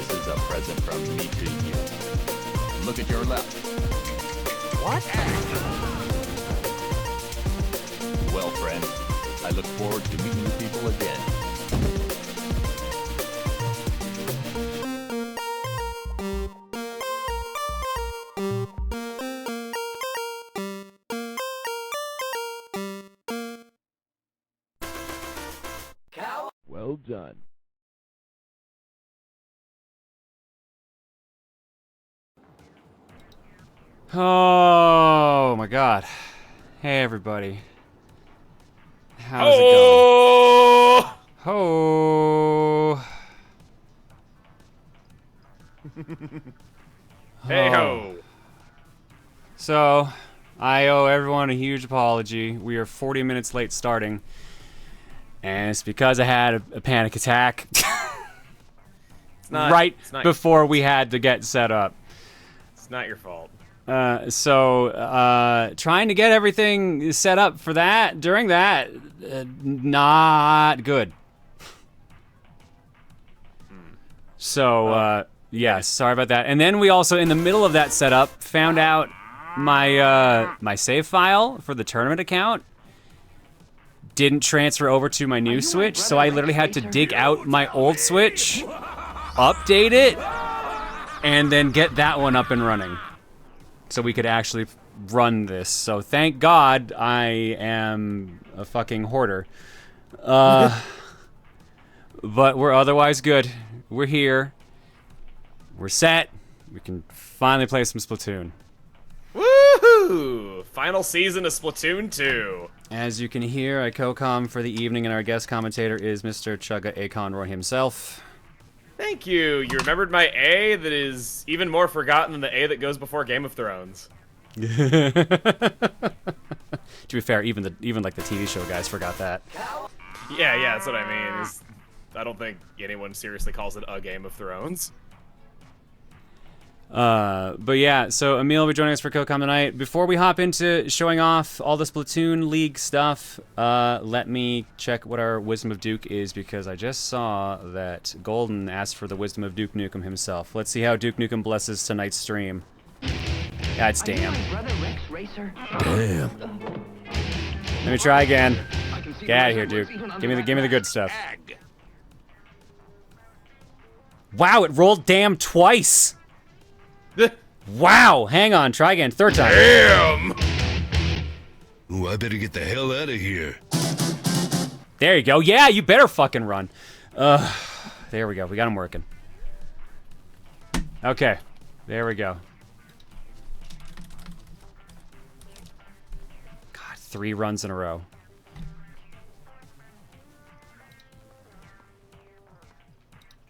This is a present from me to you. Look at your left. What? Well, friend, I look forward to meeting you people again. Well done. Oh my god. Hey everybody. How's it going? Ho! Hey ho! So, I owe everyone a huge apology. We are 40 minutes late starting. And it's because I had a panic attack before we had to get set up. It's not your fault. So trying to get everything set up for that, during that, not good. So, yeah, sorry about that. And then we also, in the middle of that setup, found out my, my save file for the tournament account didn't transfer over to my new Switch, so I literally had to dig out my old Switch, update it, and then get that one up and running, so we could actually run this. So thank God I am a fucking hoarder. But we're otherwise good. We're here. We're set. We can finally play some Splatoon. Woohoo! Final season of Splatoon 2. As you can hear, I co-com for the evening, and our guest commentator is Mr. Chugga Aconroy himself. Thank you. You remembered my A that is even more forgotten than the A that goes before Game of Thrones. To be fair, even like the TV show guys forgot that. Yeah, that's what I mean. I don't think anyone seriously calls it a Game of Thrones. But yeah, so Emil will be joining us for co-com tonight. Before we hop into showing off all the Splatoon League stuff, let me check what our Wisdom of Duke is, because I just saw that Golden asked for the Wisdom of Duke Nukem himself. Let's see how Duke Nukem blesses tonight's stream. Yeah, it's damn. Damn. Let me try again. Get out of here, Duke. Give me the good stuff. Wow, it rolled damn twice. Wow, hang on, try again, third time. Damn! Ooh, I better get the hell out of here. There you go. Yeah, you better fucking run. There we go. We got him working. Okay, there we go. God, 3 runs in a row.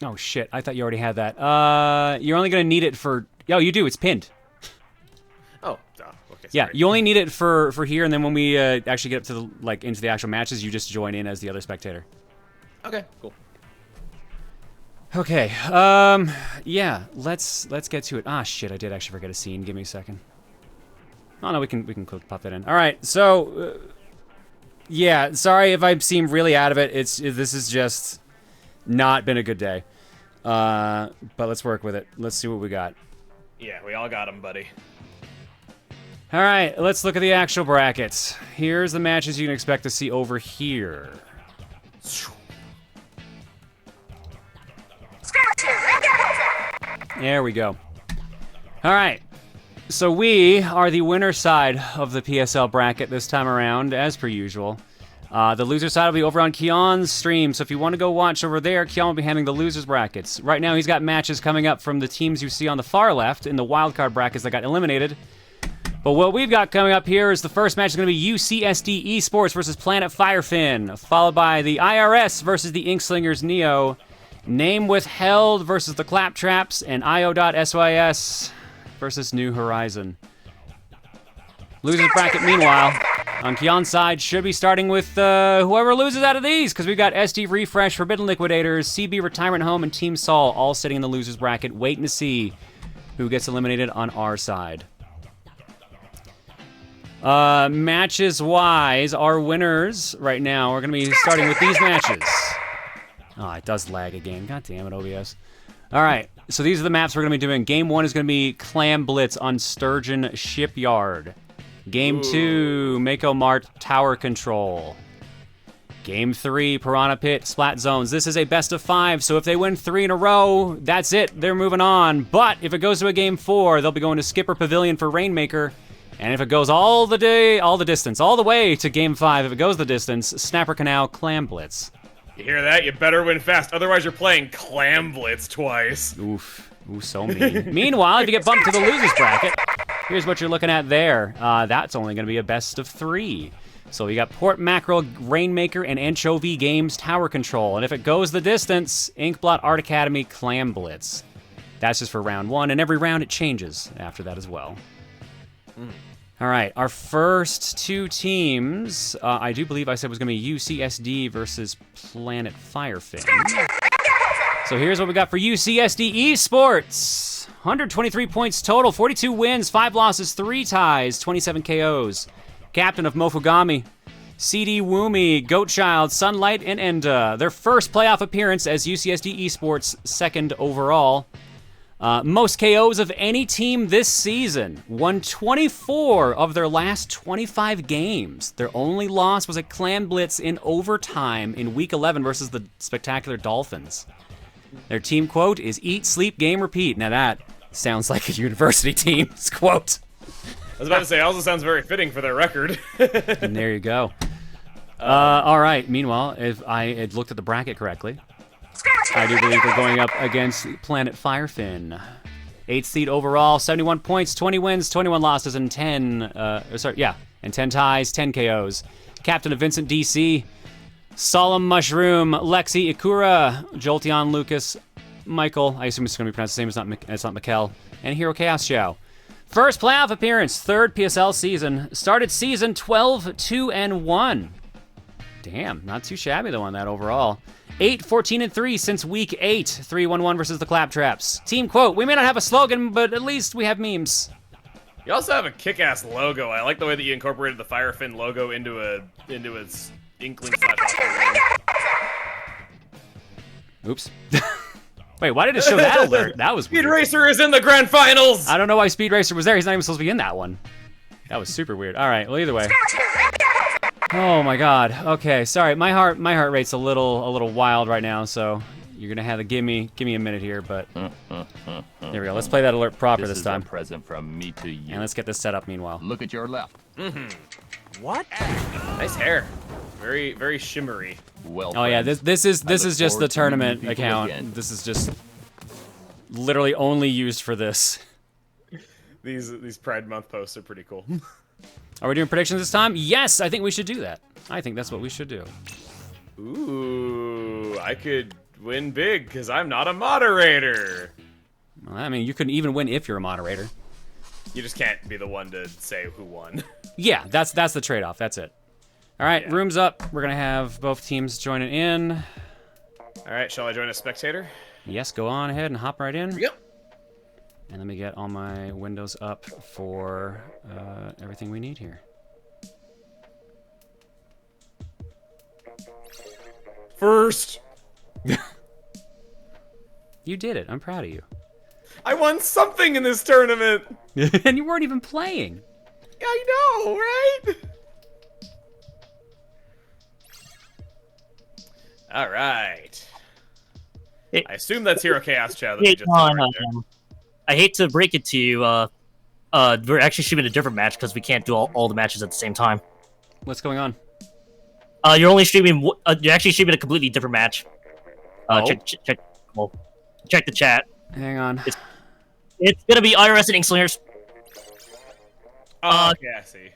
Oh shit, I thought you already had that. You're only gonna need it for... Yo, you do, it's pinned. Oh, okay. Yeah, you only need it for here, and then when we actually get up to the, like, into the actual matches, you just join in as the other spectator. Okay, cool. Okay, yeah, let's get to it. Ah, shit, I did actually forget a scene. Give me a second. Oh no, we can quick pop that in. All right, so yeah, sorry if I seem really out of it. This is just not been a good day. But let's work with it. Let's see what we got. Yeah, we all got him, buddy. All right, let's look at the actual brackets. Here's the matches you can expect to see over here. There we go. All right. So we are the winner side of the PSL bracket this time around, as per usual. The loser side will be over on Keon's stream, so if you want to go watch over there, Keon will be handling the losers brackets. Right now, he's got matches coming up from the teams you see on the far left in the wildcard brackets that got eliminated. But what we've got coming up here is the first match is going to be UCSD Esports versus Planet Firefin, followed by the IRS versus the Inkslingers Neo, Name Withheld versus the Claptraps, and IO.SYS versus New Horizon. Losers bracket, meanwhile, on Keon's side, should be starting with whoever loses out of these, because we've got SD Refresh, Forbidden Liquidators, CB Retirement Home, and Team Sol all sitting in the losers bracket, waiting to see who gets eliminated on our side. Matches-wise, our winners right now are going to be starting with these matches. Oh, it does lag again. God damn it, OBS. All right, so these are the maps we're going to be doing. Game 1 is going to be Clam Blitz on Sturgeon Shipyard. Game 2, Mako Mart Tower Control. Game 3, Piranha Pit Splat Zones. This is a best of 5, so if they win 3 in a row, that's it. They're moving on. But if it goes to a Game 4, they'll be going to Skipper Pavilion for Rainmaker. And if it goes all the distance, all the way to Game 5, if it goes the distance, Snapper Canal Clam Blitz. You hear that? You better win fast, otherwise you're playing Clam Blitz twice. Oof. Ooh, so mean. Meanwhile, if you get bumped to the losers bracket, here's what you're looking at there. That's only going to be a best of 3. So you got Port Mackerel, Rainmaker, and Anchovy Games Tower Control. And if it goes the distance, Inkblot Art Academy Clam Blitz. That's just for round 1, and every round it changes after that as well. All right, our first 2 teams, I do believe I said was going to be UCSD versus Planet Firefin. So here's what we got for UCSD Esports. 123 points total, 42 wins, 5 losses, 3 ties, 27 KOs. Captain of Mofugami, CD Woomy, Goatchild, Sunlight, and Enduh. Their first playoff appearance as UCSD Esports, 2nd overall. Most KOs of any team this season. Won 24 of their last 25 games. Their only loss was a Clam Blitz in overtime in Week 11 versus the Spectacular Dolphins. Their team quote is eat, sleep, game, repeat. Now that sounds like a university team's quote. I was about to say, it also sounds very fitting for their record. And there you go. All right, meanwhile, if I had looked at the bracket correctly, I do believe we're going up against Planet Firefin. 8th seed overall, 71 points, 20 wins, 21 losses, and 10 ties, 10 KOs. Captain of Vincent DC, Solemn Mushroom, Lexi Ikura, Jolteon Lucas, Michael, I assume it's going to be pronounced the same, it's not Mikkel, and Hero Chaos Chow. First playoff appearance, 3rd PSL season. Started season 12-2-1. Damn, not too shabby though on that overall. 8-14-3 since week 8. 3-1-1 versus the Claptraps. Team quote, we may not have a slogan, but at least we have memes. You also have a kick-ass logo. I like the way that you incorporated the Firefin logo into its Inklings / Octolings. Oops. Wait, why did it show that alert? That was weird. Speed Racer is in the grand finals! I don't know why Speed Racer was there. He's not even supposed to be in that one. That was super weird. All right, well, either way. Oh my God. Okay, sorry. My heart rate's a little wild right now, so you're gonna have to give me a minute here. But there we go. Let's play that alert proper this time. This is a present from me to you. And let's get this set up. Meanwhile, Look at your left. What? Nice hair. Very, very shimmery. Well, oh yeah, friends, this is I look just the forward to tournament meeting people account. again. This is just literally only used for this. These Pride Month posts are pretty cool. Are we doing predictions this time? Yes, I think we should do that. I think that's what we should do. Ooh, I could win big because I'm not a moderator. Well, I mean, you couldn't even win if you're a moderator. You just can't be the one to say who won. Yeah, that's the trade-off. That's it. All right, Yeah. Room's up. We're gonna have both teams joining in. All right, shall I join as spectator? Yes, go on ahead and hop right in. Yep. And let me get all my windows up for everything we need here. First. You did it. I'm proud of you. I won something in this tournament. And you weren't even playing. I know, right? All right. I assume that's Hero Chaos Chow that we just saw right there. I hate to break it to you, we're actually streaming a different match because we can't do all the matches at the same time. What's going on? You're only streaming. You're actually streaming a completely different match. Oh? Check the chat. Hang on. It's gonna be IRS and Inkslingers. Oh, okay, I see.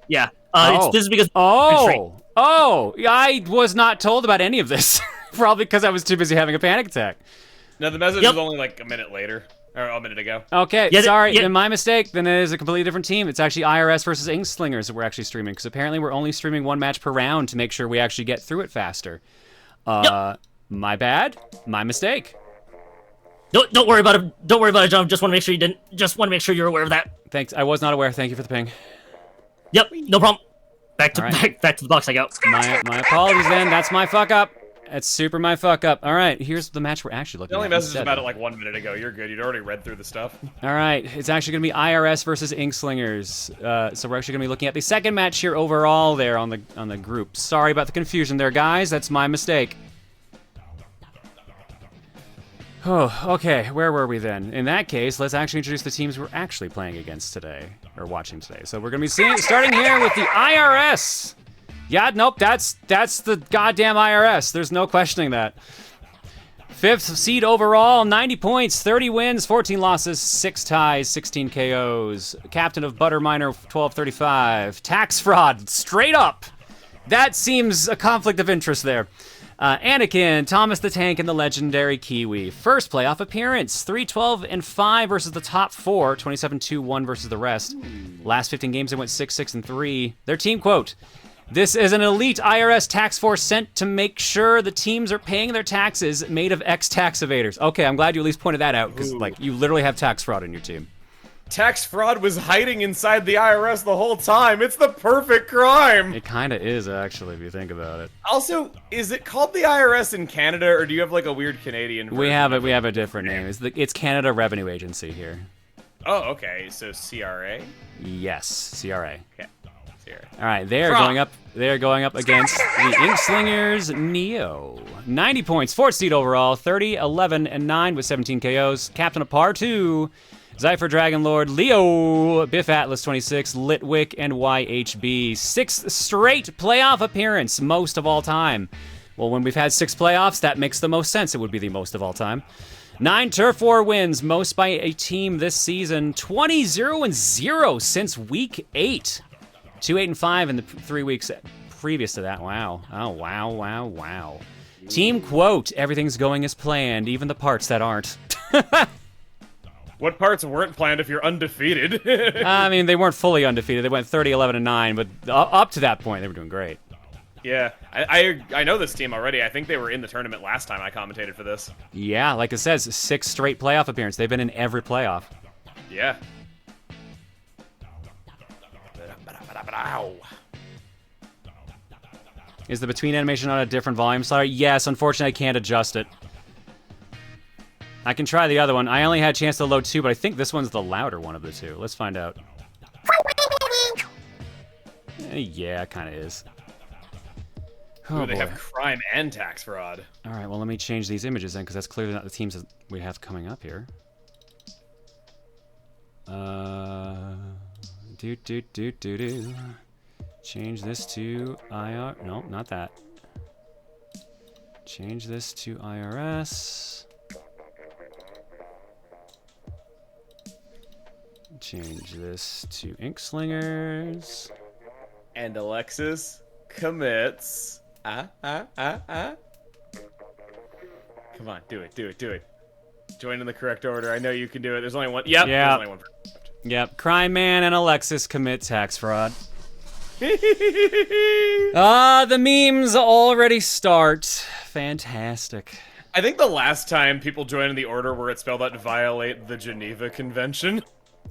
Yeah. Oh. This is because. Yeah, I was not told about any of this. Probably because I was too busy having a panic attack. No, the message was only like a minute later. Or a minute ago. Okay, Yeah, sorry, yeah. then my mistake. Then it is a completely different team. It's actually IRS versus Inkslingers that we're actually streaming, because apparently we're only streaming one match per round to make sure we actually get through it faster. My bad. My mistake. Don't worry about it. Don't worry about it, John. Just want to make sure you didn't. Just want to make sure you're aware of that. Thanks. I was not aware. Thank you for the ping. Yep. No problem. Back to All right. back to the box I go. My apologies then. That's my fuck up. That's super my fuck up. All right, here's the match we're actually looking The only at. message instead. about it like 1 minute ago. You're good. You'd already read through the stuff. All right, it's actually going to be IRS versus Inkslingers. So we're actually going to be looking at the second match here overall there on the group. Sorry about the confusion there, guys. That's my mistake. Oh, okay. Where were we then? In that case, let's actually introduce the teams we're actually playing against today, or watching today. So we're going to be starting here with the IRS. Yeah, nope, that's the goddamn IRS. There's no questioning that. 5th seed overall, 90 points, 30 wins, 14 losses, 6 ties, 16 KOs. Captain of Butterminer, 1235. Tax fraud, straight up. That seems a conflict of interest there. Anikin, ThomastheTank, and TheLegendaryKiwi. First playoff appearance, 3-12-5 versus the top 4, 27-2-1 versus the rest. Last 15 games, they went 6-6-3. Their team quote: "This is an elite IRS tax force sent to make sure the teams are paying their taxes, made of ex-tax evaders." Okay, I'm glad you at least pointed that out, because like you literally have tax fraud in your team. Tax fraud was hiding inside the IRS the whole time. It's the perfect crime. It kind of is, actually, if you think about it. Also, is it called the IRS in Canada, or do you have like a weird Canadian version? We have a different name. It's Canada Revenue Agency here. Oh, okay. So CRA. Yes, CRA. Okay. CRA. All right, they're going up. They're going up against the Inkslingers Neo. 90 points, 4th seed overall, 30, 11, and 9 with 17 KOs. Captain of ParTwo, Zephyr, Dragonlord, Leooo, BiffAtlass 26, Litwick, and YHB. 6th straight playoff appearance, most of all time. Well, when we've had 6 playoffs, that makes the most sense. It would be the most of all time. 9 Turf War wins, most by a team this season. 20-0-0 since week 8. 2-8-5 in the 3 weeks previous to that. Wow. Oh, wow, wow, wow. Team quote: "Everything's going as planned, even the parts that aren't." What parts weren't planned if you're undefeated? I mean, they weren't fully undefeated. They went 30, 11, and 9, but up to that point, they were doing great. Yeah, I know this team already. I think they were in the tournament last time I commentated for this. Yeah, like it says, 6 straight playoff appearances. They've been in every playoff. Yeah. Is the between animation on a different volume slider? Yes, unfortunately, I can't adjust it. I can try the other one. I only had a chance to load 2, but I think this one's the louder one of the 2. Let's find out. Yeah, it kind of is. Oh, Ooh, they boy. have crime and tax fraud. All right, well, let me change these images then, because that's clearly not the teams that we have coming up here. Do. Change this to IR. No, not that. Change this to IRS. Change this to Inkslingers. And Alexis commits. Come on, do it. Join in the correct order. I know you can do it. There's only one. Yep. Yeah. There's only one. Yep. Crime Man and Alexis commit tax fraud. The memes already start. Fantastic. I think the last time people joined in the order where it spelled out to violate the Geneva Convention.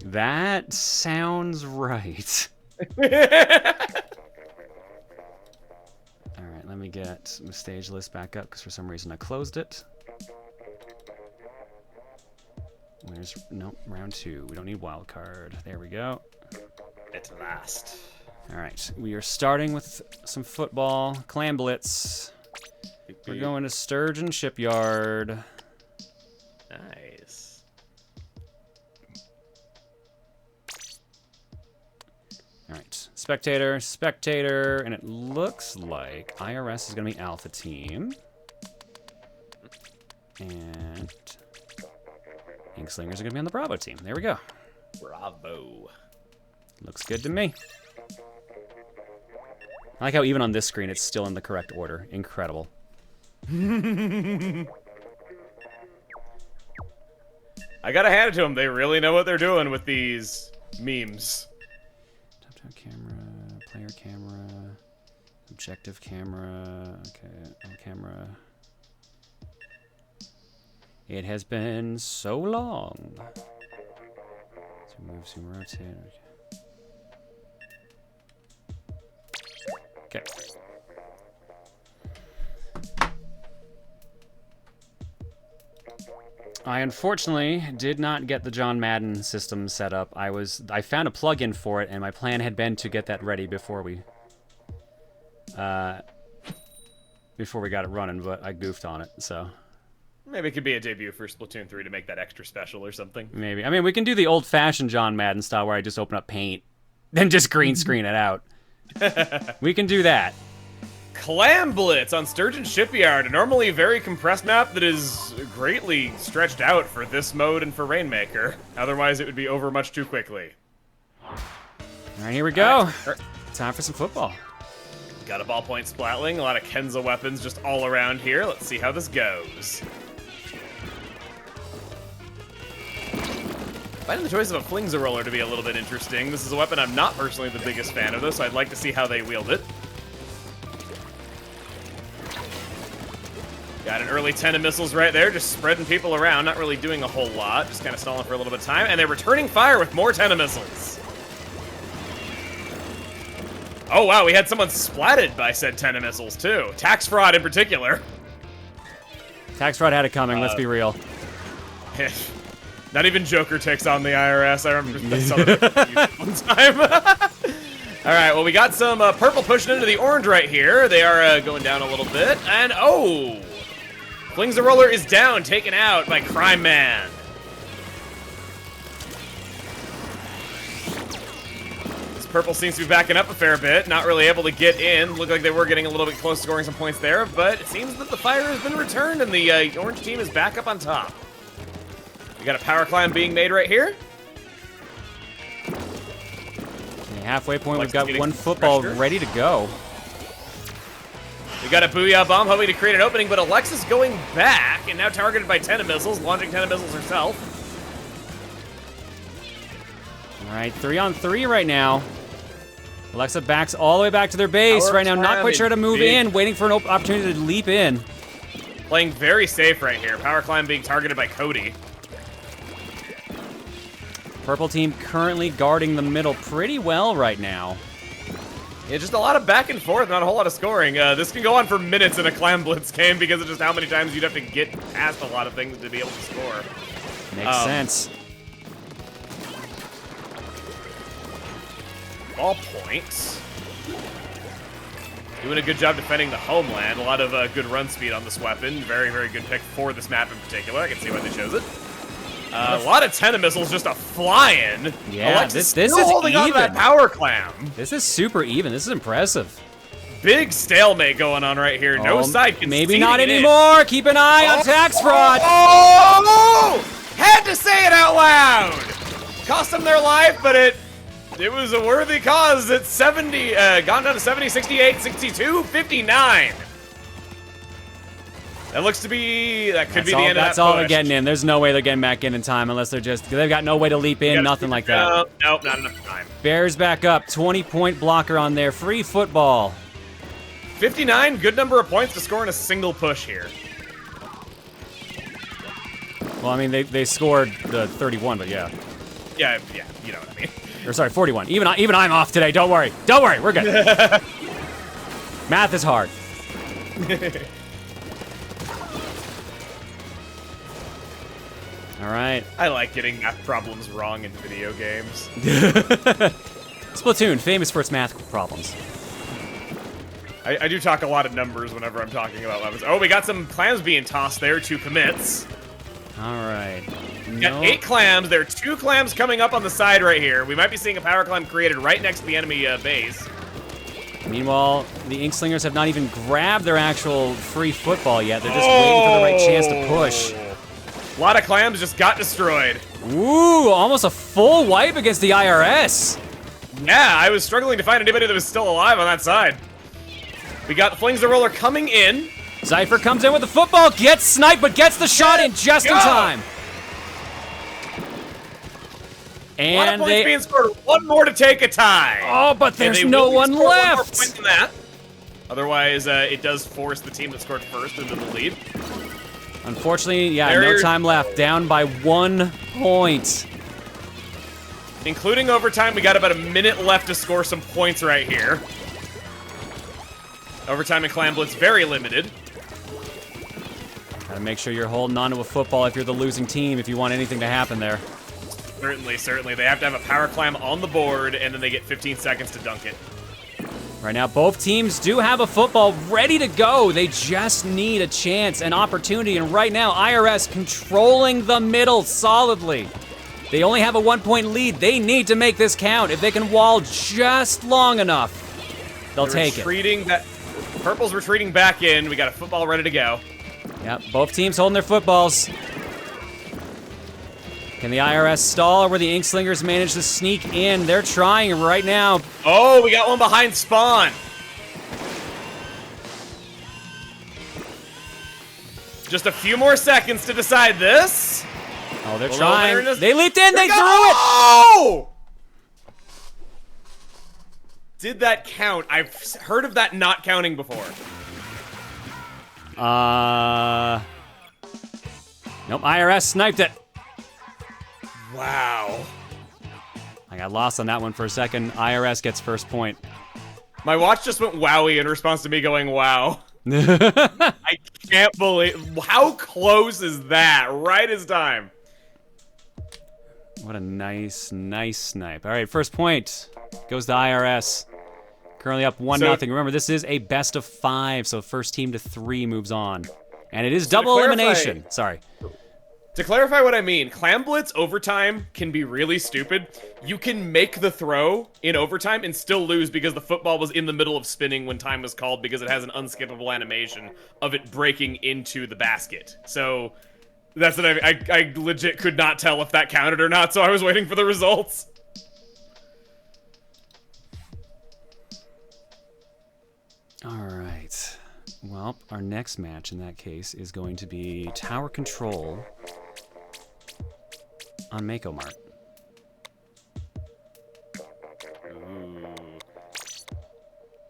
That sounds right. Alright, let me get the stage list back up, because for some reason I closed it. There's, nope, round 2. We don't need wild card. There we go. At last. Alright, we are starting with some football. Clam Blitz. We're going to Sturgeon Shipyard. Nice. Alright, spectator, and it looks like IRS is going to be Alpha Team. And Inkslingers are going to be on the Bravo team. There we go. Bravo. Looks good to me. I like how even on this screen it's still in the correct order. Incredible. I gotta hand it to them. They really know what they're doing with these memes. Top-down camera, player camera, objective camera, okay, on camera. It has been so long. Zoom, move, zoom, rotate. Okay. I unfortunately did not get the John Madden system set up. I found a plugin for it, and my plan had been to get that ready before we got it running, but I goofed on it, so. Maybe it could be a debut for Splatoon 3 to make that extra special or something. Maybe. I mean, we can do the old-fashioned John Madden style where I just open up Paint, then just green screen it out. We can do that. Clam Blitz on Sturgeon Shipyard, a normally very compressed map that is greatly stretched out for this mode and for Rainmaker. Otherwise, it would be over much too quickly. All right, here we go. Time for some football. Got a ballpoint splatling, a lot of Kenza weapons just all around here. Let's see how this goes. Finding the choice of a Flingza Roller to be a little bit interesting. This is a weapon I'm not personally the biggest fan of, though, so I'd like to see how they wield it. Got an early 10 of missiles right there, just spreading people around, not really doing a whole lot, just kind of stalling for a little bit of time, and they're returning fire with more 10 of missiles. Oh wow, we had someone splatted by said 10 of missiles too. Tax fraud in particular. Tax fraud had it coming, let's be real. Not even Joker takes on the IRS. I remember that one time. All right, well, we got some purple pushing into the orange right here. They are going down a little bit. And, oh! Flingza Roller is down, taken out by Crime Man. This purple seems to be backing up a fair bit. Not really able to get in. Looked like they were getting a little bit close to scoring some points there. But it seems that the fire has been returned and the orange team is back up on top. We got a power climb being made right here. Halfway point, we've got one football ready to go. We got a Booyah Bomb hoping to create an opening, but Alexis going back and now targeted by 10 of missiles, launching 10 of missiles herself. All right, 3-on-3 right now. Alexa backs all the way back to their base right now, not quite sure how to move in, waiting for an opportunity to leap in. Playing very safe right here. Power climb being targeted by Cody. Purple team currently guarding the middle pretty well right now. Yeah, just a lot of back and forth, not a whole lot of scoring. This can go on for minutes in a Clam Blitz game because of just how many times you'd have to get past a lot of things to be able to score. Makes sense. Ball points. Doing a good job defending the homeland. A lot of good run speed on this weapon. Very, very good pick for this map in particular. I can see why they chose it. A lot of 10 missiles just a flying. Yeah, Alexis this is holding on to that power clam. This is super even. This is impressive. Big stalemate going on right here. No side conceding. Maybe not anymore. Keep an eye on tax fraud. Oh! Had to say it out loud. Cost them their life, but it was a worthy cause. It's 70, gone down to 70, 68, 62, 59. That looks to be, that could be the end of that That's all they're push. getting in. There's no way they're getting back in time unless they're just, they've got no way to leap in, nothing like that. Nope, not enough time. Bears back up, 20-point blocker on there, free football. 59, good number of points to score in a single push here. Well, I mean, they scored the 31, but yeah. Yeah, you know what I mean. Or sorry, 41. Even I'm off today, don't worry. Don't worry, we're good. Math is hard. All right. I like getting math problems wrong in video games. Splatoon, famous for its math problems. I do talk a lot of numbers whenever I'm talking about weapons. Oh, we got some clams being tossed there, 2 commits. All right. We got 8 clams. There are 2 clams coming up on the side right here. We might be seeing a power clam created right next to the enemy base. Meanwhile, the Inkslingers have not even grabbed their actual free football yet. They're just waiting for the right chance to push. A lot of clams just got destroyed. Ooh, almost a full wipe against the IRS. Yeah, I was struggling to find anybody that was still alive on that side. We got Flingza Roller coming in. Zephyr comes in with the football, gets sniped, but gets the shot in just in time. And a lot of points being scored. 1 more to take a tie. Oh, but there's no one left. 1 more point than that. Otherwise, it does force the team that scored first into the lead. Unfortunately, yeah, no time left. Down by 1 point. Including overtime, we got about a minute left to score some points right here. Overtime in Clam Blitz very limited. Gotta make sure you're holding onto a football if you're the losing team, if you want anything to happen there. Certainly, certainly. They have to have a power climb on the board, and then they get 15 seconds to dunk it. Right now, both teams do have a football ready to go. They just need a chance, an opportunity, and right now, IRS controlling the middle solidly. They only have a 1-point lead. They need to make this count. If they can wall just long enough, they'll take it. Purple's retreating back in. We got a football ready to go. Yep, both teams holding their footballs. Can the IRS stall, or will the Inkslingers manage to sneak in? They're trying right now. Oh, we got one behind spawn. Just a few more seconds to decide this. Oh, they're trying. They leaped in. They threw it. Oh! Did that count? I've heard of that not counting before. Nope, IRS sniped it. Wow. I got lost on that one for a second. IRS gets first point. My watch just went wowie in response to me going, wow. I can't believe, how close is that? Right as time. What a nice snipe. All right, first point goes to IRS. Currently up 1-0. Remember, this is a best of 5, so first team to 3 moves on. And it is double elimination. Sorry. To clarify what I mean, Clam Blitz overtime can be really stupid. You can make the throw in overtime and still lose because the football was in the middle of spinning when time was called because it has an unskippable animation of it breaking into the basket. So that's what I legit could not tell if that counted or not, so I was waiting for the results. All right. Well, our next match in that case is going to be Tower Control on Mako Mart. Ooh.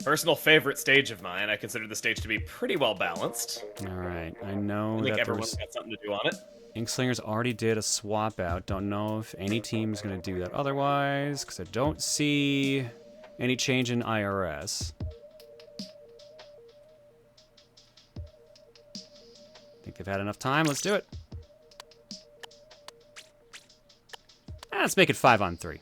Personal favorite stage of mine. I consider the stage to be pretty well balanced. All right. I know I think that everyone's got something to do on it. Inkslingers already did a swap out. Don't know if any team's going to do that otherwise, because I don't see any change in IRS. Think they've had enough time. Let's do it. Let's make it 5-on-3.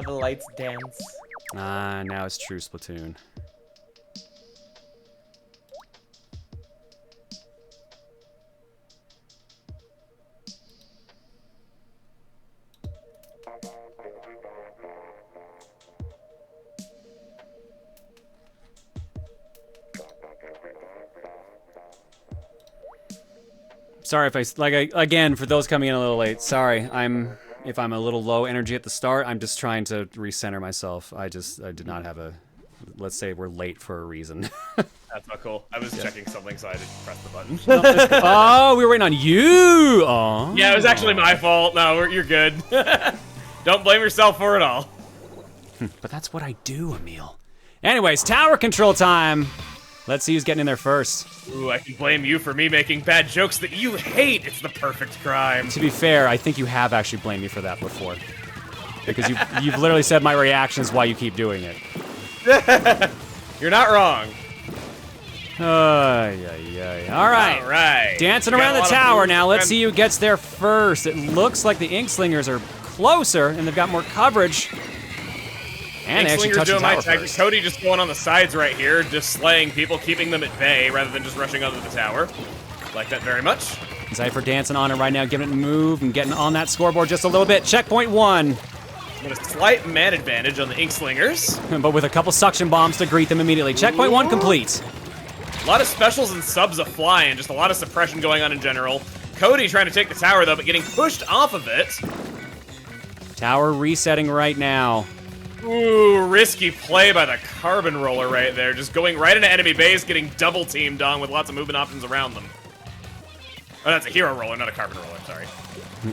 The lights dance. Now it's true Splatoon. Sorry if again, for those coming in a little late, sorry, if I'm a little low energy at the start, I'm just trying to recenter myself. I did not have let's say we're late for a reason. That's not cool. I was checking something, so I didn't press the button. Oh, we were waiting on you! Oh. Yeah, it was actually my fault. No, you're good. Don't blame yourself for it all. But that's what I do, Emil. Anyways, tower control time. Let's see who's getting in there first. Ooh, I can blame you for me making bad jokes that you hate. It's the perfect crime. To be fair, I think you have actually blamed me for that before. Because you've literally said my reaction is why you keep doing it. You're not wrong. All right. All right. Dancing around the tower now. Let's see who gets there first. It looks like the Inkslingers are closer, and they've got more coverage. And actually touch the tower first. Cody just going on the sides right here, just slaying people, keeping them at bay rather than just rushing onto the tower. Like that very much. Zephyr dancing on it right now, giving it a move and getting on that scoreboard just a little bit. Checkpoint 1. With a slight man advantage on the Inkslingers. But with a couple suction bombs to greet them immediately. Checkpoint 1 complete. A lot of specials and subs a-flying, just a lot of suppression going on in general. Cody trying to take the tower, though, but getting pushed off of it. Tower resetting right now. Ooh, risky play by the carbon roller right there. Just going right into enemy base, getting double teamed on with lots of movement options around them. Oh, that's a hero roller, not a carbon roller, sorry.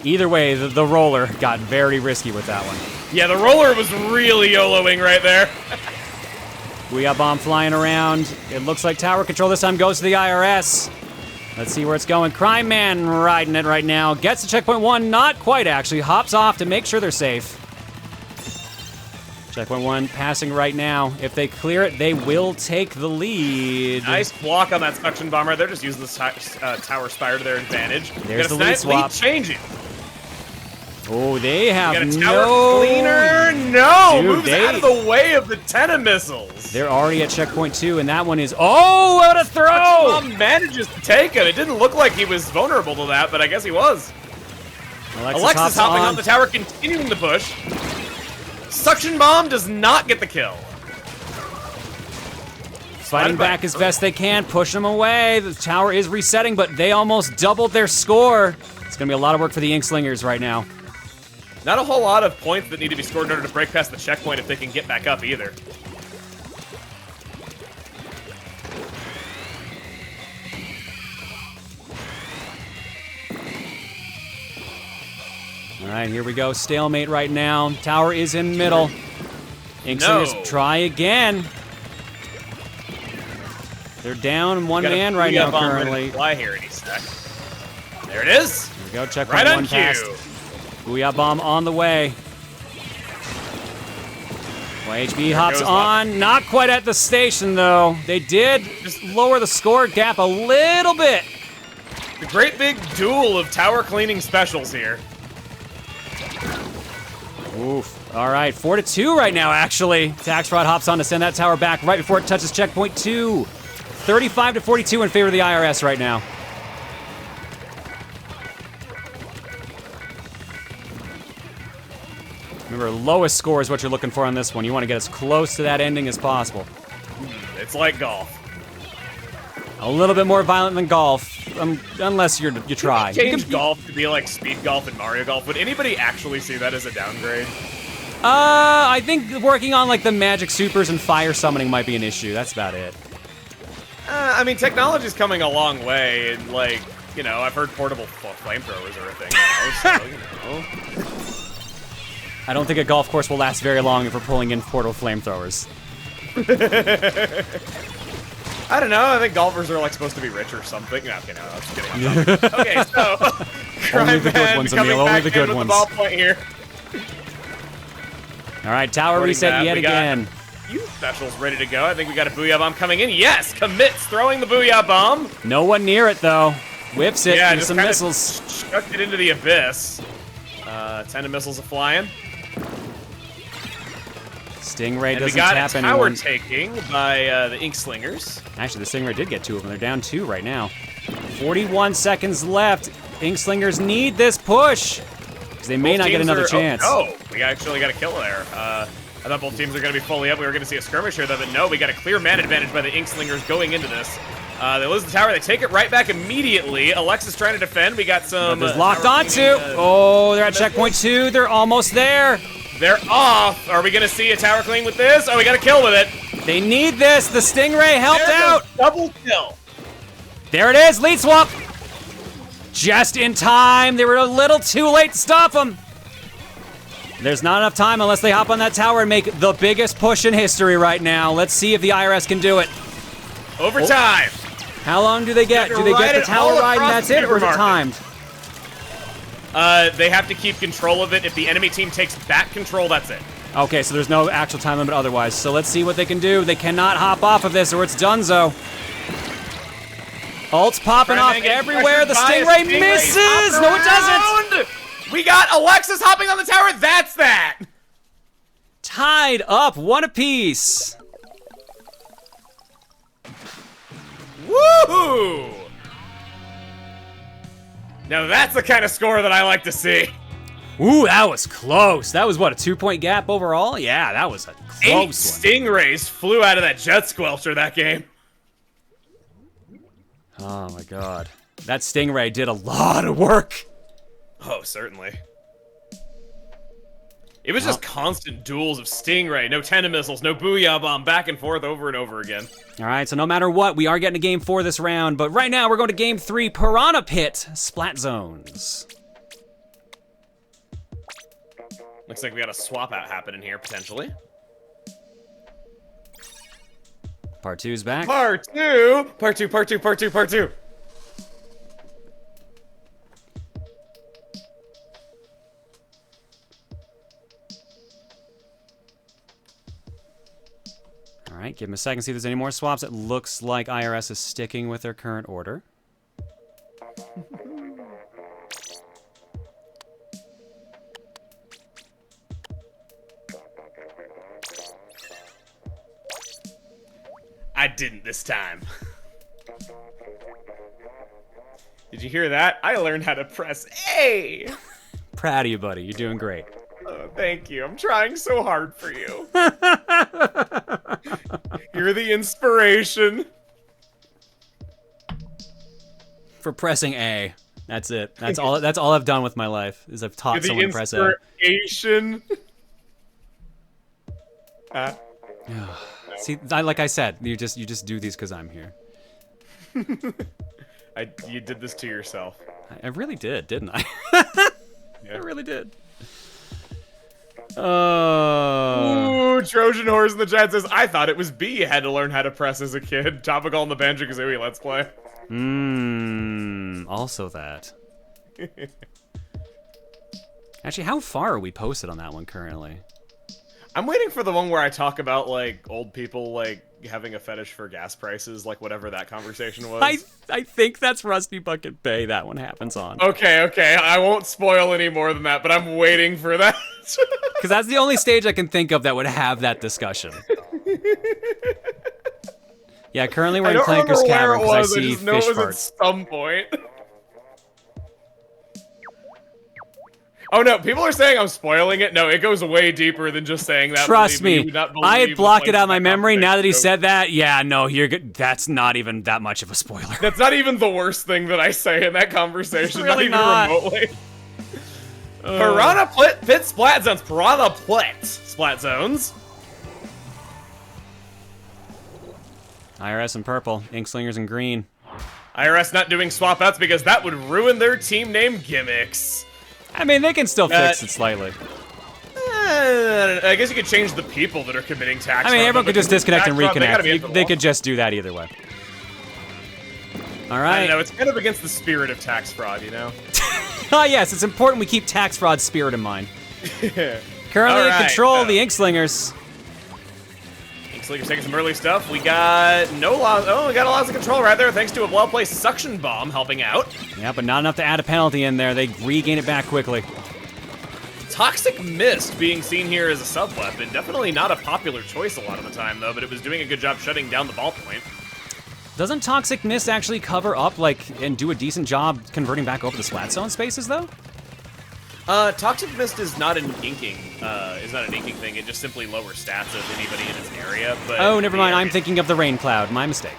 Either way, the roller got very risky with that one. Yeah, the roller was really YOLOing right there. Booyah bomb flying around. It looks like tower control this time goes to the IRS. Let's see where it's going. Crime Man riding it right now. Gets to checkpoint 1, not quite actually. Hops off to make sure they're safe. Checkpoint 1 passing right now. If they clear it, they will take the lead. Nice block on that suction bomber. They're just using this tower spire to their advantage. There's the lead swap. Changing. Oh, they have Got a no... tower cleaner. No, Dude, moves out of the way of the Tenna missiles. They're already at checkpoint 2, and that one is... Oh, what a throw! Bomb manages to take it. It didn't look like he was vulnerable to that, but I guess he was. Alexis hopping on the tower, continuing the push. Suction bomb does not get the kill. Fighting back as best they can, push them away. The tower is resetting, but they almost doubled their score. It's gonna be a lot of work for the Inkslingers right now. Not a whole lot of points that need to be scored in order to break past the checkpoint if they can get back up either. All right, here we go. Stalemate right now. Tower is in middle. Inkslingers try again. They're down one man right now currently. Fly here any sec. There it is. Here we go. Check right on one past. Booyah bomb on the way. YHB hops on. Not quite at the station though. They did just lower the score gap a little bit. The great big duel of tower cleaning specials here. Oof. All right, 4-2 right now, actually. Taxrod hops on to send that tower back right before it touches checkpoint 2. 35-42 in favor of the IRS right now. Remember, lowest score is what you're looking for on this one. You want to get as close to that ending as possible. It's like golf. A little bit more violent than golf, unless you try. Change golf to be like speed golf and Mario Golf. Would anybody actually see that as a downgrade? I think working on like the magic supers and fire summoning might be an issue. That's about it. I mean, technology's coming a long way, and like, you know, I've heard portable flamethrowers are a thing now, so, you know. I don't think a golf course will last very long if we're pulling in portable flamethrowers. I don't know. I think golfers are like supposed to be rich or something. No, okay, no, that's kidding. Okay, so only the good ones, Emil. Only the good ones. The ball point here. All right, tower reset yet again. Youth specials ready to go. I think we got a Booyah Bomb coming in. Yes, commits throwing the Booyah Bomb. No one near it though. Whips it. Yeah, just some missiles. Chucked it into the abyss. 10 missiles are flying. Stingray doesn't we got tap a tower anyone. taking by the Inkslingers. Actually, the Stingray did get 2 of them. They're down 2 right now. 41 seconds left. Inkslingers need this push. Because they may not get another chance. Oh, we actually got a kill there. I thought both teams were going to be fully up. We were going to see a skirmish here, though, but no, we got a clear man advantage by the Inkslingers going into this. They lose the tower. They take it right back immediately. Alexis trying to defend. We got some... There's locked onto. Oh, they're at checkpoint 2. They're almost there. They're off. Are we going to see a tower clean with this? Oh, we got a kill with it. They need this. The Stingray helped out. Double kill. There it is. Lead swap. Just in time. They were a little too late to stop them. There's not enough time unless they hop on that tower and make the biggest push in history right now. Let's see if the IRS can do it. Overtime. How long do they get? Do they get the tower ride and that's it, or is it timed? They have to keep control of it. If the enemy team takes back control, that's it. Okay, so there's no actual time limit otherwise. So let's see what they can do. They cannot hop off of this or it's donezo. Ult's popping off everywhere. The Stingray misses. No, it doesn't. We got Alexis hopping on the tower. That's that. Tied up, 1 apiece. Woohoo! Now that's the kind of score that I like to see. Ooh, that was close. That was what, a 2-point gap overall? Yeah, that was a close 8 one. Stingrays flew out of that jet squelcher that game. Oh my god. That Stingray did a lot of work. Oh, certainly. It was just constant duels of Stingray, no Tenna missiles, no Booyah Bomb, back and forth over and over again. All right, so no matter what, we are getting to game 4 this round, but right now we're going to game 3, Piranha Pit Splat Zones. Looks like we got a swap out happening here, potentially. ParTwo's back. ParTwo! ParTwo, ParTwo, ParTwo, ParTwo! All right, give him a second, see if there's any more swaps. It looks like IRS is sticking with their current order. I didn't this time. Did you hear that? I learned how to press A! Proud of you, buddy. You're doing great. Oh, thank you. I'm trying so hard for you. You're the inspiration. For pressing A. That's it. That's all I've done with my life, is I've taught someone to press A. You're the inspiration. See, like I said, you just do these because I'm here. You did this to yourself. I really did, didn't I? Yeah. I really did. Oh. Ooh, Trojan Horse in the chat says, I thought it was B you had to learn how to press as a kid. Topical on the Banjo-Kazooie, let's play. Also that. Actually, how far are we posted on that one currently? I'm waiting for the one where I talk about, like, old people, like, having a fetish for gas prices, like, whatever that conversation was. I think that's Rusty Bucket Bay that one happens on. Okay, I won't spoil any more than that, but I'm waiting for that. Because that's the only stage I can think of that would have that discussion. Yeah, currently we're in Clanker's Cavern because I see just know it fish was at farts. some point. Oh no, people are saying I'm spoiling it. No, it goes way deeper than just saying that. Trust me, You would not I had believe blocked the it out of my places memory. that Now that he conversation said that, yeah, no, you're good. That's not even that much of a spoiler. That's not even the worst thing that I say in that conversation, Really not even remotely. Piranha Pit Splat Zones. Piranha Pit Splat Zones. IRS in purple, Inkslingers in green. IRS not doing swap outs because that would ruin their team name gimmicks. I mean, they can still fix it slightly. I guess you could change the people that are committing tax I mean, fraud, everyone but could just disconnect and tax fraud, they gotta be into reconnect. the They law. could just do that either way. All I right. know, it's kind of against the spirit of tax fraud, you know? Ah, yes, it's important we keep tax fraud spirit in mind. Currently All in right, control, the Inkslingers. Inkslingers taking some early stuff. We got no loss. Oh, we got a loss of control right there, thanks to a well-placed suction bomb helping out. Yeah, but not enough to add a penalty in there. They regain it back quickly. Toxic Mist being seen here as a sub-weapon. Definitely not a popular choice a lot of the time, though, but it was doing a good job shutting down the ball point. Doesn't Toxic Mist actually cover up, like, and do a decent job converting back over the splat zone spaces, though? Toxic Mist is not an inking. Is not an inking thing. It just simply lowers stats of anybody in its area. But Oh, never mind. yeah, I'm thinking of the Rain Cloud. My mistake.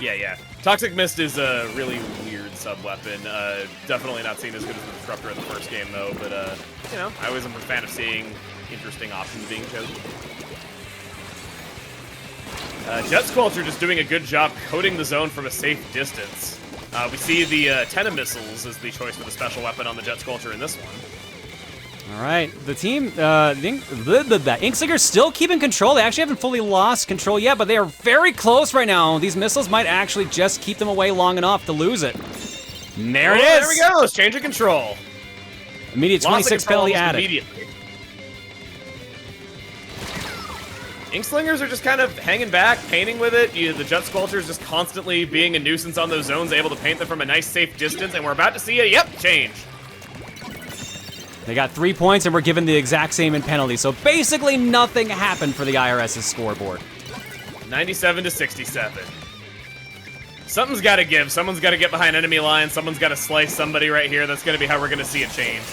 Yeah. Toxic Mist is a really weird sub-weapon. Definitely not seen as good as the Disruptor in the first game, though. But, you know, I always am a fan of seeing interesting options being chosen. Jet Squelcher just doing a good job coating the zone from a safe distance. We see the Tenna missiles as the choice for the special weapon on the Jet Squelcher in this one. All right, the team, the Inkslingers still keeping control. They actually haven't fully lost control yet, but they are very close right now. These missiles might actually just keep them away long enough to lose it. And there it is. There we go. Let's change of control. Immediate 26 penalty added. Immediately. Inkslingers are just kind of hanging back, painting with it. The Jet Squelcher is just constantly being a nuisance on those zones, able to paint them from a nice, safe distance, and we're about to see a, change. They got 3 points, and we're given the exact same in penalty, so basically nothing happened for the IRS's scoreboard. 97 to 67. Something's got to give. Someone's got to get behind enemy lines. Someone's got to slice somebody right here. That's going to be how we're going to see a change.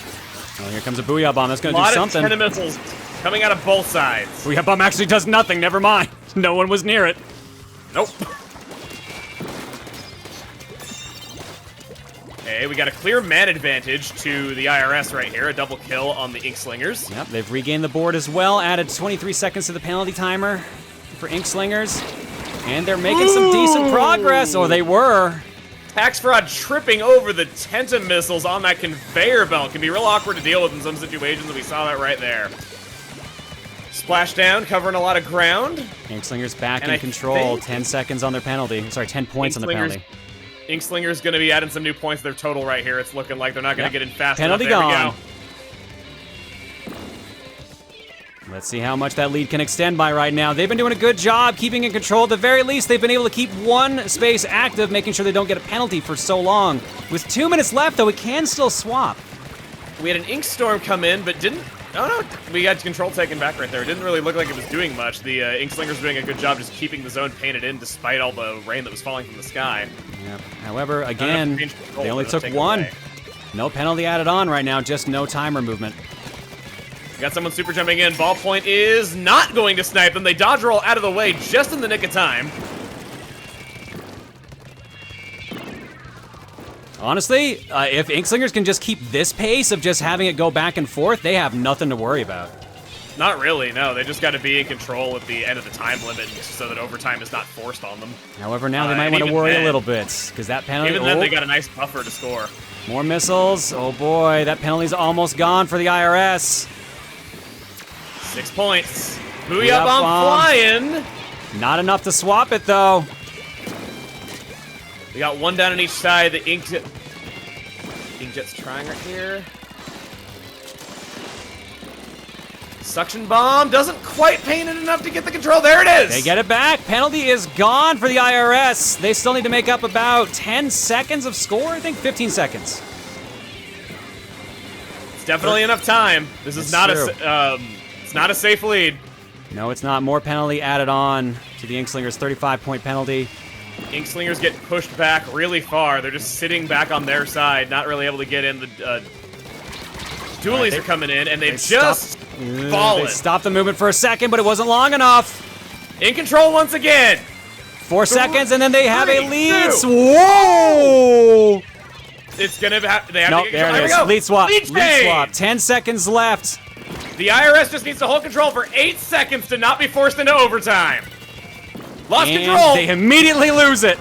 Well, here comes a Booyah Bomb. That's A going to do lot something. of Tenna missiles coming out of both sides. Booyah Bomb actually does nothing. Never mind. No one was near it. Nope. Okay, we got a clear man advantage to the IRS right here. A double kill on the Inkslingers. Yep, they've regained the board as well. Added 23 seconds to the penalty timer for Inkslingers. And they're making some decent progress. Or they were. Pax Fraud tripping over the Tenta missiles on that conveyor belt can be real awkward to deal with in some situations, and we saw that right there. Splashdown, covering a lot of ground. Inkslingers back in control. 10 seconds on their penalty. Sorry, 10 points on the penalty. Inkslingers going to be adding some new points to their total right here. It's looking like they're not going to get in fast penalty enough. There gone. we go. Let's see how much that lead can extend by right now. They've been doing a good job keeping in control. At the very least, they've been able to keep one space active, making sure they don't get a penalty for so long. With 2 minutes left, though, it can still swap. We had an Ink Storm come in, but didn't... Oh, no. We had control taken back right there. It didn't really look like it was doing much. The Inkslingers doing a good job just keeping the zone painted in despite all the rain that was falling from the sky. Yep. However, again, they only took one. Away. No penalty added on right now, just no timer movement. We got someone super jumping in. Ballpoint is not going to snipe them. They dodge roll out of the way just in the nick of time. Honestly, if Inkslingers can just keep this pace of just having it go back and forth, they have nothing to worry about. Not really, no. They just got to be in control at the end of the time limit so that overtime is not forced on them. However, now they might want to worry a little bit, because that penalty... Even then, they got a nice buffer to score. More missiles. Oh boy, that penalty's almost gone for the IRS. 6 points. Booyah bomb flying. Not enough to swap it, though. We got one down on each side. The Inkjet's trying right here. Suction bomb doesn't quite paint it enough to get the control. There it is. They get it back. Penalty is gone for the IRS. They still need to make up about 10 seconds of score, I think 15 seconds. It's definitely enough time. This is not it's not a safe lead. No, it's not. More penalty added on to the Inkslingers' 35-point penalty. Inkslingers get pushed back really far. They're just sitting back on their side, not really able to get in. The dualies are coming in, and they've just fallen. They stopped the movement for a second, but it wasn't long enough. In control once again. 4 seconds, and then they have a lead. 2. Whoa! It's gonna have. They have Nope, to get there control. it is. There we go. Lead swap. Lead Lead swap. change. 10 seconds left. The IRS just needs to hold control for 8 seconds to not be forced into overtime. Lost And control. they immediately lose it.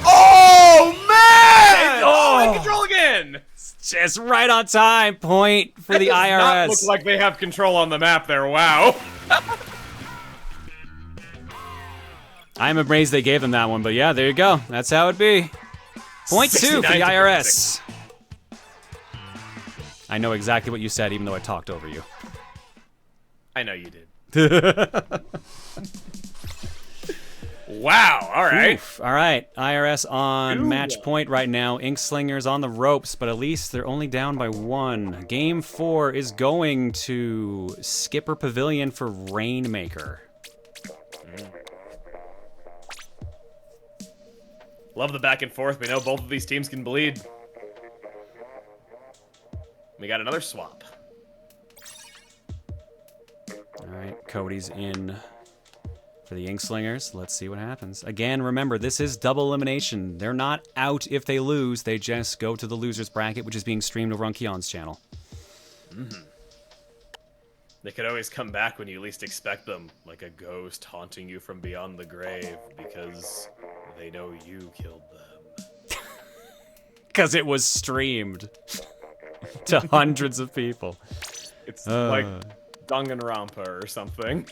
Oh man! Oh, in control again. Just right on time. Point for the IRS. Not look like they have control on the map there. Wow. I'm amazed they gave them that one, but yeah, there you go. That's how it be. Point 2 for the IRS. I know exactly what you said, even though I talked over you. I know you did. Wow, all right. Oof. All right, IRS on match point right now. Inkslingers on the ropes, but at least they're only down by 1. Game 4 is going to Skipper Pavilion for Rainmaker. Love the back and forth. We know both of these teams can bleed. We got another swap. All right, Cody's in for the Inkslingers. Let's see what happens. Again, remember, this is double elimination. They're not out if they lose. They just go to the losers bracket, which is being streamed over on Keon's channel. Mm-hmm. They could always come back when you least expect them, like a ghost haunting you from beyond the grave because they know you killed them. Because it was streamed to hundreds of people. It's like Danganronpa or something.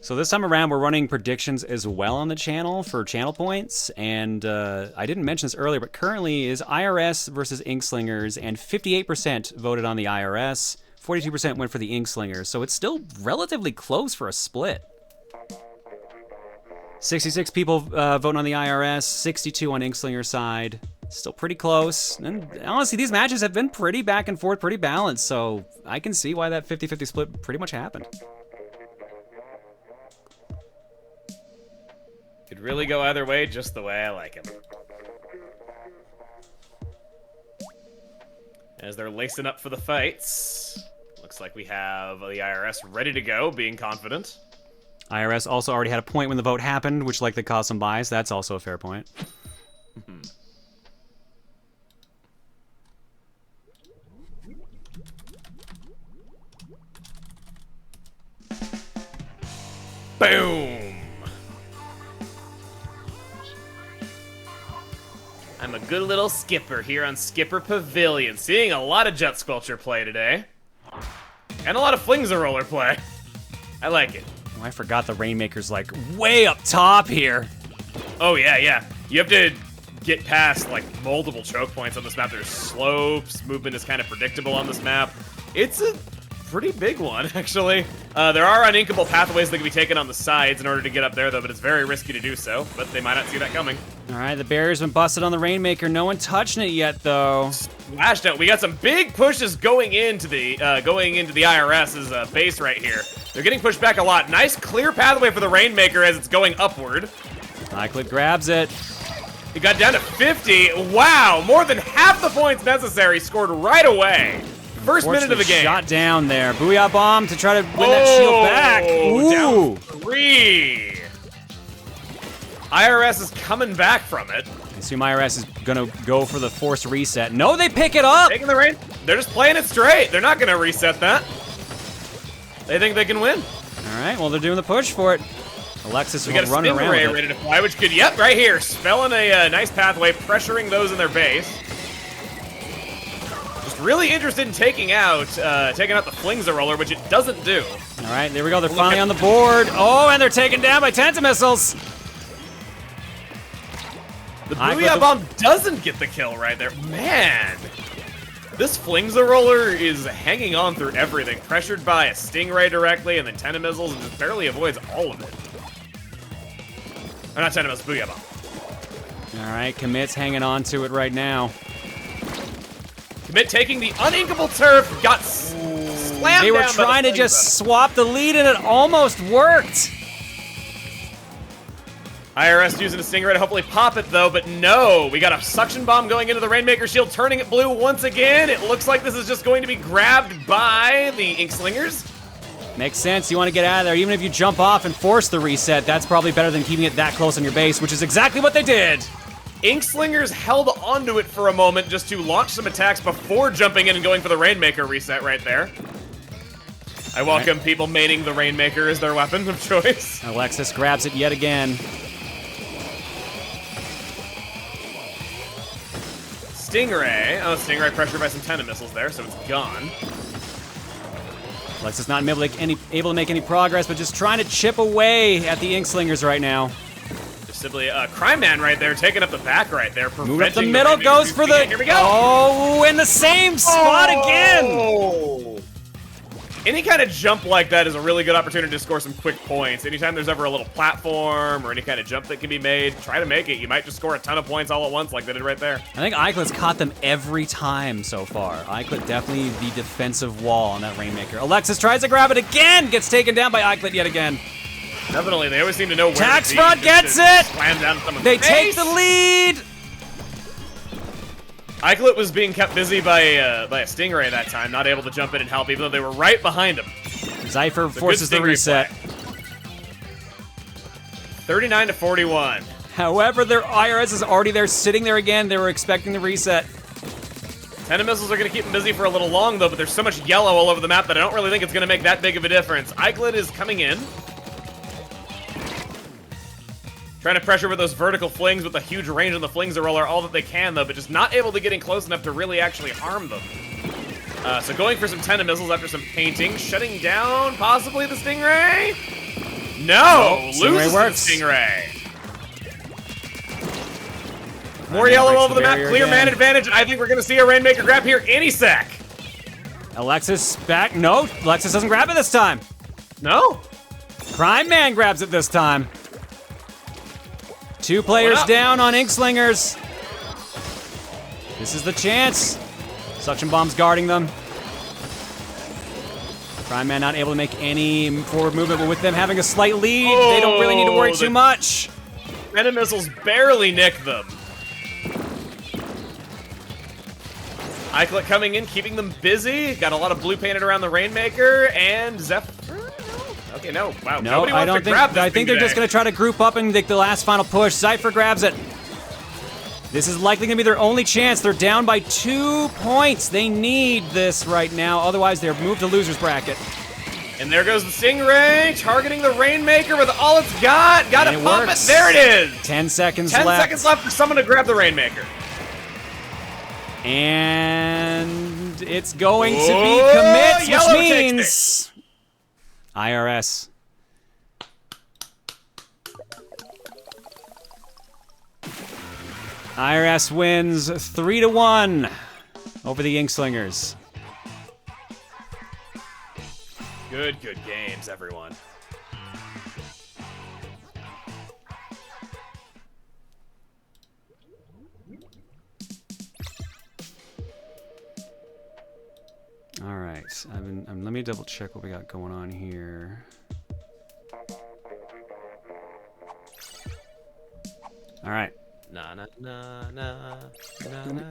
So this time around, we're running predictions as well on the channel for channel points, and I didn't mention this earlier, but currently is IRS versus Inkslingers, and 58% voted on the IRS, 42% went for the Inkslingers, so it's still relatively close for a split. 66 people voting on the IRS, 62 on Inkslinger's side. Still pretty close. And honestly, these matches have been pretty back and forth, pretty balanced, so I can see why that 50-50 split pretty much happened. Could really go either way, just the way I like him. As they're lacing up for the fights, looks like we have the IRS ready to go, being confident. IRS also already had a point when the vote happened, which likely caused some bias. That's also a fair point. Boom! I'm a good little skipper here on Skipper Pavilion. Seeing a lot of Jet Squelcher play today. And a lot of Flings-a-Roller play. I like it. Oh, I forgot the Rainmaker's like way up top here. Oh, yeah, yeah. You have to get past like multiple choke points on this map. There's slopes. Movement is kind of predictable on this map. It's a pretty big one, actually. There are uninkable pathways that can be taken on the sides in order to get up there, though, but it's very risky to do so. But they might not see that coming. All right, the barrier's been busted on the Rainmaker. No one touching it yet, though. Splashed out. We got some big pushes going into the IRS's base right here. They're getting pushed back a lot. Nice clear pathway for the Rainmaker as it's going upward. Eykludt grabs it. It got down to 50. Wow, more than half the points necessary scored right away. First minute of the game. Shot down there. Booyah bomb to try to win that shield back. Ooh. Down 3. IRS is coming back from it. I assume IRS is gonna go for the force reset. No, they pick it up. Taking the rain. They're just playing it straight. They're not gonna reset that. They think they can win. All right, well, they're doing the push for it. Alexis We will got a run around Stingray with it. ready to fly, which could, yep, right here. Spelling a nice pathway, pressuring those in their base. Just really interested in taking out the Flings-a-Roller, which it doesn't do. All right, there we go. They're finally on the board. Oh, and they're taken down by Tentamissiles. The Booyah Bomb doesn't get the kill right there. Man, this Flings-a-Roller is hanging on through everything. Pressured by a Stingray directly, and then Tentamissiles, and just barely avoids all of it. Or not Tentamissiles, Booyah Bomb. All right, Commit's hanging on to it right now. Commit taking the uninkable turf, got slammed They were down by the trying to Flings-a. just swap the lead, and it almost worked. IRS using a Stingray to hopefully pop it, though, but no. We got a Suction Bomb going into the Rainmaker shield, turning it blue once again. It looks like this is just going to be grabbed by the Inkslingers. Makes sense. You want to get out of there. Even if you jump off and force the reset, that's probably better than keeping it that close on your base, which is exactly what they did. Inkslingers held onto it for a moment just to launch some attacks before jumping in and going for the Rainmaker reset right there. I welcome people maining the Rainmaker as their weapon of choice. Alexis grabs it yet again. Stingray. Oh, Stingray pressured by some Tentamissiles there, so it's gone. Alexis not able to make any progress, but just trying to chip away at the Inkslingers right now. Just simply Crime Man right there, taking up the back right there. Move up the middle, goes for the... Here we go! Oh, in the same spot again! Any kind of jump like that is a really good opportunity to score some quick points. Anytime there's ever a little platform or any kind of jump that can be made, try to make it. You might just score a ton of points all at once like they did right there. I think Eykludt's caught them every time so far. Eykludt definitely the defensive wall on that Rainmaker. Alexis tries to grab it again, gets taken down by Eykludt yet again. Definitely, they always seem to know where Tax to be. Fraud gets it! Slam down someone's They face. take the lead! Eykludt was being kept busy by a Stingray that time, not able to jump in and help, even though they were right behind him. Zephyr forces the reset. 39-41. However, their IRS is already there, sitting there again. They were expecting the reset. Tentamissiles are going to keep them busy for a little long, though, but there's so much yellow all over the map that I don't really think it's going to make that big of a difference. Eykludt is coming in. Trying to pressure with those vertical flings with a huge range on the Flings-a-Roller all that they can, though, but just not able to get in close enough to really actually harm them. So going for some Tentamissiles after some painting, shutting down possibly the Stingray? No! Loses the Stingray. More yellow all over the map, clear man advantage. I think we're going to see a Rainmaker grab here any sec. Alexis back. No, Alexis doesn't grab it this time. No? Crime Man grabs it this time. 2 players down on Inkslingers. This is the chance. Suction Bomb's guarding them. Crime Man not able to make any forward movement, but with them having a slight lead, they don't really need to worry too much. Tentamissiles barely nick them. Eykludt coming in, keeping them busy. Got a lot of blue painted around the Rainmaker, and Zephyr. Okay, no. Wow, No, nobody wants to grab this I think thing they're just going to try to group up and make the last final push. Zephyr grabs it. This is likely going to be their only chance. They're down by 2 points. They need this right now. Otherwise, they're moved to loser's bracket. And there goes the Stingray, targeting the Rainmaker with all it's got. Gotta And it pop works. it. There it is. 10 seconds 10 left. seconds left for someone to grab the Rainmaker. And it's going to be Whoa, commits, Yellow which takes means IRS. IRS wins 3-1 over the Inkslingers. Good games, everyone. All right, let me double check what we got going on here. All right. Na na na na na na.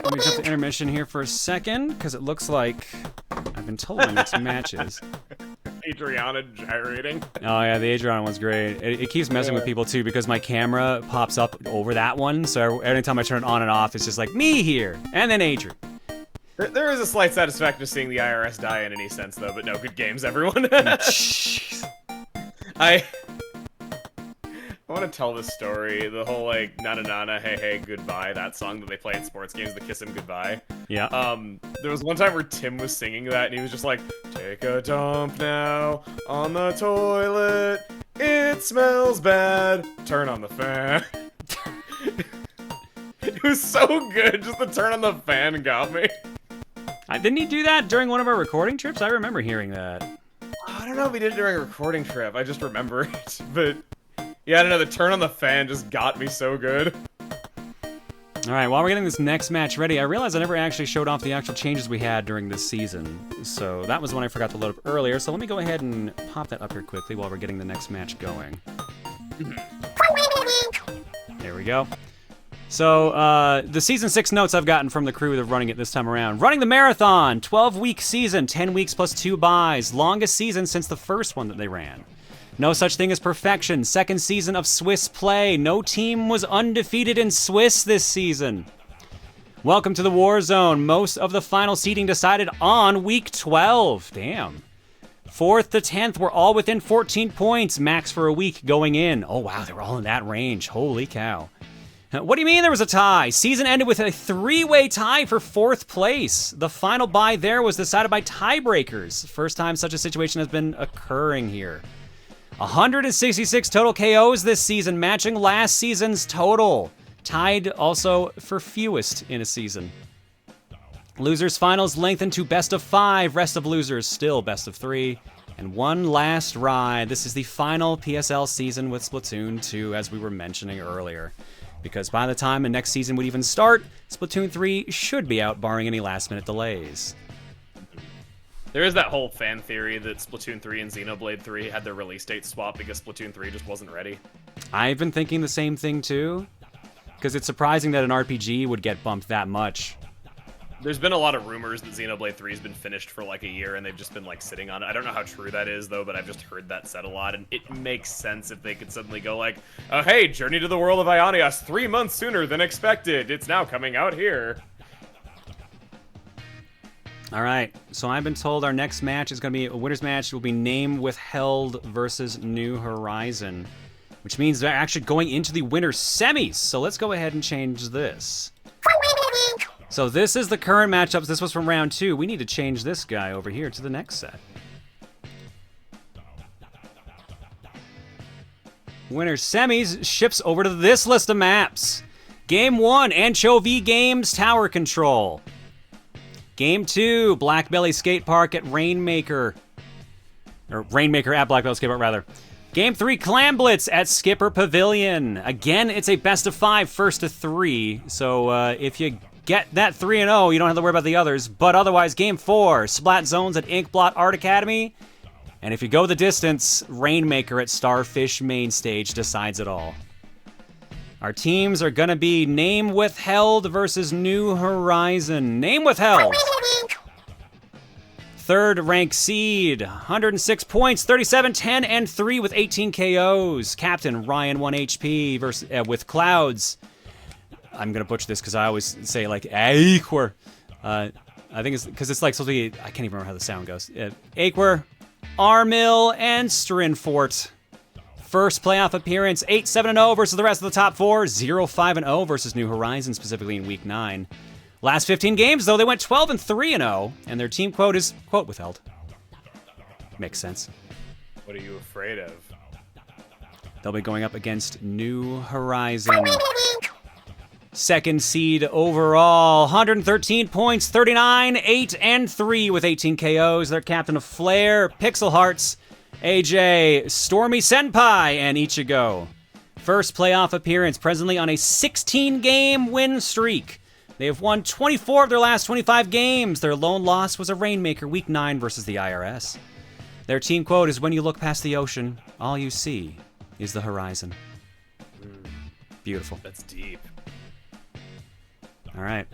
Let me jump to intermission here for a second, because it looks like I've been told my next matches. Adriana gyrating. Oh yeah, the Adriana one's great. It keeps messing with people too, because my camera pops up over that one, so every time I turn it on and off, it's just like, me here, and then Adrian. There is a slight satisfaction to seeing the IRS die in any sense, though, but no, good games, everyone. Jeez. I want to tell this story. The whole, like, na-na-na-na, hey, goodbye, that song that they play in sports games, the Kiss 'Em Goodbye. Yeah. There was one time where Tim was singing that, and he was just like, take a dump now on the toilet. It smells bad. Turn on the fan. It was so good. Just the turn on the fan got me. Didn't he do that during one of our recording trips? I remember hearing that. I don't know if he did it during a recording trip. I just remember it. But yeah, I don't know. The turn on the fan just got me so good. All right, while we're getting this next match ready, I realized I never actually showed off the actual changes we had during this season. So that was one I forgot to load up earlier. So let me go ahead and pop that up here quickly while we're getting the next match going. There we go. So, the Season 6 notes I've gotten from the crew that are running it this time around. Running the marathon, 12-week season, 10 weeks plus 2 buys. Longest season since the first one that they ran. No such thing as perfection. Second season of Swiss play. No team was undefeated in Swiss this season. Welcome to the War Zone. Most of the final seeding decided on week 12. Damn. 4th to 10th were all within 14 points. Max for a week going in. Oh, wow, they were all in that range. Holy cow. What do you mean there was a tie? Season ended with a 3-way tie for 4th place. The final bye there was decided by tiebreakers. First time such a situation has been occurring here. 166 total KOs this season, matching last season's total. Tied also for fewest in a season. Losers finals lengthened to best of 5. Rest of losers still best of 3. And one last ride. This is the final PSL season with Splatoon 2, as we were mentioning earlier. Because by the time the next season would even start, Splatoon 3 should be out, barring any last-minute delays. There is that whole fan theory that Splatoon 3 and Xenoblade 3 had their release date swapped because Splatoon 3 just wasn't ready. I've been thinking the same thing, too. Because it's surprising that an RPG would get bumped that much. There's been a lot of rumors that Xenoblade 3 has been finished for like a year and they've just been like sitting on it. I don't know how true that is though, but I've just heard that said a lot, and it makes sense if they could suddenly go like, oh hey, Journey to the World of Ionios 3 months sooner than expected. It's now coming out here. All right, so I've been told our next match is going to be a winner's match. It will be Name Withheld versus New Horizon, which means they're actually going into the winner's semis. So let's go ahead and change this. So this is the current matchups. This was from round 2. We need to change this guy over here to the next set. Winner semis shifts over to this list of maps. Game 1, Anchovy Games Tower Control. Game 2, Blackbelly Skate Park at Rainmaker. Or Rainmaker at Blackbelly Skate Park, rather. Game 3, Clam Blitz at Skipper Pavilion. Again, it's a best of 5, first to 3. So if you get that 3-0, you don't have to worry about the others. But otherwise, Game 4, Splat Zones at Inkblot Art Academy. And if you go the distance, Rainmaker at Starfish Main Stage decides it all. Our teams are going to be Name Withheld versus New Horizon. Name Withheld. Third ranked seed, 106 points, 37, 10, and 3 with 18 KOs. Captain Ryan 1 HP versus, with Clouds. I'm going to butcher this because I always say like ÄQUOR. I think it's because it's like supposed to be, I can't even remember how the sound goes. ÄQUOR Armii, and strinfort. First playoff appearance, 8-7-0 versus the rest of the top 4, 0-5-0 versus New Horizons, specifically in Week 9. Last 15 games, though, they went 12-3-0, and their team quote is, quote, Withheld. Makes sense. What are you afraid of? They'll be going up against New Horizon. Second seed overall, 113 points, 39, 8-3 with 18 KOs. Their captain of Flare, Pixel Hearts, AJ, StormySenpai, and Ichigo. First playoff appearance, presently on a 16-game win streak. They have won 24 of their last 25 games. Their lone loss was a Rainmaker Week 9 versus the IRS. Their team quote is, when you look past the ocean, all you see is the horizon. Beautiful. That's deep. All right.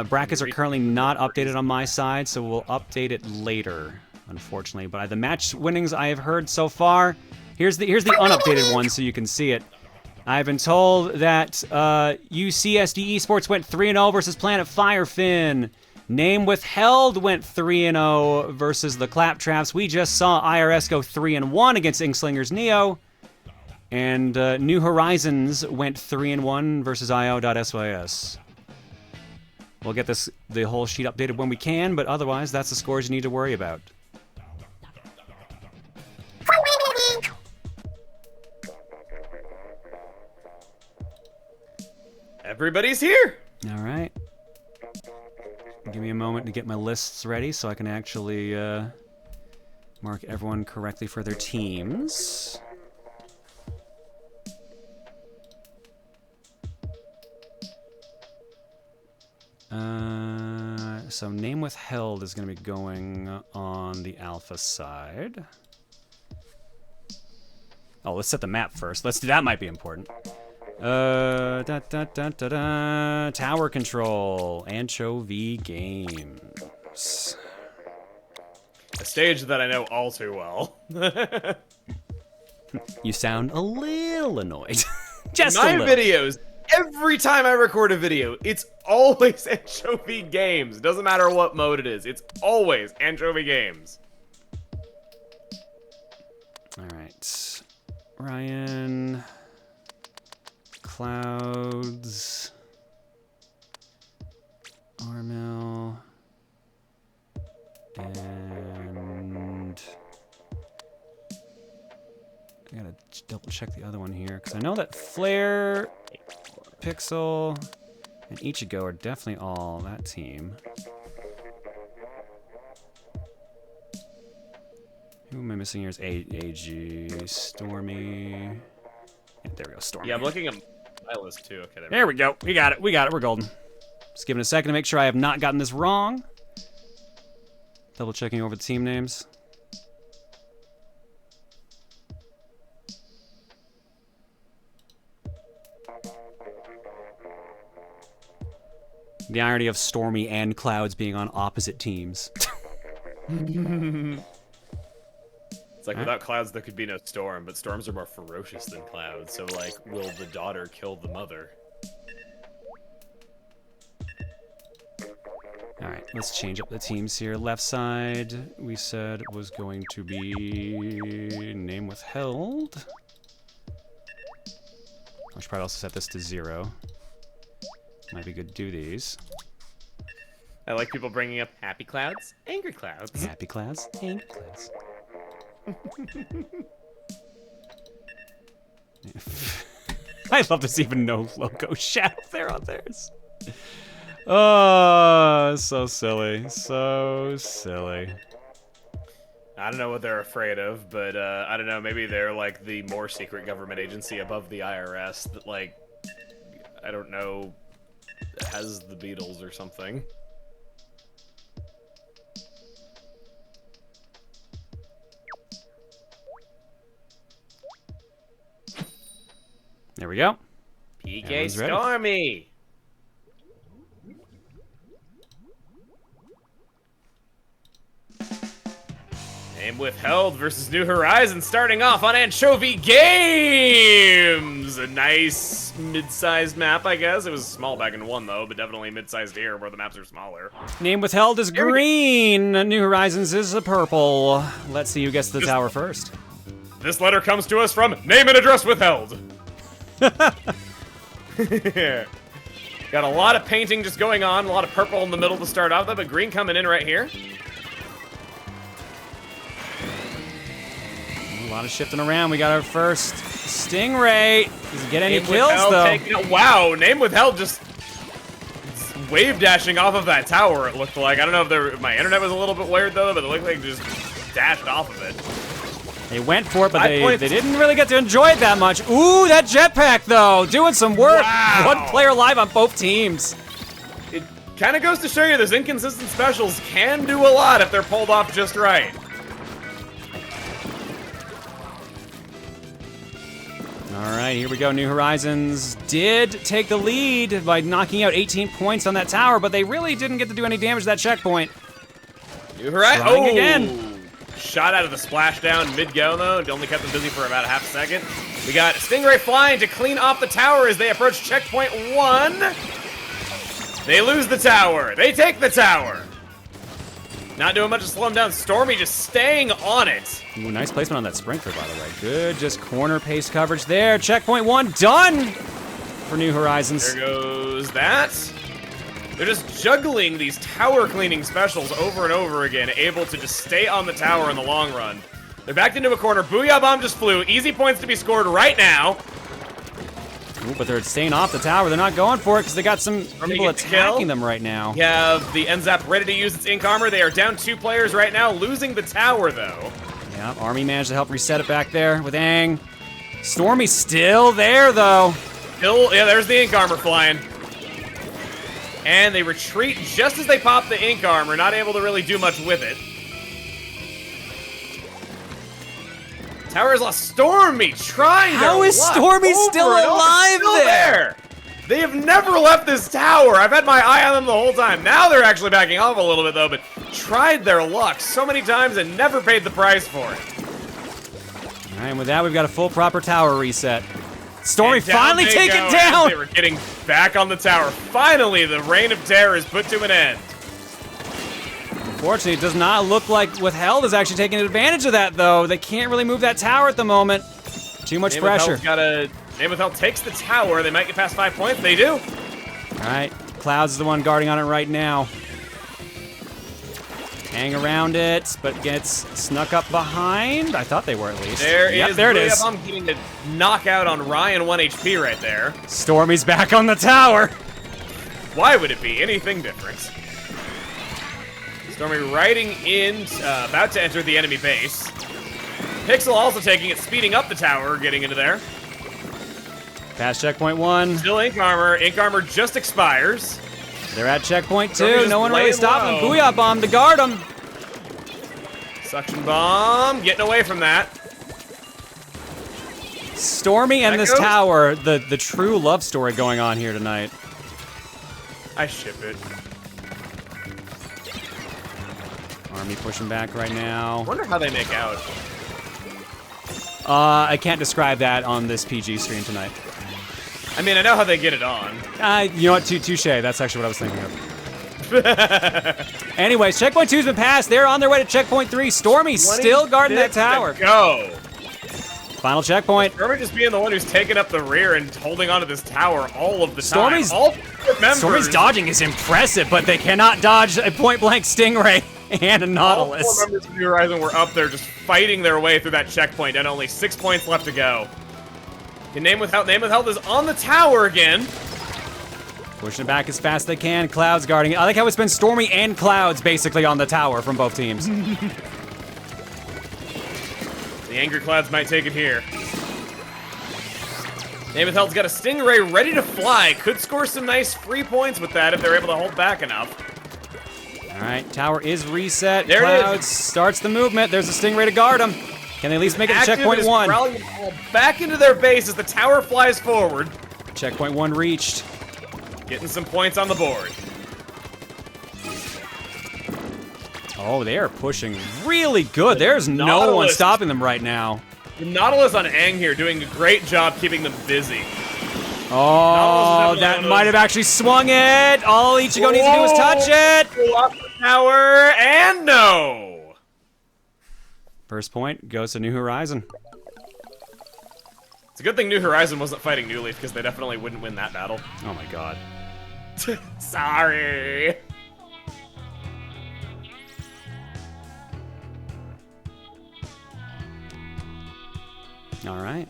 Brackets are currently not updated on my side, so we'll update it later, unfortunately. But the match winnings I have heard so far, here's the unupdated one so you can see it. I've been told that UCSD Esports went 3-0 versus Planet Firefin. Name Withheld went 3-0 versus the Claptraps. We just saw IRS go 3-1 against Inkslingers Neo. And New Horizons went 3-1 versus IO.SYS. We'll get the whole sheet updated when we can, but otherwise, that's the scores you need to worry about. Everybody's here! All right. Give me a moment to get my lists ready so I can actually mark everyone correctly for their teams. So Name Withheld is going to be going on the alpha side. Oh, let's set the map first. That might be important. Tower control, Anchovy Games. A stage that I know all too well. You sound a little annoyed. Just My a little. videos, every time I record a video, it's always Anchovy Games. Doesn't matter what mode it is. It's always Anchovy Games. All right. Ryan. Clouds. Armii. And I gotta double check the other one here, because I know that Flare, Pixel, and Ichigo are definitely all that team. Who am I missing here? Is AG, Stormy. Yeah, there we go, Stormy. Yeah, I'm looking at my list too. Okay, There we go. We got it. We're golden. Just giving it a second to make sure I have not gotten this wrong. Double checking over the team names. The irony of Stormy and Clouds being on opposite teams. It's like, without clouds, there could be no storm, but storms are more ferocious than clouds, so, like, will the daughter kill the mother? Alright, let's change up the teams here. Left side, we said, was going to be Name Withheld. I should probably also set this to 0. Might be good to do these. I like people bringing up happy clouds, angry clouds. Happy Clouds, Angry Clouds. I love this even no logo shadow there on theirs. Oh, so silly. So silly. I don't know what they're afraid of, but I don't know, maybe they're like the more secret government agency above the IRS that, like, I don't know, has the Beatles or something. There we go. PK Everyone's ready. Stormy! Name Withheld versus New Horizons, starting off on Anchovy Games! A nice mid-sized map, I guess. It was small back in 1, though, but definitely mid-sized here, where the maps are smaller. Name Withheld is green. New Horizons is a purple. Let's see who gets to the tower first. This letter comes to us from Name and Address Withheld. Got a lot of painting just going on, a lot of purple in the middle to start off, but green coming in right here. A lot of shifting around. We got our first Stingray. Doesn't get any Name kills, Withheld though. Wow, Name Withheld just wave dashing off of that tower, it looked like. I don't know if my internet was a little bit weird, though, but it looked like they just dashed off of it. They went for it, but they didn't really get to enjoy it that much. Ooh, that jetpack, though, doing some work. Wow. 1 player live on both teams. It kind of goes to show you those inconsistent specials can do a lot if they're pulled off just right. All right, here we go. New Horizons did take the lead by knocking out 18 points on that tower, but they really didn't get to do any damage to that checkpoint. New Horizons. Trying again. Shot out of the splashdown mid-go, though. It only kept them busy for about a half a second. We got Stingray flying to clean off the tower as they approach checkpoint 1. They lose the tower. They take the tower. Not doing much to slow them down. Stormy just staying on it. Ooh, nice placement on that sprinkler, by the way. Good, just corner pace coverage there. Checkpoint 1 done for New Horizons. There goes that. They're just juggling these tower cleaning specials over and over again, able to just stay on the tower in the long run. They're backed into a corner. Booyah Bomb just flew. Easy points to be scored right now. Ooh, but they're staying off the tower. They're not going for it because they got some people attacking them right now. We have the Enzap ready to use its ink armor. They are down 2 players right now, losing the tower, though. Yeah, Armii managed to help reset it back there with Aang. Stormy's still there, though. Yeah, there's the ink armor flying. And they retreat just as they pop the ink armor, not able to really do much with it. Tower has lost Stormy, trying their How is luck Stormy over still and over. alive Still there? They have never left this tower. I've had my eye on them the whole time. Now they're actually backing off a little bit, though, but tried their luck so many times and never paid the price for it. All right, and with that, we've got a full proper tower reset. Stormy And down finally they taken go, down. as they were getting back on the tower. Finally, the reign of terror is put to an end. Unfortunately, it does not look like Withheld is actually taking advantage of that, though. They can't really move that tower at the moment. Too much pressure. Name Withheld takes the tower. They might get past 5 points. They do. All right, Clouds is the one guarding on it right now. Hang around it, but gets snuck up behind. I thought they were at least. There it is. is. I'm getting a knockout on Ryan 1 HP right there. Stormy's back on the tower. Why would it be anything different? Stormy riding in, about to enter the enemy base. Pixel also taking it, speeding up the tower, getting into there. Past checkpoint 1. Still ink armor. Ink armor just expires. They're at checkpoint 2. Stormy's No one really laying stopped them. low. Booyah Bomb to guard them. Suction bomb, getting away from that. Stormy and That this goes. tower, the true love story going on here tonight. I ship it. Armii pushing back right now. I wonder how they make out. I can't describe that on this PG stream tonight. I mean, I know how they get it on. You know what? Touche. That's actually what I was thinking of. Anyways, checkpoint 2's been passed. They're on their way to checkpoint 3. Stormy's still guarding that 26 to tower. Go. Final checkpoint. Stormy just being the one who's taking up the rear and holding onto this tower all of the Stormy's- time. All 4 members. Stormy's dodging is impressive, but they cannot dodge a point-blank Stingray and a All 4 Nautilus. members of New Horizon were up there just fighting their way through that checkpoint and only 6 points left to go. And Name Withheld is on the tower again. Pushing it back as fast as they can. Clouds guarding it. I like how it's been Stormy and Clouds basically on the tower from both teams. The angry clouds might take it here. Name Withheld's got a Stingray ready to fly. Could score some nice free points with that if they're able to hold back enough. All right, tower is reset. There it is. Clouds starts the movement. There's a Stingray to guard him. Can they at least make it to Active checkpoint is 1? rallying all back into their base as the tower flies forward. Checkpoint 1 reached. Getting some points on the board. Oh, they are pushing really good. There's no one stopping them right now. The Nautilus on Aang here doing a great job keeping them busy. Oh, that might have actually swung it. All Ichigo needs to do is touch it. Lost the power, and no. First point goes to New Horizon. It's a good thing New Horizon wasn't fighting New Leaf, because they definitely wouldn't win that battle. Oh my god. Sorry. All right.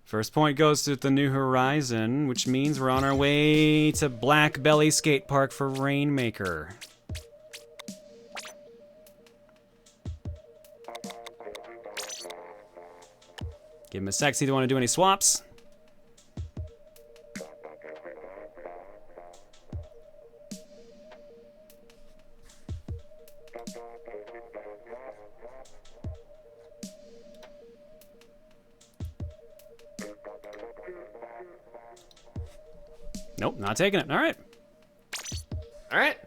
First point goes to the New Horizon, which means we're on our way to Black Belly Skate Park for Rainmaker. Give him a sexy. Don't want to do any swaps. Nope, not taking it. All right. All right.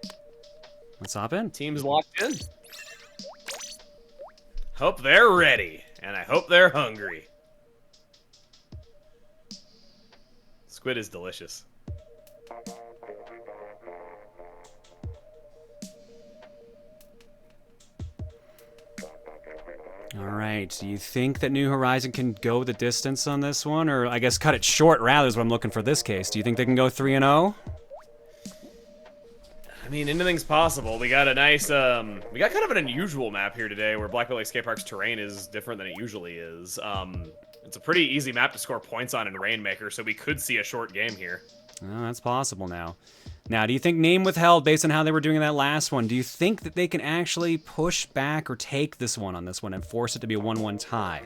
Let's hop in. Team's locked in. Hope they're ready, and I hope they're hungry. Squid is delicious. All right. Do you think that New Horizon can go the distance on this one? Or I guess cut it short, rather, is what I'm looking for this case. Do you think they can go 3-0? I mean, anything's possible. We got a nice, we got kind of an unusual map here today where Black Belly Skate Park's terrain is different than it usually is. It's a pretty easy map to score points on in Rainmaker, so we could see a short game here. Oh, that's possible now. Now, do you think name withheld based on how they were doing in that last one? Do you think that they can actually push back or take this one on this one and force it to be a 1-1 tie?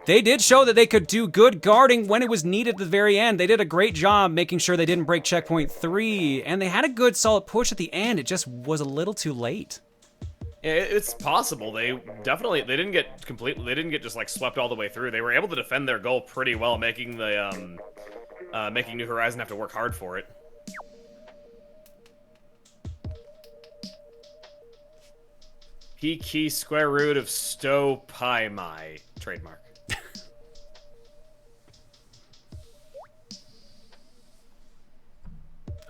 They did show that they could do good guarding when it was needed at the very end. They did a great job making sure they didn't break checkpoint 3, and they had a good solid push at the end. It just was a little too late. Yeah, it's possible. They didn't get just like swept all the way through. They were able to defend their goal pretty well, making the making New Horizon have to work hard for it. P key square root of sto pi my trademark.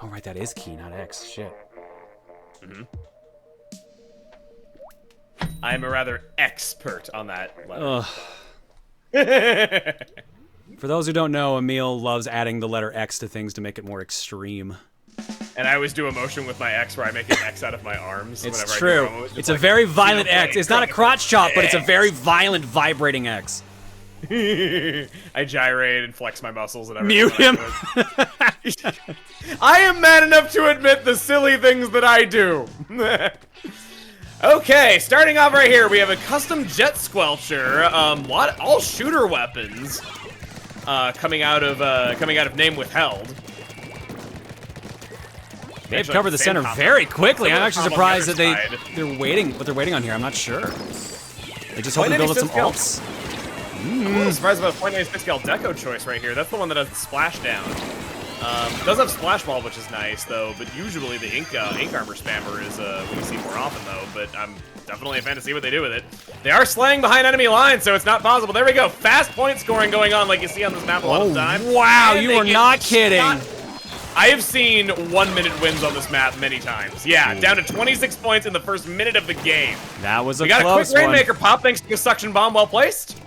Oh, right, that is key, not X. Shit. Mm-hmm. I'm a rather expert on that letter. For those who don't know, Emil loves adding the letter X to things to make it more extreme. And I always do a motion with my X where I make an X out of my arms. It's true. It's a very violent X. It's not a crotch chop, but it's a very violent, vibrating X. I gyrate and flex my muscles and everything. Mute him. I am man enough to admit the silly things that I do. Okay, starting off right here, we have a custom jet squelcher. All shooter weapons coming out of name withheld. They've covered the center very quickly. I'm actually surprised that they're waiting. What they're waiting on here, I'm not sure. They just hope to build up some ults. I'm surprised about a .96 scale deco choice right here. That's the one that has the splashdown. It does have splash ball, which is nice though. But usually the ink armor spammer is what we see more often though. But I'm definitely a fan to see what they do with it. They are slaying behind enemy lines, so it's not possible. There we go. Fast point scoring going on like you see on this map a lot of time. Wow, you are not kidding. I have seen 1-minute wins on this map many times. Yeah, down to 26 points in the first minute of the game. That was a close one. We got a quick Rainmaker pop thanks to a suction bomb well placed.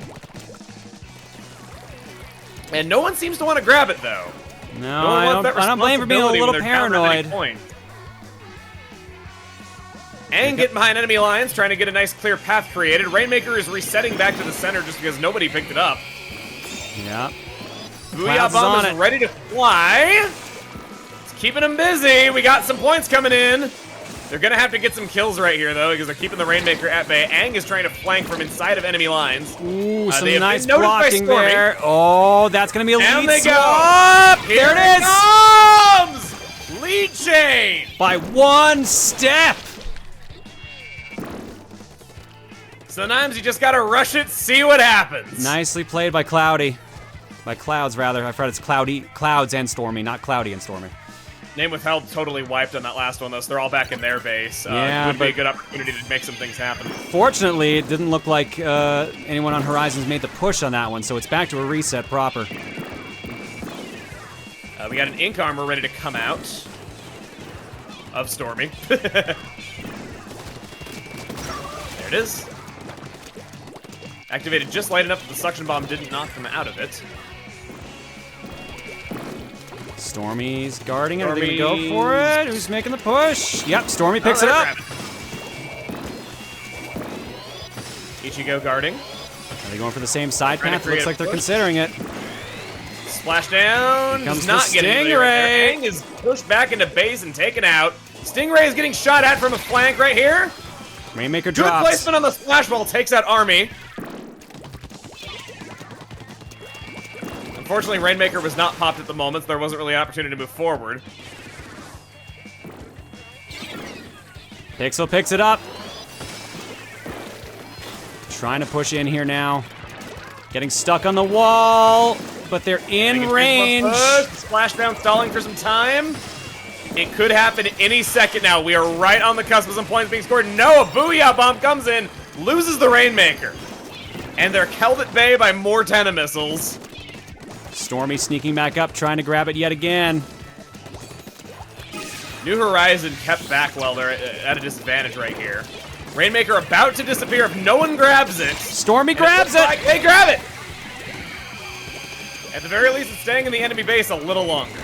And no one seems to want to grab it though. No, I don't blame for being a little paranoid. And getting behind enemy lines, trying to get a nice clear path created. Rainmaker is resetting back to the center just because nobody picked it up. Yeah. Booyah Bomb is ready to fly. It's keeping them busy. We got some points coming in. They're going to have to get some kills right here, though, because they're keeping the Rainmaker at bay. Aang is trying to flank from inside of enemy lines. Ooh, some nice blocking there. Oh, that's going to be a lead swap. Here it comes! Lead chain! By one step. Sometimes you just got to rush it, see what happens. Nicely played by Cloudy. By Clouds, rather. I've heard it's Clouds and Stormy, not Cloudy and Stormy. Name Withheld totally wiped on that last one, though, so they're all back in their base. Yeah, would be a good opportunity to make some things happen. Fortunately, it didn't look like anyone on Horizons made the push on that one, so it's back to a reset proper. We got an Ink Armor ready to come out of Stormy. There it is. Activated just light enough that the suction bomb didn't knock them out of it. Stormy's guarding it. Are they gonna go for it? Who's making the push? Yep, Stormy picks it up. Ichigo guarding. Are they going for the same side path? Looks like they're considering it. Splashdown. Comes Not the getting Stingray. Aang is pushed back into base and taken out. Stingray is getting shot at from a flank right here. Rainmaker Good drops. placement on the splash ball. Takes out Armii. Unfortunately, Rainmaker was not popped at the moment, so there wasn't really an opportunity to move forward. Pixel picks it up. Trying to push in here now. Getting stuck on the wall, but they're in range. Splashdown stalling for some time. It could happen any second now. We are right on the cusp of some points being scored. No, a Booyah bomb comes in, loses the Rainmaker. And they're held at bay by more Tenna missiles. Stormy sneaking back up, trying to grab it yet again. New Horizon kept back well. They're at a disadvantage right here. Rainmaker about to disappear if no one grabs it. Stormy grabs it! Like they grab it! At the very least, it's staying in the enemy base a little longer.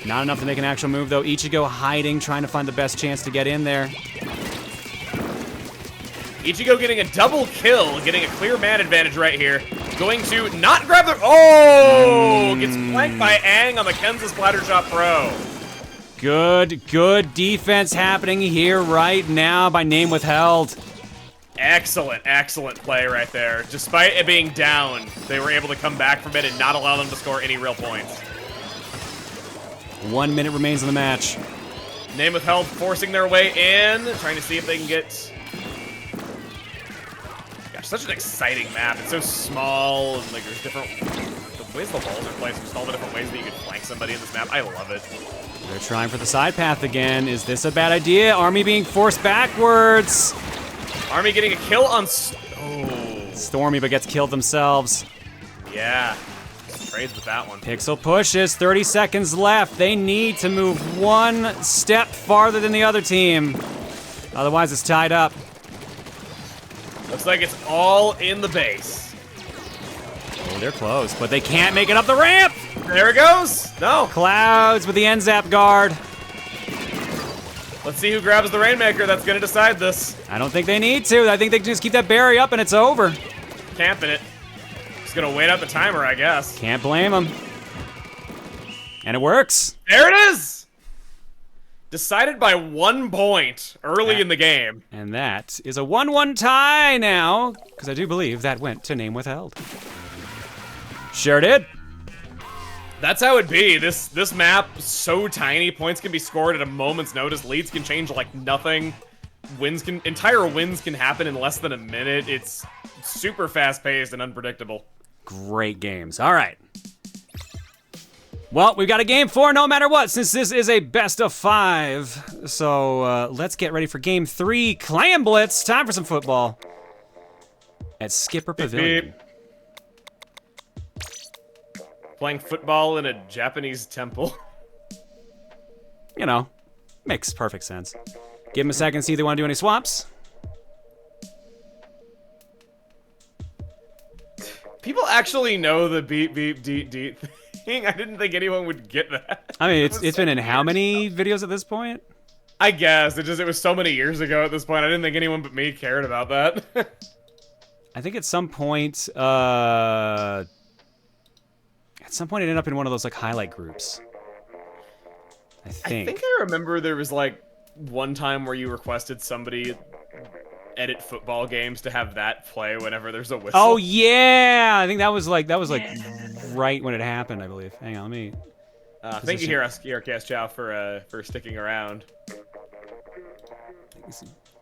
Not enough to make an actual move, though. Ichigo hiding, trying to find the best chance to get in there. Ichigo getting a double kill, getting a clear man advantage right here. Going to not grab the... Oh! Gets flanked by Aang on the Kenza Splattershot Pro. Good defense happening here right now by Name Withheld. Excellent play right there. Despite it being down, they were able to come back from it and not allow them to score any real points. 1 minute remains in the match. Name Withheld forcing their way in, trying to see if they can get... Gosh, such an exciting map. It's so small, and like there's different... The ways the walls are placed, there's all the different ways that you can flank somebody in this map. I love it. They're trying for the side path again. Is this a bad idea? Armii being forced backwards. Armii getting a kill on... Stormy, but gets killed themselves. Yeah. Trades with that one. Pixel pushes, 30 seconds left. They need to move one step farther than the other team. Otherwise, it's tied up. Looks like it's all in the base. Oh, they're close, but they can't make it up the ramp. There it goes. No. Clouds with the end zap guard. Let's see who grabs the Rainmaker. That's going to decide this. I don't think they need to. I think they can just keep that berry up and it's over. Camping it. Just going to wait out the timer, I guess. Can't blame them. And it works. There it is. Decided by 1 point early in the game. And that is a 1-1 tie now, because I do believe that went to Name Withheld. Sure did. That's how it be. This map, so tiny, points can be scored at a moment's notice. Leads can change like nothing. Entire wins can happen in less than a minute. It's super fast-paced and unpredictable. Great games. All right. Well, we've got a game 4 no matter what, since this is a best of 5. So let's get ready for game 3. Clam Blitz. Time for some football. At Skipper Pavilion. Beep. Playing football in a Japanese temple. You know, makes perfect sense. Give them a second, see if they want to do any swaps. People actually know the beep beep deet deet thing. I didn't think anyone would get that. I mean, it's been in how many videos at this point? I guess it was so many years ago at this point. I didn't think anyone but me cared about that. I think at some point it ended up in one of those like highlight groups. I think I remember there was like one time where you requested somebody edit football games to have that play whenever there's a whistle. Oh yeah, I think that was like right when it happened, I believe. Hang on, let me. Thank you, Cast Chow, for sticking around.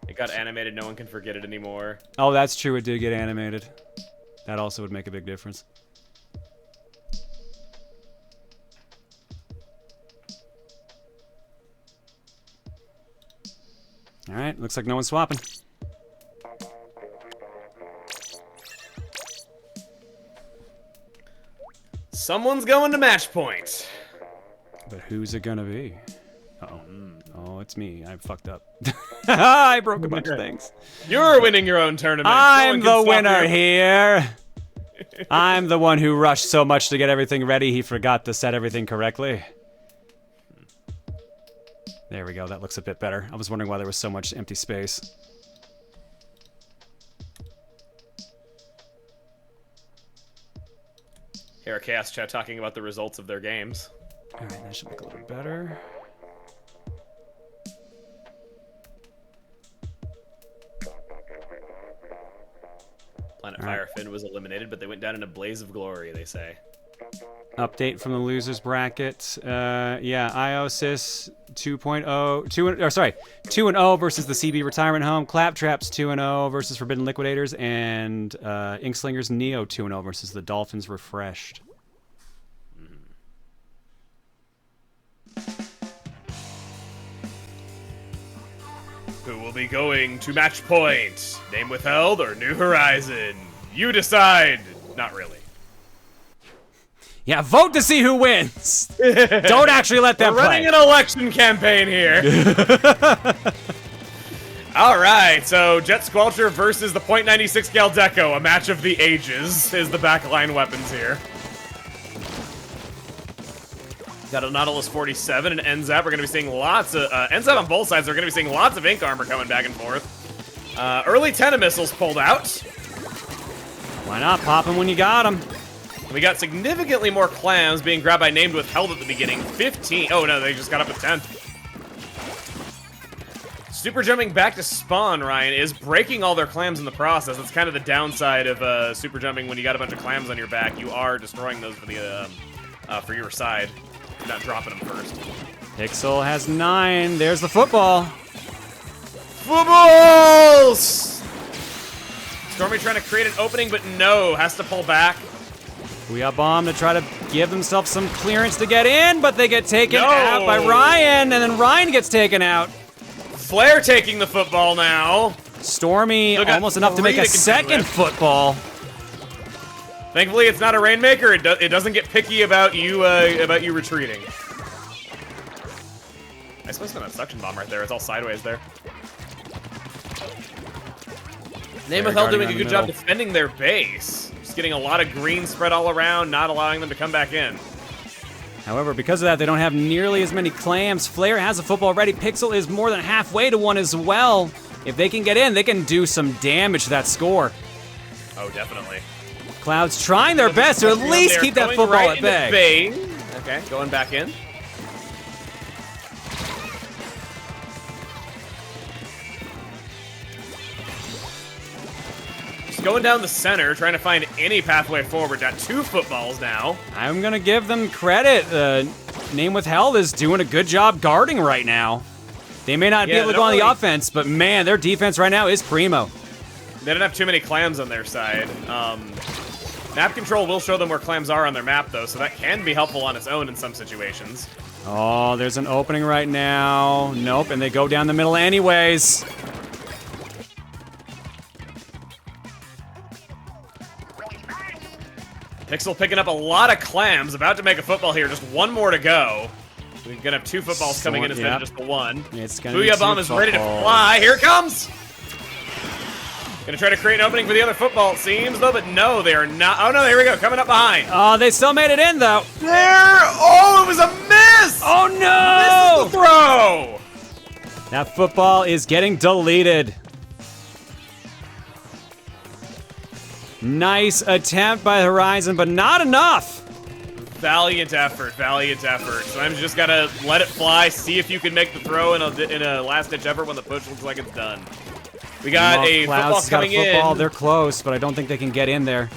It got animated. No one can forget it anymore. Oh, that's true. It did get animated. That also would make a big difference. All right, looks like no one's swapping. Someone's going to match point. But who's it gonna be? Uh-oh. Oh, it's me. I fucked up. I broke a bunch of things. You're winning your own tournament. I'm the winner here. I'm the one who rushed so much to get everything ready, he forgot to set everything correctly. There we go. That looks a bit better. I was wondering why there was so much empty space. Here are Chaos Chat talking about the results of their games. All right, that should look a little bit better. Planet Firefin was eliminated, but they went down in a blaze of glory, they say. Update from the losers bracket. Yeah, IOSIS 2-0 versus the CB Retirement Home. Claptraps 2-0 versus Forbidden Liquidators, and Inkslingers Neo 2-0 versus the Dolphins Refreshed. Who will be going to match point? Name Withheld or New Horizon? You decide. Not really. Yeah, vote to see who wins. Don't actually let them We're play. running an election campaign here. All right, so Jet Squelcher versus the .96 Galdeco, a match of the ages, is the backline weapons here. Got a Nautilus 47 and NZAP. We're going to be seeing lots of NZAP on both sides. We're going to be seeing lots of ink armor coming back and forth. Early missiles pulled out. Why not pop them when you got them? We got significantly more clams being grabbed by Named Withheld at the beginning. 15. Oh no, they just got up at 10. Super jumping back to spawn, Ryan, is breaking all their clams in the process. That's kind of the downside of super jumping when you got a bunch of clams on your back. You are destroying those for the for your side. You're not dropping them first. Pixel has 9. There's the football. Footballs! Stormy trying to create an opening, but no, has to pull back. We got bomb to try to give themselves some clearance to get in, but they get taken out by Ryan, and then Ryan gets taken out. Flare taking the football now. Stormy almost enough to make a second football. Thankfully, it's not a Rainmaker. It doesn't get picky about you retreating. I suppose it's not a suction bomb right there. It's all sideways there. Name Withheld doing a good job defending their base. Just getting a lot of green spread all around, not allowing them to come back in. However, because of that, they don't have nearly as many clams. Flare has a football ready. Pixel is more than halfway to one as well. If they can get in, they can do some damage to that score. Oh, definitely. Cloud's trying their best to at least keep that football at bay. Okay, going back in. Just going down the center, trying to find any pathway forward. Got 2 footballs now. I'm gonna give them credit. Name Withheld is doing a good job guarding right now. They may not be able to go on the offense, but man, their defense right now is primo. They don't have too many clams on their side. Map control will show them where clams are on their map, though, so that can be helpful on its own in some situations. Oh, there's an opening right now. Nope, and they go down the middle anyways. Pixel picking up a lot of clams, about to make a football here. Just one more to go. We're gonna have 2 footballs coming in instead of just the one. It's gonna be Booyah Bomb is ready to fly. Here it comes! Gonna try to create an opening for the other football, it seems, though, but no, they are not. Oh, no, here we go, coming up behind. Oh, they still made it in, though. There! Oh, it was a miss! Oh, no! Miss the throw! That football is getting deleted. Nice attempt by Horizon, but not enough. Valiant effort, valiant effort. Sometimes you just gotta let it fly, see if you can make the throw in a last-ditch effort when the push looks like it's done. We got a football coming in. They're close, but I don't think they can get in there.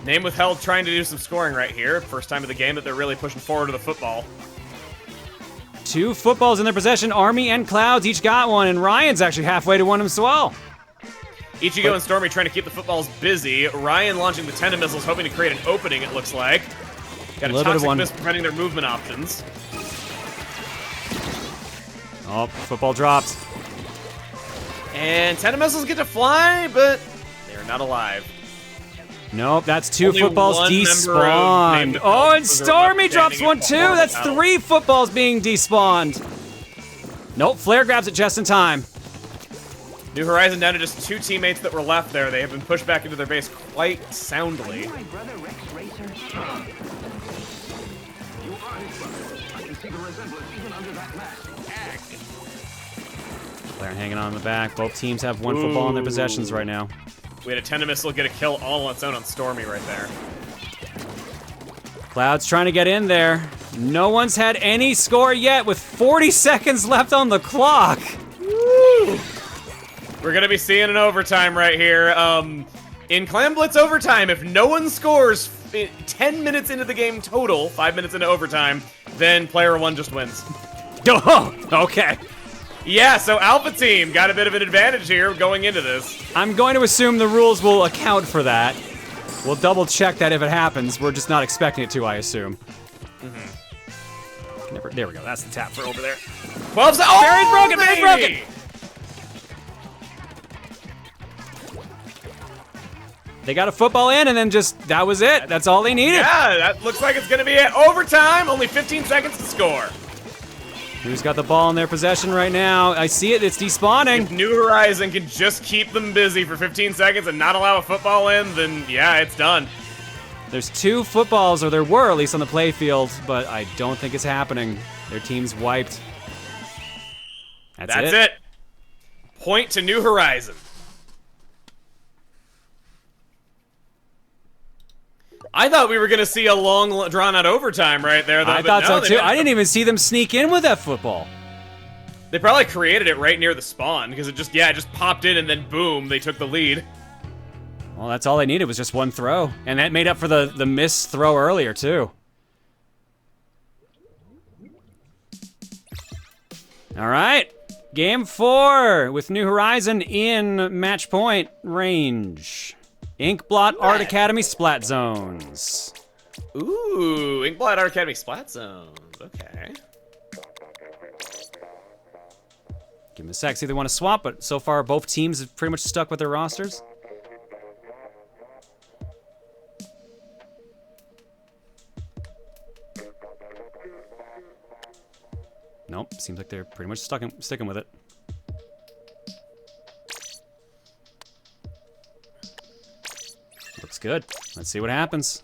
Name Withheld trying to do some scoring right here. First time of the game that they're really pushing forward to the football. 2 footballs in their possession. Armii and Clouds each got one, and Ryan's actually halfway to one as well. Ichigo and Stormy trying to keep the footballs busy. Ryan launching the tendon missiles, hoping to create an opening, it looks like. Got a toxic miss preventing their movement options. Oh, football dropped. And 10 missiles get to fly, but they're not alive. Nope, that's 2 Only footballs one member of despawned. Named Oh, and was Stormy drops standing one in too. the That's battle. 3 footballs being despawned. Nope, Flare grabs it just in time. New Horizon down to just 2 teammates that were left there. They have been pushed back into their base quite soundly. Flare hanging on in the back. Both teams have 1 football in their possessions right now. We had a Tenta missile get a kill all on its own on Stormy right there. Cloud's trying to get in there. No one's had any score yet with 40 seconds left on the clock. Woo! We're gonna be seeing an overtime right here. In Clan Blitz overtime, if no one scores 10 minutes into the game total, 5 minutes into overtime, then player 1 just wins. Oh, okay. Yeah, so Alpha Team got a bit of an advantage here going into this. I'm going to assume the rules will account for that. We'll double check that if it happens. We're just not expecting it to, I assume. There we go. That's the tap for over there. 12 seconds. Oh, Barry's broken, Barry's baby! They got a football in, and then just, that was it. That's all they needed. Yeah, that looks like it's going to be it. Overtime, only 15 seconds to score. Who's got the ball in their possession right now? I see it. It's despawning. If New Horizon can just keep them busy for 15 seconds and not allow a football in, then yeah, it's done. There's 2 footballs, or there were at least on the playfield, but I don't think it's happening. Their team's wiped. That's it. Point to New Horizon. I thought we were going to see a long, drawn-out overtime right there, though. I but thought no, so too. I didn't even see them sneak in with that football. They probably created it right near the spawn, because it just popped in, and then boom, they took the lead. Well, that's all they needed was just 1 throw. And that made up for the missed throw earlier, too. All right. Game 4 with New Horizon in match point range. Inkblot Art Academy Splat Zones. Ooh, Inkblot Art Academy Splat Zones. Okay. Give them a sec, see if they want to swap, but so far both teams have pretty much stuck with their rosters. Nope, seems like they're pretty much sticking with it. Looks good. Let's see what happens.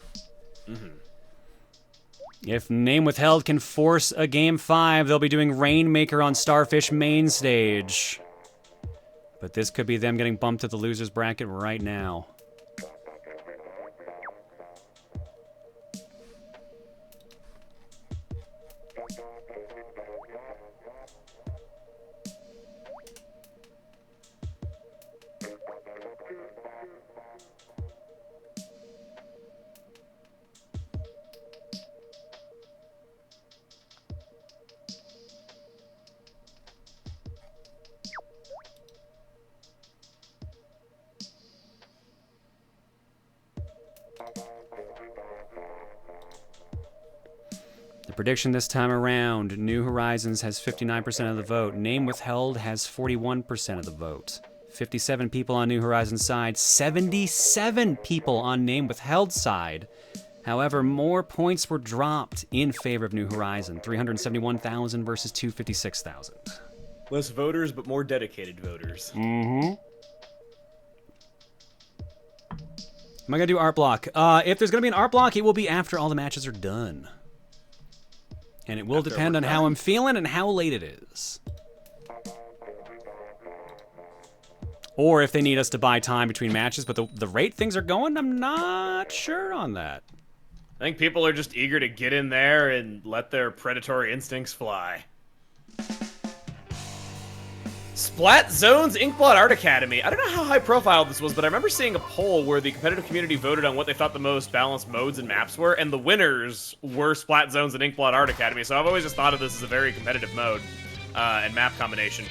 If Name Withheld can force a Game 5, they'll be doing Rainmaker on Starfish main stage. But this could be them getting bumped to the loser's bracket right now. Prediction this time around, New Horizons has 59% of the vote. Name Withheld has 41% of the vote. 57 people on New Horizons side, 77 people on Name Withheld side. However, more points were dropped in favor of New Horizon. 371,000 versus 256,000. Less voters, but more dedicated voters. Mm-hmm. Am I gonna do art block? If there's gonna be an art block, it will be after all the matches are done. And it will depend on how I'm feeling and how late it is. Or if they need us to buy time between matches, but the rate things are going, I'm not sure on that. I think people are just eager to get in there and let their predatory instincts fly. Splat Zones Inkblot Art Academy. I don't know how high profile this was, but I remember seeing a poll where the competitive community voted on what they thought the most balanced modes and maps were, and the winners were Splat Zones and Inkblot Art Academy, so I've always just thought of this as a very competitive mode and map combination.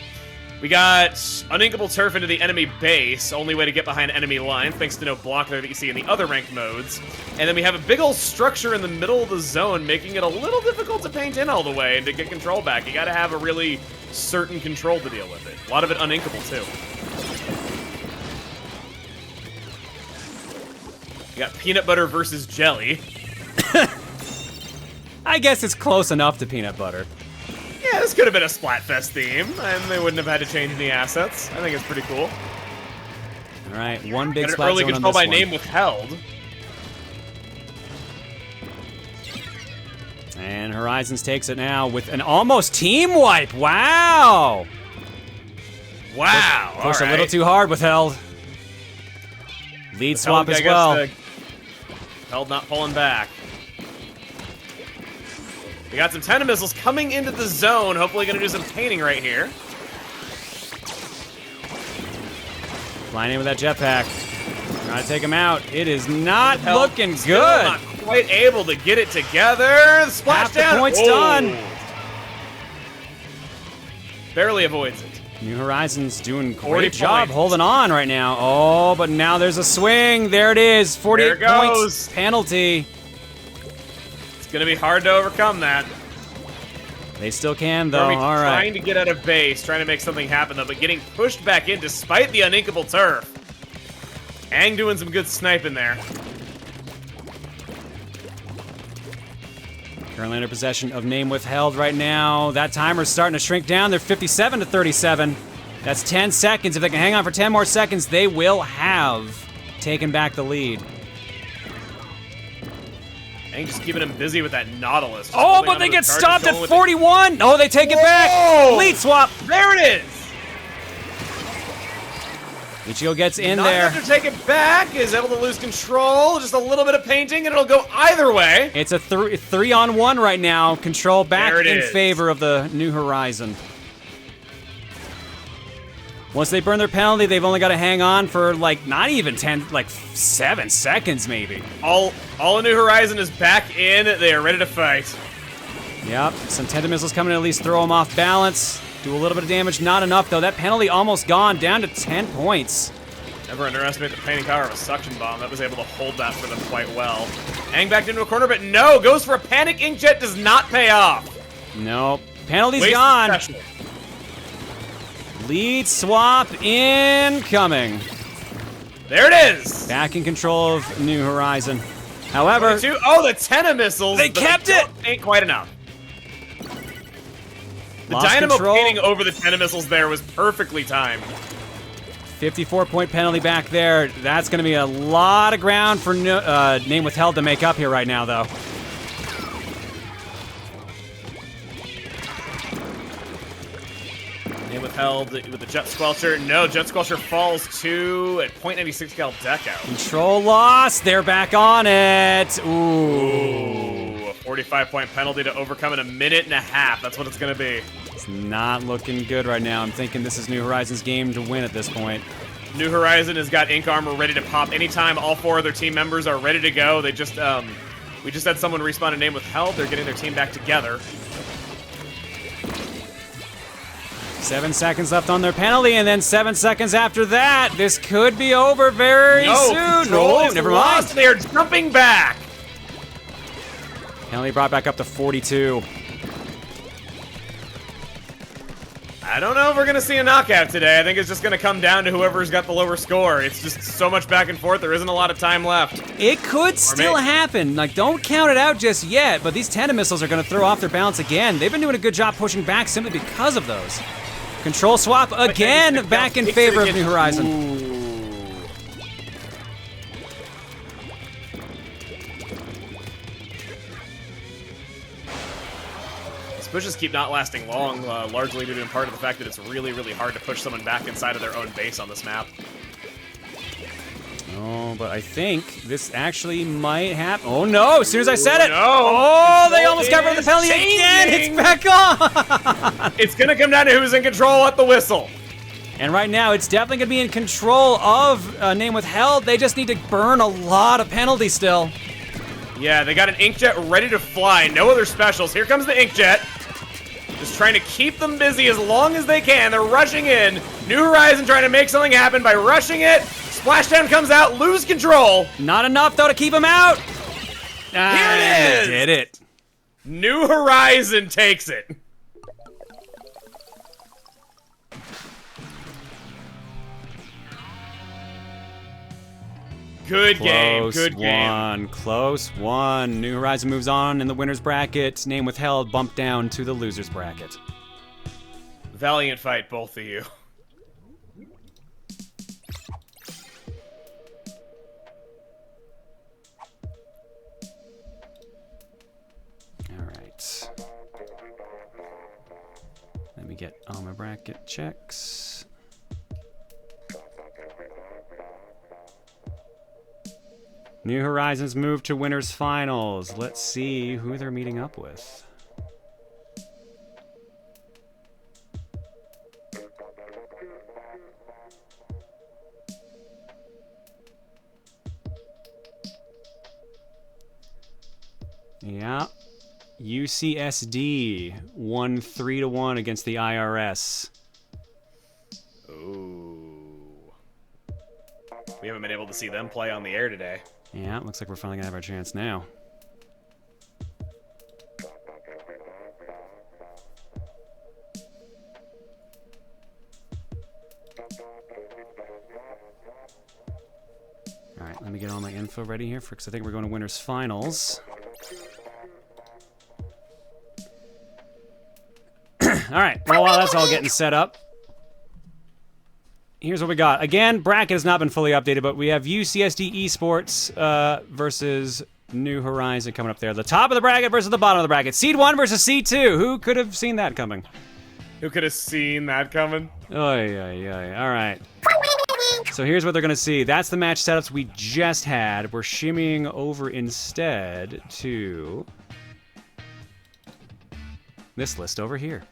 We got Uninkable Turf into the enemy base, only way to get behind enemy line, thanks to no block there that you see in the other ranked modes. And then we have a big old structure in the middle of the zone, making it a little difficult to paint in all the way and to get control back. You gotta have a really certain control to deal with it. A lot of it uninkable, too. You got peanut butter versus jelly. I guess it's close enough to peanut butter. Yeah, this could have been a Splatfest theme, and they wouldn't have had to change any assets. I think it's pretty cool. All right, one big Got an splat early zone control on by this name one. withheld. And Horizons takes it now with an almost team wipe. Wow! Wow. Push all a little right. too hard, Withheld. Lead swap as well. Withheld not pulling back. We got some Tenta missiles coming into the zone. Hopefully going to do some painting right here. Flying in with that jetpack. Trying to take him out. It is not Withheld looking still good. Not quite able to get it together. Splash Half the down. point's Oh. done. Barely avoids it. New Horizons doing 40 great job points. holding on right now. Oh, but now there's a swing. There it is. 48 There it points goes. penalty. It's going to be hard to overcome that. They still can, though. Armii All trying right. to get out of base, trying to make something happen, though, but getting pushed back in despite the uninkable turf. Aang doing some good sniping there. Currently under possession of name withheld right now. That timer's starting to shrink down. They're 57 to 37. That's 10 seconds. If they can hang on for 10 more seconds, they will have taken back the lead. Aang just keeping him busy with that Nautilus. Just Oh, holding but onto they the get charges, stopped at going with 41. Oh, they take it back. Whoa! Lead swap. There it is! Ichigo gets in Not there. enough to take it back, is able to lose control. Just a little bit of painting, and it'll go either way. It's a 3-on-1 right now. Control back There it in is. favor of the New Horizon. Once they burn their penalty, they've only got to hang on for like not even 10, like 7 seconds maybe. All of New Horizon is back in. They are ready to fight. Yep, some Tenta missiles coming to at least throw them off balance. Do a little bit of damage, not enough though. That penalty almost gone, down to 10 points. Never underestimate the painting power of a suction bomb. That was able to hold that for them quite well. Aang backed into a corner, but no, goes for a panic inkjet, does not pay off. Nope, penalty's Wasted gone. special. Lead swap incoming. There it is. Back in control of New Horizon. However, 22. Oh, the Tenta missiles. They but kept don't- it! Ain't quite enough. The lost Dynamo control. painting over the Tenta missiles there was perfectly timed. 54-point penalty back there. That's going to be a lot of ground for name withheld to make up here right now, though. Name withheld with the Jet Squelcher. No, Jet Squelcher falls to at .96 cal deck out. Control loss. They're back on it. Ooh. Ooh, a 45-point penalty to overcome in a minute and a half. That's what it's going to be. It's not looking good right now. I'm thinking this is New Horizon's game to win at this point. New Horizon has got ink armor ready to pop anytime all 4 of their team members are ready to go. They just, we just had someone respawn a name withheld. They're getting their team back together. 7 seconds left on their penalty, and then 7 seconds after that. This could be over very soon. Control Oh, is never lost. mind. They are jumping back. Penalty brought back up to 42. I don't know if we're going to see a knockout today. I think it's just going to come down to whoever's got the lower score. It's just so much back and forth. There isn't a lot of time left. It could still happen. Like, don't count it out just yet, but these Tenta missiles are going to throw off their balance again. They've been doing a good job pushing back simply because of those. Control swap again, back in favor of New Horizon. Ooh. These pushes keep not lasting long, largely due to in part of the fact that it's really, really hard to push someone back inside of their own base on this map. Oh, but I think this actually might happen. Oh no, as soon as I said it. No. Oh, they Control almost got rid of the is penalty again. It's changing. back on. It's going to come down to who's in control at the whistle. And right now, it's definitely going to be in control of name withheld. They just need to burn a lot of penalty still. Yeah, they got an inkjet ready to fly. No other specials. Here comes the inkjet. Just trying to keep them busy as long as they can. They're rushing in. New Horizon trying to make something happen by rushing it. Splashdown comes out, lose control. Not enough, though, to keep him out. Here it is. Did it. New Horizon takes it. Good game, good game. Close one. New Horizon moves on in the winner's bracket. Name withheld, bumped down to the loser's bracket. Valiant fight, both of you. All right. Let me get all my bracket checks. New Horizons move to winners finals. Let's see who they're meeting up with. Yeah. UCSD won 3-1 against the IRS. Ooh. We haven't been able to see them play on the air today. Yeah, looks like we're finally gonna have our chance now. All right, let me get all my info ready here because I think we're going to winners finals. All right, well, while that's all getting set up, here's what we got. Again, bracket has not been fully updated, but we have UCSD Esports versus New Horizon coming up there. The top of the bracket versus the bottom of the bracket. Seed 1 versus Seed 2. Who could have seen that coming? Who could have seen that coming? Oy, oy, oy. All right. So here's what they're going to see. That's the match setups we just had. We're shimmying over instead to this list over here.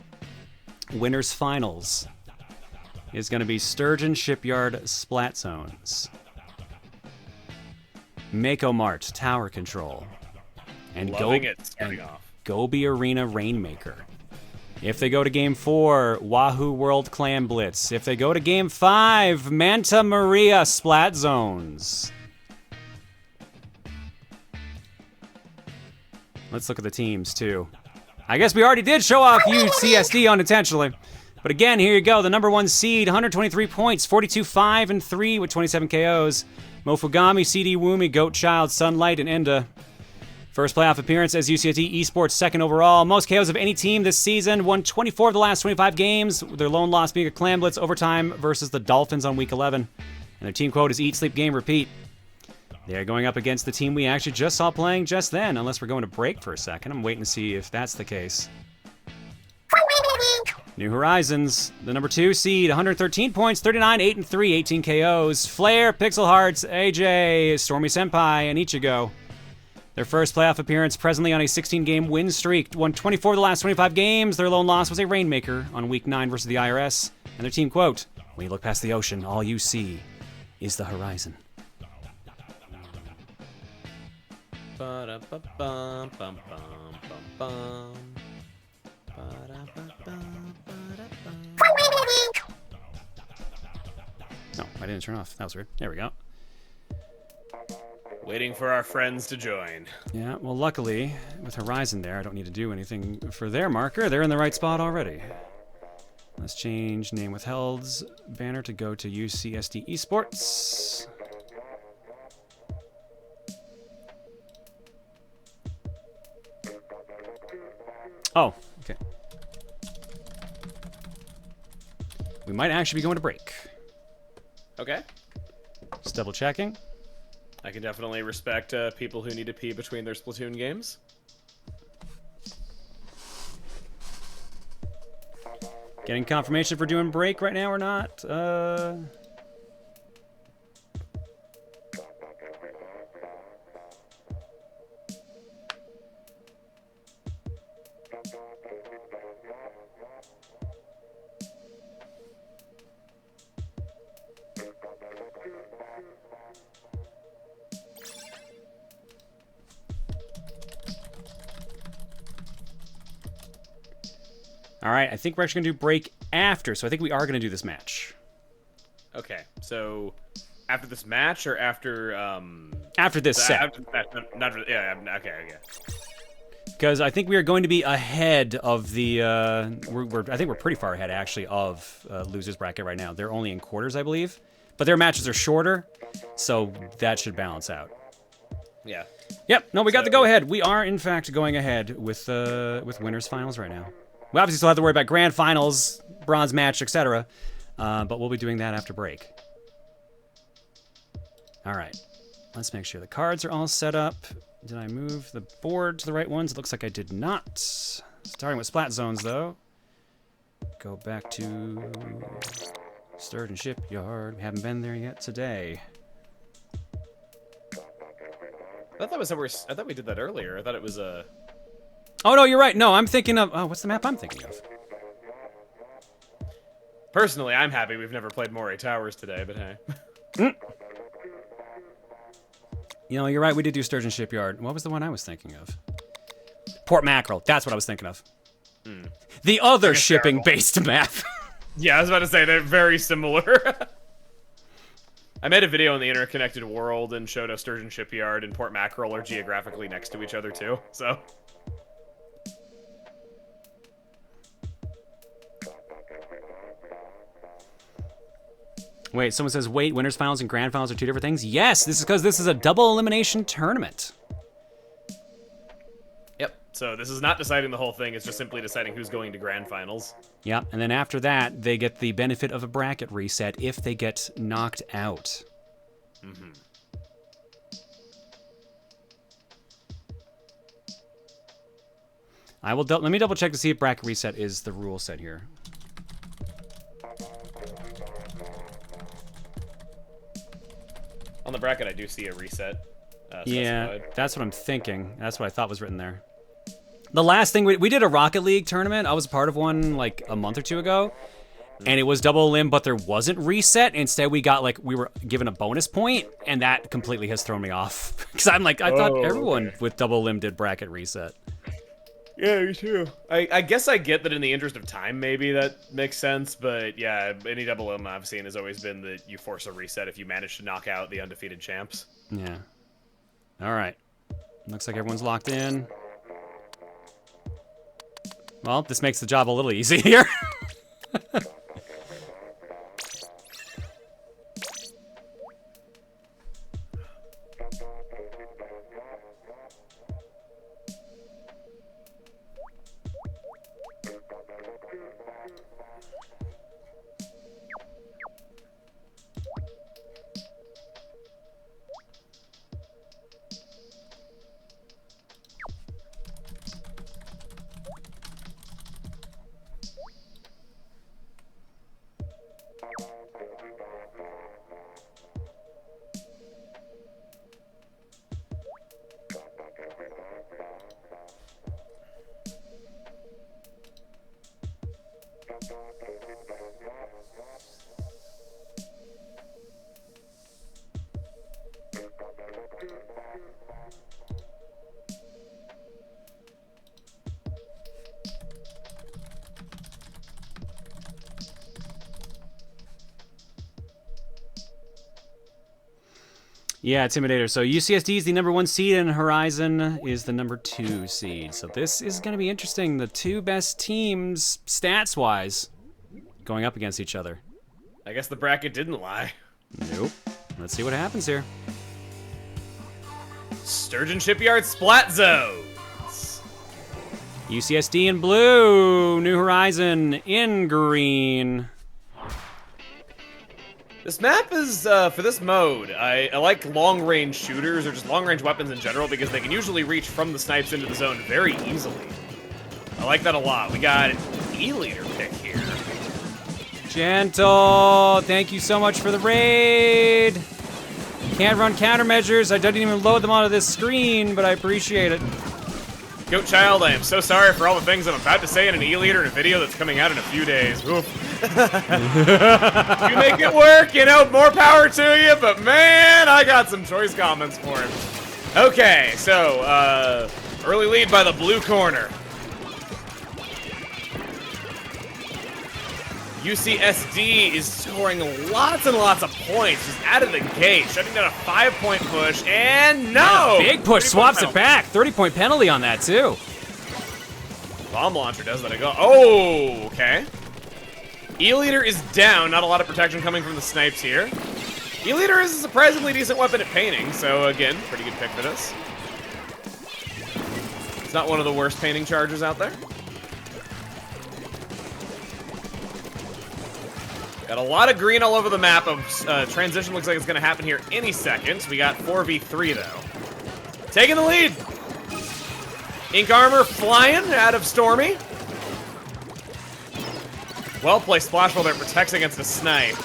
Winners Finals is going to be Sturgeon Shipyard Splat Zones, Mako Mart Tower Control, and Loving it starting off. Gobi Arena Rainmaker. If they go to Game 4, Wahoo World Clan Blitz. If they go to Game 5, Manta Maria Splat Zones. Let's look at the teams, too. I guess we already did show off UCSD unintentionally. But again, here you go. The number 1 seed, 123 points, 42-5-3 with 27 KOs. Mofugami, CD Woomy, Goat Child, Sinlite, and Enduh. First playoff appearance as UCSD Esports, second overall. Most KOs of any team this season. Won 24 of the last 25 games. Their lone loss being a Clan Blitz overtime versus the Dolphins on week 11. And their team quote is Eat, Sleep, Game, Repeat. They're going up against the team we actually just saw playing just then, unless we're going to break for a second. I'm waiting to see if that's the case. New Horizons, the number 2 seed, 113 points, 39-8-3, 18 KOs. Flare, Pixel Hearts, AJ, StormySenpai, and Ichigo. Their first playoff appearance, presently on a 16-game win streak. Won 24 of the last 25 games. Their lone loss was a Rainmaker on Week 9 versus the IRS. And their team quote, when you look past the ocean, all you see is the horizon. No, I didn't turn off. That was weird. There we go. Waiting for our friends to join. Yeah, well, luckily, with Horizon there, I don't need to do anything for their marker. They're in the right spot already. Let's change name withheld's banner to go to UCSD Esports. Oh, okay. We might actually be going to break. Okay. Just double checking. I can definitely respect people who need to pee between their Splatoon games. Getting confirmation if we're doing break right now or not. All right, I think we're actually going to do break after, so I think we are going to do this match. Okay, so after this match or after After this set. After the match, yeah, okay. Because I think we are going to be ahead of the. I think we're pretty far ahead actually of losers bracket right now. They're only in quarters, I believe, but their matches are shorter, so that should balance out. Yeah. Yep. No, we got the go ahead. We are in fact going ahead with winners finals right now. We obviously still have to worry about grand finals, bronze match, etc. But we'll be doing that after break. All right. Let's make sure the cards are all set up. Did I move the board to the right ones? It looks like I did not. Starting with Splat Zones, though. Go back to Sturgeon Shipyard. We haven't been there yet today. I thought we did that earlier. I thought it was a. Oh no, you're right. No, I'm thinking of. Oh, what's the map I'm thinking of? Personally, I'm happy we've never played Moray Towers today, but hey. You know, you're right. We did do Sturgeon Shipyard. What was the one I was thinking of? Port Mackerel. That's what I was thinking of. The other shipping-based map. Yeah, I was about to say they're very similar. I made a video on the Interconnected World and showed how Sturgeon Shipyard and Port Mackerel are geographically next to each other too. So. Wait, someone says, wait, winners finals and grand finals are two different things? Yes, this is because this is a double elimination tournament. Yep. So this is not deciding the whole thing, it's just simply deciding who's going to grand finals. Yep, and then after that, they get the benefit of a bracket reset if they get knocked out. Mm-hmm. Let me double check to see if bracket reset is the rule set here. On the bracket, I do see a reset. Yeah, specified. that's what I'm thinking. That's what I thought was written there. The last thing, we did a Rocket League tournament. I was a part of one like a month or two ago. And it was double elim, but there wasn't reset. Instead, we were given a bonus point, and that completely has thrown me off. Because I'm like, I thought everyone with double elim did bracket reset. Yeah, me too. I guess I get that in the interest of time, maybe that makes sense, but yeah, any double elim I've seen has always been that you force a reset if you manage to knock out the undefeated champs. Yeah. All right. Looks like everyone's locked in. Well, this makes the job a little easier. Yeah, Intimidator. So UCSD is the #1 seed and Horizon is the #2 seed. So this is going to be interesting. The two best teams, stats-wise, going up against each other. I guess the bracket didn't lie. Nope. Let's see what happens here. Sturgeon Shipyard Splat Zones. UCSD in blue, New Horizon in green. This map is, for this mode, I like long-range shooters, or just long-range weapons in general, because they can usually reach from the snipes into the zone very easily. I like that a lot. We got an E-leader pick here. Gentle, thank you so much for the raid. Can't run countermeasures. I didn't even load them onto this screen, but I appreciate it. Goat Child, I am so sorry for all the things I'm about to say in an E-leader in a video that's coming out in a few days. Oof. You make it work, you know, more power to you, but man, I got some choice comments for him. Okay, so, early lead by the blue corner. UCSD is scoring lots and lots of points just out of the gate, shutting down a 5-point push, and no! Big push, swaps it back. 30-point penalty on that, too. Bomb launcher does let it go. Oh, okay. E-Leader is down. Not a lot of protection coming from the snipes here. E-Leader is a surprisingly decent weapon at painting, so again, pretty good pick for this. It's not one of the worst painting charges out there. Got a lot of green all over the map. Transition looks like it's going to happen here any second. We got 4v3, though. Taking the lead. Ink Armor flying out of Stormy. Well-placed Splash Ball there, protects against a snipe.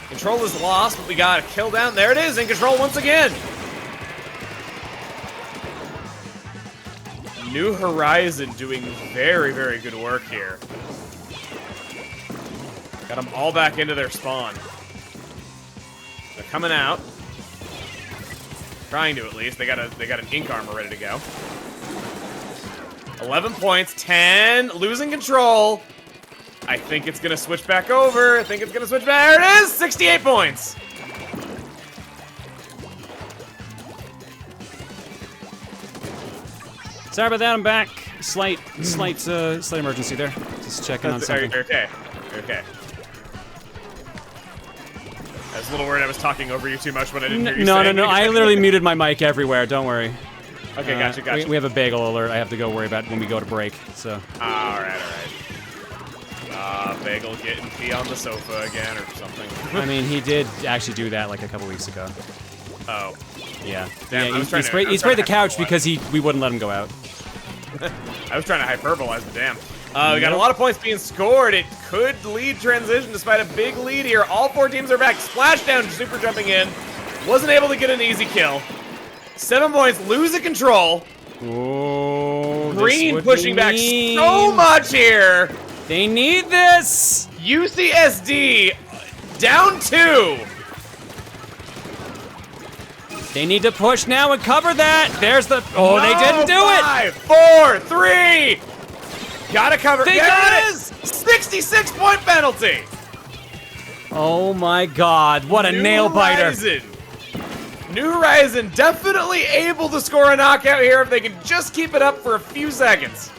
Control is lost, but we got a kill down. There it is, in control once again. New Horizon doing very, very good work here. Got them all back into their spawn. They're coming out. Trying to, at least. They got an Ink Armor ready to go. 11 points, 10, losing control. I think it's gonna switch back over. I think it's gonna switch back. There it is, 68 points. Sorry about that, I'm back. Slight emergency there. Just checking on something. Okay. I was a little worried I was talking over you too much when I didn't hear you saying No. I literally muted my mic everywhere. Don't worry. Okay, gotcha. We have a bagel alert I have to go worry about when we go to break, so. All right. Bagel getting pee on the sofa again or something. I mean, he did actually do that like a couple weeks ago. Oh. Yeah. Damn, He sprayed the couch because we wouldn't let him go out. I was trying to hyperbolize the damn. We got a lot of points being scored. It could lead transition despite a big lead here. All 4 teams are back. Splashdown super jumping in. Wasn't able to get an easy kill. 7 points, losing control. Oh, Green pushing back so much here. They need this. UCSD down 2. They need to push now and cover that. There's the. Oh, no, they didn't do 5, 4, 3. Gotta cover. They there got it is. 66-point penalty. Oh my God! What a nail biter. New Horizon definitely able to score a knockout here if they can just keep it up for a few seconds.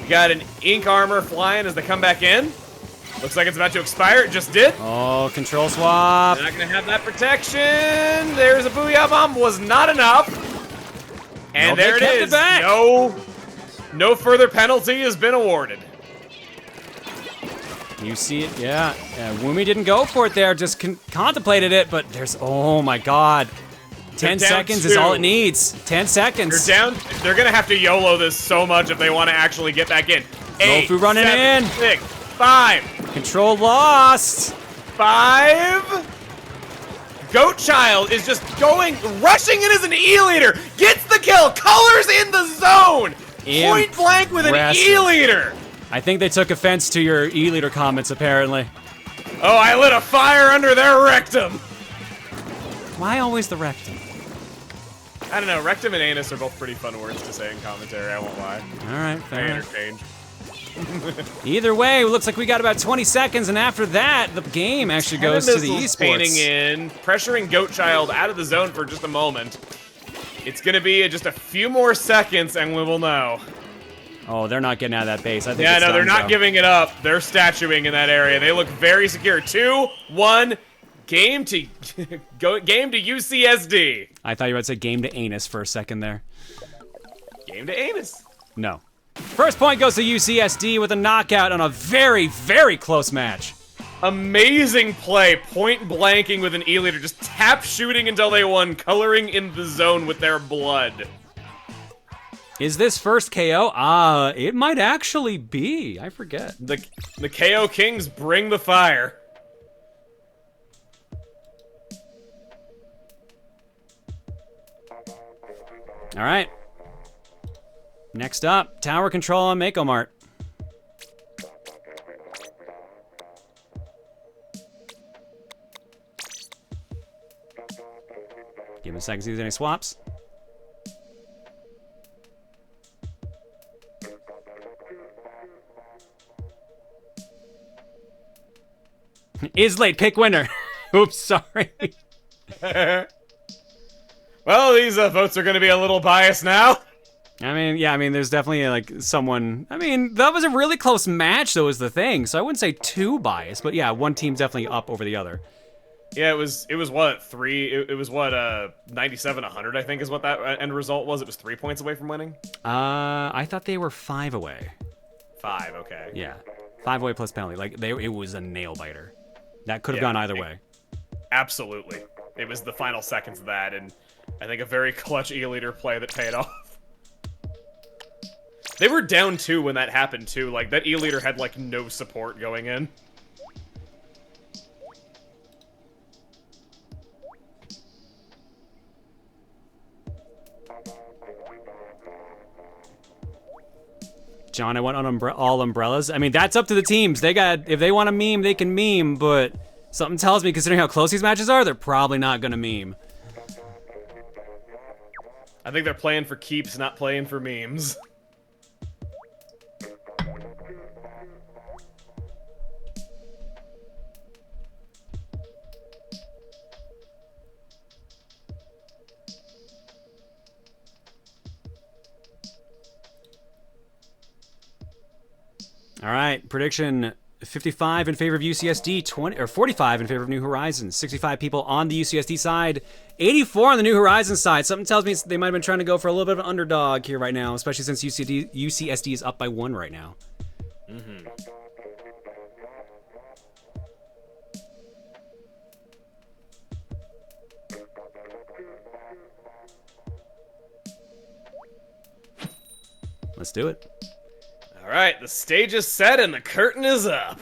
We got an Ink Armor flying as they come back in. Looks like it's about to expire. It just did. Oh, control swap. They're not going to have that protection. There's a Booyah Bomb. Was not enough. And there it is. No further penalty has been awarded. You see it, yeah. Woomy didn't go for it there, just contemplated it, but there's, oh my God. 10 seconds is all it needs. 10 seconds. They're down. They're going to have to YOLO this so much if they want to actually get back in. 8, Mofu running 7, in. 6, 5. Control lost. 5. Goat Child is just rushing in as an E-Leader. Gets the kill. Colors in the zone. Point blank with an E-Leader. I think they took offense to your E-Leader comments, apparently. Oh, I lit a fire under their rectum. Why always the rectum? I don't know. Rectum and anus are both pretty fun words to say in commentary. I won't lie. All right, fair enough. Interchange. Either way, it looks like we got about 20 seconds, and after that, the game actually goes to the Esports. Painting in, pressuring Goat Child out of the zone for just a moment. It's going to be just a few more seconds, and we will know. Oh, they're not getting out of that base. I think yeah, no, they're not giving it up. They're statuing in that area. They look very secure. 2, 1, game to game to UCSD. I thought you were about to say game to anus for a second there. Game to anus. No. First point goes to UCSD with a knockout on a very, very close match. Amazing play, point blanking with an E-Leader, just tap shooting until they won, coloring in the zone with their blood. Is this first KO? It might actually be. I forget. The KO Kings bring the fire. All right. Next up, tower control on Mako Mart. Give him a second to see if there's any swaps. Is late. Pick winner. Oops, sorry. Well, these votes are going to be a little biased now. I mean, yeah, I mean, there's definitely, like, someone... I mean, that was a really close match, though, is the thing. So I wouldn't say too biased, but yeah, one team's definitely up over the other. Yeah, it was what, 97-100, I think, is what that end result was. It was 3 points away from winning? I thought they were 5 away. 5, okay. Yeah. 5 away plus penalty. Like, it was a nail-biter. That could have gone either way. Absolutely. It was the final seconds of that, and I think a very clutch E-Leader play that paid off. They were down 2 when that happened, too. Like, that E-Leader had, like, no support going in. John, I went on all umbrellas. I mean, that's up to the teams. If they want to meme, they can meme, but something tells me, considering how close these matches are, they're probably not going to meme. I think they're playing for keeps, not playing for memes. All right, prediction 55 in favor of UCSD, 45 in favor of New Horizons, 65 people on the UCSD side, 84 on the New Horizons side. Something tells me they might have been trying to go for a little bit of an underdog here right now, especially since UCSD is up by 1 right now. Mm-hmm. Let's do it. All right, the stage is set and the curtain is up.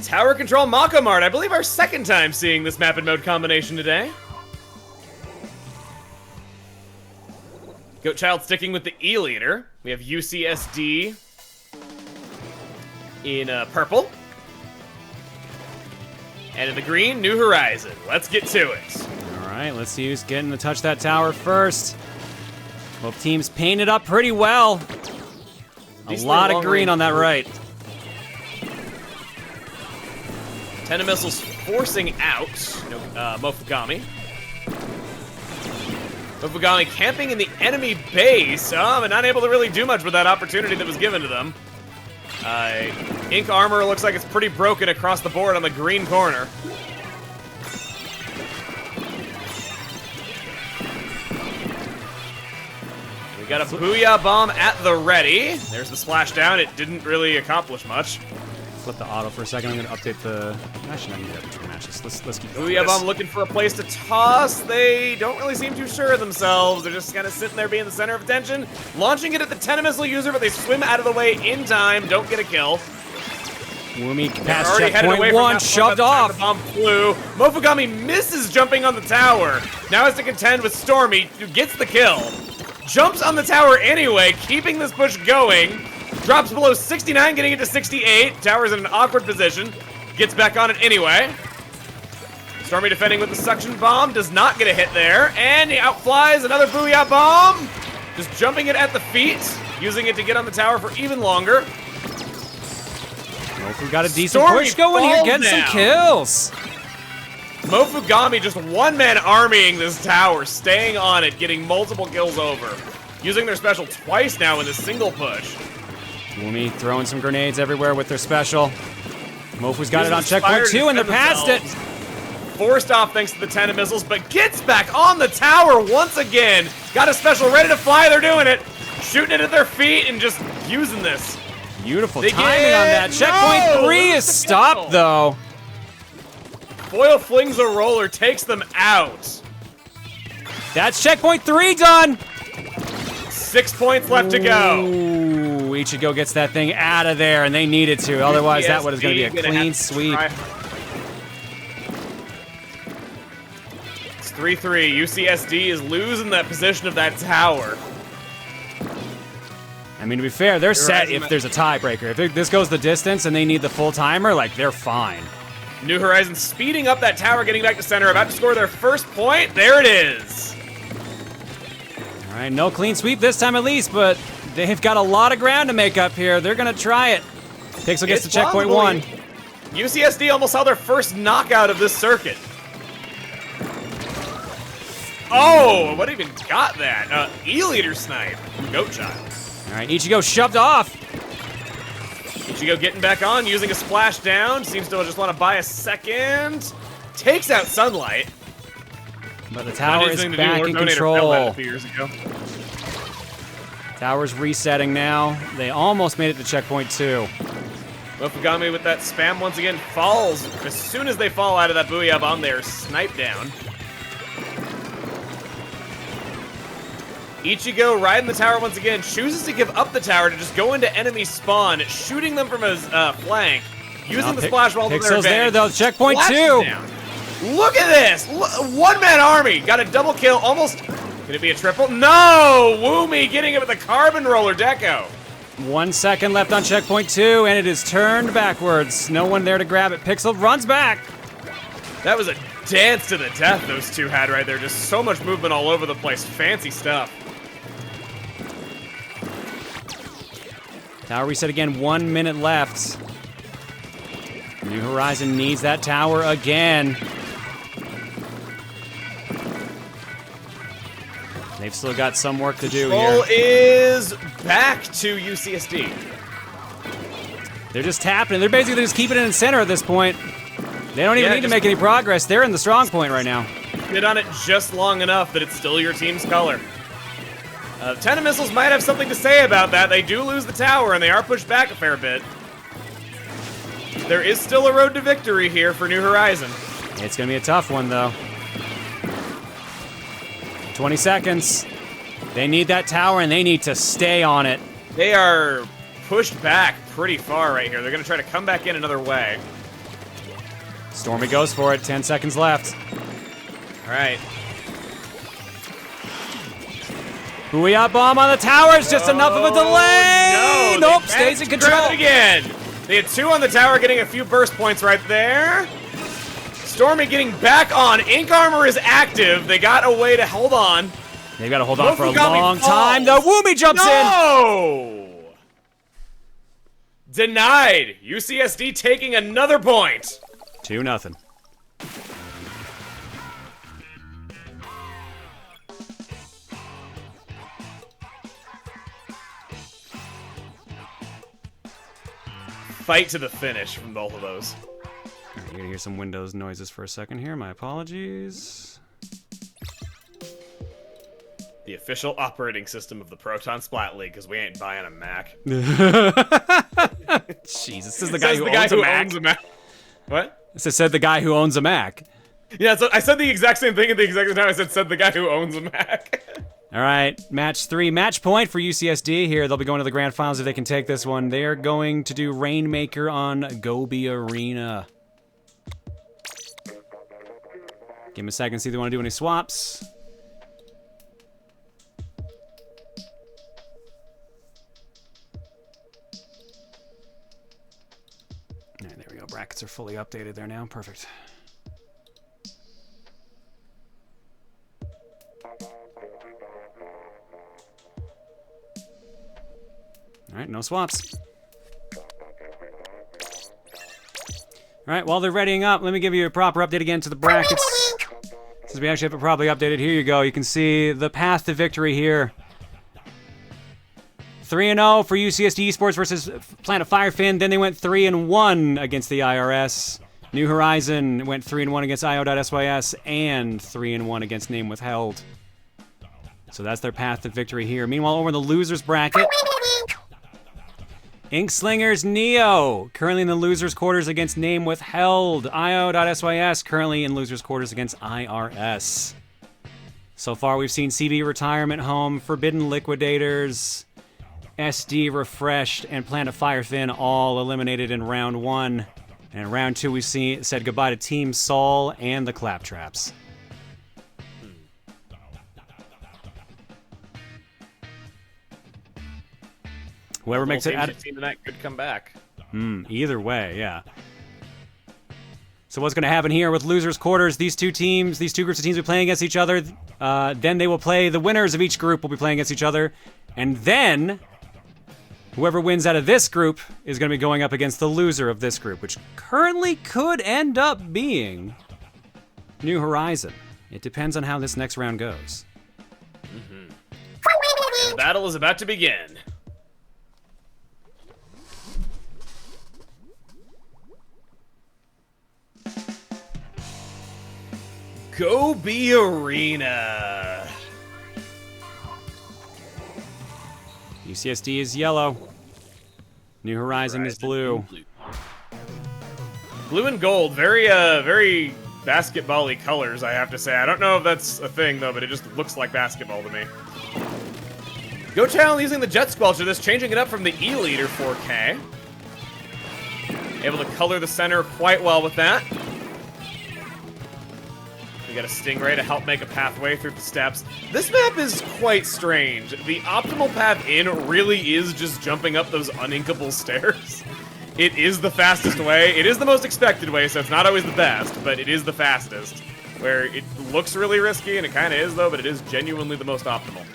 Tower Control Mako Mart. I believe our second time seeing this map and mode combination today. Goatchild sticking with the E-Leader. We have UCSD in purple. And in the green, New Horizon. Let's get to it. All right, let's see who's getting to touch that tower first. Both teams painted up pretty well. A lot of green on that right. Ten missiles forcing out Mofugami. Mofugami camping in the enemy base, but not able to really do much with that opportunity that was given to them. Ink armor looks like it's pretty broken across the board on the green corner. We got a Booyah Bomb at the ready. There's the splashdown. It didn't really accomplish much. Flip the auto for a second. I'm going to update the... Actually, I can do that between matches. Let's keep going. Booyah Bomb looking for a place to toss. They don't really seem too sure of themselves. They're just kind of sitting there being the center of attention. Launching it at the 10 missile user, but they swim out of the way in time. Don't get a kill. Wumi past checkpoint 1, shoved off. The bomb flew. Mofugami misses jumping on the tower. Now has to contend with Stormy, who gets the kill. Jumps on the tower anyway, keeping this push going. Drops below 69, getting it to 68. Tower's in an awkward position. Gets back on it anyway. Stormy defending with the suction bomb. Does not get a hit there. And he outflies another Booyah Bomb. Just jumping it at the feet. Using it to get on the tower for even longer. Mofu got a decent push going here. Getting some kills. Mofugami just one-man armying this tower. Staying on it. Getting multiple kills over. Using their special twice now in this single push. Wumi throwing some grenades everywhere with their special. Mofu's got it on checkpoint 2 and they're past it. Forced off thanks to the 10 missiles, but gets back on the tower once again. Got a special ready to fly. They're doing it. Shooting it at their feet and just using this. Beautiful timing on that. Checkpoint 3 is stopped though. Foil flings a roller, takes them out. That's checkpoint 3 done. 6 points left to go. Ooh, Ichigo gets that thing out of there, and they needed to. Otherwise, that was going to be a clean sweep. It's 3-3. UCSD is losing that position of that tower. I mean, to be fair, they're set if there's a tiebreaker. If this goes the distance and they need the full timer, like, they're fine. New Horizons speeding up that tower, getting back to center, about to score their first point. There it is. All right, no clean sweep this time at least, but They've got a lot of ground to make up here. They're going to try it. Pixel gets to checkpoint 1. UCSD almost saw their first knockout of this circuit. Oh, what even got that? E-leader snipe. Goat child. All right, Ichigo shoved off. Ichigo getting back on, using a splash down. Seems to just want to buy a second. Takes out Sunlight. But the tower is back in control. A few years ago. Tower's resetting now. They almost made it to checkpoint 2. Mofugami with that spam once again falls. As soon as they fall out of that Booyah bomb, they're sniped down. Ichigo riding the tower once again, chooses to give up the tower to just go into enemy spawn, shooting them from his flank, using the splash wall to their Pixel's there though, checkpoint 2. Down. Look at this! One-man army! Got a double kill, almost... Could it be a triple? No! Woomy getting it with a carbon roller deco. 1 second left on checkpoint 2, and it is turned backwards. No one there to grab it. Pixel runs back. That was a dance to the death those two had right there. Just so much movement all over the place. Fancy stuff. Tower reset again, 1 minute left. New Horizon needs that tower again. They've still got some work to do Control here. is back to UCSD. They're just tapping it. They're basically just keeping it in the center at this point. They don't even need to make any progress. They're in the strong point right now. Hit on it just long enough that it's still your team's color. Ten Missiles might have something to say about that. They do lose the tower, and they are pushed back a fair bit. There is still a road to victory here for New Horizon. It's going to be a tough one, though. 20 seconds. They need that tower, and they need to stay on it. They are pushed back pretty far right here. They're going to try to come back in another way. Stormy goes for it. 10 seconds left. All right. Booyah bomb on the towers. Just enough of a delay. No, nope, stays in control. Again. They had 2 on the tower, getting a few burst points right there. Stormy getting back on. Ink armor is active. They got a way to hold on. They've got to hold on for a Mofugami long falls. time. The Woomy jumps in. No! Denied. UCSD taking another point. 2-0. Fight to the finish from both of those. You're gonna hear some Windows noises for a second here. My apologies. The official operating system of the Proton Splat League, because we ain't buying a Mac. Jeez, this is the guy who owns a Mac. What? This said the guy who owns a Mac. Yeah, so I said the exact same thing at the exact same time. I said the guy who owns a Mac. All right, match 3. Match point for UCSD here. They'll be going to the grand finals if they can take this one. They are going to do Rainmaker on Gobi Arena. Give them a second, see if they want to do any swaps. All right, there we go. Brackets are fully updated there now. Perfect. All right, no swaps. All right, while they're readying up, let me give you a proper update again to the brackets. Since we actually have it properly updated, here you go. You can see the path to victory here. 3-0 for UCSD Esports versus Planet Firefin. Then they went 3-1 against the IRS. New Horizon went 3-1 against IO.SYS and 3-1 against Name Withheld. So that's their path to victory here. Meanwhile, over in the losers bracket, Inkslingers Neo, currently in the losers' quarters against Name Withheld. IO.SYS, currently in losers' quarters against IRS. So far, we've seen CB Retirement Home, Forbidden Liquidators, SD Refreshed, and Planet Firefin all eliminated in round 1. And in round 2, we've said goodbye to Team Saul and the Claptraps. Whoever makes it out of team tonight could come back. Either way, yeah. So what's going to happen here with losers quarters? These two groups of teams will be playing against each other. Then they will play the winners of each group will be playing against each other, and then Whoever wins out of this group is going to be going up against the loser of this group, which currently could end up being New Horizon. It depends on how this next round goes. The battle is about to begin. Go be Arena. UCSD is yellow. New Horizon is blue. Blue and gold, very basketball-y colors, I have to say. I don't know if that's a thing, though, but it just looks like basketball to me. Go Channel using the Jet Squelcher, this changing it up from the E-Leader 4K. Able to color the center quite well with that. We got a Stingray to help make a pathway through the steps. This map is quite strange. The optimal path in really is just jumping up those uninkable stairs. It is the fastest way. It is the most expected way, so it's not always the best, but it is the fastest. Where it looks really risky, and it kind of is, though, but it is genuinely the most optimal.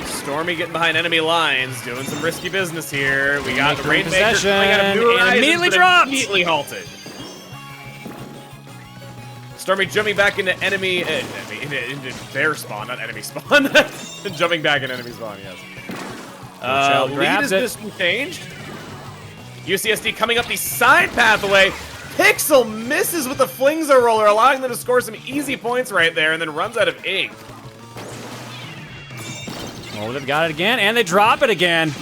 Stormy getting behind enemy lines, doing some risky business here. We got the Rainmaker coming out of New Horizons, immediately dropped! Immediately halted. Stormy jumping back into enemy, into their spawn, not enemy spawn. Jumping back into enemy spawn, yes. Lead is just changed. UCSD coming up the side pathway. Pixel misses with the Flingza roller, allowing them to score some easy points right there, and then runs out of ink. Oh, they've got it again, and they drop it again.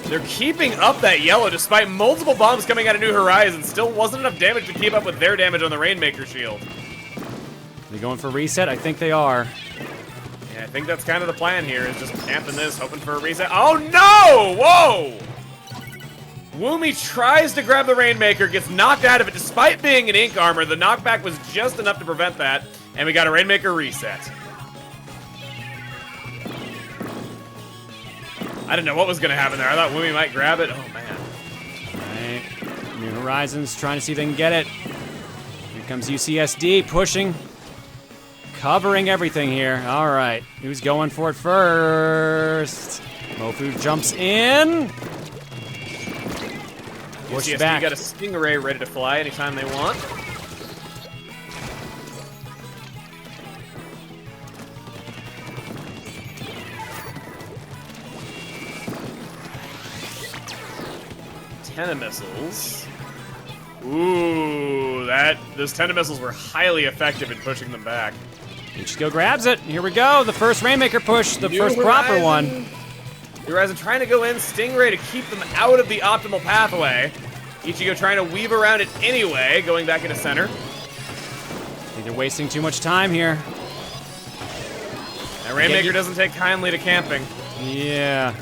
They're keeping up that yellow despite multiple bombs coming out of New Horizons. Still wasn't enough damage to keep up with their damage on the Rainmaker shield. They going for reset? I think they are. Yeah, I think that's kind of the plan here, is just camping this, hoping for a reset. Oh no! Whoa! Woomy tries to grab the Rainmaker, gets knocked out of it despite being in ink armor. The knockback was just enough to prevent that, and we got a Rainmaker reset. I didn't know what was going to happen there. I thought Woomy might grab it. Oh, man. All right. New Horizons trying to see if they can get it. Here comes UCSD pushing. Covering everything here. All right. Who's going for it first? Mofu jumps in. Push UCSD back. got a Stingray ready to fly anytime they want. Missiles. Ooh, those Tenta missiles were highly effective in pushing them back. Ichigo grabs it. Here we go. The first Rainmaker push, the first proper one. New Horizon trying to go in, Stingray to keep them out of the optimal pathway. Ichigo trying to weave around it anyway, going back into center. I think they're wasting too much time here. Now Rainmaker doesn't take kindly to camping. Yeah.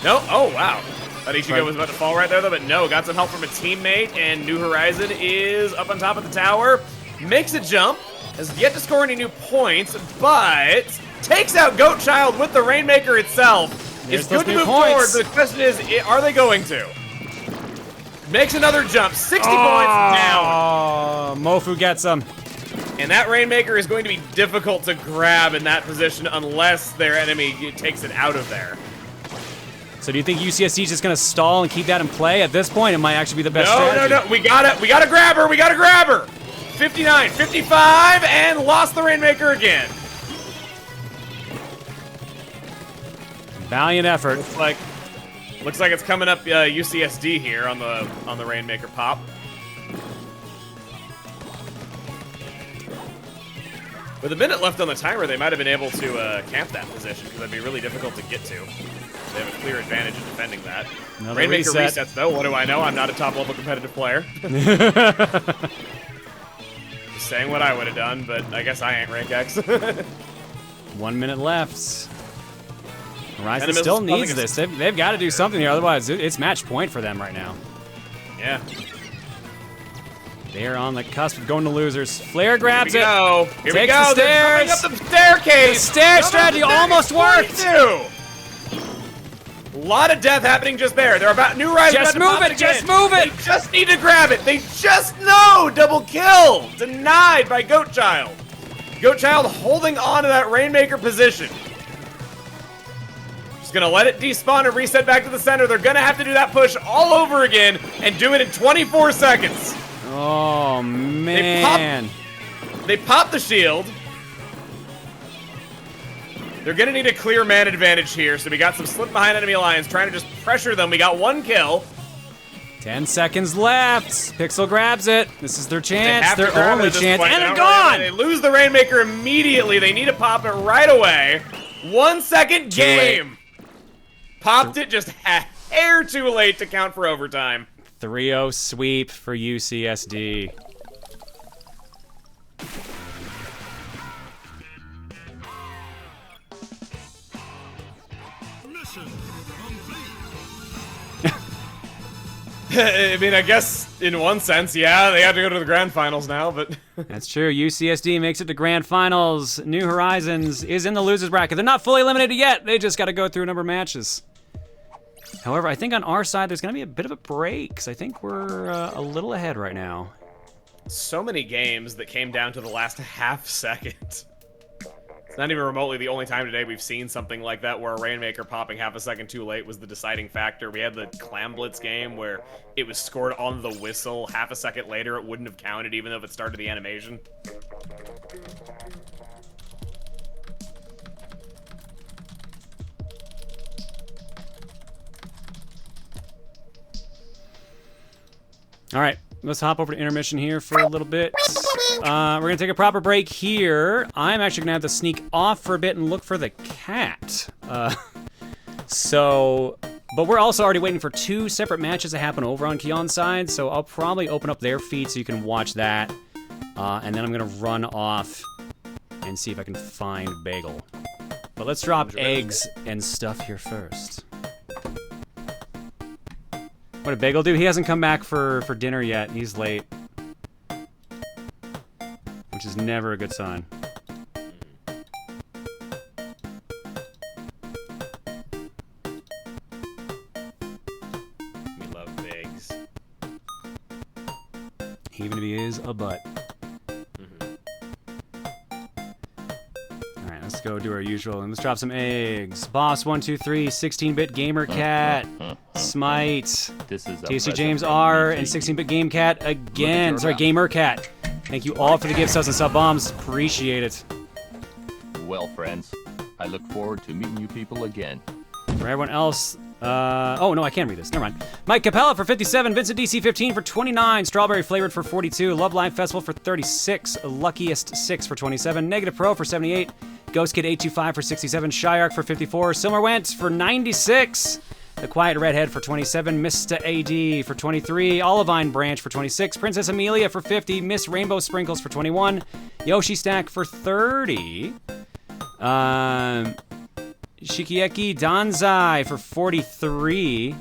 No, oh wow. Thought Ichigo was about to fall right there, though, but no. Got some help from a teammate, and New Horizon is up on top of the tower. Makes a jump, has yet to score any new points, but takes out Goatchild with the Rainmaker itself. It's good to move forward, but the question is, are they going to? Makes another jump, 60 points down. Oh, Mofu gets him. And that Rainmaker is going to be difficult to grab in that position unless their enemy takes it out of there. So do you think UCSD is just going to stall and keep that in play? At this point, it might actually be the best strategy. No. We gotta grab her. We gotta grab her. 59, 55, and lost the Rainmaker again. Valiant effort. Looks like it's coming up UCSD here on the Rainmaker pop. With a minute left on the timer, they might have been able to camp that position because that'd be really difficult to get to. They have a clear advantage in defending that. Another Rainmaker reset. resets, though. What do I know? I'm not a top-level competitive player. Just saying what I would have done, but I guess I ain't Rank X. 1 minute left. Horizon still needs this. They've got to do something here, otherwise it's match point for them right now. Yeah. They're on the cusp of going to losers. Flare grabs Here we Takes go. the They're stairs. coming up the staircase. The stair strategy almost worked. A lot of death happening just there. They're about New Horizon. Just move it. Just move it. They just need to grab it. They just know. Double kill. Denied by Goatchild. Goatchild holding on to that Rainmaker position. Just gonna let it despawn and reset back to the center. They're gonna have to do that push all over again and do it in 24 seconds. Oh, man. They pop the shield. They're gonna need a clear man advantage here, so we got some slip behind enemy lines, trying to just pressure them. We got 1 kill. 10 seconds left. Pixel grabs it. This is their chance. Their only chance. And they're gone! They lose the Rainmaker immediately. They need to pop it right away. 1 second game. Popped it just a hair too late to count for overtime. 3-0 sweep for UCSD. I mean, I guess in one sense, yeah, they have to go to the grand finals now, but... That's true. UCSD makes it to grand finals. New Horizons is in the losers bracket. They're not fully eliminated yet. They just got to go through a number of matches. However, I think on our side, there's going to be a bit of a break, because I think we're a little ahead right now. So many games that came down to the last half second. It's not even remotely the only time today we've seen something like that where a Rainmaker popping half a second too late was the deciding factor. We had the Clam Blitz game where it was scored on the whistle. Half a second later, it wouldn't have counted even though it started the animation. All right, let's hop over to intermission here for a little bit. We're gonna take a proper break here. I'm actually gonna have to sneak off for a bit and look for the cat. But we're also already waiting for 2 separate matches to happen over on Kion's side, so I'll probably open up their feed so you can watch that. And then I'm gonna run off and see if I can find Bagel. But let's drop eggs and stuff here first. What did Bagel do? He hasn't come back for dinner yet. He's late. Which is never a good sign. We love Biggs. Even if he is a butt. Alright, let's go do our usual and let's drop some eggs. Boss123, 16-bit Gamer Cat, Smite, This is TSC James R, and 16-bit Game Cat again. Sorry, Gamer Cat. Thank you all for the gift subs and sub bombs. Appreciate it. Well, friends, I look forward to meeting you people again. For everyone else, oh no, I can't read this. Never mind. Mike Capella for 57, Vincent DC 15 for 29, Strawberry Flavored for 42, Love Live Festival for 36, Luckiest 6 for 27, Negative Pro for 78, Ghost Kid 825 for 67, Shyark for 54, Silmer Wentz for 96. The Quiet Redhead for 27, Mr. AD for 23, Olivine Branch for 26, Princess Amelia for 50, Miss Rainbow Sprinkles for 21, Yoshi Stack for 30, Shikieki Danzai for 43,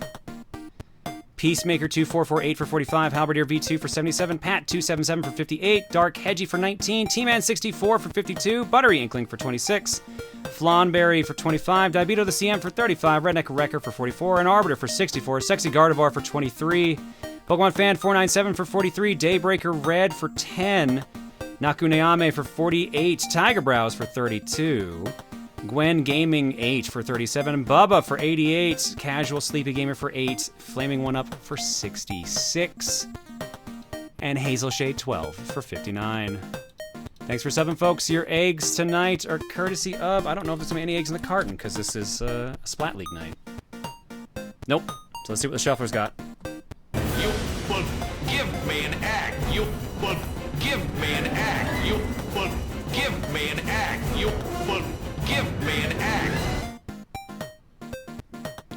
Peacemaker 2448 for 45, Halberdier V2 for 77, Pat 277 for 58, Dark Hedgie for 19, T-Man 64 for 52, Buttery Inkling for 26, Flawnberry for 25, Diabeto the CM for 35, Redneck Wrecker for 44, and Arbiter for 64, Sexy Gardevoir for 23, Pokemon Fan 497 for 43, Daybreaker Red for 10, Nakuneame for 48, Tiger Brows for 32, Gwen Gaming 8 for 37, Bubba for 88, Casual Sleepy Gamer for 8, Flaming One Up for 66, and Hazel Shade 12 for 59. Thanks for subbing, folks. Your eggs tonight are courtesy of... I don't know if there's going to be any eggs in the carton, because this is a Splat League night. Nope. So let's see what the shuffler's got. You would give me an egg. You would give me an egg. You would give me an egg. You would give me an egg.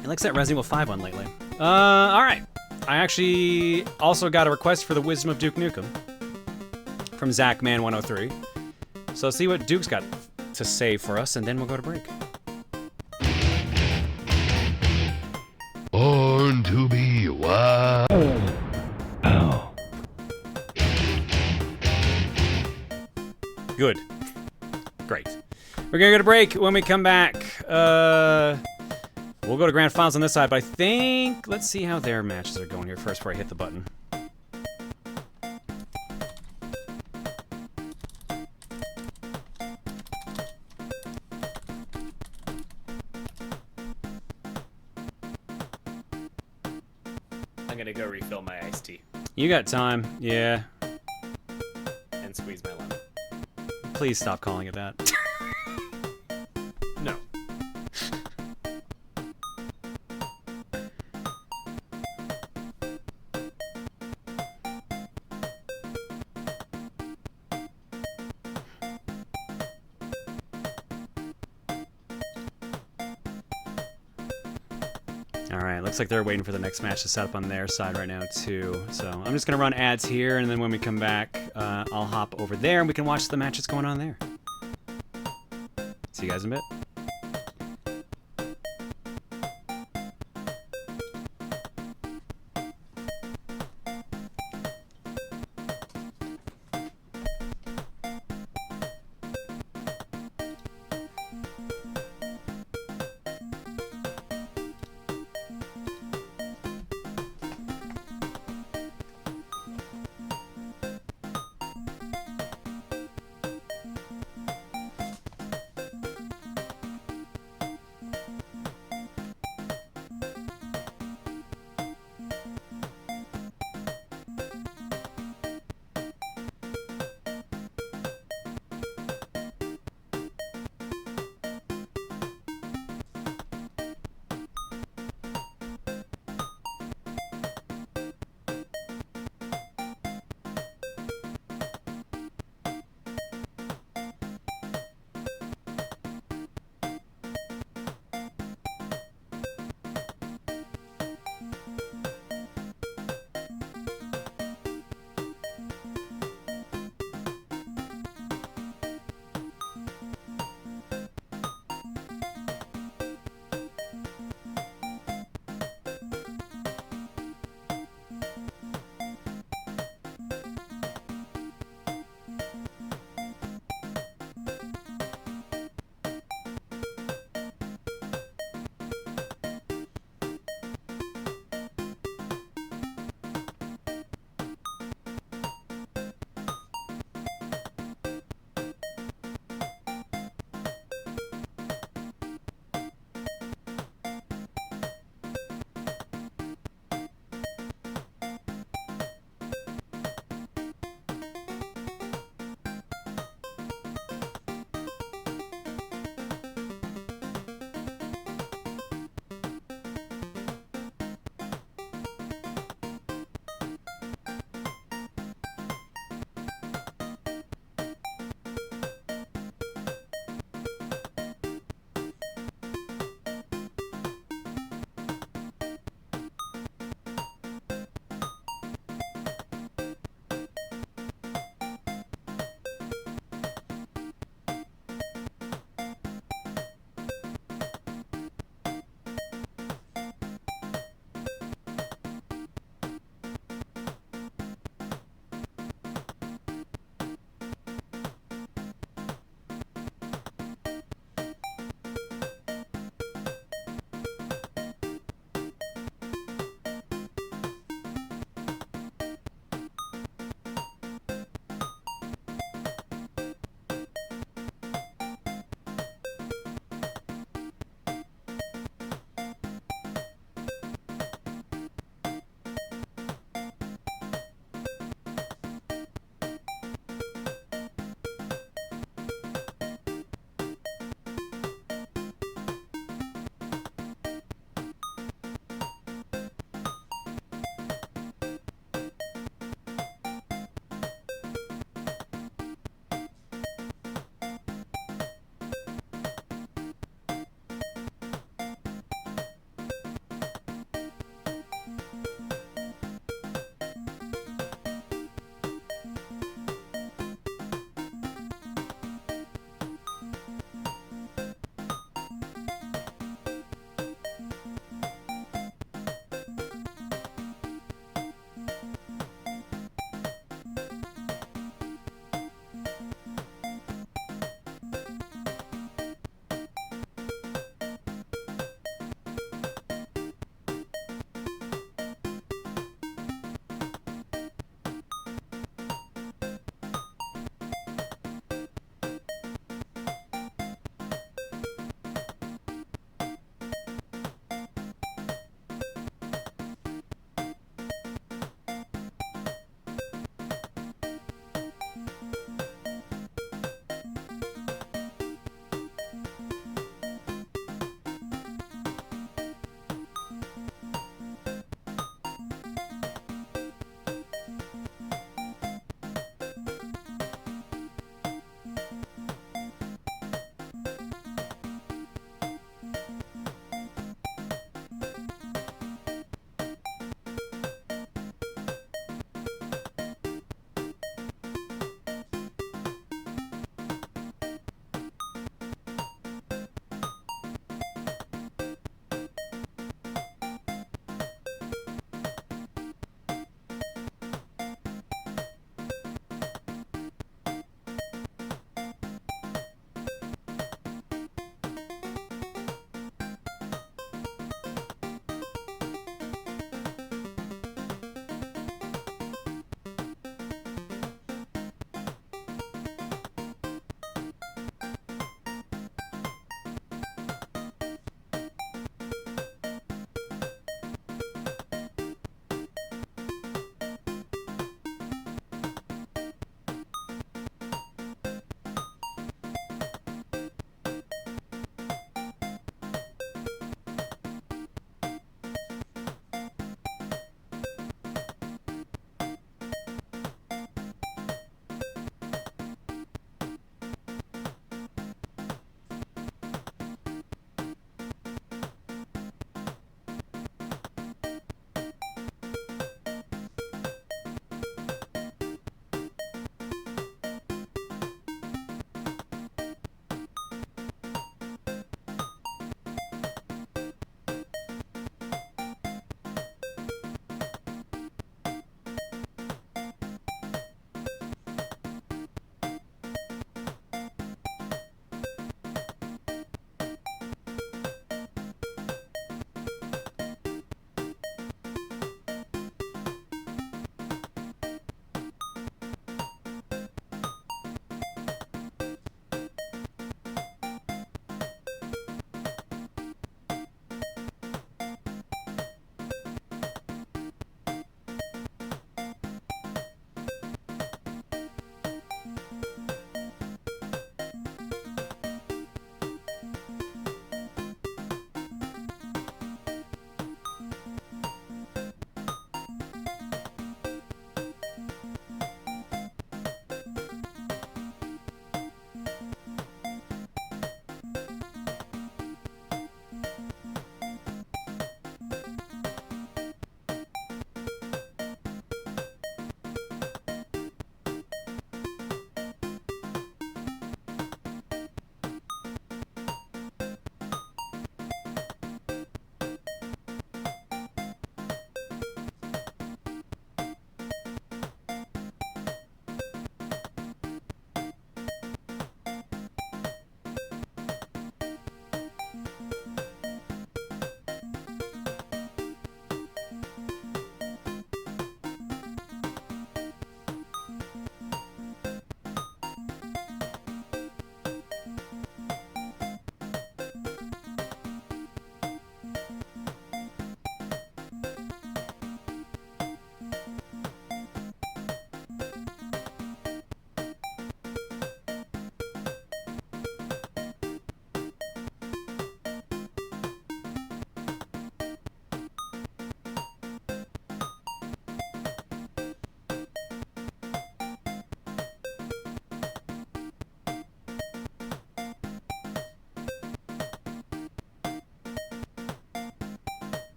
He likes that Resident Evil 5 one lately. Alright. I actually also got a request for the Wisdom of Duke Nukem from ZachMan103. So let's see what Duke's got to say for us, and then we'll go to break. Born to be wild. Oh. Good. Great. We're gonna go to break. When we come back, we'll go to grand finals on this side, but I think, let's see how their matches are going here first before I hit the button. refill my iced tea You got time. Yeah. and squeeze my lemon. Please stop calling it that. No. Alright, looks like they're waiting for the next match to set up on their side right now, too. So I'm just going to run ads here, and then when we come back, I'll hop over there, and we can watch the match that's going on there. See you guys in a bit.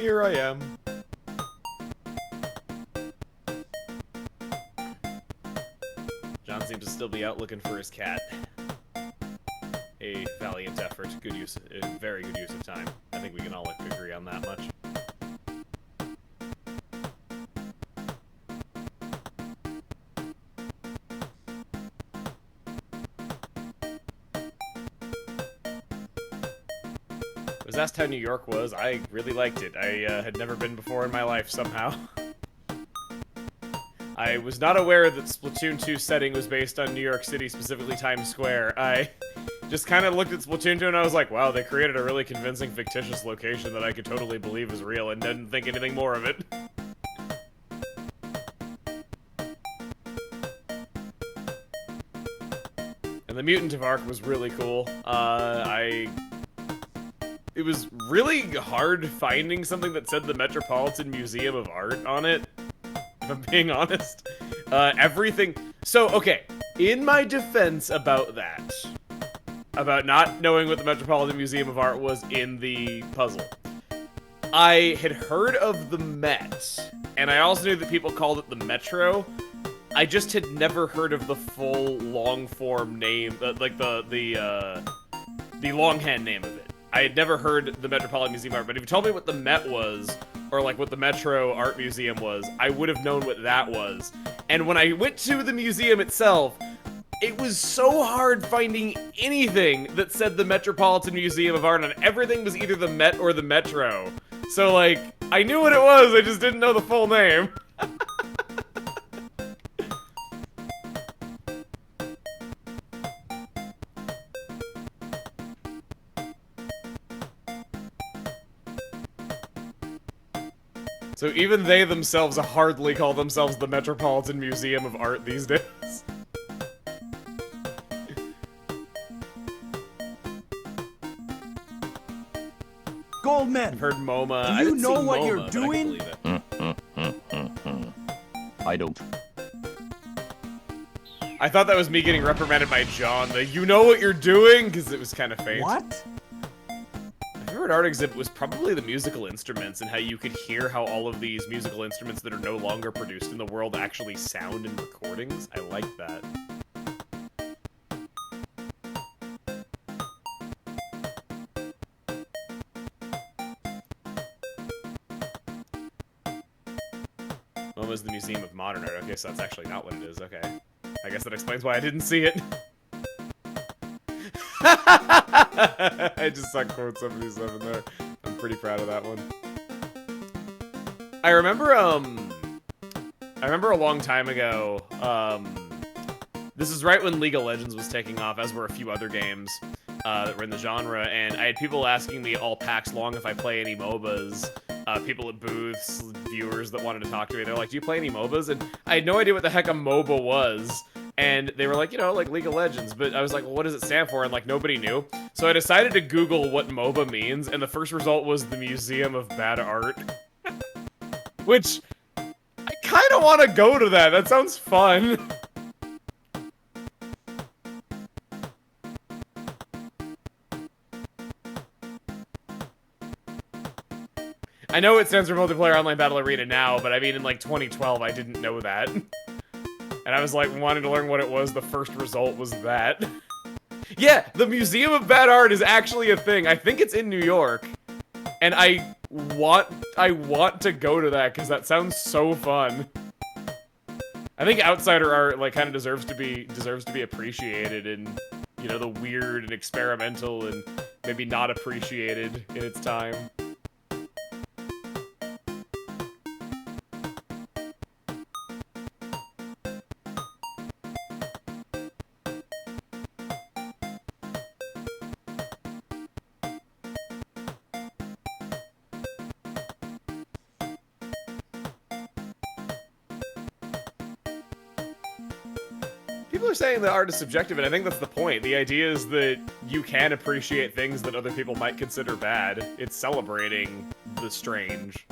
Here I am. John seems to still be out looking for his cat. A valiant effort. Good use, a very good use of time. I think we can all agree on that much. I was asked how New York was. I really liked it. I had never been before in my life somehow. I was not aware that Splatoon 2 setting was based on New York City, specifically Times Square. I just kind of looked at Splatoon 2 and I was like, wow, they created a really convincing fictitious location that I could totally believe is real and didn't think anything more of it. And the Mutant of Arc was really cool. It was really hard finding something that said the Metropolitan Museum of Art on it, if I'm being honest. Everything... So, okay, in my defense about that, about not knowing what the Metropolitan Museum of Art was in the puzzle, I had heard of the Met, and I also knew that people called it the Metro. I just had never heard of the full long-form name, like the longhand name of it. I had never heard the Metropolitan Museum of Art, but if you told me what the Met was, or like what the Metro Art Museum was, I would have known what that was. And when I went to the museum itself, it was so hard finding anything that said the Metropolitan Museum of Art, and everything was either the Met or the Metro. So like, I knew what it was, I just didn't know the full name. So even they themselves hardly call themselves the Metropolitan Museum of Art these days. Goldman, I've heard MoMA. do I you didn't know see what MoMA, you're but I can doing? believe it. I don't. I thought that was me getting reprimanded by John. The "you know what you're doing" because it was kind of faint. What? My favorite art exhibit was probably the musical instruments and how you could hear how all of these musical instruments that are no longer produced in the world actually sound in recordings. I like that. MoMA's the Museum of Modern Art. Okay, so that's actually not what it is. Okay. I guess that explains why I didn't see it. I just saw quote 77 there. I'm pretty proud of that one. I remember a long time ago, this is right when League of Legends was taking off, as were a few other games that were in the genre, and I had people asking me all packs long if I play any MOBAs. People at booths, viewers that wanted to talk to me, they're like, do you play any MOBAs? And I had no idea what the heck a MOBA was. And they were like, you know, like League of Legends. But I was like, well, what does it stand for? And like, nobody knew. So I decided to Google what MOBA means, and the first result was the Museum of Bad Art. Which, I kind of want to go to that. That sounds fun. I know it stands for Multiplayer Online Battle Arena now, but I mean, in like 2012, I didn't know that. And I was like, wanting to learn what it was, the first result was that. Yeah, the Museum of Bad Art is actually a thing. I think it's in New York. And I want to go to that, because that sounds so fun. I think outsider art, like, kind of deserves to be appreciated, and, you know, the weird and experimental and maybe not appreciated in its time. People are saying that art is subjective, and I think that's the point. The idea is that you can appreciate things that other people might consider bad. It's celebrating the strange.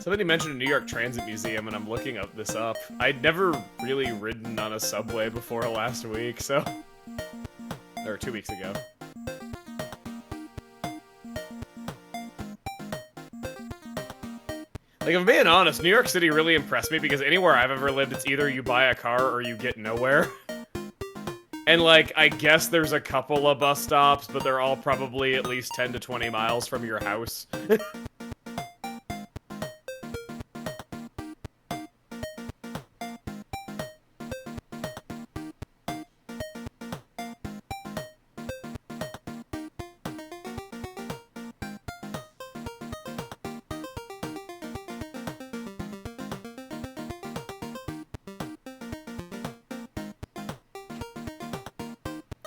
Somebody mentioned a New York Transit Museum, and I'm looking this up. I'd never really ridden on a subway before last week, so... Or 2 weeks ago. Like, if I'm being honest, New York City really impressed me because anywhere I've ever lived, it's either you buy a car or you get nowhere. And, like, I guess there's a couple of bus stops, but they're all probably at least 10 to 20 miles from your house.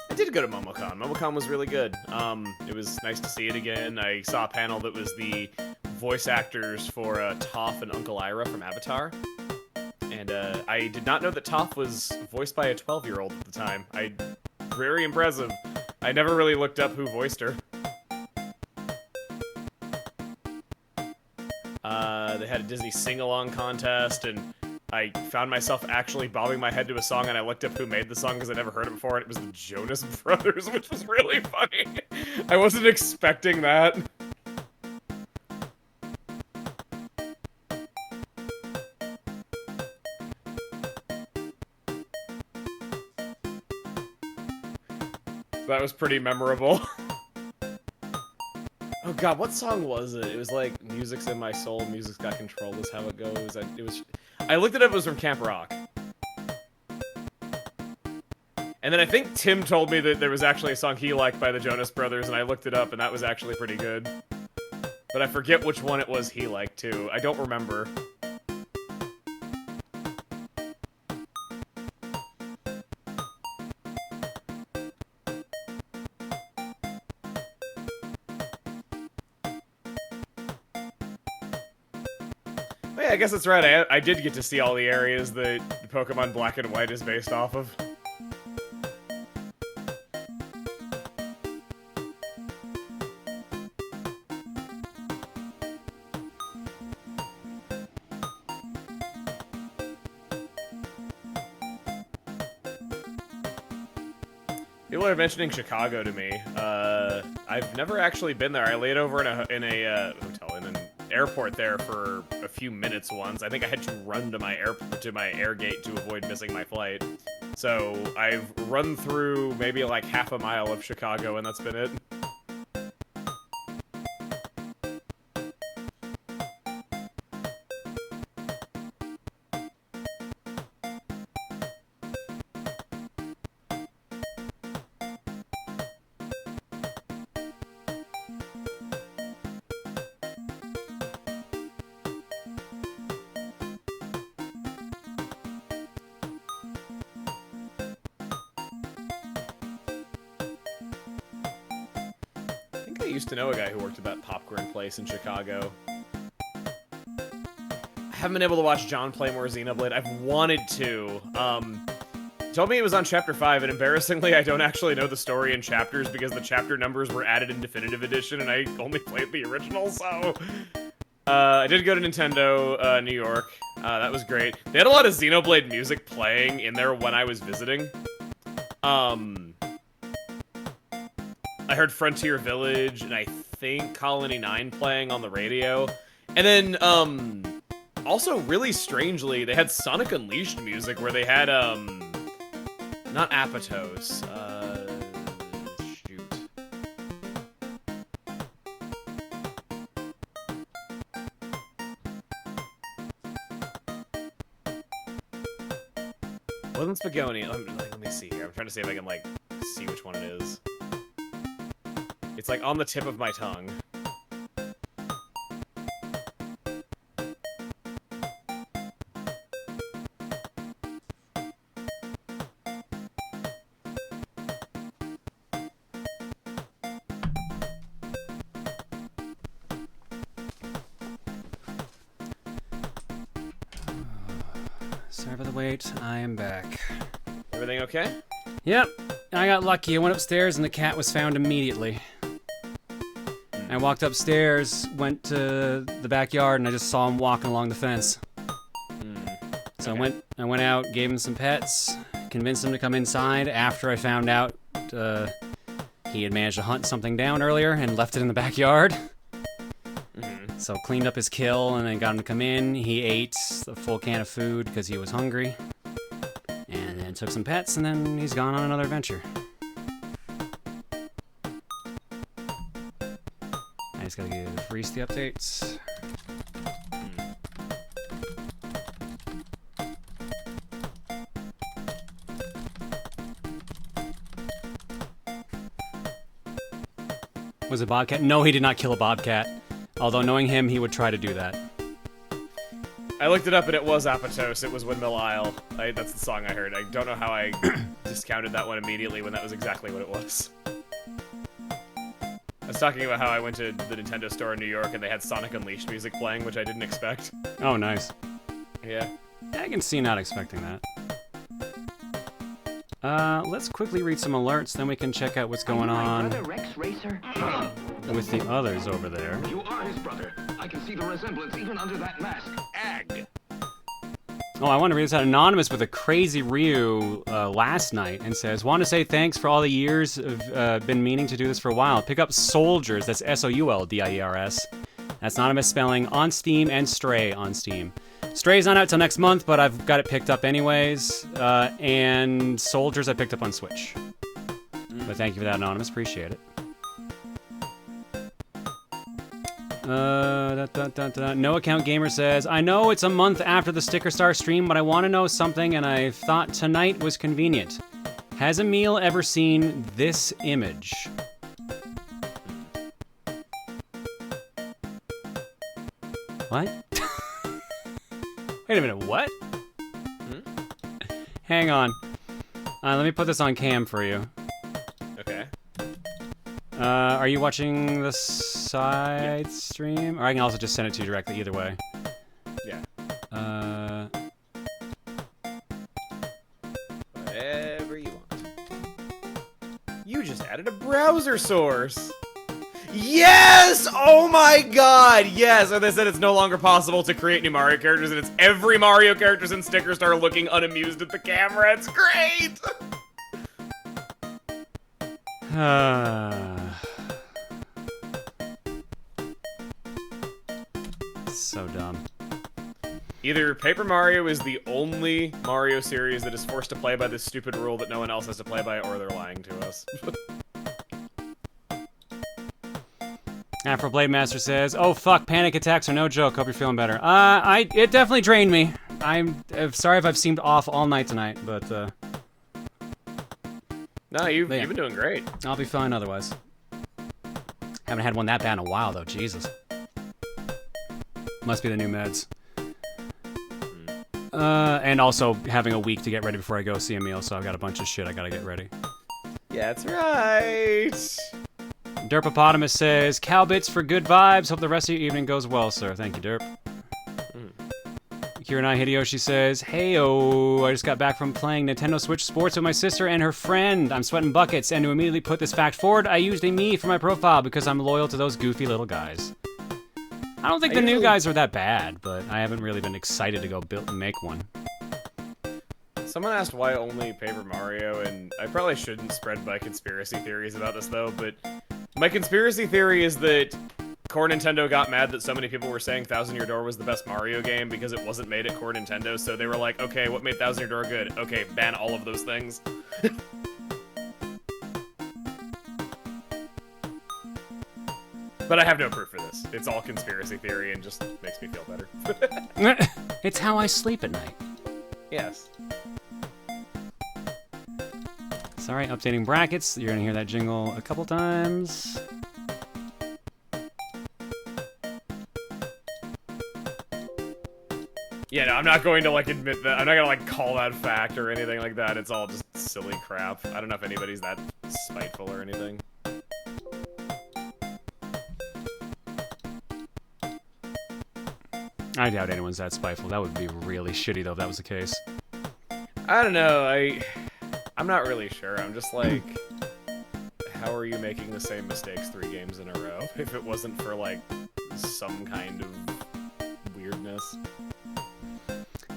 I did go to MomoCon. MomoCon was really good. It was nice to see it again. I saw a panel that was the voice actors for Toph and Uncle Ira from Avatar. And I did not know that Toph was voiced by a 12-year-old at the time. Very impressive. I never really looked up who voiced her. They had a Disney sing-along contest, and I found myself actually bobbing my head to a song, and I looked up who made the song because I never heard it before, and it was the Jonas Brothers, which was really funny. I wasn't expecting that. So that was pretty memorable. Oh god, what song was it? It was like, music's in my soul, music's got control is how it goes. I looked it up, it was from Camp Rock. And then I think Tim told me that there was actually a song he liked by the Jonas Brothers, and I looked it up, and that was actually pretty good. But I forget which one it was he liked, too. I don't remember. Yeah, I guess that's right. I did get to see all the areas that Pokemon Black and White is based off of. People are mentioning Chicago to me. I've never actually been there. I laid over in a hotel, in an airport there for a few minutes once. I think I had to run to my Airgate to avoid missing my flight. So I've run through maybe like half a mile of Chicago, and that's been it. I used to know a guy who worked at that popcorn place in Chicago. I haven't been able to watch John play more Xenoblade. I've wanted to. Told me it was on Chapter 5, and embarrassingly, I don't actually know the story in chapters because the chapter numbers were added in Definitive Edition, and I only played the original, so... I did go to Nintendo, New York. That was great. They had a lot of Xenoblade music playing in there when I was visiting. I heard Frontier Village, and I think Colony 9 playing on the radio. And then, also, really strangely, they had Sonic Unleashed music where they had, not Apatos, shoot. Wasn't Spagoni. Let me see here. I'm trying to see if I can, like, see which one it is. It's like on the tip of my tongue. Sorry for the wait. I am back. Everything okay? Yep. I got lucky. I went upstairs and the cat was found immediately. I walked upstairs, went to the backyard, and I just saw him walking along the fence. So I went out, gave him some pets, convinced him to come inside after I found out he had managed to hunt something down earlier and left it in the backyard. So cleaned up his kill and then got him to come in. He ate the full can of food because he was hungry. And then took some pets, and then he's gone on another adventure. I just gotta give Reese the updates. Was it Bobcat? No, he did not kill a Bobcat. Although knowing him, he would try to do that. I looked it up and it was Apatos. It was Windmill Isle. That's the song I heard. I don't know how I discounted that one immediately when that was exactly what it was. I was talking about how I went to the Nintendo store in New York and they had Sonic Unleashed music playing, which I didn't expect. Oh, nice. Yeah. I can see not expecting that. Let's quickly read some alerts, then we can check out what's going on with the others over there. You are his brother. I can see the resemblance even under that mask. Ag. Oh, I want to read this out. Anonymous with a crazy Ryu last night and says, want to say thanks for all the years of been meaning to do this for a while. Pick up Soldiers, that's Souldieers. That's not a misspelling, on Steam, and Stray on Steam. Stray's not out till next month, but I've got it picked up anyways. And Soldiers I picked up on Switch. But thank you for that, Anonymous. Appreciate it. No Account Gamer says, I know it's a month after the Sticker Star stream, but I want to know something, and I thought tonight was convenient. Has Emil ever seen this image? What? Wait a minute, what? Hang on. Let me put this on cam for you. Okay. Are you watching the side stream? Or I can also just send it to you directly, either way. Yeah. Whatever you want. You just added a browser source. Yes! Oh my god! Yes! And they said it's no longer possible to create new Mario characters, and it's every Mario characters in Sticker Star looking unamused at the camera. It's great! So dumb. Either Paper Mario is the only Mario series that is forced to play by this stupid rule that no one else has to play by, or they're lying to us. Afro Blade Master says, "Oh fuck, panic attacks are no joke. Hope you're feeling better." It definitely drained me. I'm sorry if I've seemed off all night tonight, but No, you've been doing great. I'll be fine otherwise. Haven't had one that bad in a while though. Jesus. Must be the new meds. And also having a week to get ready before I go see Emil, so I've got a bunch of shit I gotta get ready. Yeah, that's right. Derpopotamus says, "Cowbits for good vibes. Hope the rest of your evening goes well, sir." Thank you, Derp. Kiranai Hideyoshi says, "Heyo, I just got back from playing Nintendo Switch Sports with my sister and her friend. I'm sweating buckets, and to immediately put this fact forward, I used a me for my profile because I'm loyal to those goofy little guys." I don't think the new guys are that bad, but I haven't really been excited to go build and make one. Someone asked why only Paper Mario, and I probably shouldn't spread my conspiracy theories about this though, but my conspiracy theory is that Core Nintendo got mad that so many people were saying Thousand Year Door was the best Mario game because it wasn't made at Core Nintendo, so they were like, okay, what made Thousand Year Door good? Okay, ban all of those things. But I have no proof for this. It's all conspiracy theory and just makes me feel better. It's how I sleep at night. Yes. Sorry, updating brackets. You're gonna hear that jingle a couple times. Yeah, no, I'm not going to, like, admit that. I'm not gonna, like, call that fact or anything like that. It's all just silly crap. I don't know if anybody's that spiteful or anything. I doubt anyone's that spiteful. That would be really shitty, though, if that was the case. I don't know. I'm not really sure. I'm just like, how are you making the same mistakes 3 games in a row? If it wasn't for, like, some kind of weirdness.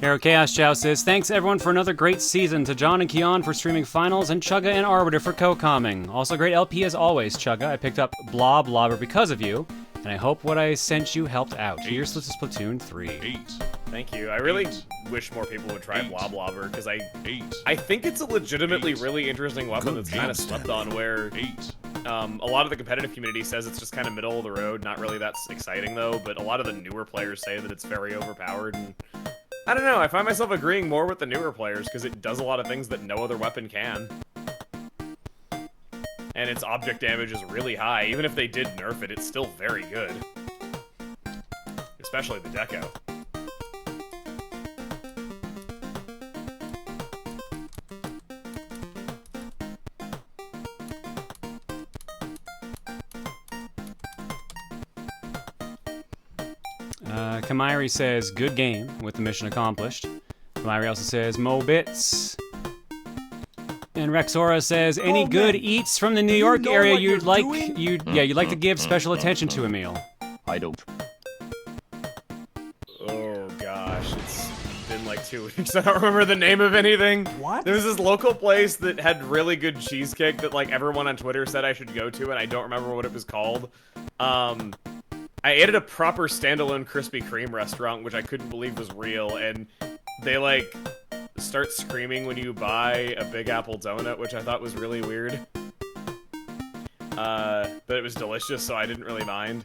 Hero Chaos Chow says, thanks everyone for another great season. To John and Keon for streaming finals, and Chugga and Arbiter for co-comming. Also great LP as always, Chugga. I picked up Blah Blobber because of you, and I hope what I sent you helped out. Cheers to Splatoon 3. Thank you. I really wish more people would try Blah Blobber, because I think it's a legitimately really interesting weapon that's kind of slept on, where a lot of the competitive community says it's just kind of middle of the road, not really that exciting though, but a lot of the newer players say that it's very overpowered, and I don't know, I find myself agreeing more with the newer players because it does a lot of things that no other weapon can. And its object damage is really high. Even if they did nerf it, it's still very good. Especially the Deco. Kamairi says, good game with the mission accomplished. Kamairi also says, Mo Bits. And Rexora says, any good eats from the New York area you'd like to give special attention to, Emil. I don't. Oh gosh, it's been like 2 weeks. I don't remember the name of anything. What? There was this local place that had really good cheesecake that like everyone on Twitter said I should go to, and I don't remember what it was called. I ate at a proper standalone Krispy Kreme restaurant, which I couldn't believe was real, and they, like, start screaming when you buy a Big Apple donut, which I thought was really weird. But it was delicious, so I didn't really mind.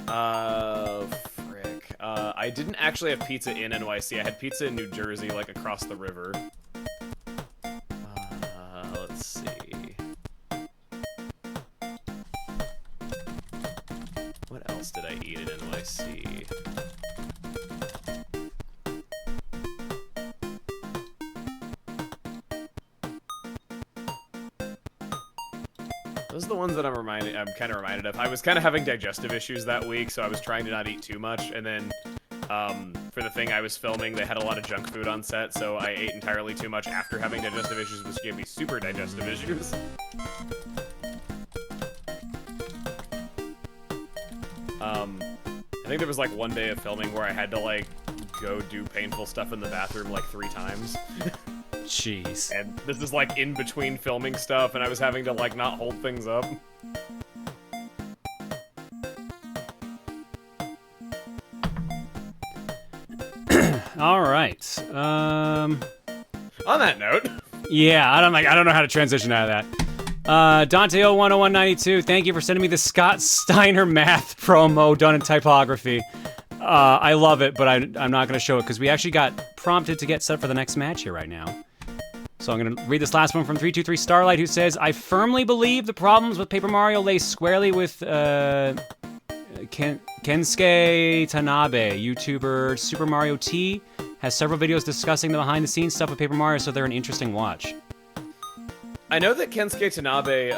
Frick. I didn't actually have pizza in NYC. I had pizza in New Jersey, like, across the river. Let's see. What else did I eat at NYC? Those are the ones that I'm kind of reminded of. I was kind of having digestive issues that week, so I was trying to not eat too much. And then, for the thing I was filming, they had a lot of junk food on set, so I ate entirely too much after having digestive issues, which gave me super digestive issues. I think there was like one day of filming where I had to like go do painful stuff in the bathroom like 3 times. Jeez. And this is like in between filming stuff, and I was having to like not hold things up. All right. On that note. Yeah, I don't know how to transition out of that. Dante010192, thank you for sending me the Scott Steiner math promo done in typography. I love it, but I'm not going to show it because we actually got prompted to get set for the next match here right now. So I'm going to read this last one from 323 Starlight, who says, I firmly believe the problems with Paper Mario lay squarely with Kensuke Tanabe, YouTuber Super Mario T, has several videos discussing the behind-the-scenes stuff with Paper Mario, so they're an interesting watch. I know that Kensuke Tanabe,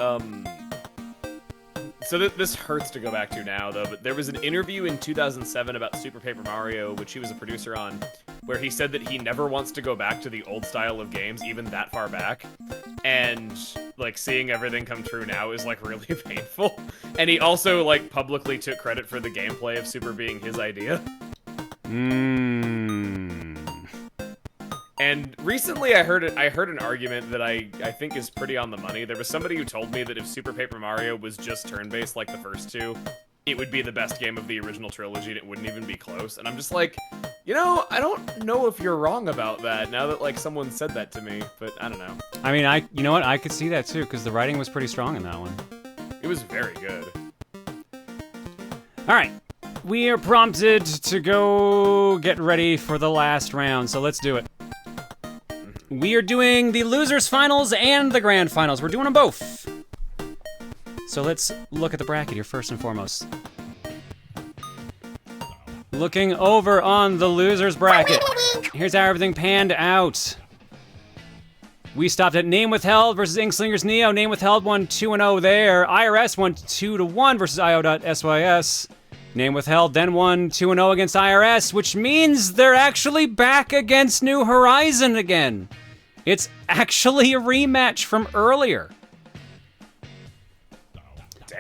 so this hurts to go back to now, though, but there was an interview in 2007 about Super Paper Mario, which he was a producer on, where he said that he never wants to go back to the old style of games, even that far back. And, like, seeing everything come true now is, like, really painful. And he also, like, publicly took credit for the gameplay of Super being his idea. And recently I heard an argument that I think is pretty on the money. There was somebody who told me that if Super Paper Mario was just turn-based like the first 2, it would be the best game of the original trilogy and it wouldn't even be close. And I'm just like, you know, I don't know if you're wrong about that now that like someone said that to me, but I don't know. I mean, you know what? I could see that too because the writing was pretty strong in that one. It was very good. All right. We are prompted to go get ready for the last round, so let's do it. We are doing the losers finals and the grand finals. We're doing them both. So let's look at the bracket here first and foremost. Looking over on the losers bracket. Here's how everything panned out. We stopped at Name Withheld versus Inkslingers Neo. Name Withheld won 2-0 there. IRS won 2-1 versus IO.SYS. Name Withheld then won 2-0 against IRS, which means they're actually back against New Horizon again. It's actually a rematch from earlier.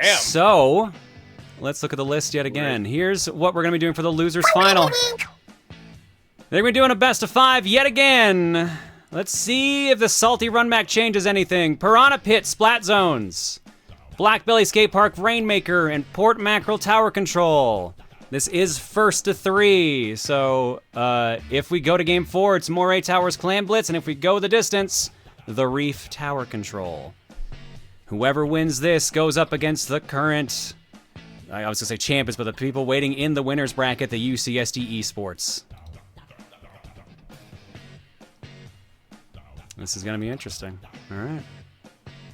Damn. So, let's look at the list yet again. Here's what we're going to be doing for the losers final. They're going to be doing a best of 5 yet again. Let's see if the salty run back changes anything. Piranha Pit Splat Zones, Blackbelly Skate Park Rainmaker, and Port Mackerel Tower Control. This is first to 3, so if we go to game 4, it's Moray Towers Clan Blitz, and if we go the distance, the Reef Tower Control. Whoever wins this goes up against the current, I was gonna say champions, but the people waiting in the winner's bracket, the UCSD Esports. This is gonna be interesting. All right.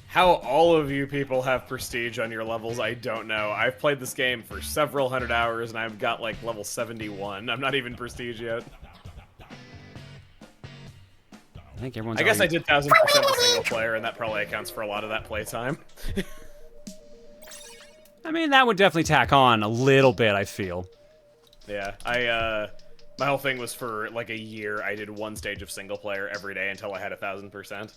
How all of you people have prestige on your levels, I don't know. I've played this game for several hundred hours, and I've got, like, level 71. I'm not even prestige yet. I think everyone's I guess I already... did 1000% the single player, and that probably accounts for a lot of that playtime. I mean, that would definitely tack on a little bit, I feel. Yeah, my whole thing was for, like, a year, I did 1 stage of single player every day until I had 1000%.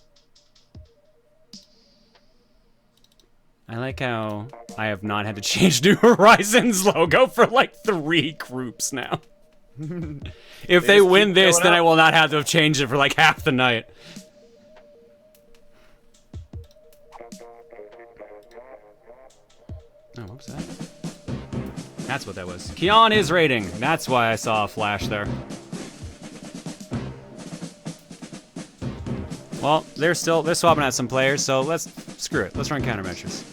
I like how I have not had to change New Horizons logo for like 3 groups now. If they win this, then I will not have to have changed it for like half the night. Oh, what was that? That's what that was. Kion is raiding. That's why I saw a flash there. Well, they're swapping out some players, so let's screw it. Let's run countermeasures.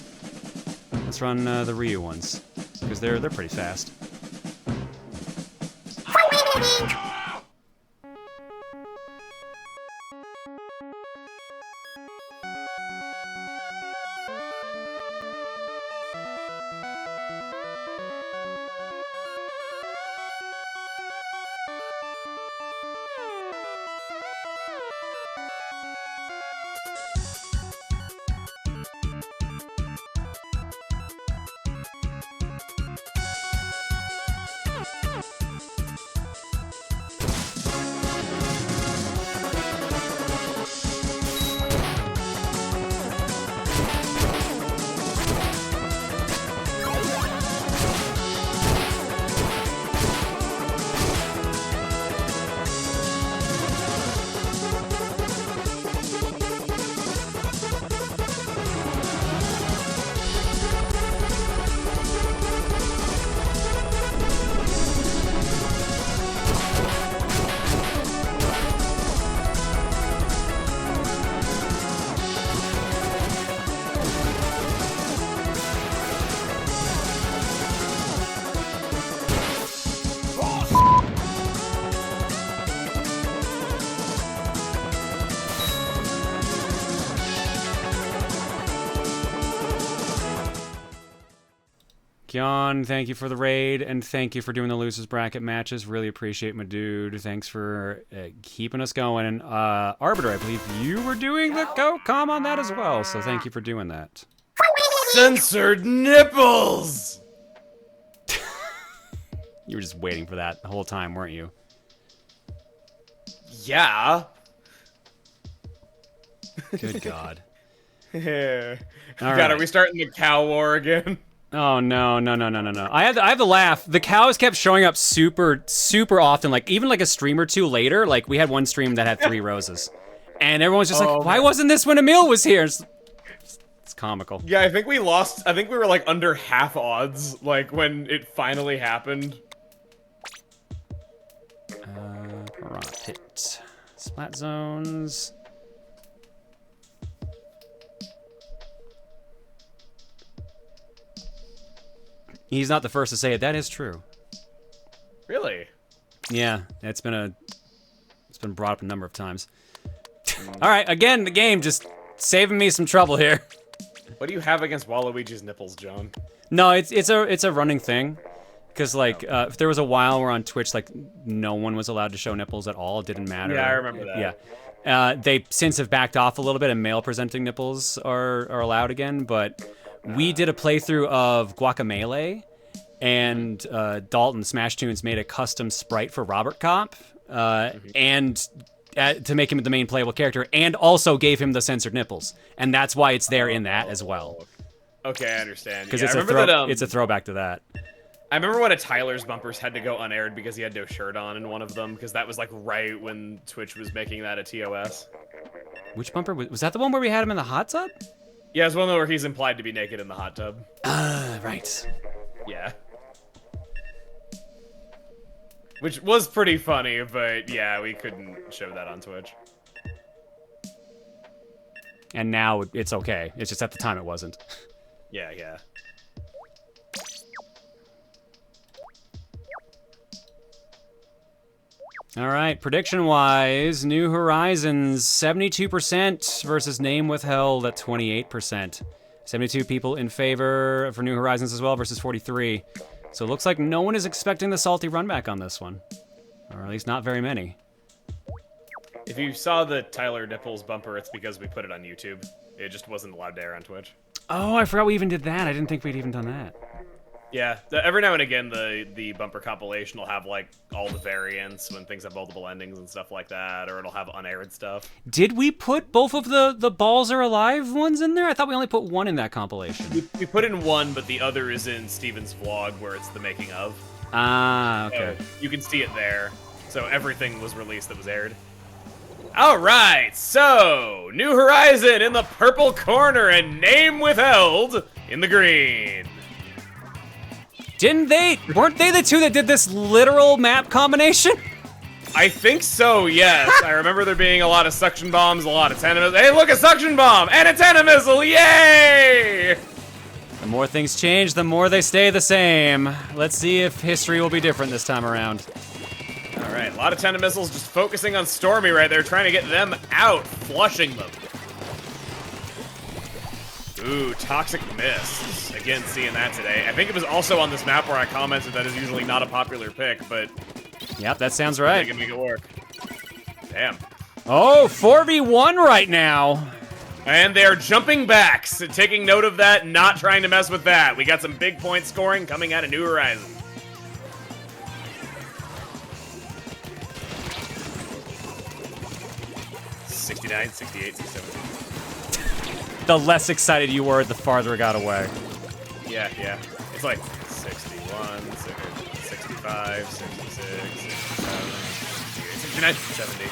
Let's run the Ryu ones, because they're pretty fast. Kion, thank you for the raid, and thank you for doing the losers bracket matches. Really appreciate my dude. Thanks for keeping us going. And Arbiter, I believe you were doing the com on that as well, so thank you for doing that. Censored nipples! You were just waiting for that the whole time, weren't you? Yeah. Good God. Yeah. All God, right. are we starting the cow war again? Oh no. I have to laugh. The cows kept showing up super often, like even like a stream or two later. Like we had one stream that had 3 roses. And everyone's just like, why wasn't this when Emil was here? It's comical. Yeah, I think we lost. I think we were like under half odds, like when it finally happened. Pit. Splat zones. He's not the first to say it. That is true. Really? Yeah, it's been brought up a number of times. All right, again, the game just saving me some trouble here. What do you have against Waluigi's nipples, John? No, it's a running thing, because like if there was a while where on Twitch like no one was allowed to show nipples at all, it didn't matter. Yeah, I remember that. Yeah, they since have backed off a little bit, and male presenting nipples are allowed again. But we did a playthrough of Guacamelee, and Dalton Smash Tunes made a custom sprite for Robert Kopp, and to make him the main playable character, and also gave him the censored nipples, and that's why it's there in that as well. Okay, I understand. Because Yeah, it's, I remember that, it's a throwback to that. I remember one of Tyler's bumpers had to go unaired because he had no shirt on in one of them, because that was like right when Twitch was making that a TOS. Which bumper? Was that the one where we had him in the hot tub? Yeah, it's one where he's implied to be naked in the hot tub. Right. Yeah. Which was pretty funny, but yeah, we couldn't show that on Twitch. And now it's okay. It's just at the time it wasn't. Yeah, yeah. All right, prediction-wise, New Horizons 72% versus Name Withheld at 28%. 72 people in favor for New Horizons as well versus 43. So it looks like no one is expecting the salty run back on this one. Or at least not very many. If you saw the Tyler Nipples bumper, it's because we put it on YouTube. It just wasn't allowed to air on Twitch. Oh, I forgot we even did that. I didn't think we'd even done that. Yeah, every now and again, the bumper compilation will have, like, all the variants when things have multiple endings and stuff like that, or it'll have unaired stuff. Did we put both of the Balls Are Alive ones in there? I thought we only put one in that compilation. We put in one, but the other is in Steven's vlog, where it's the making of. Ah, okay. So you can see it there. So everything was released that was aired. Alright, so, New Horizon in the purple corner and Name Withheld in the green. Weren't they the two that did this literal map combination? I think so, yes. I remember there being a lot of suction bombs, a lot of tenement. Hey, look, a suction bomb and a tenement missile, yay! The more things change, the more they stay the same. Let's see if history will be different this time around. All right, a lot of tenement missiles just focusing on Stormy right there, trying to get them out, flushing them. Ooh, Toxic Mist. Again, seeing that today. I think it was also on this map where I commented that is usually not a popular pick, but... Yep, that sounds I right. can make it work. Damn. Oh, 4v1 right now. And they're jumping back, so taking note of that, not trying to mess with that. We got some big point scoring coming out of New Horizon. $69, $68, $67. The less excited you were, the farther it got away. Yeah, yeah. It's like 61, 65, 66, 67, 69, 70.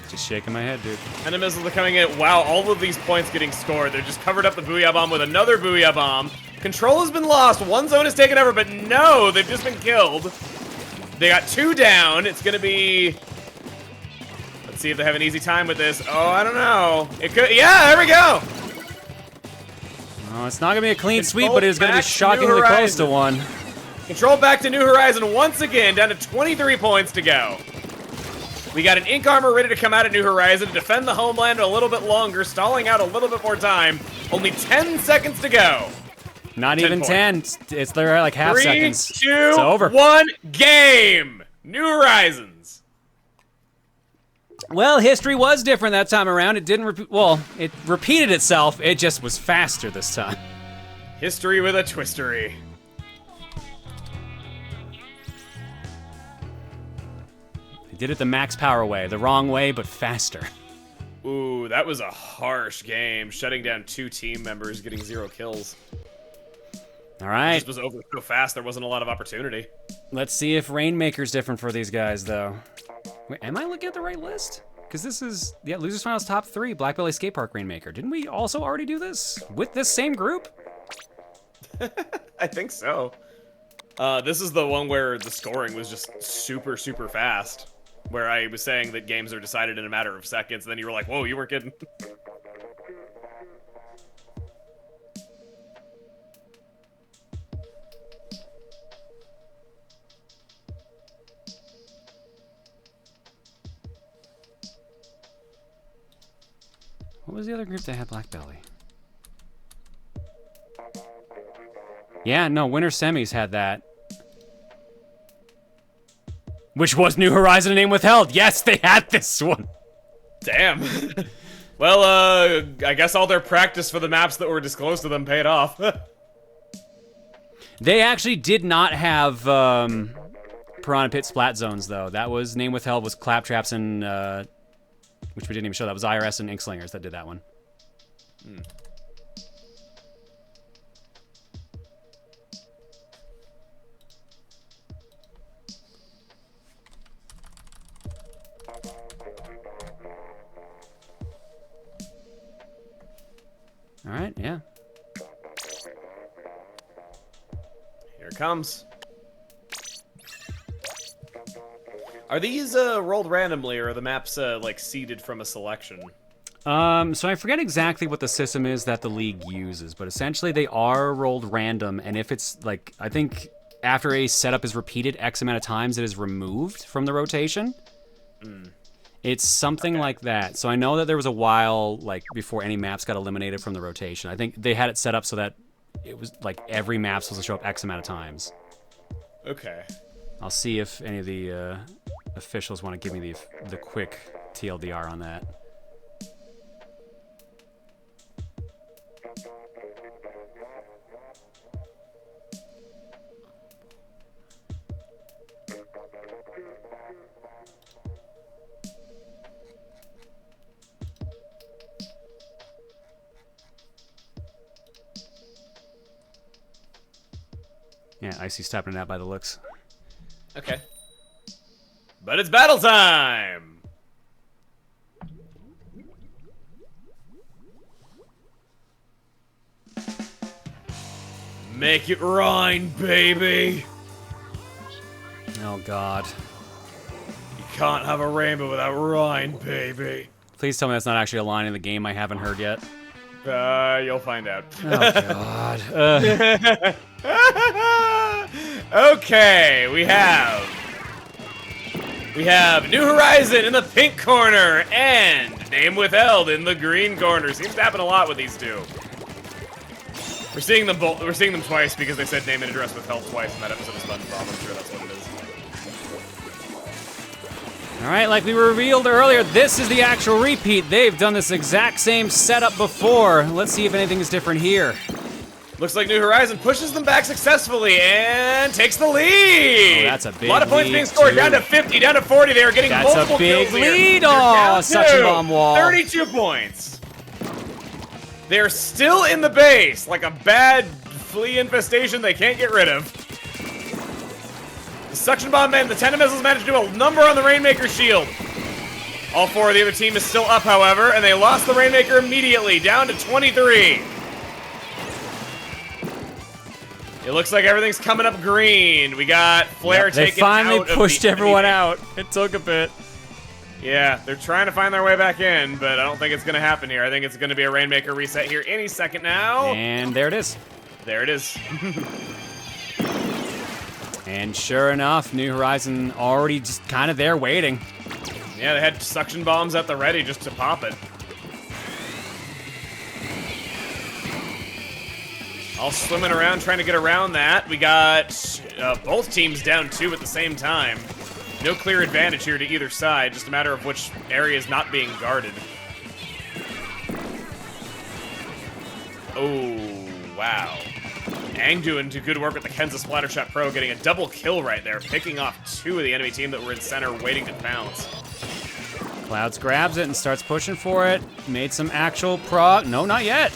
Just shaking my head, dude. And the missiles are coming in. Wow, all of these points getting scored. They're just covered up the Booyah Bomb with another Booyah Bomb. Control has been lost. One zone is taken over, but no, they've just been killed. They got two down. It's going to be... Let's see if they have an easy time with this. Oh, I don't know. It could... Yeah, there we go. Oh, it's not going to be a clean Control sweep, but it is going to be back to shockingly New close to Horizon. one. Control back to New Horizon once again, down to 23 points to go. We got an Ink Armor ready to come out of New Horizon to defend the homeland a little bit longer, stalling out a little bit more time. Only 10 seconds to go. Not 10 even points. 10. It's there like half 3, seconds. 2, It's over. 1, game! New Horizons. Well, history was different that time around. It didn't repeat. Well, it repeated itself. It just was faster this time. History with a twistery. They did it the max power way, the wrong way, but faster. Ooh, that was a harsh game. Shutting down 2 team members, getting 0 kills. All right. This was over so fast, there wasn't a lot of opportunity. Let's see if Rainmaker's different for these guys, though. Wait, am I looking at the right list? Because this is, yeah, Losers Finals top 3, Black Belly Skate Park Rainmaker. Didn't we also already do this with this same group? I think so. This is the one where the scoring was just super, super fast. Where I was saying that games are decided in a matter of seconds, and then you were like, whoa, you weren't kidding. What was the other group that had Black Belly? Yeah, no, Winter Semis had that. Which was New Horizon and Name Withheld. Yes, they had this one. Damn. Well, I guess all their practice for the maps that were disclosed to them paid off. They actually did not have Piranha Pit Splat Zones, though. That was, Name Withheld was Claptraps and, which we didn't even show. That was IRS and Inkslingers that did that one. All right, yeah. Here it comes. Are these rolled randomly, or are the maps like seeded from a selection? So I forget exactly what the system is that the league uses, but essentially they are rolled random, and if it's like, I think after a setup is repeated X amount of times, it is removed from the rotation. It's something like that. So I know that there was a while, like, before any maps got eliminated from the rotation. I think they had it set up so that it was, like, every map supposed to show up X amount of times. Okay. I'll see if any of the officials want to give me the quick TLDR on that. Yeah, Icy's tapping it out by the looks. Okay. But it's battle time! Make it rain, baby! Oh, God. You can't have a rainbow without rain, baby. Please tell me that's not actually a line in the game I haven't heard yet. You'll find out. Oh, God. Okay, we have New Horizon in the pink corner and Name Withheld in the green corner. Seems to happen a lot with these two. We're seeing them both. We're seeing them twice because they said name and address withheld twice in that episode of SpongeBob. I'm sure that's what it is. All right, like we revealed earlier, this is the actual repeat. They've done this exact same setup before. Let's see if anything is different here. Looks like New Horizon pushes them back successfully and takes the lead. Oh, that's a big lot of points lead, being scored. too. Down to 50, down to 40. They are getting That's multiple a big kills here. lead. They're Oh, down suction to bomb wall. 32 points. They're still in the base, like a bad flea infestation they can't get rid of. The suction bomb and the tendon missiles managed to do a number on the Rainmaker shield. All four of the other team is still up, however, and they lost the Rainmaker immediately, down to 23. It looks like everything's coming up green. We got Flare taken out. They finally pushed everyone out. It took a bit. Yeah, they're trying to find their way back in, but I don't think it's going to happen here. I think it's going to be a Rainmaker reset here any second now. And there it is. There it is. And sure enough, New Horizon already just kind of there waiting. Yeah, they had suction bombs at the ready just to pop it. All swimming around, trying to get around that. We got both teams down 2 at the same time. No clear advantage here to either side, just a matter of which area is not being guarded. Oh, wow. Aang doing good work with the Kenza Splattershot Pro, getting a double kill right there, picking off 2 of the enemy team that were in center waiting to pounce. Clouds grabs it and starts pushing for it. Made some actual No, not yet.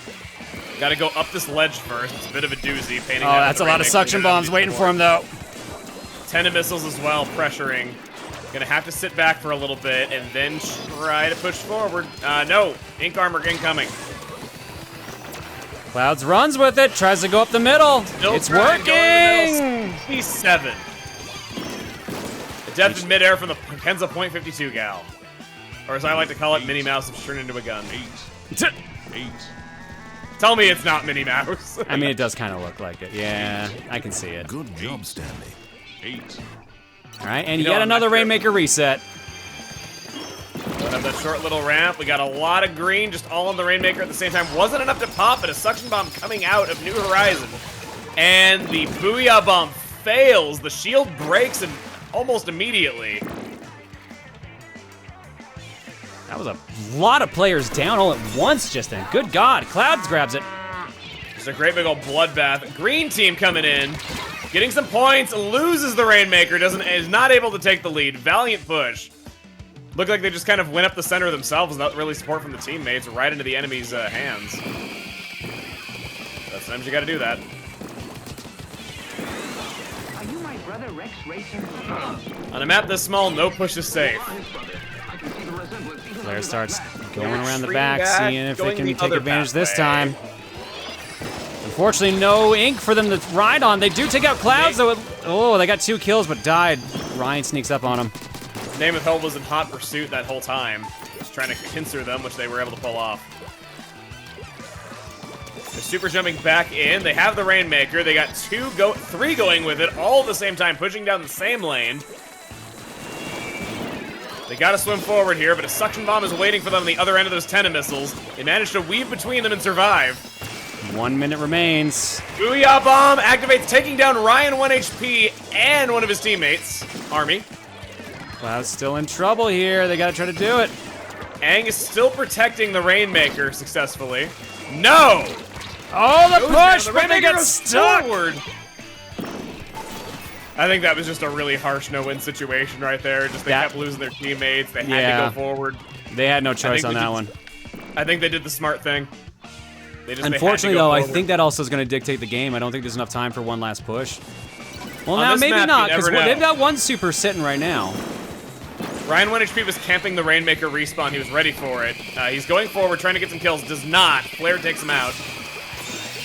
Gotta go up this ledge first. It's a bit of a doozy. Painting Oh, that's a lot of suction bombs waiting for him, though. Tendon missiles as well, pressuring. Gonna have to sit back for a little bit and then try to push forward. No, ink armor incoming. Clouds runs with it, tries to go up the middle. Still It's trying to go in the working! middle. He's 7. Adept in midair from the Kenza .52 gal. Or as I like to call it, Minnie Mouse that's turned into a gun. 8. Tell me it's not Minnie Mouse. I mean, it does kind of look like it. Yeah, I can see it. Good job, Stanley. 8. All right, and You know, yet I'm another not sure. Rainmaker reset. We'll have that short little ramp. We got a lot of green just all on the Rainmaker at the same time. Wasn't enough to pop, but a suction bomb coming out of New Horizon. And the Booyah Bomb fails. The shield breaks and almost immediately. That was a lot of players down all at once just then. Good God, Clouds grabs it. Just a great big old bloodbath. Green team coming in, getting some points, loses the Rainmaker, is not able to take the lead. Valiant push. Looked like they just kind of went up the center themselves, not really support from the teammates, right into the enemy's hands. Sometimes you gotta do that. Are you my brother Rex Racing? On a map this small, no push is safe. Flare starts going around the Extreme back, guy seeing if they going can the take other advantage this pathway. time. Unfortunately, no ink for them to ride on. They do take out Clouds, though. Oh, they got 2 kills, but died. Ryan sneaks up on him. Name of Hell was in hot pursuit that whole time. Just trying to pincer them, which they were able to pull off. They're super jumping back in. They have the Rainmaker. They got 3 going with it all at the same time, pushing down the same lane. They gotta swim forward here, but a suction bomb is waiting for them on the other end of those Tenna missiles. They managed to weave between them and survive. 1 minute remains. Booyah Bomb activates, taking down Ryan 1 HP and one of his teammates, Armii. Cloud's still in trouble here. They gotta try to do it. Aang is still protecting the Rainmaker successfully. No! Oh, the Goes down. push, The but they Rainmaker get goes stuck. forward. I think that was just a really harsh no-win situation right there. Just they kept losing their teammates. They had to go forward. They had no choice on that one. I think they did the smart thing. Unfortunately, though, I think that also is going to dictate the game. I don't think there's enough time for one last push. Well, now maybe not, because they've got 1 super sitting right now. Ryan 1 HP was camping the Rainmaker respawn. He was ready for it. He's going forward, trying to get some kills. Does not. Flare takes him out.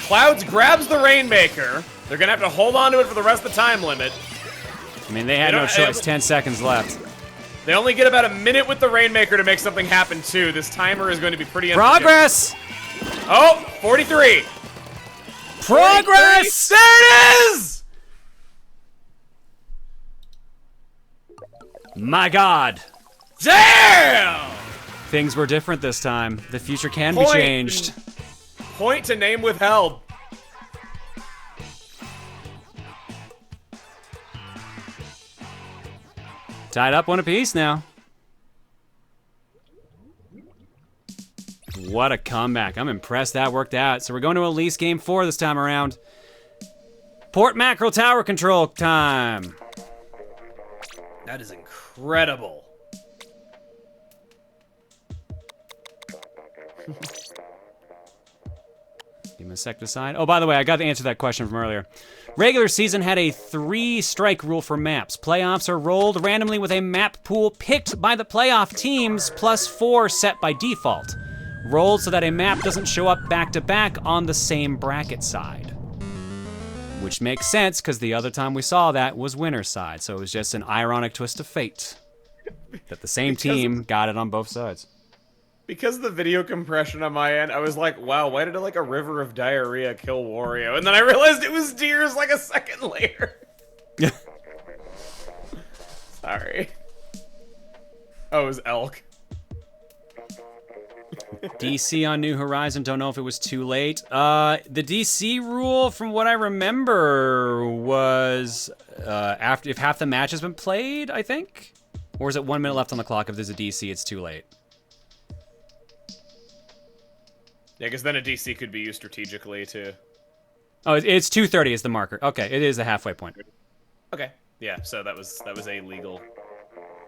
Clouds grabs the Rainmaker. They're going to have to hold on to it for the rest of the time limit. I mean, they had no choice. 10 seconds left. They only get about a minute with the Rainmaker to make something happen, too. This timer is going to be pretty Progress! Oh, 43. Progress! 43. There it is! My God. Damn! Things were different this time. The future can be changed. Point to name withheld. Tied up 1 apiece now. What a comeback. I'm impressed that worked out. So we're going to at least game 4 this time around. Port macro tower control time. That is incredible. Give him a sec to decide. Oh, by the way, I got the answer to that question from earlier. Regular season had a 3-strike rule for maps. Playoffs are rolled randomly with a map pool picked by the playoff teams plus 4 set by default. Rolled so that a map doesn't show up back-to-back on the same bracket side. Which makes sense, because the other time we saw that was winner's side, so it was just an ironic twist of fate. That the same team got it on both sides. Because of the video compression on my end, I was like, wow, why did like a river of diarrhea kill Wario? And then I realized it was deers like a second later. Sorry. Oh, it was elk. DC on New Horizon, don't know if it was too late. The DC rule, from what I remember, was after if half the match has been played, I think? Or is it 1 minute left on the clock? If there's a DC, it's too late. Yeah, because then a DC could be used strategically, too. Oh, it's 2:30 is the marker. Okay, it is the halfway point. Okay. Yeah, so that was a legal...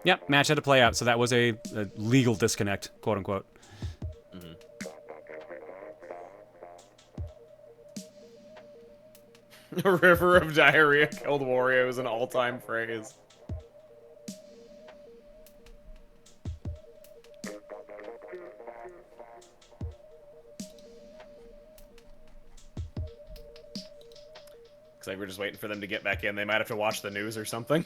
Yep, match had to play out, so that was a legal disconnect, quote-unquote. A river of diarrhea killed Wario is an all-time phrase. Looks like we're just waiting for them to get back in. They might have to watch the news or something.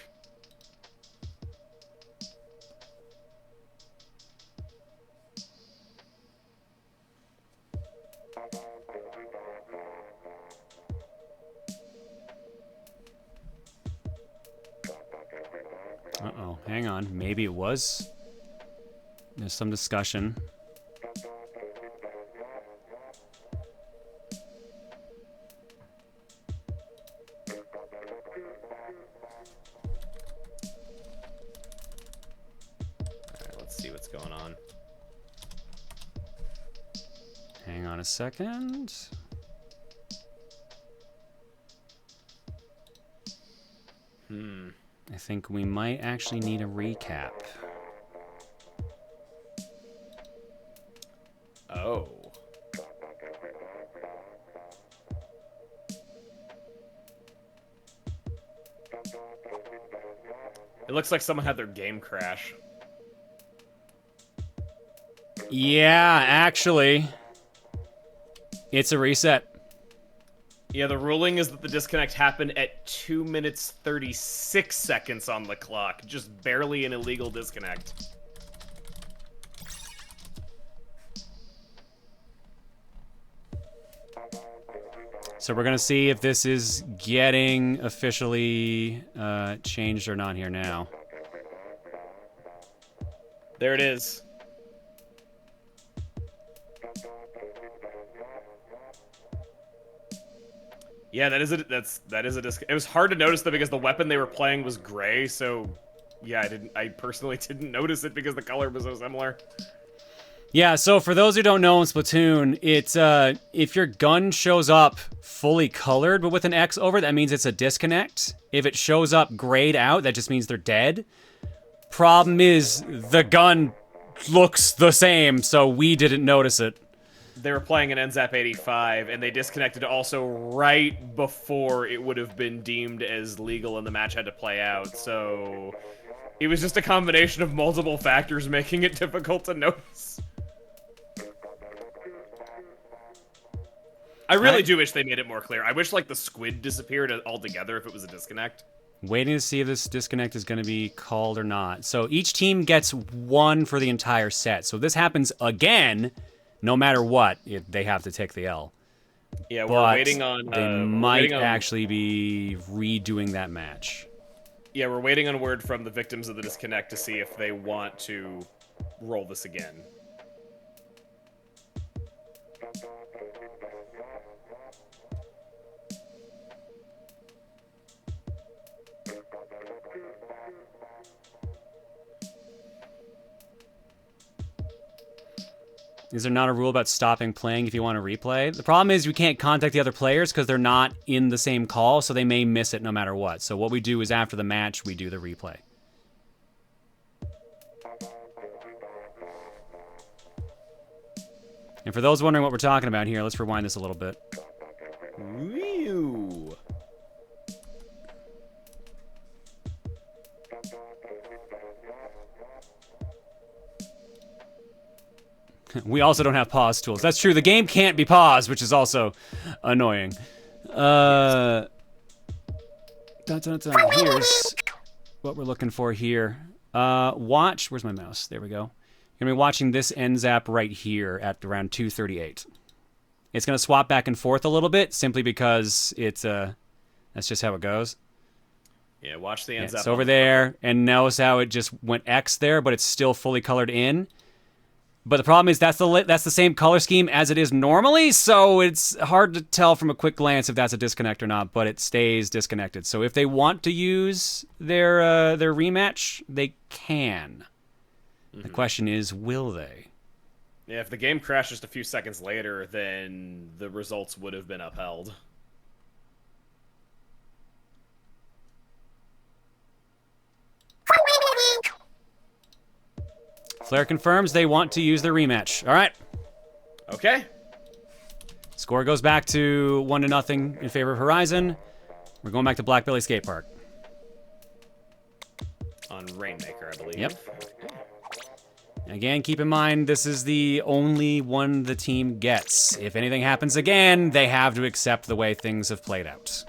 Uh-oh, hang on. Maybe it was. There's some discussion. Alright, let's see what's going on. Hang on a second. I think we might actually need a recap. Oh. It looks like someone had their game crash. Yeah, actually. It's a reset. Yeah, the ruling is that the disconnect happened at 2 minutes 36 seconds on the clock. Just barely an illegal disconnect. So we're gonna see if this is getting officially changed or not here now. There it is. Yeah, that is a disc. It was hard to notice though because the weapon they were playing was gray, so yeah, I personally didn't notice it because the color was so similar. Yeah, so for those who don't know in Splatoon, it's if your gun shows up fully colored but with an X over it, that means it's a disconnect. If it shows up grayed out, that just means they're dead. Problem is, the gun looks the same, so we didn't notice it. They were playing an NZAP 85, and they disconnected also right before it would have been deemed as legal and the match had to play out, so it was just a combination of multiple factors making it difficult to notice. I really do wish they made it more clear. I wish, like, the squid disappeared altogether if it was a disconnect. Waiting to see if this disconnect is going to be called or not. So each team gets one for the entire set. So if this happens again, no matter what, they have to take the L. Yeah, But we're waiting on... they might actually be redoing that match. Yeah, we're waiting on word from the victims of the disconnect to see if they want to roll this again. Is there not a rule about stopping playing if you want to replay? The problem is we can't contact the other players because they're not in the same call, so they may miss it no matter what. So what we do is after the match, we do the replay. And for those wondering what we're talking about here, let's rewind this a little bit. Whew. We also don't have pause tools. That's true. The game can't be paused, which is also annoying. Here's what we're looking for here. Watch. Where's my mouse? There we go. You're going to be watching this end zap right here at around 2:38. It's going to swap back and forth a little bit simply because it's that's just how it goes. Yeah, watch the end zap. It's over there, and notice how it just went X there, but it's still fully colored in. But the problem is that's the same color scheme as it is normally, so it's hard to tell from a quick glance if that's a disconnect or not, but it stays disconnected. So if they want to use their rematch, they can. Mm-hmm. The question is, will they? Yeah, if the game crashed just a few seconds later, then the results would have been upheld. Flair confirms they want to use their rematch. All right. Okay. Score goes back to 1-0 in favor of Horizon. We're going back to Blackbelly Skate Park. On Rainmaker, I believe. Yep. Again, keep in mind, this is the only one the team gets. If anything happens again, they have to accept the way things have played out.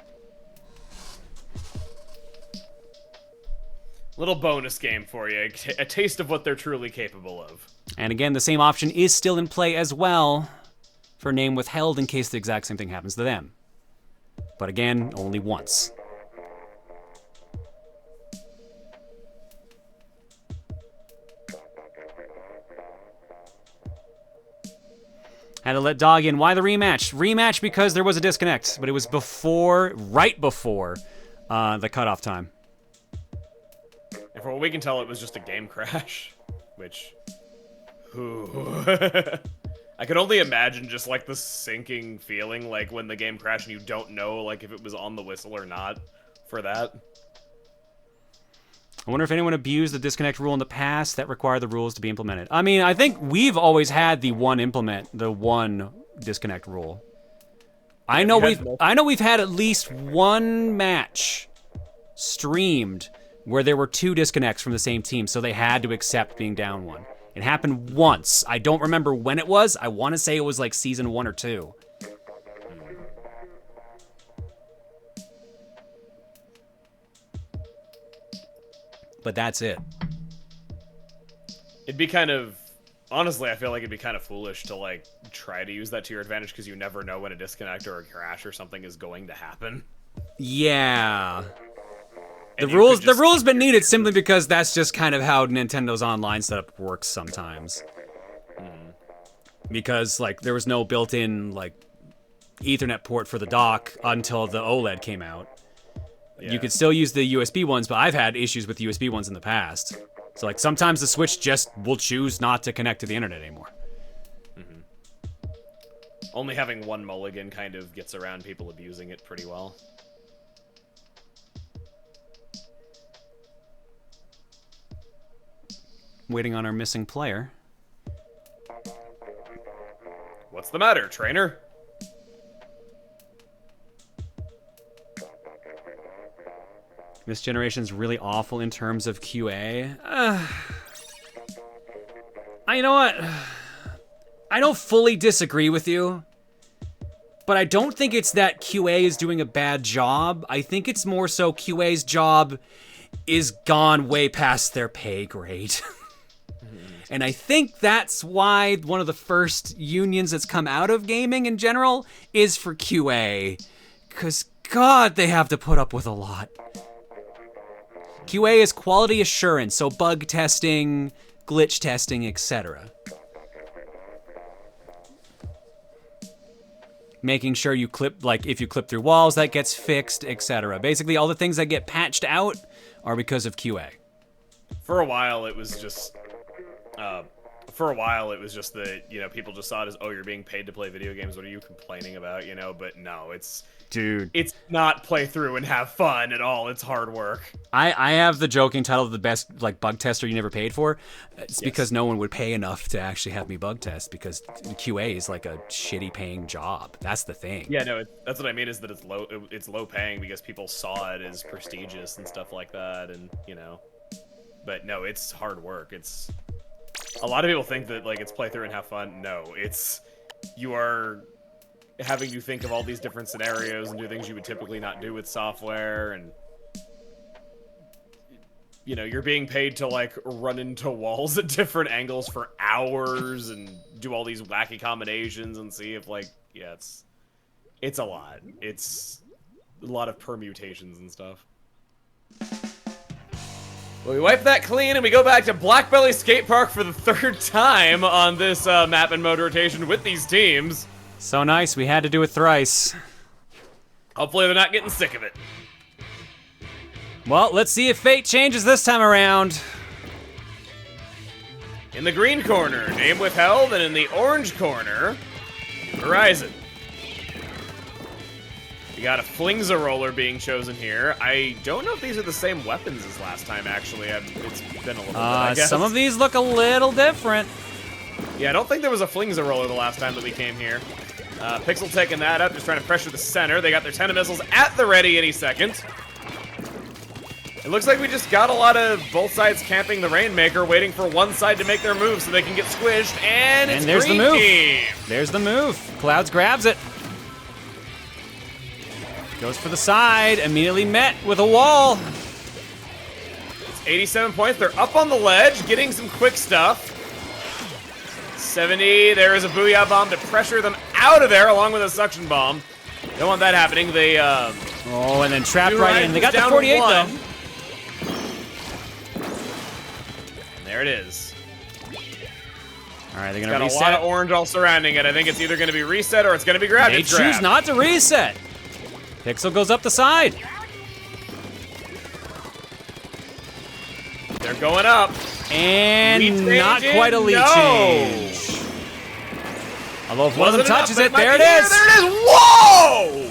Little bonus game for you. A taste of what they're truly capable of. And again, the same option is still in play as well for name withheld in case the exact same thing happens to them. But again, only once. Had to let Dog in. Why the rematch? Rematch because there was a disconnect, but it was right before the cutoff time. And for what we can tell, it was just a game crash, which... I could only imagine just, like, the sinking feeling, like, when the game crashed and you don't know, like, if it was on the whistle or not for that. I wonder if anyone abused the disconnect rule in the past that required the rules to be implemented. I mean, I think we've always had the one disconnect rule. I know we've had at least one match streamed where there were 2 disconnects from the same team, so they had to accept being down 1. It happened once. I don't remember when it was. I want to say it was like season 1 or 2. but that's it. It'd be kind of... Honestly, I feel like it'd be kind of foolish to, like, try to use that to your advantage because you never know when a disconnect or a crash or something is going to happen. Yeah. And The rule's been needed simply because that's just kind of how Nintendo's online setup works sometimes. Because, like, there was no built-in, like, Ethernet port for the dock until the OLED came out. Yeah. You could still use the USB ones, but I've had issues with USB ones in the past. So, like, sometimes the Switch just will choose not to connect to the internet anymore. Only having one mulligan kind of gets around people abusing it pretty well. Waiting on our missing player. What's the matter, trainer? This generation's really awful in terms of QA. You know what? I don't fully disagree with you, but I don't think it's that QA is doing a bad job. I think it's more so QA's job is gone way past their pay grade. And I think that's why one of the first unions that's come out of gaming in general is for QA. Because, God, they have to put up with a lot. QA is quality assurance, so bug testing, glitch testing, etc. Making sure you clip, like, if you clip through walls, that gets fixed, etc. Basically, all the things that get patched out are because of QA. For a while, it was just... that, you know, people just saw it as, oh, you're being paid to play video games, what are you complaining about, you know? But no, it's... Dude. It's not play through and have fun at all, it's hard work. I have the joking title of the best, like, bug tester you never paid for. It's because no one would pay enough to actually have me bug test, because QA is like a shitty paying job. That's the thing. Yeah, no, that's what I mean, is that it's low paying because people saw it as prestigious and stuff like that, and, you know. But no, it's hard work. It's... A lot of people think that, like, it's play through and have fun. No, it's... You are having to think of all these different scenarios and do things you would typically not do with software, and... You know, you're being paid to, like, run into walls at different angles for hours and do all these wacky combinations and see if, like... Yeah, it's a lot. It's a lot of permutations and stuff. Well, we wipe that clean and we go back to Blackbelly Skate Park for the third time on this map and mode rotation with these teams. So nice, we had to do it thrice. Hopefully they're not getting sick of it. Well, let's see if fate changes this time around. In the green corner, name Withheld, and in the orange corner, Horizon. We got a Flingza roller being chosen here. I don't know if these are the same weapons as last time, actually. It's been a little bit, I guess. Some of these look a little different. Yeah, I don't think there was a Flingza roller the last time that we came here. Pixel taking that up, just trying to pressure the center. They got their 10 missiles at the ready any second. It looks like we just got a lot of both sides camping the Rainmaker, waiting for one side to make their move so they can get squished, and it's there's green the move. team. There's the move. Clouds grabs it. Goes for the side, immediately met with a wall. It's 87 points, they're up on the ledge, getting some quick stuff. 70, there is a Booyah Bomb to pressure them out of there, along with a Suction Bomb. Don't want that happening, they, Oh, and then trapped right in. They got the down 48, one. though. And there it is. All right, they're Got gonna a reset. lot of orange all surrounding it. I think it's either going to be reset or it's going to be grabbed They and trapped. choose not to reset. Pixel goes up the side. They're going up. And Lead not change quite a in? lead No. change. Although if one of them Wasn't enough, touches but it, might there be it here. is. There it is. Whoa!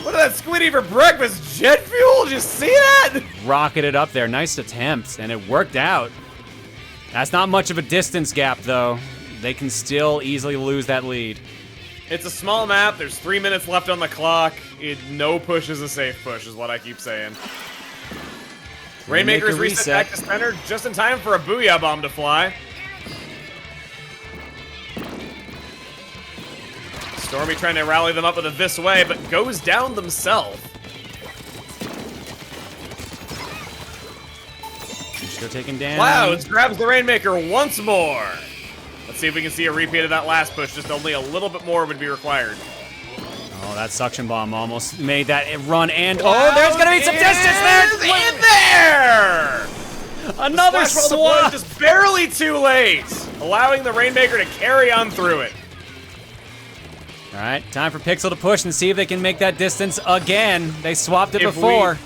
What did that squid eat for breakfast? Jet fuel? Did you see that? Rocketed up there. Nice attempt, and it worked out. That's not much of a distance gap, though. They can still easily lose that lead. It's a small map. There's 3 minutes left on the clock. No push is a safe push, is what I keep saying. Rainmaker's reset back to center just in time for a Booyah Bomb to fly. Stormy trying to rally them up with a this way, but goes down themselves. Ichigo taken down. Clouds grabs the Rainmaker once more. Let's see if we can see a repeat of that last push. Just only a little bit more would be required. Oh, that suction bomb almost made that run, and oh, there's gonna be some distance there. In there. Another swap. Just barely too late, allowing the Rainmaker to carry on through it. All right, time for Pixel to push and see if they can make that distance again. They swapped it before.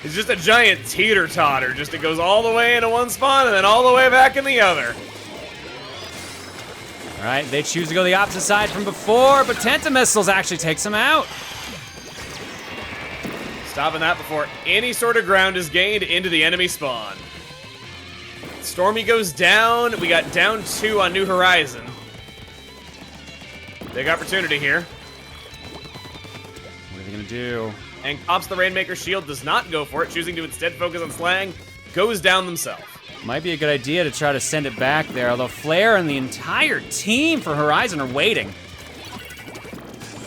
It's just a giant teeter-totter. Just it goes all the way into one spot and then all the way back in the other. All right, they choose to go the opposite side from before, but Tentamissiles actually takes them out. Stopping that before any sort of ground is gained into the enemy spawn. Stormy goes down. We got down 2 on New Horizon. Big opportunity here. What are they gonna do? And pops the Rainmaker shield, does not go for it, choosing to instead focus on Slang, goes down themselves. Might be a good idea to try to send it back there, although Flare and the entire team for Horizon are waiting.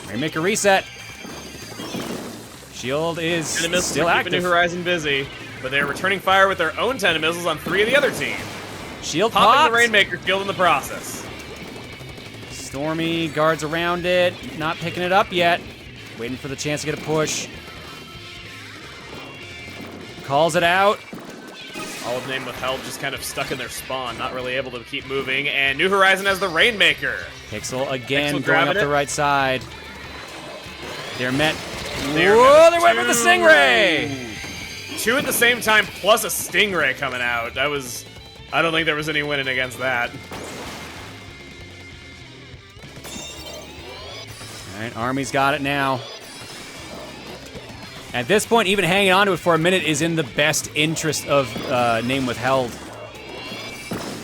Rainmaker reset. Shield is still active. Keeping New Horizon busy, but they're returning fire with their own Tentamissiles on 3 of the other team. Shield popping popped. the Rainmaker shield in the process. Stormy guards around it, not picking it up yet. Waiting for the chance to get a push. Calls it out. All of name Withheld just kind of stuck in their spawn, not really able to keep moving, and New Horizon has the Rainmaker. Pixel again Pixel going up grabbing the right side. They're met. They're Whoa, they went for the Stingray! 2 at the same time, plus a Stingray coming out. That was... I don't think there was any winning against that. All right, Army's got it now. At this point, even hanging on to it for a minute is in the best interest of name Withheld.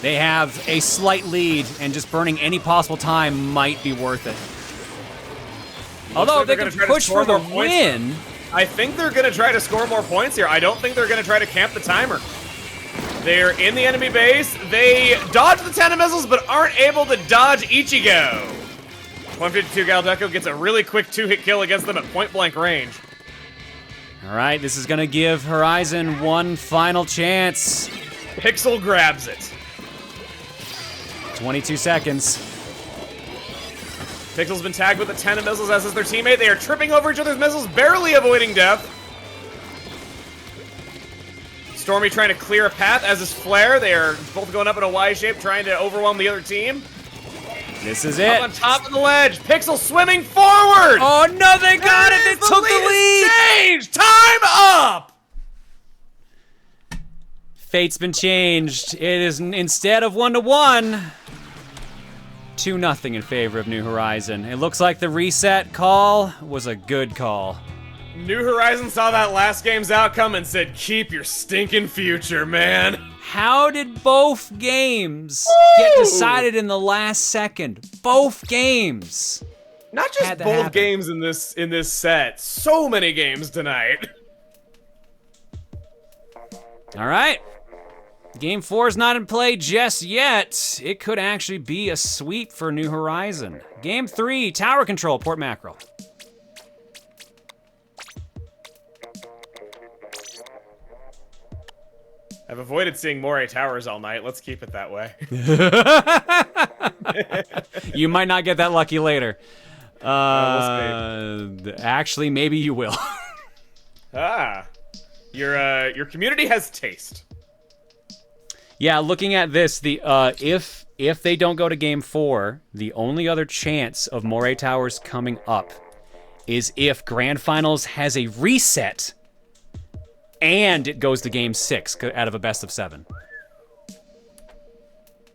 They have a slight lead, and just burning any possible time might be worth it. Although, if they can push for the win... I think they're going to try to score more points here. I don't think they're going to try to camp the timer. They're in the enemy base. They dodge the Tentamissiles, but aren't able to dodge Ichigo. 152 Galdeco gets a really quick 2-hit kill against them at point-blank range. All right, this is going to give Horizon one final chance. Pixel grabs it. 22 seconds. Pixel's been tagged with the Tentamissiles, as is their teammate. They are tripping over each other's missiles, barely avoiding death. Stormy trying to clear a path, as is Flare. They are both going up in a Y shape, trying to overwhelm the other team. This is it. Up on top of the ledge. Pixel swimming forward. Oh, no, they got it. They took the lead. Changed. Time up. Fate's been changed. It is instead of 1-1, 2-0 in favor of New Horizon. It looks like the reset call was a good call. New Horizon saw that last game's outcome and said, keep your stinking future, man. How did both games get decided in the last second? Both games. Not just both games in this set. So many games tonight. All right. Game 4 is not in play just yet. It could actually be a sweep for New Horizon. Game 3, tower control, Port Mackerel. I've avoided seeing Moray Towers all night. Let's keep it that way. You might not get that lucky later. We'll actually, maybe you will. Your community has taste. Yeah, looking at this, the if they don't go to Game 4, the only other chance of Moray Towers coming up is if Grand Finals has a reset and it goes to Game 6 out of a best of 7.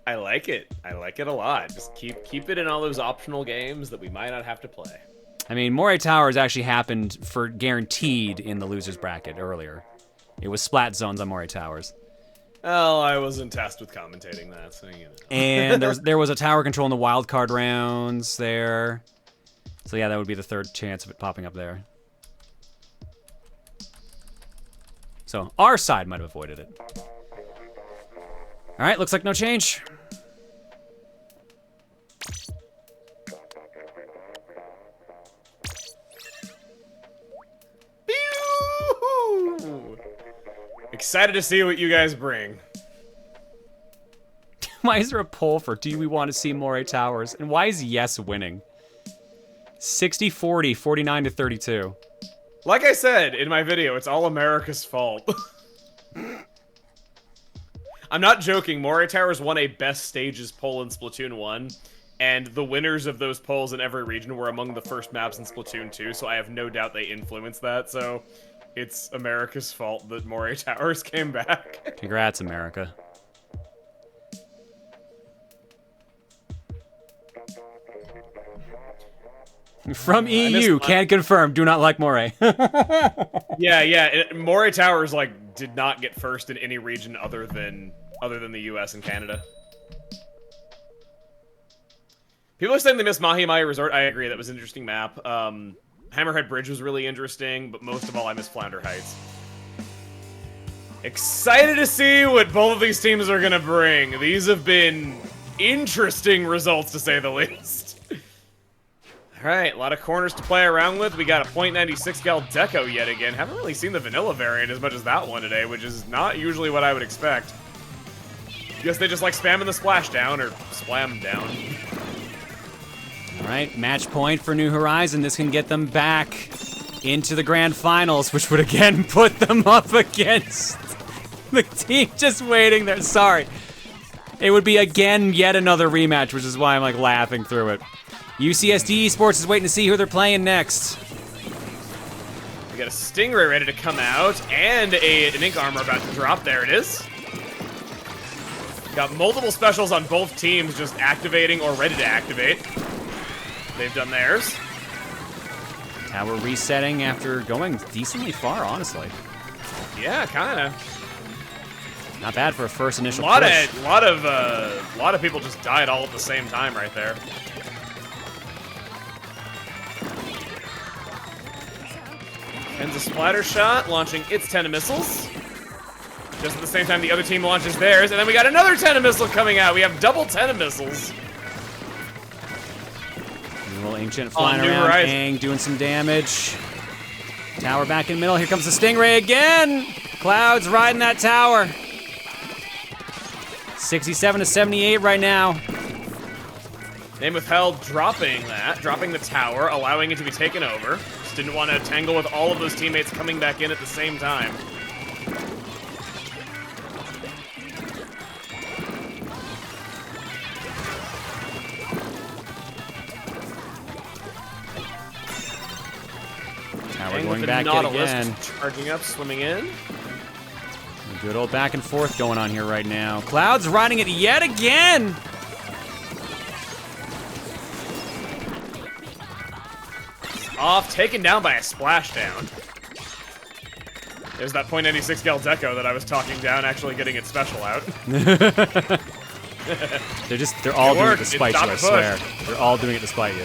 I like it. I like it a lot. Just keep it in all those optional games that we might not have to play. I mean, Moray Towers actually happened for guaranteed in the losers bracket earlier. It was splat zones on Moray Towers. Well, I wasn't tasked with commentating that, so you know. And there was a tower control in the wild card rounds there. So yeah, that would be the third chance of it popping up there. So our side might have avoided it. All right, looks like no change. Excited to see what you guys bring. Why is there a poll for do we want to see Moray Towers? And why is yes winning? 60-40, 49-32. Like I said in my video, it's all America's fault. I'm not joking. Moray Towers won a best stages poll in Splatoon 1, and the winners of those polls in every region were among the first maps in Splatoon 2, so I have no doubt they influenced that, so it's America's fault that Moray Towers came back. Congrats, America. From EU, can't confirm. Do not like Moray. Yeah. Moray Towers like did not get first in any region other than the U.S. and Canada. People are saying they miss Mahi Mai Resort. I agree. That was an interesting map. Hammerhead Bridge was really interesting, but most of all, I miss Flounder Heights. Excited to see what both of these teams are gonna bring. These have been interesting results, to say the least. Alright, a lot of corners to play around with. We got a .96 Gal Deco yet again. Haven't really seen the vanilla variant as much as that one today, which is not usually what I would expect. Guess they just like spamming the splashdown, or splam down. Alright, match point for New Horizon. This can get them back into the grand finals, which would again put them up against the team just waiting there. Sorry. It would be again yet another rematch, which is why I'm like laughing through it. UCSD Esports is waiting to see who they're playing next. We got a Stingray ready to come out, and an Ink Armor about to drop. There it is. Got multiple specials on both teams just activating or ready to activate. They've done theirs. Tower resetting after going decently far, honestly. Yeah, kinda. Not bad for a first initial A lot push. of people just died all at the same time right there. Ends a splatter shot, launching its 10 missiles. Just at the same time the other team launches theirs, and then we got another 10 missile coming out. We have double 10 missiles. Little Ancient flying New around, Horizon. Aang doing some damage. Tower back in the middle. Here comes the Stingray again. Clouds riding that tower. 67-78 right now. Name Withheld dropping the tower, allowing it to be taken over. Just didn't want to tangle with all of those teammates coming back in at the same time. Tower going back yet again. Charging up, swimming in. Good old back and forth going on here right now. Clouds riding it yet again. Off, taken down by a splashdown. There's that .96 Gal Deco that I was talking down, actually getting its special out. They're all doing it to spite you, I swear. They're all doing it to spite you.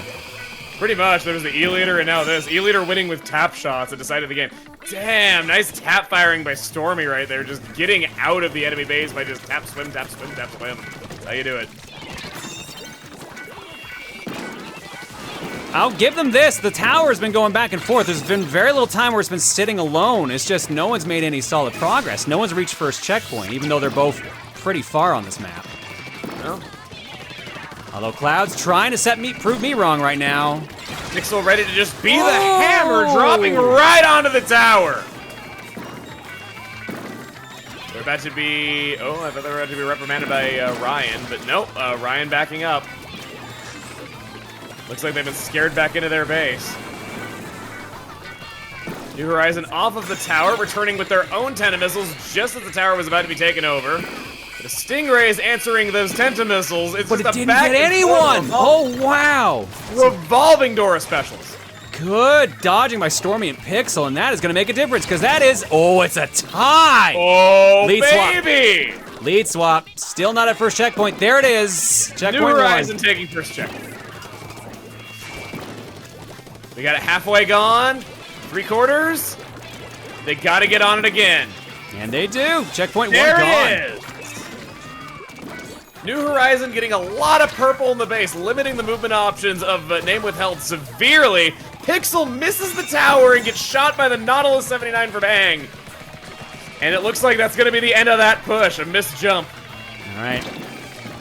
Pretty much. There was the E-Leader and now this. E-Leader winning with tap shots that decided the game. Damn, nice tap firing by Stormy right there. Just getting out of the enemy base by just tap, swim, tap, swim, tap, swim. That's how you do it. I'll give them this. The tower's been going back and forth. There's been very little time where it's been sitting alone. It's just no one's made any solid progress. No one's reached first checkpoint, even though they're both pretty far on this map. Well, although Cloud's trying to prove me wrong right now. Pixel ready to just be the hammer, dropping right onto the tower. They're about to be... Oh, I thought they were about to be reprimanded by Ryan, but nope. Ryan backing up. Looks like they've been scared back into their base. New Horizon off of the tower, returning with their own missiles just as the tower was about to be taken over. The Stingrays answering those missiles. It's But just it a didn't back get and anyone! forth. Oh, wow! Revolving door of specials. Good dodging by Stormy and Pixel, and that is going to make a difference, because that is... Oh, it's a tie! Oh, Lead baby! swap. Lead swap. Still not at first checkpoint. There it is. Checkpoint New Horizon one. taking first checkpoint. We got it halfway gone. 3/4. They got to get on it again. And they do. Checkpoint There one gone. it is. New Horizon getting a lot of purple in the base, limiting the movement options of Name Withheld severely. Pixel misses the tower and gets shot by the Nautilus 79 from Aang. And it looks like that's going to be the end of that push. A missed jump. All right.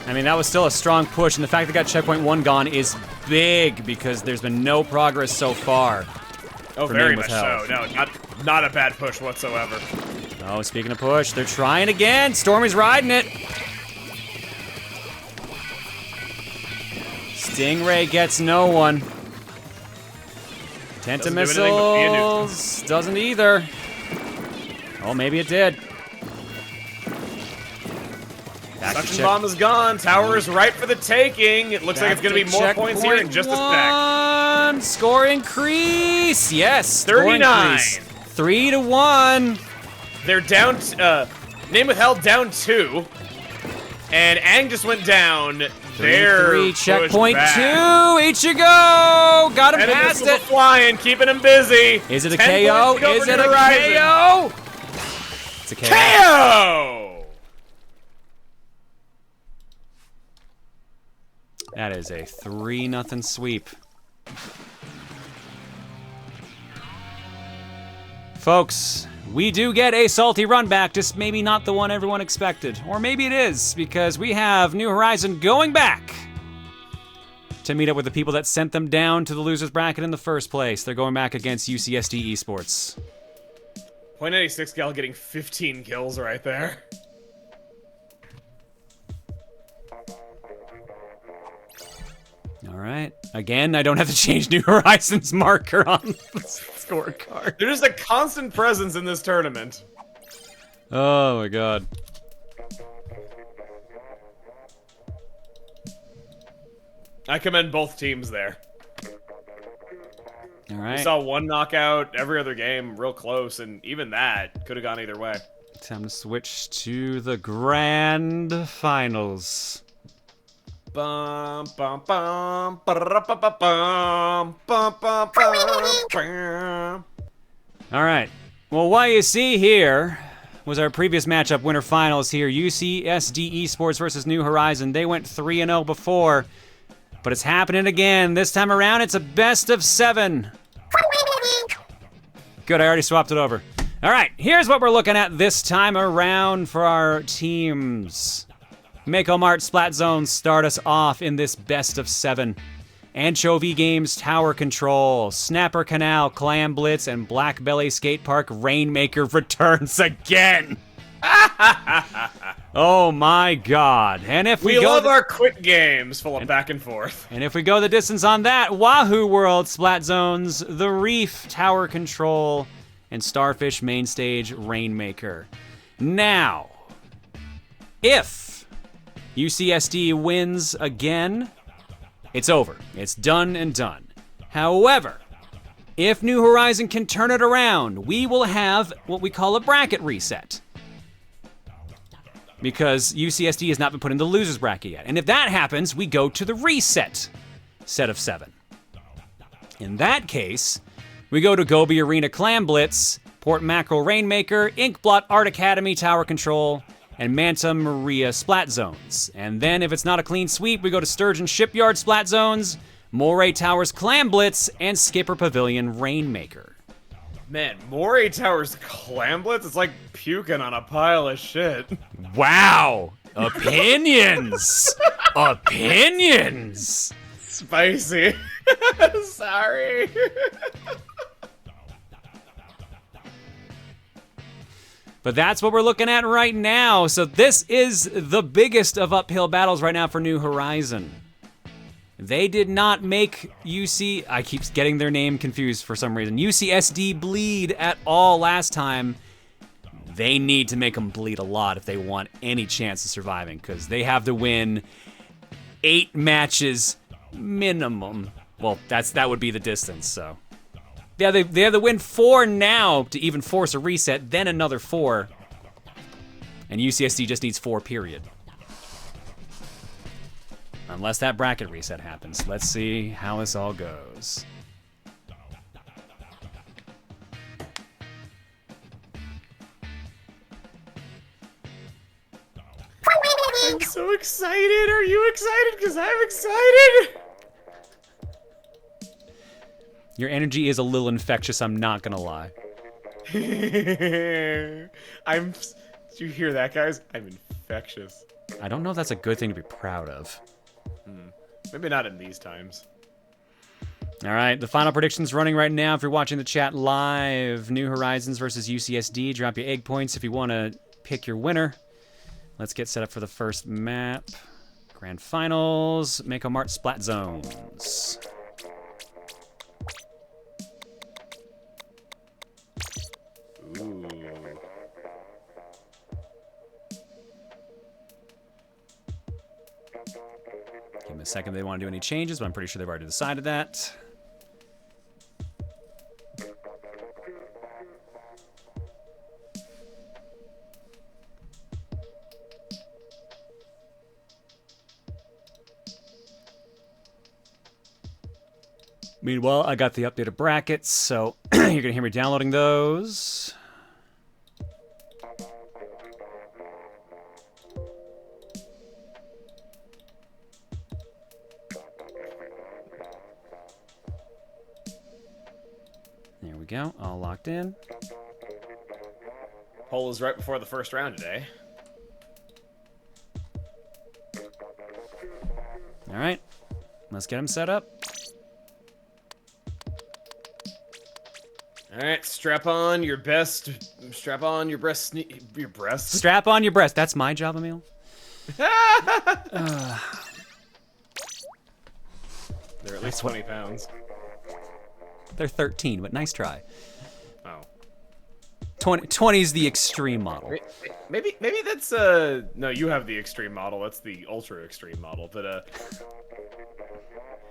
I mean, that was still a strong push, and the fact they got checkpoint 1 gone is big because there's been no progress so far. Oh, very much so. No, not a bad push whatsoever. Oh, speaking of push, they're trying again. Stormy's riding it. Stingray gets no one. Tenta missiles doesn't either. Oh, maybe it did. Suction bomb is gone. Tower is ripe for the taking. It looks like it's going to be more points here in just a sec. Score increase. Yes. 39. 3-1. They're down. Name Withheld down 2. And Aang just went down. 3-3. Checkpoint 2. Ichigo got him past it. Flying, keeping him busy. Is it a KO? Is it a KO? It's a KO. KO! That is a 3-0 sweep. Folks, we do get a salty run back, just maybe not the one everyone expected. Or maybe it is, because we have New Horizon going back to meet up with the people that sent them down to the losers bracket in the first place. They're going back against UCSD Esports. .86 gal getting 15 kills right there. All right. Again, I don't have to change New Horizons marker on the scorecard. They're just a constant presence in this tournament. Oh my god. I commend both teams there. All right. We saw one knockout every other game, real close, and even that could have gone either way. Time to switch to the grand finals. Bum bum bum ba-da-da-ba-ba-bum, bum bum bum. All right. Well, what you see here was our previous matchup winner finals here. UCSD Esports versus New Horizon. They went 3-0 before, but it's happening again. This time around, it's a best of 7. Good, I already swapped it over. All right, here's what we're looking at this time around for our teams. Mako Mart Splat Zones start us off in this best of 7. Anchovy Games Tower Control, Snapper Canal, Clam Blitz, and Black Belly Skate Park Rainmaker returns again. Oh my god. And if we love our quick games full of back and forth. And if we go the distance on that, Wahoo World Splat Zones, The Reef Tower Control, and Starfish Main Stage Rainmaker. Now, if UCSD wins again, it's over. It's done and done. However, if New Horizon can turn it around, we will have what we call a bracket reset. Because UCSD has not been put in the losers bracket yet. And if that happens, we go to the reset set of 7. In that case, we go to Gobi Arena Clam Blitz, Port Mackerel Rainmaker, Inkblot Art Academy Tower Control, and Manta Maria Splat Zones. And then if it's not a clean sweep, we go to Sturgeon Shipyard Splat Zones, Moray Towers Clam Blitz, and Skipper Pavilion Rainmaker. Man, Moray Towers Clam Blitz, it's like puking on a pile of shit. Wow! Opinions! Opinions! Spicy. Sorry. But that's what we're looking at right now. So this is the biggest of uphill battles right now for New Horizon. They did not make I keep getting their name confused for some reason, UCSD bleed at all last time. They need to make them bleed a lot if they want any chance of surviving, because they have to win 8 matches minimum. Well, that would be the distance, so. Yeah, they have to win 4 now to even force a reset, then another 4. And UCSD just needs 4, period. Unless that bracket reset happens. Let's see how this all goes. I'm so excited. Are you excited? Because I'm excited. Your energy is a little infectious, I'm not gonna lie. Did you hear that, guys? I'm infectious. I don't know if that's a good thing to be proud of. Maybe not in these times. All right, the final prediction's running right now. If you're watching the chat live, New Horizons versus UCSD. Drop your egg points if you want to pick your winner. Let's get set up for the first map. Grand Finals, Mako Mart Splat Zones. Ooh. Give them a second if they want to do any changes, but I'm pretty sure they've already decided that. Meanwhile, I got the updated brackets, so you're going to hear me downloading those. There we go, all locked in. Poll is right before the first round today. All right, let's get them set up. All right, strap on your breast. Strap on your breast. Your breasts. Strap on your breast. That's my job, Emil. They're at least 20 pounds. They're 13, but nice try. Oh. 20 is the extreme model. Maybe that's no, you have the extreme model. That's the ultra extreme model. But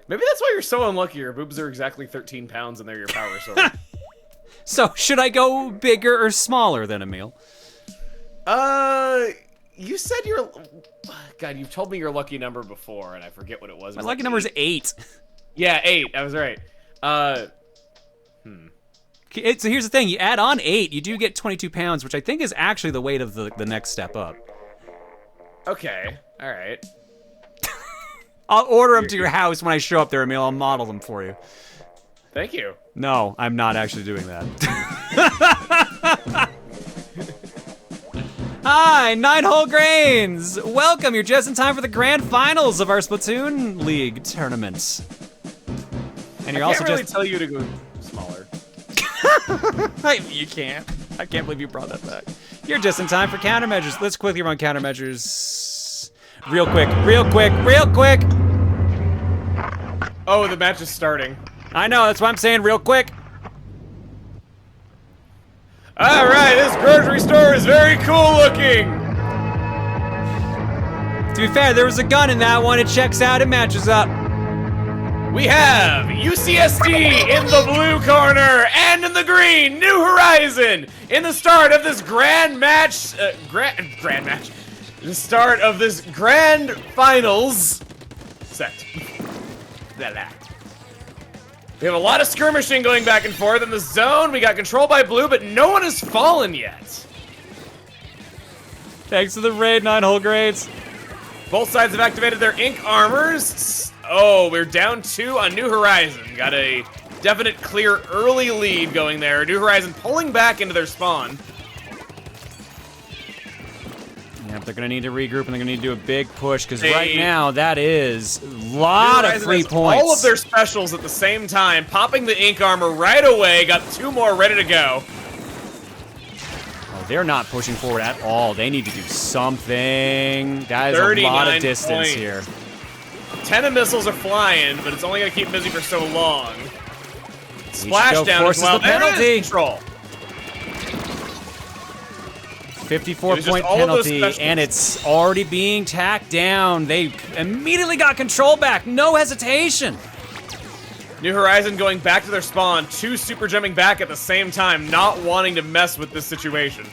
maybe that's why you're so unlucky. Your boobs are exactly 13 pounds, and they're your power source. So, should I go bigger or smaller than Emil? You said you're... God, you've told me your lucky number before, and I forget what it was. My lucky number is 8. Yeah, 8. I was right. So here's the thing. You add on 8, you do get 22 pounds, which I think is actually the weight of the next step up. Okay. All right. I'll order them to your house when I show up there, Emil. I'll model them for you. Thank you. No, I'm not actually doing that. Hi, 9-Hole Grains! Welcome, you're just in time for the grand finals of our Splatoon League tournament. And you're also I can't really just... tell you to go smaller. You can't. I can't believe you brought that back. You're just in time for countermeasures. Let's quickly run countermeasures. Real quick, real quick, real quick! Oh, the match is starting. I know, that's why I'm saying real quick. All right, this grocery store is very cool looking. To be fair, there was a gun in that one. It checks out, it matches up. We have UCSD in the blue corner and in the green, New Horizon in the start of this grand match, grand match, the start of this grand finals set. We have a lot of skirmishing going back and forth in the zone. We got control by blue, but no one has fallen yet. Thanks to the raid, 9-Hole Grades. Both sides have activated their ink armors. Oh, we're down 2 on New Horizon. Got a definite clear early lead going there. New Horizon pulling back into their spawn. Yep, they're going to need to regroup, and they're going to need to do a big push, because right now, that is a lot of 3 points. All of their specials at the same time, popping the ink armor right away, got 2 more ready to go. Oh, they're not pushing forward at all. They need to do something. That is a lot of distance here. 10 of missiles are flying, but it's only going to keep busy for so long. Splashdown as well. The penalty. Control. 54-point penalty, and it's already being tacked down. They immediately got control back. No hesitation. New Horizon going back to their spawn. 2 super jumping back at the same time, not wanting to mess with this situation.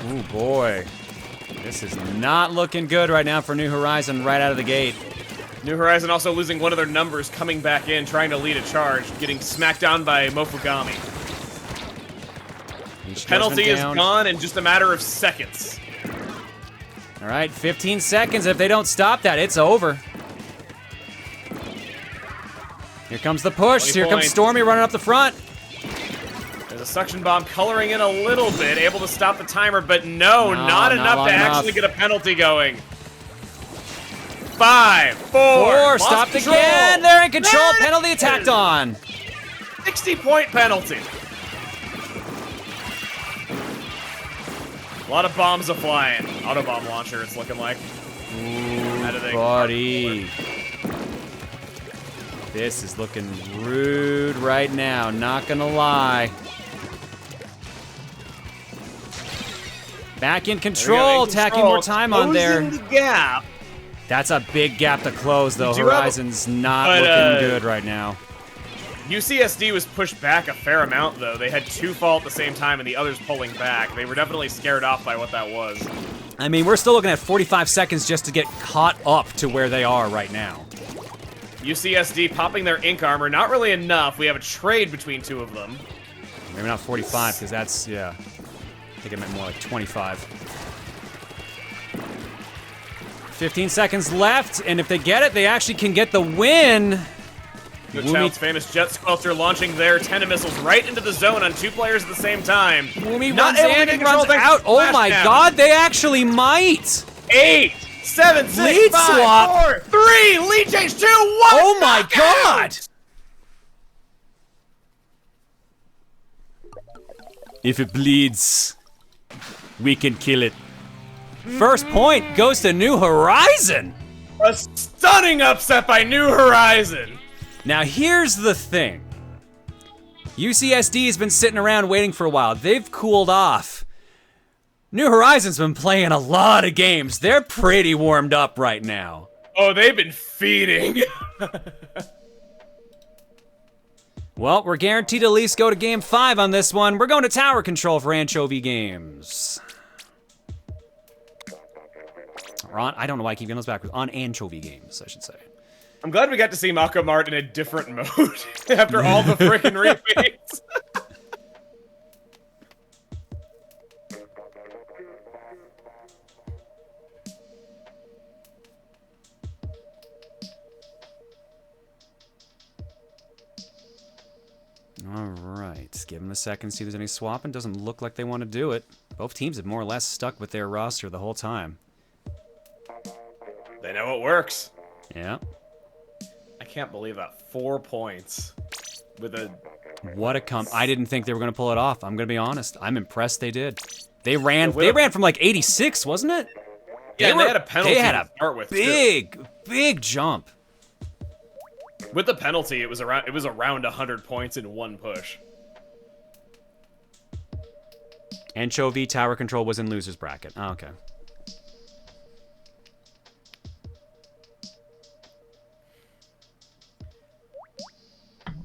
Oh boy. This is not looking good right now for New Horizon right out of the gate. New Horizon also losing one of their numbers, coming back in, trying to lead a charge, getting smacked down by Mofugami. Penalty is gone in just a matter of seconds. All right, 15 seconds. If they don't stop that, it's over. Here comes the push. Here comes Stormy running up the front. There's a suction bomb coloring in a little bit, able to stop the timer, but no, not enough to actually get a penalty going. 5, 4, stopped control. again. They're in control. Penalty attacked on. 60-point penalty. A lot of bombs are flying. Autobomb launcher, it's looking like. Ooh, buddy. This is looking rude right now, not gonna lie. Back in control, tacking more time on there. Closing the gap. That's a big gap to close, though. Do you have- Horizon's not but, looking good right now. UCSD was pushed back a fair amount, though. They had 2 fall at the same time, and the others pulling back. They were definitely scared off by what that was. I mean, we're still looking at 45 seconds just to get caught up to where they are right now. UCSD popping their ink armor, not really enough. We have a trade between 2 of them. Maybe not 45, because that's, yeah. I think it meant more like 25. 15 seconds left, and if they get it, they actually can get the win. No Child's famous Jet Squelcher launching their 10 missiles right into the zone on 2 players at the same time. Wumi Not runs able to in get and control runs thanks to out. Oh my Splashdown. god, they actually might. 8, 7, 6, Lead 5, swap. 4, 3, lead change 2, 1. Oh my knockout! god. If it bleeds, we can kill it. First point goes to New Horizon. A stunning upset by New Horizon. Now here's the thing. UCSD has been sitting around waiting for a while. They've cooled off. New Horizon's been playing a lot of games. They're pretty warmed up right now. Oh, they've been feeding. Well, we're guaranteed to at least go to game 5 on this one. We're going to tower control for Anchovy Games. Or on, I don't know why I keep getting those backwards. On Anchovy Games, I should say. I'm glad we got to see Mako Mart in a different mode after all the frickin' remakes. All right, give them a second, see if there's any swapping. Doesn't look like they want to do it. Both teams have more or less stuck with their roster the whole time. They know it works. Yeah. I can't believe that. 4 points with a... What a I didn't think they were going to pull it off. I'm going to be honest. I'm impressed they did. They ran from like 86, wasn't it? Yeah, they had a penalty They had to a start with, big jump. With the penalty, it was around 100 points in 1 push. Anchovy tower control was in loser's bracket. Oh, okay.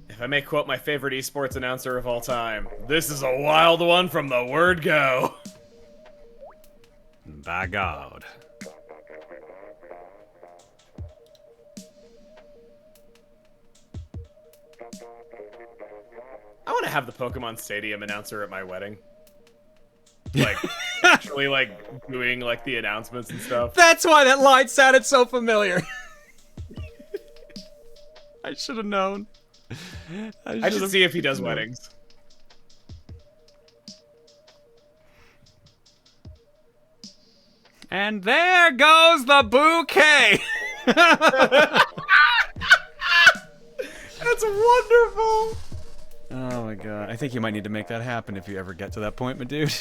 If I may quote my favorite esports announcer of all time, this is a wild one from the word go. By God. I want to have the Pokemon Stadium announcer at my wedding. Like, actually, like, doing, like, the announcements and stuff. That's why that line sounded so familiar. I should have known. I should see if he does weddings. And there goes the bouquet. That's wonderful. Oh my god. I think you might need to make that happen if you ever get to that point, my dude.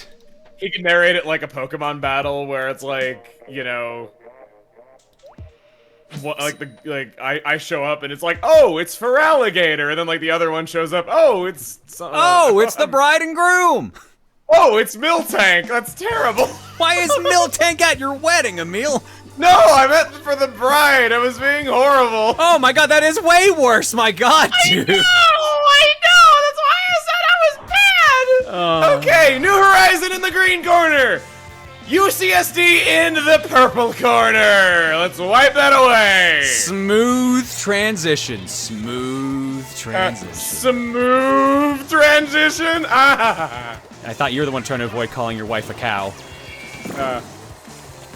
He can narrate it like a Pokemon battle where it's like, you know, what, like I show up and it's like, oh, it's for alligator, and then like the other one shows up, oh, it's it's the bride and groom. Oh, it's Miltank. That's terrible. Why is Miltank at your wedding, Emil? No, I meant for the bride. I was being horrible. Oh my god, that is way worse. My god, dude. I know. That's why I said I was bad. Okay, New Horizon in the green corner. UCSD in the purple corner. Let's wipe that away. Smooth transition. Smooth transition. Smooth transition. Ah. I thought you were the one trying to avoid calling your wife a cow. I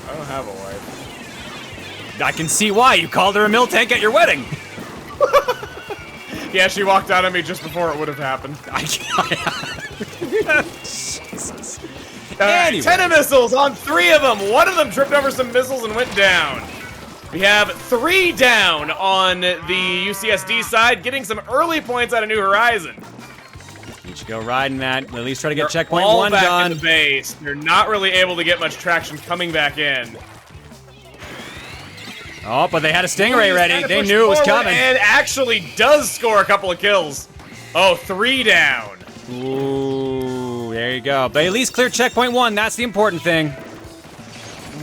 don't have a wife. I can see why. You called her a Miltank at your wedding. Yeah, she walked out on me just before it would have happened. Jesus. Alright, 10 missiles on 3 of them. 1 of them tripped over some missiles and went down. We have 3 down on the UCSD side, getting some early points out of New Horizon. Ichigo riding that. At least try to get They're checkpoint all 1 back done. in the base. They're not really able to get much traction coming back in. Oh, but they had a Stingray He's ready. trying to They push knew it was forward coming. And actually does score a couple of kills. Oh, 3 down. Ooh, there you go. They at least cleared checkpoint 1. That's the important thing.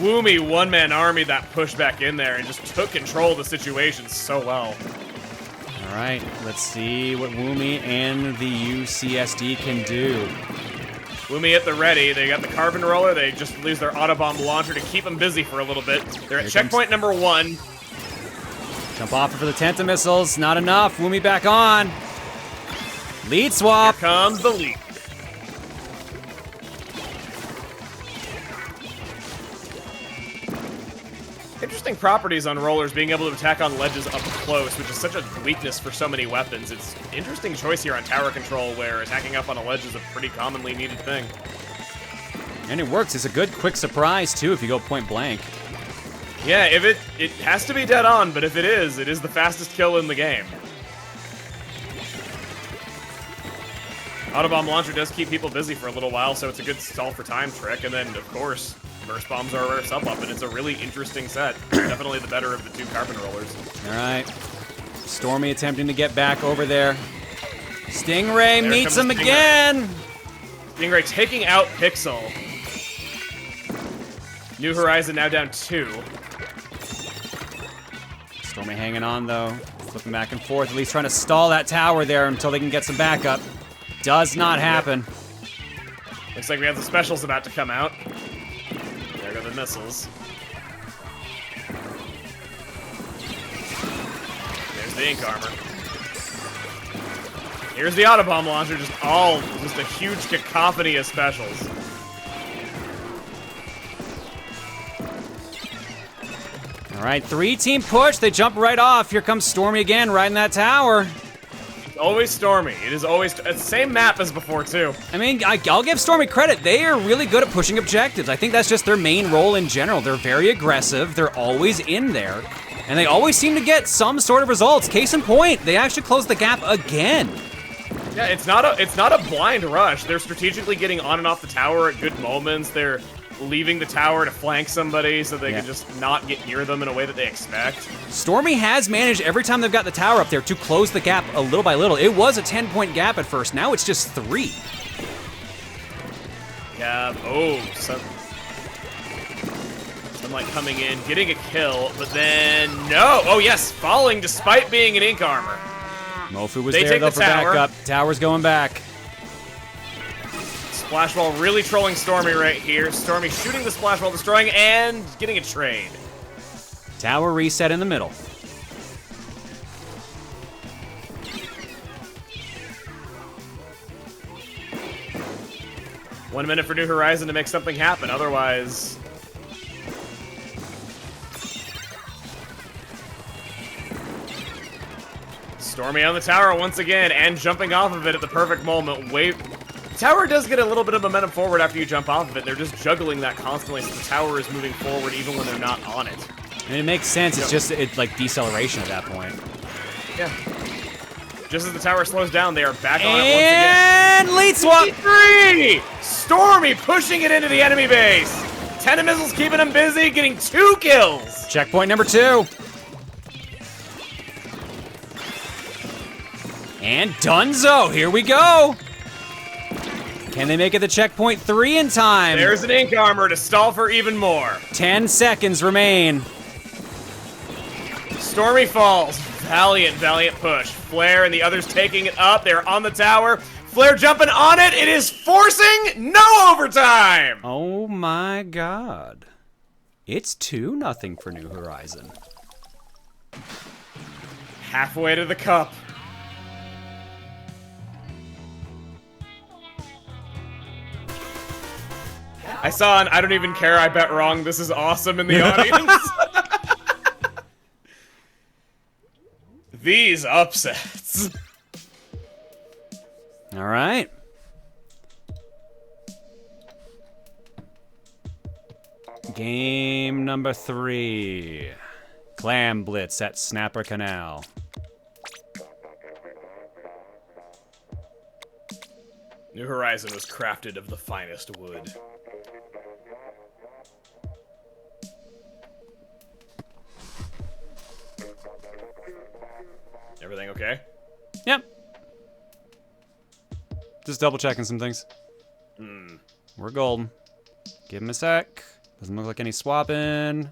Woomy one-man army that pushed back in there and just took control of the situation so well. All right, let's see what Woomy and the UCSD can do. Woomy at the ready. They got the carbon roller. They just lose their autobomb launcher to keep them busy for a little bit. They're at checkpoint number 1. Jump off for the Tenta missiles. Not enough. Woomy back on. Lead swap. Here comes the lead. Interesting properties on rollers, being able to attack on ledges up close, which is such a weakness for so many weapons. It's an interesting choice here on tower control, where attacking up on a ledge is a pretty commonly needed thing. And it works. It's a good quick surprise, too, if you go point blank. Yeah, if it has to be dead on, but if it is the fastest kill in the game. Autobomb launcher does keep people busy for a little while, so it's a good stall for time trick. And then, of course, burst bombs are a rare sub-weapon. It's a really interesting set. Definitely the better of the 2 carbon rollers. All right. Stormy attempting to get back over there. Stingray meets him again. Stingray taking out Pixel. New Horizon now down 2. Stormy hanging on, though. Flipping back and forth, at least trying to stall that tower there until they can get some backup. Does not happen. Looks like we have the specials about to come out. There go the missiles. There's the ink armor. Here's the autobomb launcher, just a huge cacophony of specials. All right, 3-team push. They jump right off. Here comes Stormy again, riding that tower. Always Stormy. It is always it's the same map as before too. I mean, I'll give Stormy credit. They are really good at pushing objectives. I think that's just their main role in general. They're very aggressive. They're always in there. And they always seem to get some sort of results. Case in point, they actually closed the gap again. Yeah, it's not a blind rush. They're strategically getting on and off the tower at good moments. They're leaving the tower to flank somebody so they can just not get near them in a way that they expect. Stormy has managed every time they've got the tower up there to close the gap a little by little. It was a 10-point gap at first. Now it's just 3. Yeah, Sunlight coming in, getting a kill, but then no. Oh yes, falling despite being in ink armor. Mofu was They there take though the for tower. backup. Tower's going back. Splash Ball really trolling Stormy right here. Stormy shooting the Splash Ball, destroying, and getting a trade. Tower reset in the middle. One minute for New Horizon to make something happen, otherwise... Stormy on the tower once again, and jumping off of it at the perfect moment. Tower does get a little bit of momentum forward after you jump off of it. They're just juggling that constantly, so the tower is moving forward even when they're not on it. And it makes sense. It's just like deceleration at that point. Yeah. Just as the tower slows down, they are back on it once again. And lead swap. 3! Stormy pushing it into the enemy base. 10 missiles keeping him busy, getting 2 kills. Checkpoint number 2. And Dunzo, here we go. Can they make it to checkpoint 3 in time? There's an ink armor to stall for even more. 10 seconds remain. Stormy falls. Valiant push. Flare and the others taking it up. They're on the tower. Flare jumping on it. It is forcing no overtime. Oh my god. It's 2-0 for New Horizon. Halfway to the cup. I saw an I don't even care, I bet wrong, this is awesome in the audience. These upsets. All right. Game number 3. Clam Blitz at Snapper Canal. New Horizon was crafted of the finest wood. Everything okay? Yep. Just double checking some things. We're golden. Give him a sec. Doesn't look like any swapping.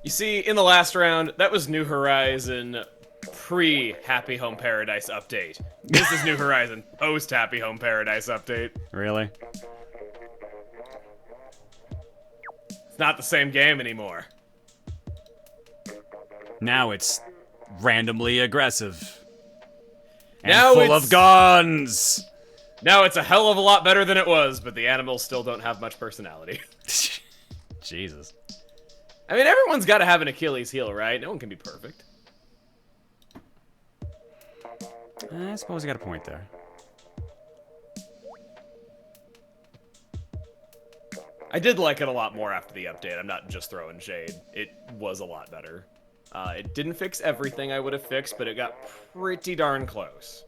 You see, in the last round, that was New Horizon pre-Happy Home Paradise update. This is New Horizon post-Happy Home Paradise update. Really? It's not the same game anymore. Now it's randomly aggressive. And Now full it's- of guns! Now it's a hell of a lot better than it was, but the animals still don't have much personality. Jesus. I mean, everyone's got to have an Achilles heel, right? No one can be perfect. I suppose you got a point there. I did like it a lot more after the update. I'm not just throwing shade. It was a lot better. It didn't fix everything I would have fixed, but it got pretty darn close.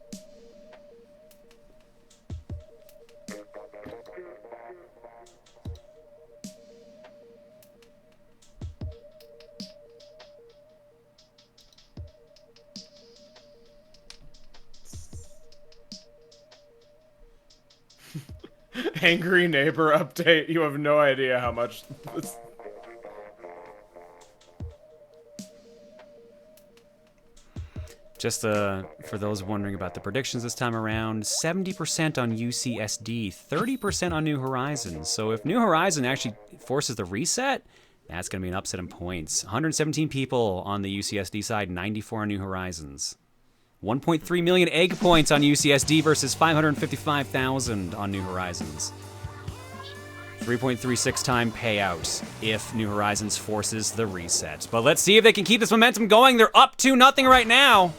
Angry neighbor update. You have no idea how much this... Just for those wondering about the predictions this time around, 70% on UCSD, 30% on New Horizons. So if New Horizon actually forces the reset, that's going to be an upset in points. 117 people on the UCSD side, 94 on New Horizons. 1.3 million egg points on UCSD versus 555,000 on New Horizons. 3.36 time payout if New Horizons forces the reset. But let's see if they can keep this momentum going. They're up 2-0 right now.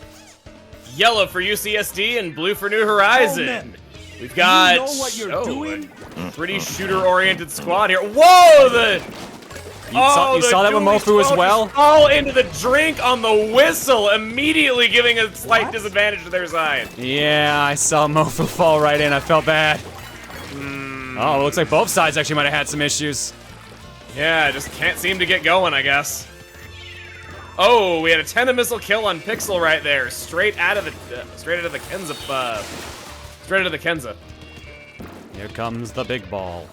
Yellow for UCSD and blue for New Horizon. We've got a pretty shooter-oriented squad here. Whoa, You saw that with Mofu as well? All into the drink on the whistle, immediately giving a slight disadvantage to their side. Yeah, I saw Mofu fall right in. I felt bad. Oh, it looks like both sides actually might have had some issues. Yeah, just can't seem to get going, I guess. Oh, we had a 10 missile kill on Pixel right there, straight out of the Kenza. Straight out of the Kenza. Here comes the big ball.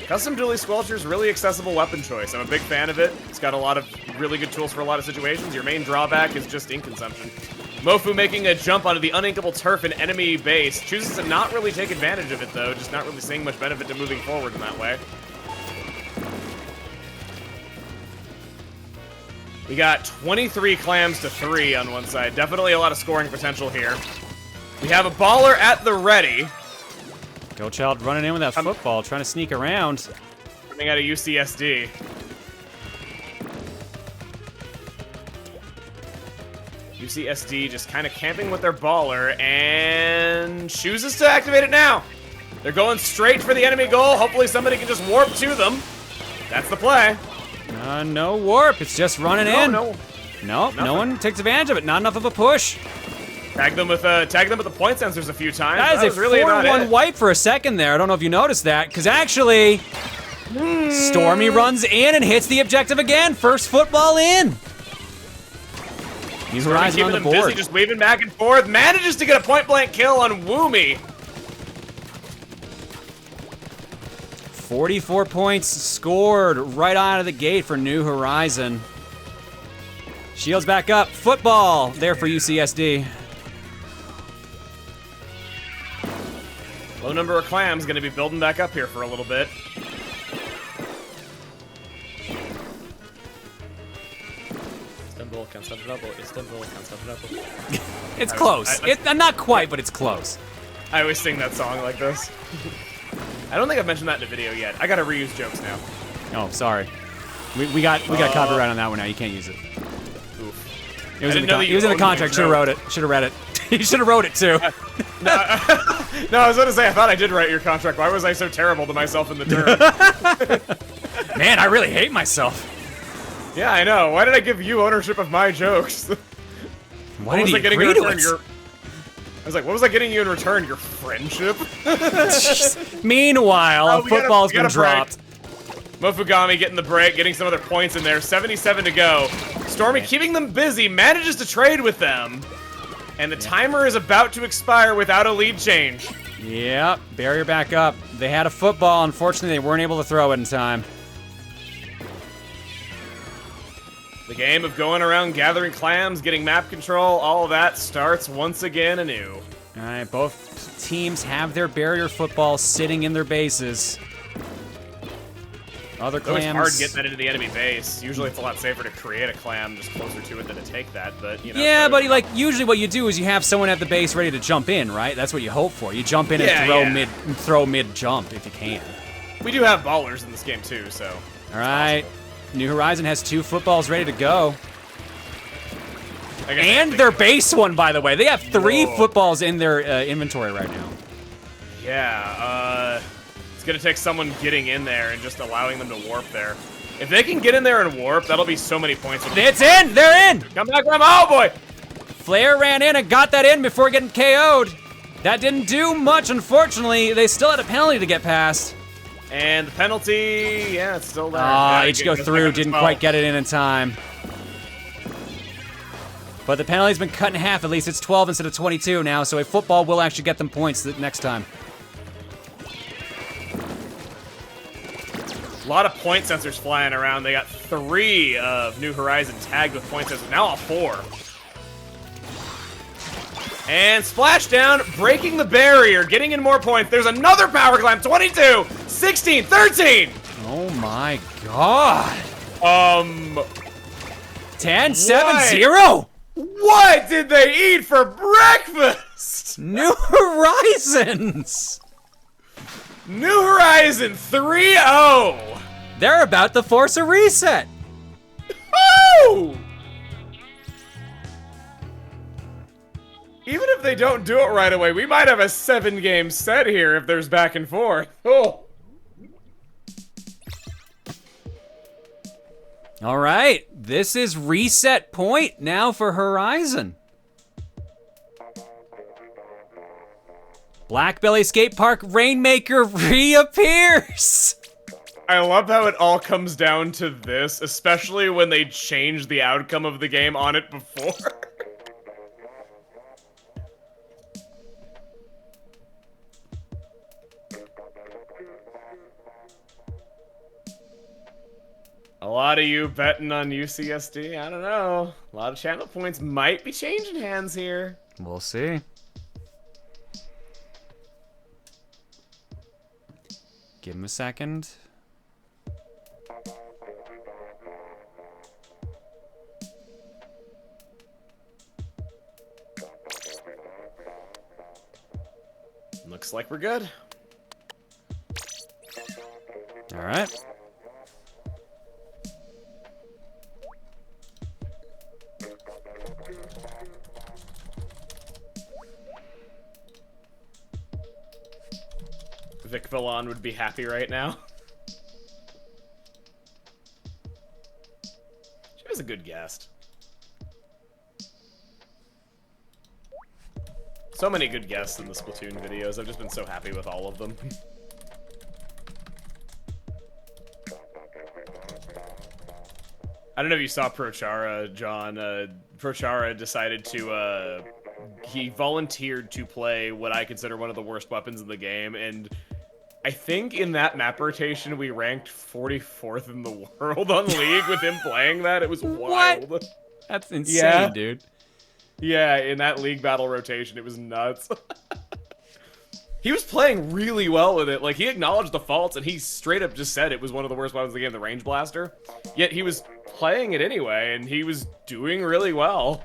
Custom Dually Squelcher's really accessible weapon choice. I'm a big fan of it. It's got a lot of really good tools for a lot of situations. Your main drawback is just ink consumption. Mofu making a jump onto the uninkable turf in enemy base. Chooses to not really take advantage of it, though. Just not really seeing much benefit to moving forward in that way. We got 23 clams to 3 on one side. Definitely a lot of scoring potential here. We have a baller at the ready. Go Child running in with that football, trying to sneak around. Coming out of UCSD. UCSD just kind of camping with their baller and chooses to activate it now. They're going straight for the enemy goal. Hopefully somebody can just warp to them. That's the play. No warp. It's just running in. No. Nope, no one takes advantage of it. Not enough of a push. Tag them with the point sensors a few times. That is a really about 4-1 it. wipe for a second there. I don't know if you noticed that, because actually, Stormy runs in and hits the objective again. First football in. He's rising on the them busy, board. just waving back and forth. Manages to get a point-blank kill on Woomy. 44 points scored right out of the gate for New Horizon. Shields back up. Football there for UCSD. Low number of clams going to be building back up here for a little bit. Istanbul can't stop double. Istanbul can't stop double. It's close. Not quite, but it's close. I always sing that song like this. I don't think I've mentioned that in a video yet. I gotta reuse jokes now. Oh, sorry. We got copyright on that one now. You can't use it. Ooh. It was I in didn't know that it was in the you owned contract. the Should have note. wrote it. Should have read it. You should have wrote it too. No, I was going to say, I thought I did write your contract. Why was I so terrible to myself in the term? Man, I really hate myself. Yeah, I know. Why did I give you ownership of my jokes? Why What did was he I getting in agree to return? it? I was like, what was I getting you in return? Your friendship? Meanwhile, we gotta- football's we gotta been dropped. Mofugami getting the break, getting some other points in there. 77 to go. Stormy keeping them busy, manages to trade with them. And the timer is about to expire without a lead change. Yep, barrier back up. They had a football. Unfortunately, they weren't able to throw it in time. The game of going around gathering clams, getting map control, all of that starts once again anew. All right, both teams have their barrier football sitting in their bases. Other It's always clams. hard getting that into the enemy base. Usually it's a lot safer to create a clam just closer to it than to take that, but you know. Yeah, so- but like usually what you do is you have someone at the base ready to jump in, right? That's what you hope for. You jump in Yeah, and yeah. throw mid jump if you can. We do have ballers in this game too, so. All right, New Horizon has 2 footballs ready to go. I guess And I their think- base one, by the way. They have 3 Whoa. footballs in their inventory right now. Yeah, it's gonna take someone getting in there and just allowing them to warp there. If they can get in there and warp, that'll be so many points. It's in! They're in! Come back, Grandma! Oh boy! Flair ran in and got that in before getting KO'd. That didn't do much, unfortunately. They still had a penalty to get past. And the penalty, yeah, it's still there. Ah, Yeah, Ichigo good through, second didn't as well. quite get it in time. But the penalty's been cut in half. At least it's 12 instead of 22 now, so a football will actually get them points the next time. A lot of point sensors flying around. They got 3 of New Horizon tagged with point sensors. Now all 4. And Splashdown breaking the barrier, getting in more points. There's another power climb. 22, 16, 13. Oh my god. 10, 7, What? 0. What did they eat for breakfast? New Horizons. New Horizon 3-0. They're about to force a reset. Oh! Even if they don't do it right away, we might have a 7-game set here if there's back and forth. Oh. All right, this is reset point now for Horizon. Blackbelly Skate Park Rainmaker reappears. I love how it all comes down to this, especially when they changed the outcome of the game on it before. A lot of you betting on UCSD? I don't know. A lot of channel points might be changing hands here. We'll see. Give him a second. Looks like we're good. All right. Vic Villon would be happy right now. She was a good guest. So many good guests in the Splatoon videos. I've just been so happy with all of them. I don't know if you saw Prochara, John. Prochara decided to, he volunteered to play what I consider one of the worst weapons in the game, and I think in that map rotation we ranked 44th in the world on League with him playing that. It was wild. That's insane, Yeah. dude. Yeah, in that League battle rotation, it was nuts. He was playing really well with it. Like, he acknowledged the faults, and he straight up just said it was one of the worst weapons in the game, the Range Blaster. Yet he was playing it anyway, and he was doing really well.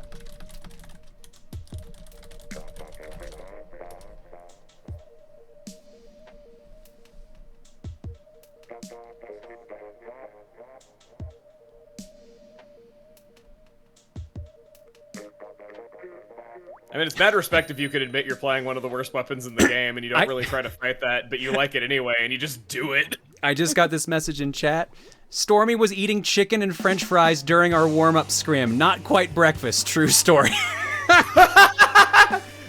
I mean, it's mad respect if you could admit you're playing one of the worst weapons in the game and you don't really try to fight that, but you like it anyway and you just do it. I just got this message in chat. Stormy was eating chicken and french fries during our warm-up scrim. Not quite breakfast. True story.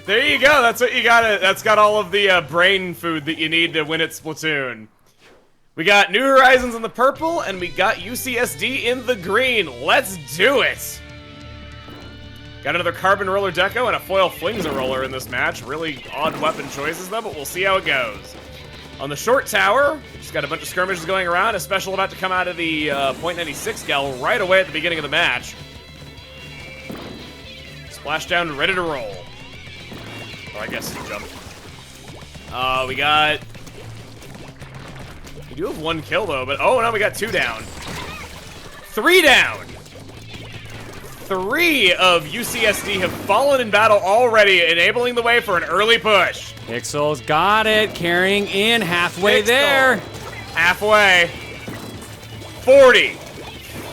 There you go. That's what you got. That's got all of the brain food that you need to win at Splatoon. We got New Horizons in the purple, and we got UCSD in the green. Let's do it. Got another carbon roller deco and a foil flings a roller in this match. Really odd weapon choices, though, but we'll see how it goes. On the short tower, just got a bunch of skirmishes going around. A special about to come out of the .96 gal right away at the beginning of the match. Splashdown, ready to roll. Oh, I guess jump. We got... We do have 1 kill, though, but... Oh, no, we got 2 down. 3 down! 3 of UCSD have fallen in battle already, enabling the way for an early push. Pixel's got it, carrying in halfway Pixel. there. Halfway. 40.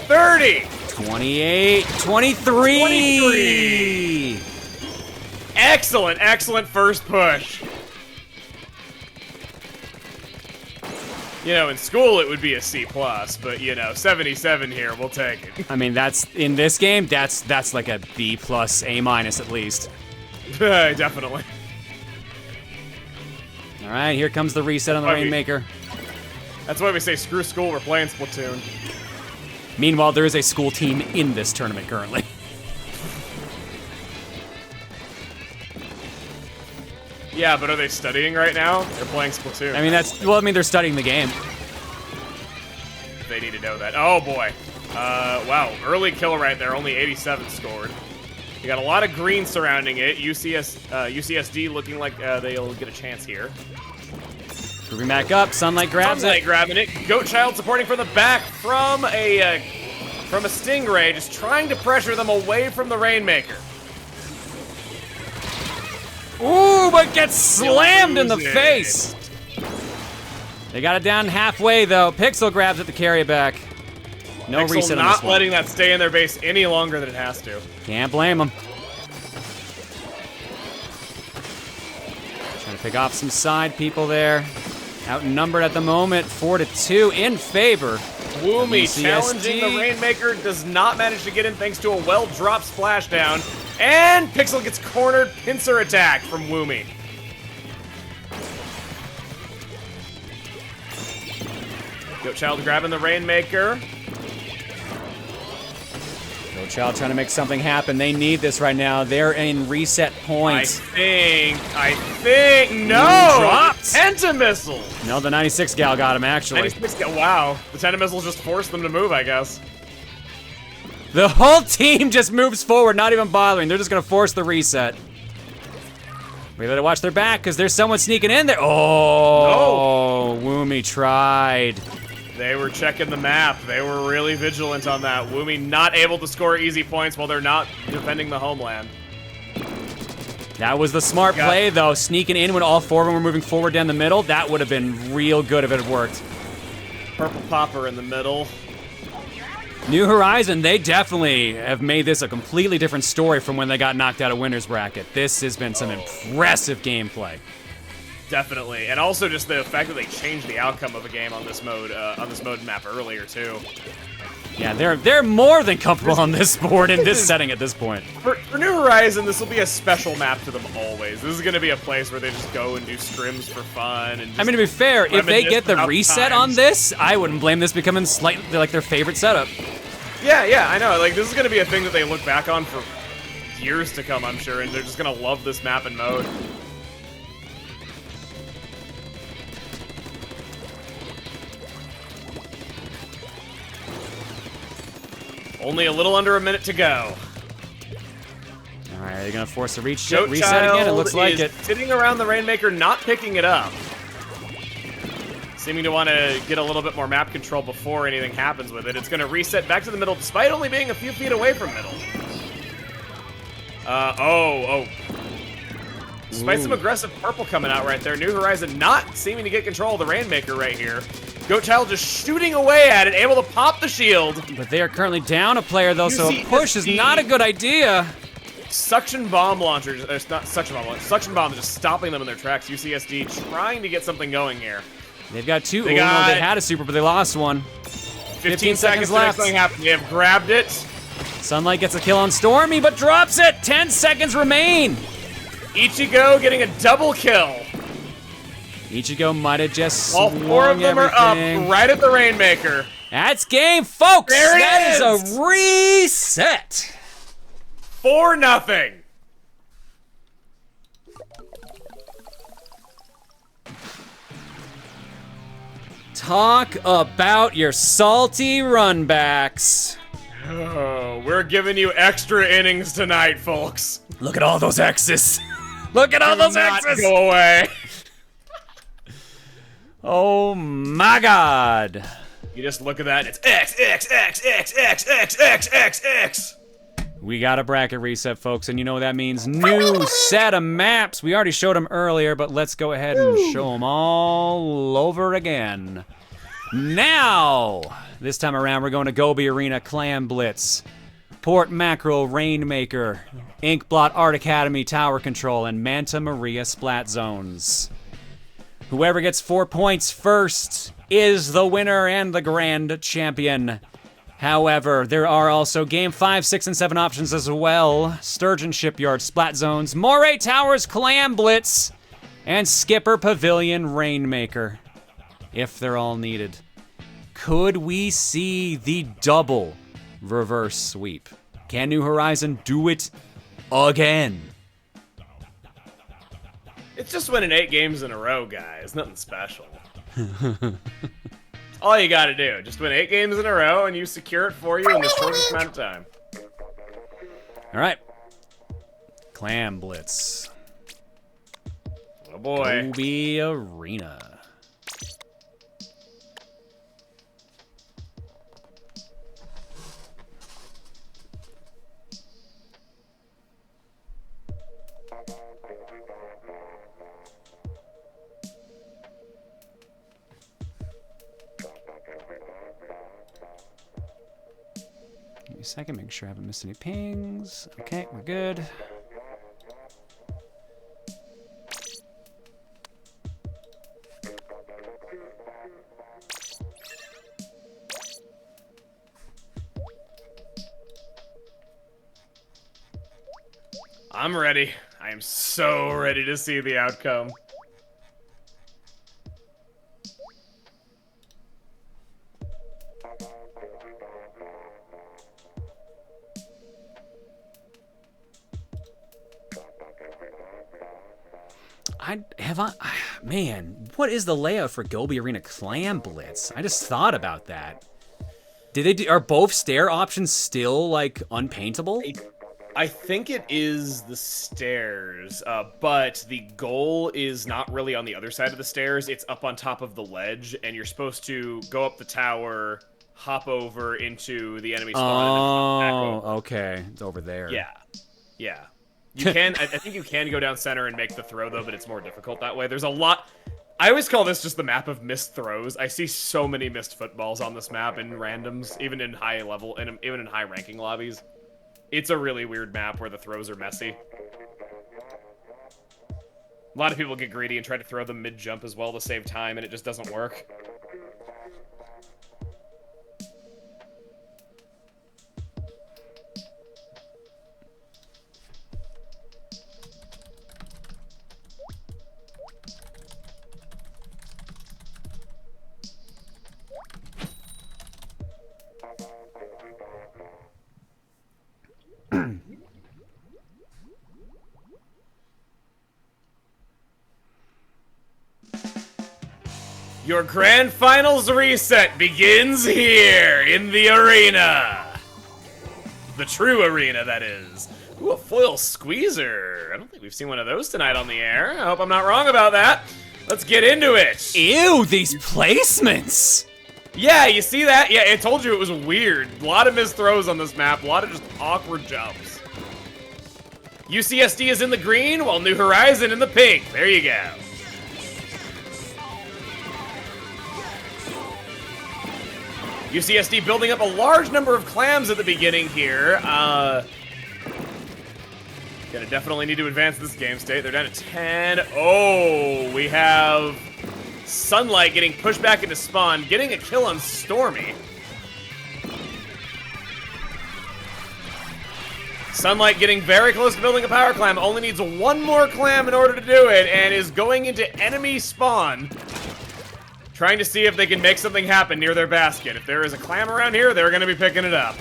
30. 28, 23. Excellent, excellent first push. You know, in school it would be a C+, but you know, 77 here, we'll take it. I mean, that's in this game. That's like a B+, A- at least. Definitely. All right, here comes the reset on the Rainmaker. That's why we say screw school. We're playing Splatoon. Meanwhile, there is a school team in this tournament currently. Yeah, but are they studying right now? They're playing Splatoon. I mean, they're studying the game. They need to know that. Oh boy. Wow, early kill right there. Only 87 scored. You got a lot of green surrounding it. UCSD looking like they'll get a chance here. Moving back up, Sunlight grabs Sunlight it. grabbing it. Goat Child supporting from the back from a Stingray, just trying to pressure them away from the Rainmaker. Ooh, but gets slammed in the face. They got it down halfway though. Pixel grabs it to carry it back. No Pixel reset on not this one. letting that stay in their base any longer than it has to. Can't blame them. Trying to pick off some side people there. Outnumbered at the moment, 4-2 in favor. Woomy UCSD. challenging the Rainmaker, does not manage to get in thanks to a well-dropped splashdown. And Pixel gets cornered, pincer attack from Woomy. Goat Child grabbing the Rainmaker. Goat Child trying to make something happen. They need this right now. They're in reset points. I think, no! Dropped. Pentamissile! No, the 96 gal got him actually. 96, wow. The Pentamissile just forced them to move, I guess. The whole team just moves forward, not even bothering. They're just gonna force the reset. We better watch their back, because there's someone sneaking in there. Oh, no. Woomy tried. They were checking the map. They were really vigilant on that. Woomy not able to score easy points while they're not defending the homeland. That was the smart play, though. Sneaking in when all 4 of them were moving forward down the middle. That would have been real good if it had worked. Purple Popper in the middle. New Horizon, they definitely have made this a completely different story from when they got knocked out of winner's bracket. This has been some impressive gameplay. Definitely, and also just the fact that they changed the outcome of a game on this mode map earlier too. Yeah, they're more than comfortable on this board in this setting at this point. For New Horizon, this will be a special map to them always. This is going to be a place where they just go and do scrims for fun. And I mean, to be fair, if they get the reset on this, I wouldn't blame this becoming slightly like their favorite setup. Yeah, I know. Like, this is going to be a thing that they look back on for years to come, I'm sure, and they're just going to love this map and mode. Only a little under a minute to go. All right, they're gonna force a reset Goat again. It looks like it. Sitting around the Rainmaker, not picking it up. Seeming to want to get a little bit more map control before anything happens with it. It's gonna reset back to the middle, despite only being a few feet away from middle. Despite some aggressive purple coming out right there, New Horizon not seeming to get control of the Rainmaker right here. Goat Child just shooting away at it, able to pop the shield. But they are currently down a player, though, so a push is not a good idea. suction bomb launchers, it's not suction bomb launchers, suction bombs just stopping them in their tracks. UCSD trying to get something going here. They've got two. They No, got- they had a super, but they lost one. 15 seconds left. Something happened. They have grabbed it. Sunlight gets a kill on Stormy, but drops it. 10 seconds remain. Ichigo getting a double kill. Ichigo might have just All swung four of them everything. are up right at the Rainmaker. That's game, folks. There it That is. is a reset. 4-0. Talk about your salty runbacks. Oh, we're giving you extra innings tonight, folks. Look at all those X's. Look at all Do those not X's. go away. Oh my God. You just look at that and it's X, X, X, X, X, X, X, X, X. We got a bracket reset, folks, and you know what that means. New set of maps. We already showed them earlier, but let's go ahead and show them all over again. Now, this time around, we're going to Gobi Arena Clam Blitz, Port Mackerel Rainmaker, Inkblot Art Academy Tower Control, and Manta Maria Splat Zones. Whoever gets 4 points first is the winner and the grand champion. However, there are also game 5, 6, and 7 options as well. Sturgeon Shipyard Splat Zones, Moray Towers Clam Blitz, and Skipper Pavilion Rainmaker, if they're all needed. Could we see the double reverse sweep? Can New Horizon do it again? It's just winning 8 games in a row, guys. Nothing special. All you gotta do, just win 8 games in a row and you secure it for you in the shortest amount of time. All right. Clam Blitz. Oh boy. Gobi Arena. Give me a second, make sure I haven't missed any pings. Okay, we're good. I'm ready. I am so ready to see the outcome. Man, what is the layout for Gobi Arena Clam Blitz? I just thought about that. Are both stair options still like unpaintable? I think it is the stairs, but the goal is not really on the other side of the stairs. It's up on top of the ledge, and you're supposed to go up the tower, hop over into the enemy spawn, and then hop back over. Okay, it's over there. Yeah, yeah. You can. I think you can go down center and make the throw though, but it's more difficult that way. There's a lot. I always call this just the map of missed throws. I see so many missed footballs on this map in randoms, even in high level and even in high ranking lobbies. It's a really weird map where the throws are messy. A lot of people get greedy and try to throw them mid-jump as well to save time, and it just doesn't work. Your grand finals reset begins here in the arena. The true arena, that is. Ooh, a foil squeezer. I don't think we've seen one of those tonight on the air. I hope I'm not wrong about that. Let's get into it. Ew, these placements! Yeah, you see that? Yeah, I told you it was weird. A lot of missed throws on this map. A lot of just awkward jumps. UCSD is in the green, while New Horizon in the pink. There you go. UCSD building up a large number of clams at the beginning here. Gonna definitely need to advance this game state. They're down to 10. Oh, we have Sunlight getting pushed back into spawn, getting a kill on Stormy. Sunlight getting very close to building a power clam, only needs one more clam in order to do it, and is going into enemy spawn, trying to see if they can make something happen near their basket. If there is a clam around here, they're going to be picking it up.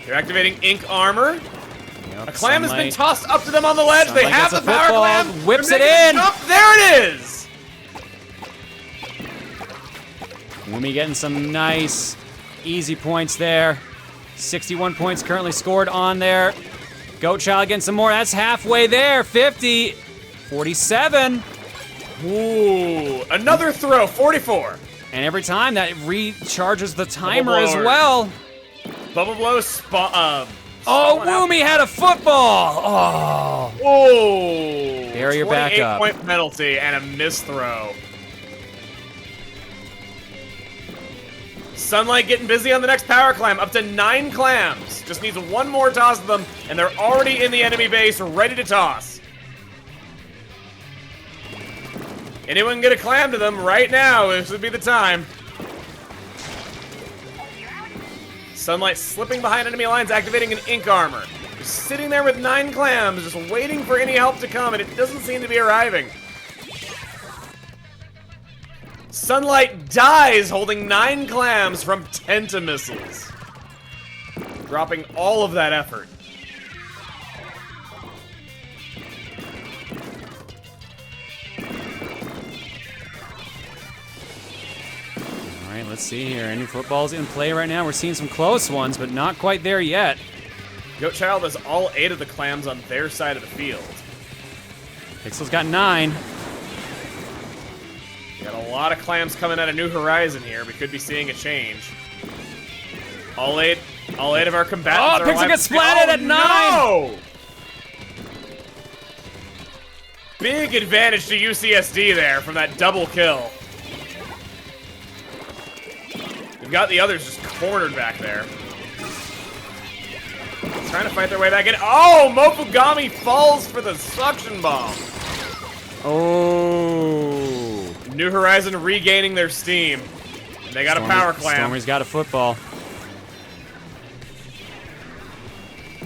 They're activating Ink Armor. Yep, A clam has Sunlight. been tossed up to them on the ledge. Sunlight They have gets the a power football, clam. whips They're it making a in. jump. There it is. Wumi getting some nice, easy points there. 61 points currently scored on there. Goat Child getting some more. That's halfway there. 50, 47. Ooh, another throw, 44. And every time that recharges the timer as blower. well. Bubble blow, Oh, spawn Wumi had a football. Oh. Oh! Barrier back up. 28-point penalty and a miss throw. Sunlight getting busy on the next power clam, up to 9 clams. Just needs one more toss of them, and they're already in the enemy base, ready to toss. Anyone get a clam to them right now? This would be the time. Sunlight slipping behind enemy lines, activating an Ink Armor. Just sitting there with 9 clams, just waiting for any help to come, and it doesn't seem to be arriving. Sunlight dies holding 9 clams from Tenta missiles. Dropping all of that effort. All right, let's see here. Any footballs in play right now? We're seeing some close ones, but not quite there yet. Goat Child has all 8 of the clams on their side of the field. Pixel's got 9. Got a lot of clams coming out of New Horizon here. We could be seeing a change. All eight of our combatants. Oh, are Pixel alive. gets splatted at 9! No! Big advantage to UCSD there from that double kill. We've got the others just cornered back there. Trying to fight their way back in. Oh, Mofugami falls for the suction bomb. Oh. New Horizon regaining their steam. And they got a power clam. Stormy's got a football.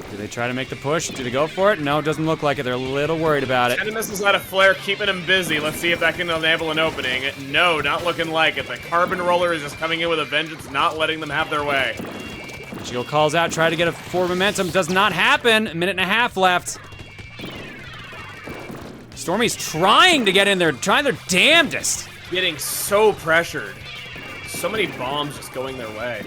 Do they try to make the push? Do they go for it? No, it doesn't look like it. They're a little worried about it. Tenta missiles out of flare, keeping them busy. Let's see if that can enable an opening. No, not looking like it. The carbon roller is just coming in with a vengeance, not letting them have their way. Ichigo calls out, try to get a forward momentum. Does not happen. A minute and a half left. Stormy's trying to get in there, trying their damnedest. Getting so pressured. So many bombs just going their way.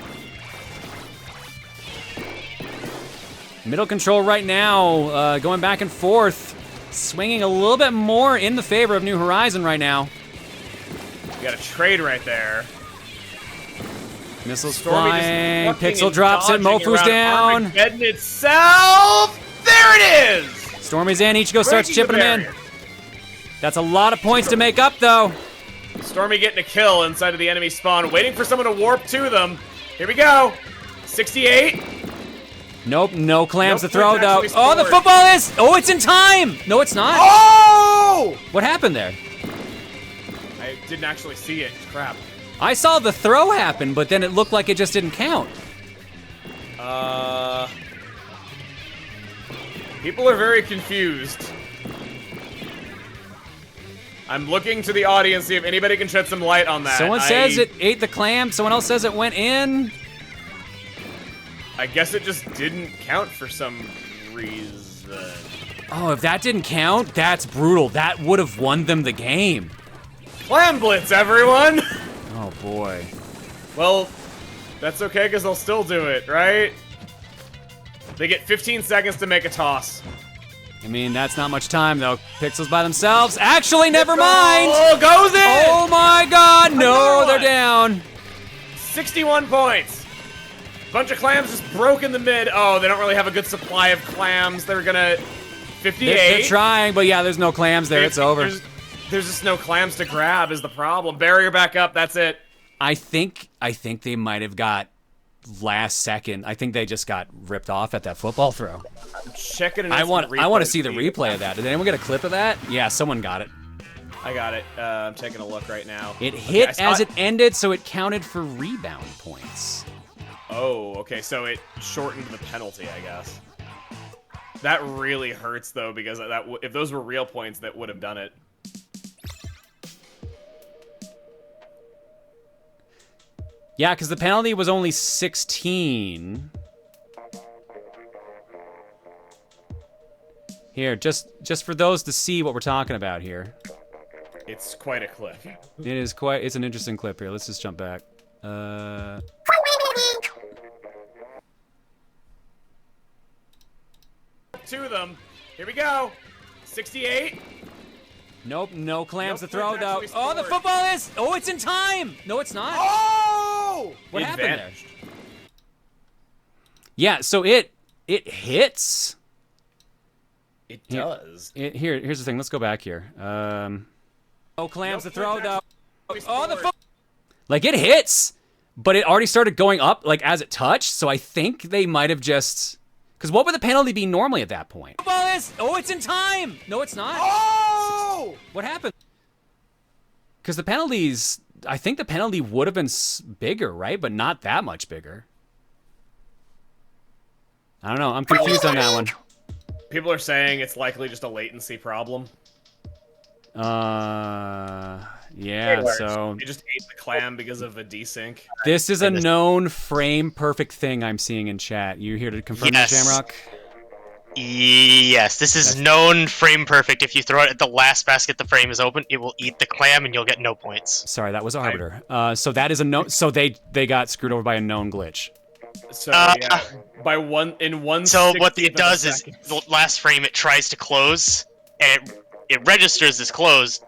Middle control right now, going back and forth. Swinging a little bit more in the favor of New Horizon right now. We got a trade right there. Missiles Stormy just flying, ducking Pixel and drops it, dodging Mofu's around down. Armageddon itself! There it is! Stormy's in, Ichigo starts Breaking chipping the him in. barrier. That's a lot of points to make up, though. Stormy getting a kill inside of the enemy spawn, waiting for someone to warp to them. Here we go. 68. Nope, no clams Nope, to throw, though. actually Oh, the scored. football is! Oh, it's in time! No, it's not. Oh! What happened there? I didn't actually see it. Crap. I saw the throw happen, but then it looked like it just didn't count. People are very confused. I'm looking to the audience, see if anybody can shed some light on that. Someone says it ate the clam, someone else says it went in. I guess it just didn't count for some reason. Oh, if that didn't count, that's brutal. That would have won them the game. Clam Blitz, everyone! Oh, boy. Well, that's okay, because they'll still do it, right? They get 15 seconds to make a toss. I mean, that's not much time, though. Pixels by themselves. Actually, never mind! Oh, goes in! Oh, my God! No, Another they're one. down. 61 points. Bunch of clams just broke in the mid. Oh, they don't really have a good supply of clams. They're gonna... 58. They're trying, but yeah, there's no clams there. It's over. There's just no clams to grab is the problem. Barrier back up, that's it. I think they might have got last second. I think they just got ripped off at that football throw. Checking an I want instant to replay see the feed. replay of that. Did anyone get a clip of that? Yeah, someone got it. I got it. I'm taking a look right now. It Okay, hit I saw as it ended, so it counted for rebound points. Oh, okay, so it shortened the penalty, I guess. That really hurts, though, because if those were real points, that would have done it. Yeah, because the penalty was only 16. Here, just for those to see what we're talking about here. It's quite a clip. It's an interesting clip here. Let's just jump back. Two of them. Here we go. 68. Nope, no clams No to throw, clams though. actually Oh, the scored. football is... Oh, it's in time! No, it's not. Oh! What It happened there? vanished. Yeah, so it hits. It does. Here's the thing. Let's go back here. No clams No to throw, clams though. actually Oh, the scored. Like, it hits, but it already started going up, like, as it touched, so I think they might have just... Because what would the penalty be normally at that point? Football is... Oh, it's in time! No, it's not. Oh! What happened? Because the penalties... I think the penalty would have been bigger, right? But not that much bigger. I don't know. I'm confused on that one. People are saying it's likely just a latency problem. Yeah, so... They just ate the clam because of a desync. This is a known frame-perfect thing I'm seeing in chat. You here to confirm that, Yes. Shamrock? Yes, this is known frame perfect. If you throw it at the last basket the frame is open, it will eat the clam and you'll get no points. Sorry, that was Arbiter. So that is a no. So they got screwed over by a known glitch. So yeah, by one. So what 60th it of a does is second. the last frame it tries to close and it registers as closed,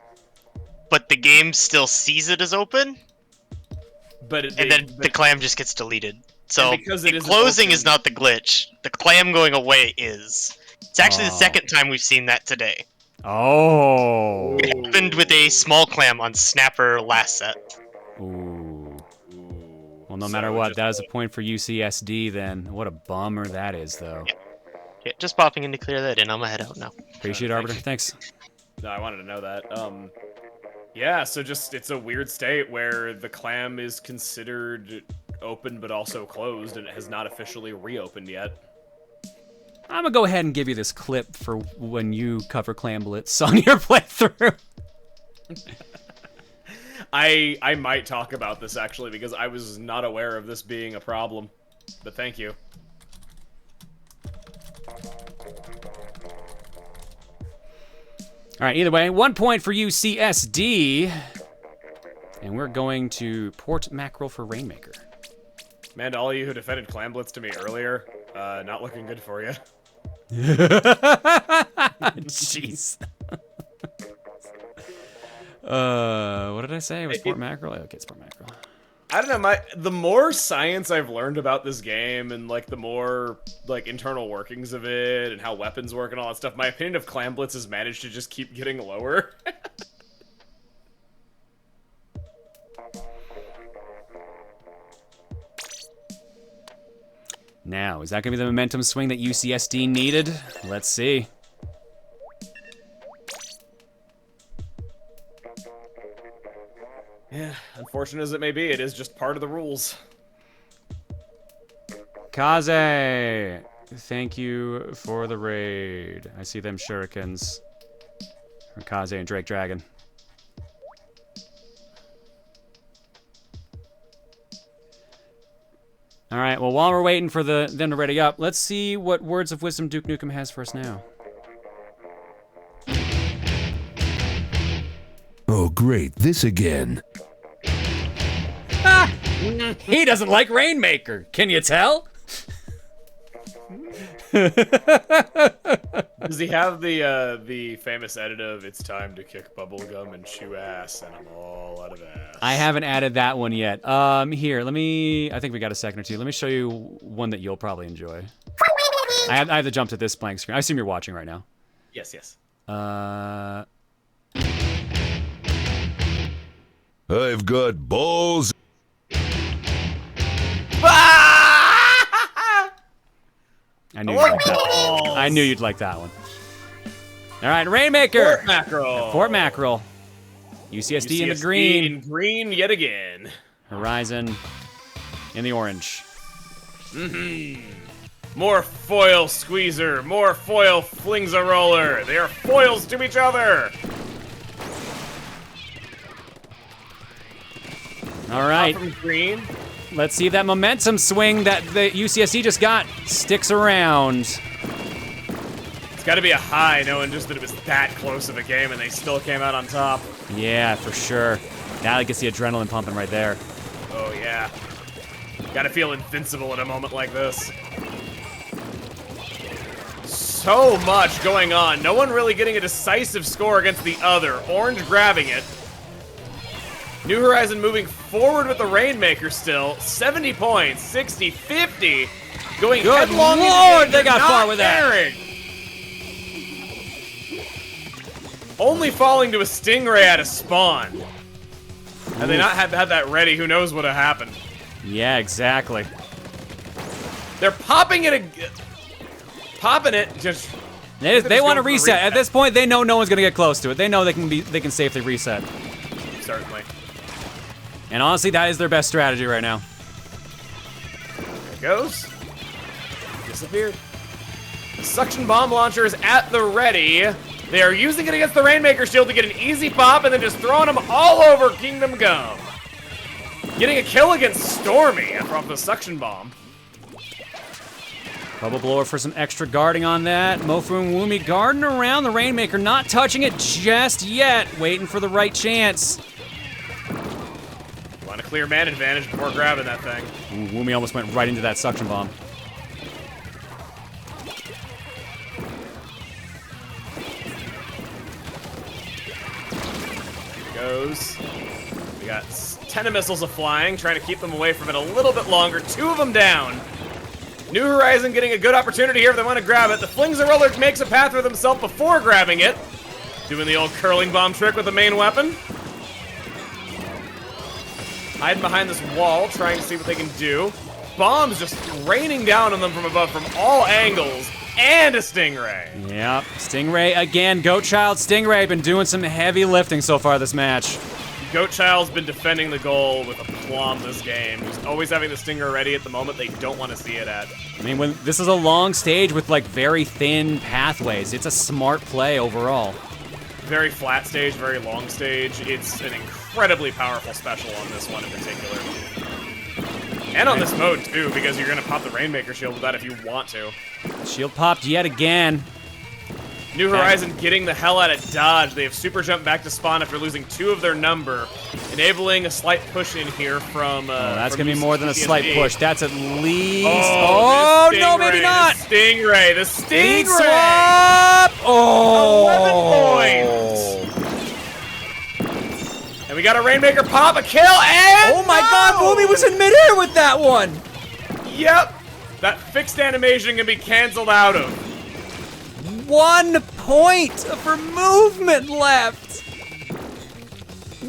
but the game still sees it as open, and then the clam just gets deleted. So And because it the isn't closing open- is not the glitch. The clam going away is. It's actually the Oh. second time we've seen that today. Oh. It happened with a small clam on Snapper last set. Ooh. Well, no So matter what, just that is a point for UCSD then. What a bummer that is, though. Yeah, just popping in to clear that in. I'm gonna head out now. Appreciate it, Arbiter. Thanks. No, I wanted to know that. Yeah, so just it's a weird state where the clam is considered open but also closed, and it has not officially reopened yet. I'm gonna go ahead and give you this clip for when you cover Clam Blitz on your playthrough. I might talk about this actually because I was not aware of this being a problem. But thank you. All right, either way, 1 point for UCSD. And we're going to Port Mackerel for Rainmaker. Man, to all you who defended Clam Blitz to me earlier, not looking good for you. Jeez. What did I say? It was Port Mackerel? Okay, it's Port Mackerel. I don't know, the more science I've learned about this game and like the more like internal workings of it and how weapons work and all that stuff, my opinion of Clam Blitz has managed to just keep getting lower. Now, is that going to be the momentum swing that UCSD needed? Let's see. Yeah, unfortunate as it may be, it is just part of the rules. Kaze, thank you for the raid. I see them shurikens. For Kaze and Drake Dragon. All right, well, while we're waiting for them to ready up, let's see what words of wisdom Duke Nukem has for us now. Oh, great. This again. He doesn't like Rainmaker. Can you tell? Does he have the famous edit of "It's time to kick bubblegum and chew ass and I'm all out of ass"? I haven't added that one yet. Here, I think we got a second or two. Let me show you one that you'll probably enjoy. I have to jump to this blank screen. I assume you're watching right now. Yes, yes. I've got balls. Ah! I knew you'd like that one. I knew you'd like that one. All right, Rainmaker. Fort Mackerel. Fort Mackerel. UCSD in the green. In green yet again. Horizon in the orange. More foil squeezer. More foil flings a roller. They are foils to each other. All right. From green. Let's see if that momentum swing that the UCSD just got sticks around. It's got to be a high, knowing just that it was that close of a game and they still came out on top. Yeah, for sure. Now it gets the adrenaline pumping right there. Oh, yeah. Gotta feel invincible at a moment like this. So much going on. No one really getting a decisive score against the other. Orange grabbing it. New Horizon moving forward with the Rainmaker still. 70 points, 60, 50. Going Good headlong Lord, into they got not far with that. caring. Only falling to a Stingray at a spawn. Had they not had that ready, who knows what would have happened. Yeah, exactly. They're popping it popping it, just... They want to reset. At this point, they know no one's going to get close to it. They know they can safely reset. Certainly. And honestly, that is their best strategy right now. There it goes. Disappeared. The suction bomb launcher is at the ready. They are using it against the Rainmaker shield to get an easy pop and then just throwing them all over Kingdom Come. Getting a kill against Stormy from the suction bomb. Bubble Blower for some extra guarding on that. Mofugami guarding around the Rainmaker, not touching it just yet. Waiting for the right chance. Want a clear man advantage before grabbing that thing. Ooh, Wumi almost went right into that suction bomb. Goes. We got 10 missiles flying, trying to keep them away from it a little bit longer. 2 of them down. New Horizon getting a good opportunity here if they want to grab it. The Flings a Roller makes a path for himself before grabbing it. Doing the old curling bomb trick with the main weapon. Hiding behind this wall, trying to see what they can do. Bombs just raining down on them from above from all angles. And a Stingray. Yep, Stingray again. Goatchild Stingray been doing some heavy lifting so far this match. Goatchild's been defending the goal with aplomb this game. He's always having the Stinger ready at the moment they don't want to see it at. I mean, when this is a long stage with like very thin pathways, it's a smart play overall. Very flat stage, very long stage. It's an incredibly powerful special on this one in particular. And on this mode too, because you're gonna pop the Rainmaker shield with that if you want to. Shield popped yet again. New Horizon getting the hell out of dodge. They have super jumped back to spawn after losing 2 of their number, enabling a slight push in here from. That's from gonna be more than a slight push. That's at least. Oh, no, maybe not. The Stingray. The Stingray. Lead swap. Oh. 11 points. And we got a Rainmaker pop, a kill, and oh my God, Wumi was in midair with that one. Yep. That fixed animation can be canceled out of. 1 point for movement left.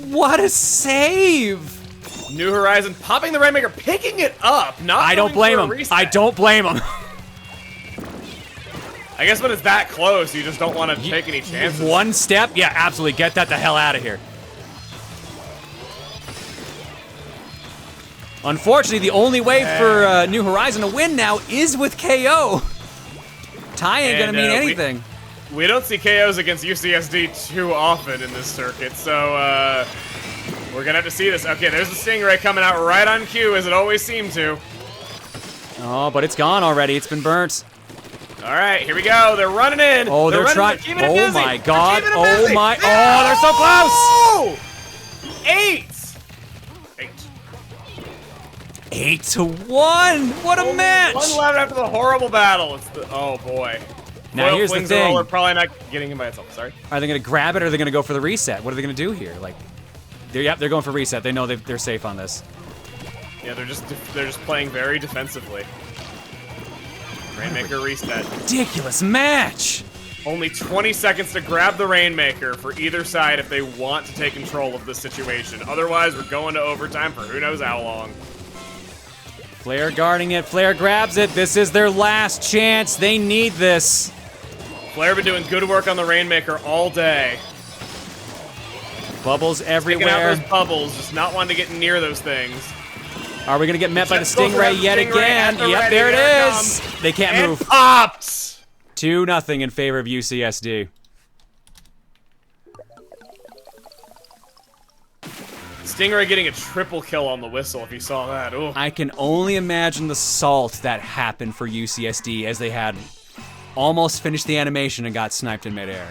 What a save! New Horizon popping the Rainmaker, picking it up. Not. I don't blame him. I don't blame him. I guess when it's that close, you just don't want to take any chances. 1 step, yeah, absolutely. Get that the hell out of here. Unfortunately, the only way for New Horizon to win now is with KO. Tie ain't gonna mean anything. We don't see KOs against UCSD too often in this circuit, so we're gonna have to see this. Okay, there's the Stingray coming out right on cue, as it always seemed to. Oh, but it's gone already. It's been burnt. All right, here we go. They're running in. Oh, they're trying. Oh my God. Oh my. Oh, they're so close. 8. 8-1. What a match. 1 left after the horrible battle. It's the, oh boy. Now here's the thing. They're probably not getting him by itself. Sorry. Are they gonna grab it or are they gonna go for the reset? What are they gonna do here? Like, they're going for reset. They know they're safe on this. Yeah, they're just playing very defensively. Rainmaker reset. Ridiculous match. Only 20 seconds to grab the Rainmaker for either side if they want to take control of this situation. Otherwise, we're going to overtime for who knows how long. Flare guarding it. Flare grabs it. This is their last chance. They need this. Flare been doing good work on the Rainmaker all day. Bubbles everywhere. Taking out those bubbles, just not wanting to get near those things. Are we going to get met by the Stingray yet again? Yep, there it is. They can't move. Popped! 2-0 in favor of UCSD. Stingray getting a triple kill on the whistle, if you saw that. Ooh. I can only imagine the salt that happened for UCSD as they had almost finished the animation and got sniped in midair.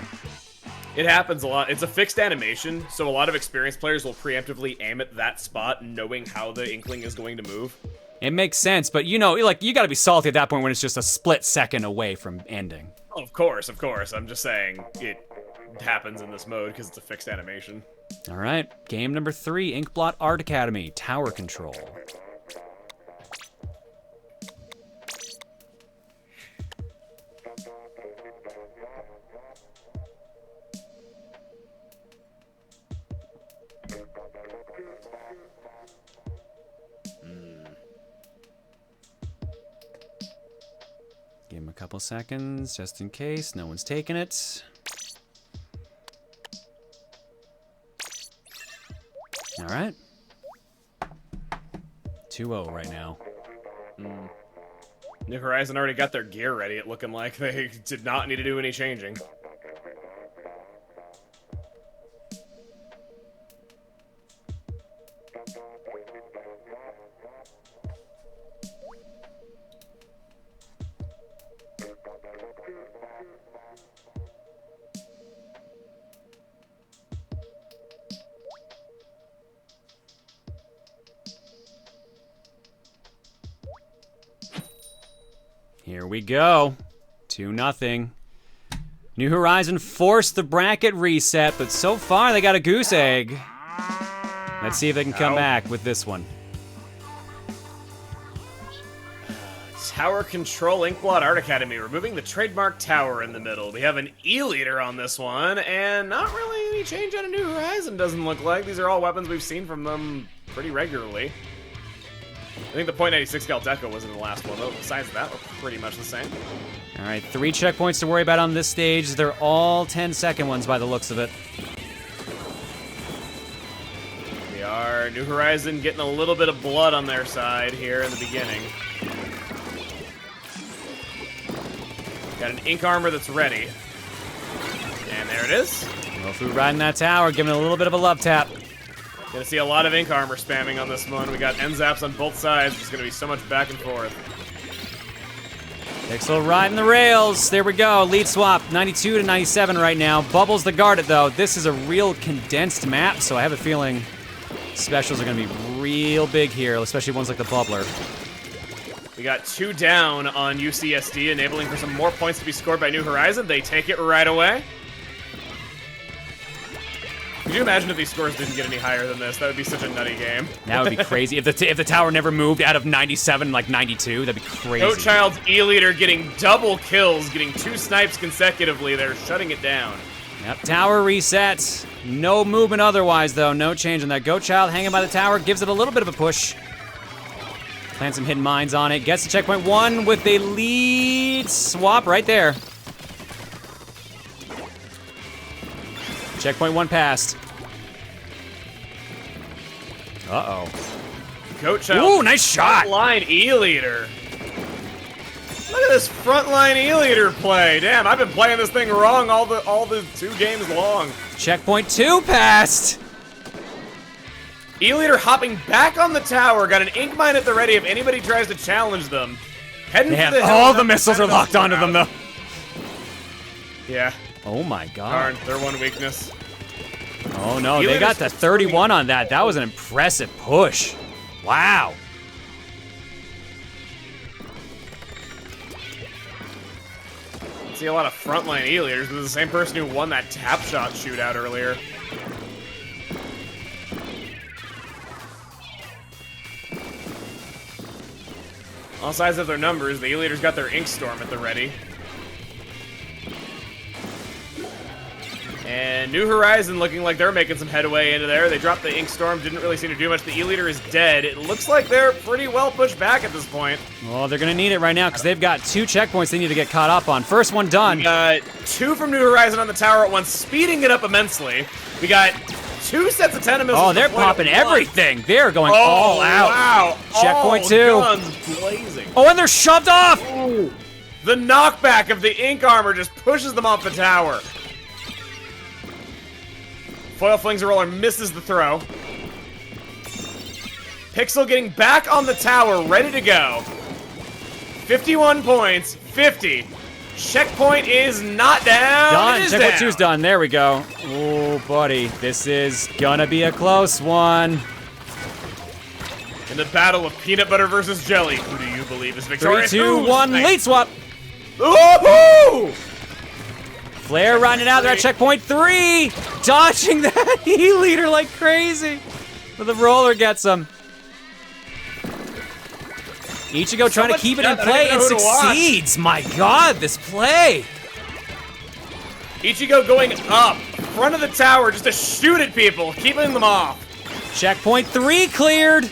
It happens a lot. It's a fixed animation, so a lot of experienced players will preemptively aim at that spot, knowing how the Inkling is going to move. It makes sense, but you know, like, you gotta be salty at that point when it's just a split second away from ending. Oh, of course, of course. I'm just saying it happens in this mode because it's a fixed animation. All right, game number 3, Inkblot Art Academy, Tower Control. Give him a couple seconds, just in case no one's taking it. All right. 2-0 right now. New Horizon already got their gear ready, it looking like. They did not need to do any changing. Here we go. 2-0. New Horizon forced the bracket reset, but so far they got a goose egg. Let's see if they can come back with this one. Tower Control Inkblot Art Academy, removing the trademark tower in the middle. We have an E-Leader on this one, and not really any change out of New Horizon, doesn't look like. These are all weapons we've seen from them pretty regularly. I think the .96 Galdeco was in the last one, though. Besides that, we're pretty much the same. All right, 3 checkpoints to worry about on this stage. They're all 10-second ones by the looks of it. We are New Horizon getting a little bit of blood on their side here in the beginning. Got an ink armor that's ready. And there it is. Mofu riding that tower, giving it a little bit of a love tap. Gonna see a lot of ink armor spamming on this one. We got end zaps on both sides. There's gonna be so much back and forth. Pixel riding the rails. There we go. Lead swap, 92 to 97 right now. Bubbles the guard it, though. This is a real condensed map, so I have a feeling specials are gonna be real big here, especially ones like the bubbler. We got 2 down on UCSD, enabling for some more points to be scored by New Horizon. They take it right away. Could you imagine if these scores didn't get any higher than this? That would be such a nutty game. That would be crazy. If the tower never moved out of 97, like 92, that'd be crazy. Goat Child's E-Leader getting double kills, getting 2 snipes consecutively. They're shutting it down. Yep, tower resets. No movement otherwise, though. No change on that. Goat Child hanging by the tower, gives it a little bit of a push. Plant some hidden mines on it. Gets to checkpoint 1 with a lead swap right there. Checkpoint 1 passed. Uh-oh. Goat Child. Ooh, nice shot. Frontline E-Leader. Look at this frontline E-Leader play. Damn, I've been playing this thing wrong all the 2 games long. Checkpoint 2 passed. E-Leader hopping back on the tower. Got an ink mine at the ready if anybody tries to challenge them. Heading They for have the hill. all the missiles are locked onto them, though. Yeah. Oh my god. Darn, their one weakness. Oh no, they got the 31 on that. That was an impressive push. Wow. See a lot of frontline E-Leaders. This is the same person who won that tap shot shootout earlier. All sides of their numbers, the E-Leaders got their Ink Storm at the ready. And New Horizon looking like they're making some headway into there. They dropped the Ink Storm, didn't really seem to do much. The E-Leader is dead. It looks like they're pretty well pushed back at this point. Well, they're going to need it right now because they've got 2 checkpoints they need to get caught up on. First one done. We got 2 from New Horizon on the tower at once, speeding it up immensely. We got 2 sets of 10 missiles. Oh, they're popping everything. They're going all out. Wow. Checkpoint all 2. Guns blazing. Oh, and they're shoved off. Ooh. The knockback of the ink armor just pushes them off the tower. Foil flings a roller, misses the throw. Pixel getting back on the tower, ready to go. 51 points, 50. Checkpoint is not down. Done. It is Checkpoint down. 2's done. There we go. Oh, buddy. This is gonna be a close one. In the battle of peanut butter versus jelly, who do you believe is 3, victorious? 2, Who's 1, next? lead swap. Woohoo! Flare running out there at checkpoint 3. Dodging that E-Leader like crazy. But the roller gets him. Ichigo trying to keep it in play and succeeds. My god, this play. Ichigo going up, front of the tower, just to shoot at people, keeping them off. Checkpoint 3 cleared.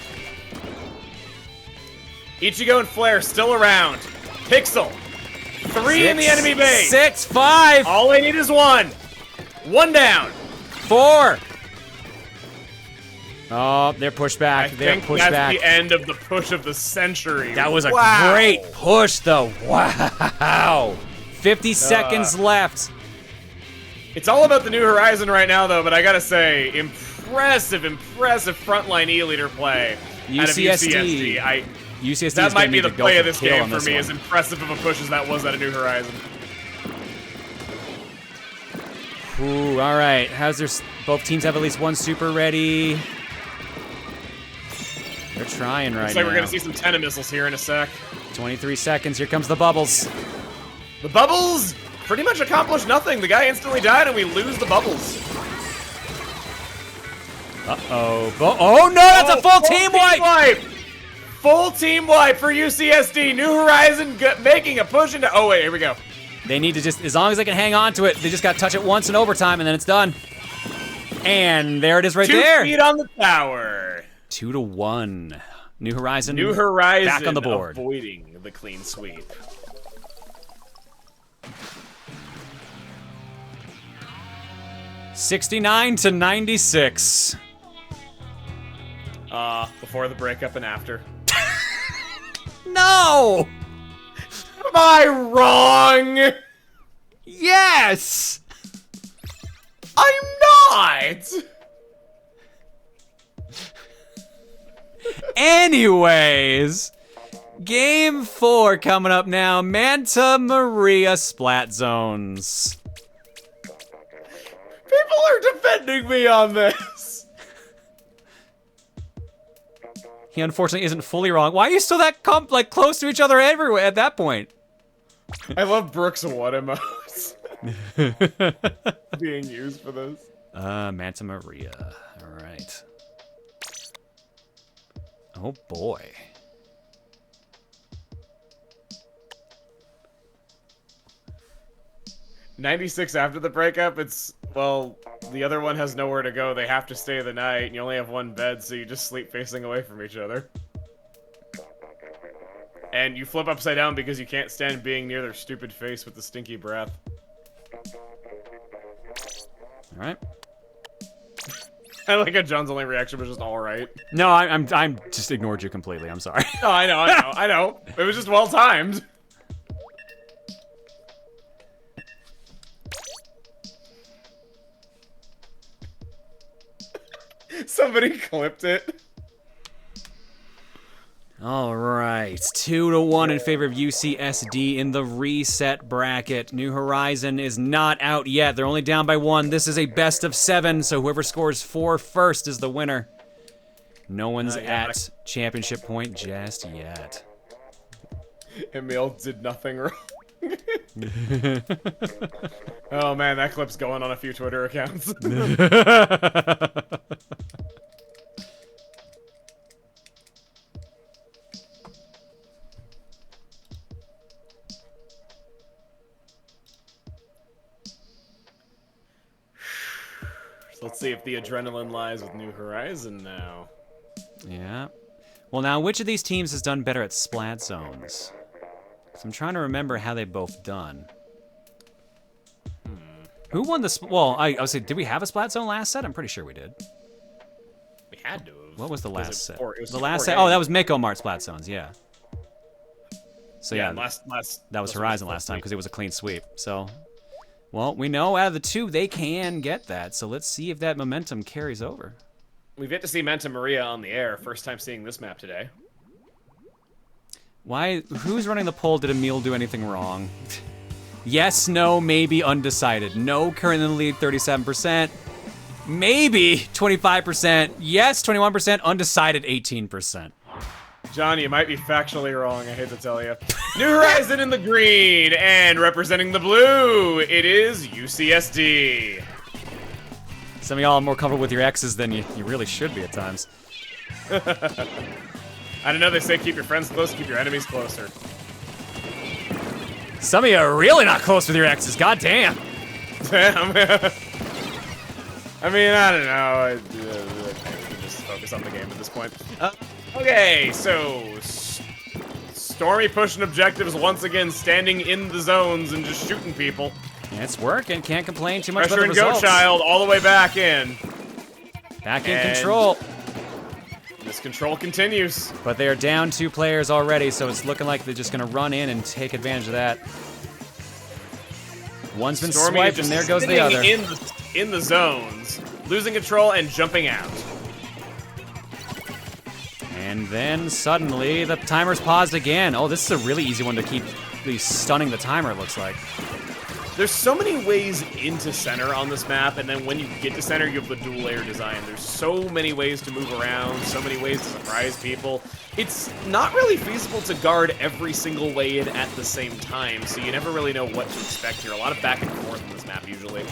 Ichigo and Flare still around. Pixel, 3 in the enemy base. 6, 5. All they need is 1. 1 down. 4. Oh, they're pushed back. I They're think pushed that's back. the end of the push of the century. That was a Wow. great push, though. Wow. 50 seconds left. It's all about the New Horizon right now, though, but I gotta say, impressive frontline E-Leader play out of UCSD. UCSD That is might gonna be need the to go play of the this kill game on for this me, one. as impressive of a push as that was out of New Horizon. Ooh, all right. Both teams have at least 1 super ready. They're trying right Looks now. like we're gonna see some Tenna missiles here in a sec. 23 seconds. Here comes the bubbles. The bubbles pretty much accomplished nothing. The guy instantly died, and we lose the bubbles. Uh-oh. Oh, no, that's a full team wipe! Full team wipe for UCSD. New Horizon making a push into... Oh, wait, here we go. They need to just, as long as they can hang on to it, they just got to touch it once in overtime, and then it's done. And there it is right there. 2 feet on the tower. 2-1. New Horizon. New Horizon back on the board. Avoiding the clean sweep. $69-96. Before the breakup and after. No! Am I wrong? Yes! I'm not! Anyways, Game 4 coming up now. Manta Maria Splat Zones. People are defending me on this. He unfortunately isn't fully wrong. Why are you still that close to each other everywhere at that point? I love Brooks' what emotes being used for this. Manta Maria. All right. Oh boy. '96 after the breakup, it's, well, the other one has nowhere to go. They have to stay the night, and you only have 1 bed, so you just sleep facing away from each other. And you flip upside down because you can't stand being near their stupid face with the stinky breath. All right. I like how John's only reaction was just alright. No, I'm just ignored you completely. I'm sorry. No, I know. It was just well timed. Somebody clipped it. All right, 2-1 in favor of UCSD in the reset bracket. New Horizon is not out yet. They're only down by 1. This is a best of 7, so whoever scores 4 first is the winner. No one's at championship point just yet. Emil did nothing wrong. Oh man, that clip's going on a few Twitter accounts. let's see if the adrenaline lies with New Horizon now. Yeah. Well, now, which of these teams has done better at splat zones? So I'm trying to remember how they both done. Who won the... Well, I was saying, did we have a splat zone last set? I'm pretty sure we did. We had to have. What was the last set? It was the last set? Oh, that was Mako Mart splat zones, yeah. So yeah, that was Horizon last time because it was a clean sweep. So, well, we know out of the two they can get that. So let's see if that momentum carries over. We've yet to see Manta Maria on the air. First time seeing this map today. Why? Who's running the poll? Did Emil do anything wrong? Yes, no, maybe, undecided. No, current in the lead, 37%. Maybe 25%. Yes, 21%. Undecided, 18%. John, you might be factually wrong, I hate to tell you. New Horizon in the green, and representing the blue, it is UCSD. Some of y'all are more comfortable with your exes than you really should be at times. I don't know, they say keep your friends close, keep your enemies closer. Some of you are really not close with your exes, goddamn. Damn. I mean, I don't know. I just focus on the game at this point. Okay, so Stormy pushing objectives once again, standing in the zones and just shooting people. Yeah, it's working. Can't complain too much Pressure about the and results. Go Child all the way back in. Back in control. This control continues. But they are down 2 players already, so it's looking like they're just going to run in and take advantage of that. One's been Stormy swiped, and there goes the other. In the zones, losing control and jumping out. And then suddenly the timer's paused again. Oh, this is a really easy one to keep stunning the timer, it looks like. There's so many ways into center on this map, and then when you get to center, you have the dual layer design. There's so many ways to move around, so many ways to surprise people. It's not really feasible to guard every single way in at the same time, so you never really know what to expect here. A lot of back and forth in this map, usually.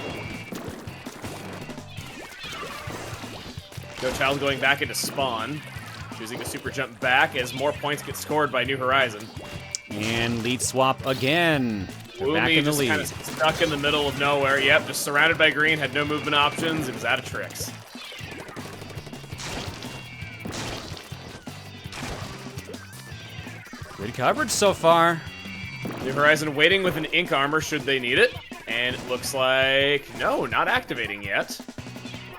Go Child going back into spawn, choosing to super jump back as more points get scored by New Horizon. And lead swap again. Back in the lead. Kind of stuck in the middle of nowhere. Yep, just surrounded by green, had no movement options. It was out of tricks. Good coverage so far. New Horizon waiting with an ink armor should they need it. And it looks like, no, not activating yet.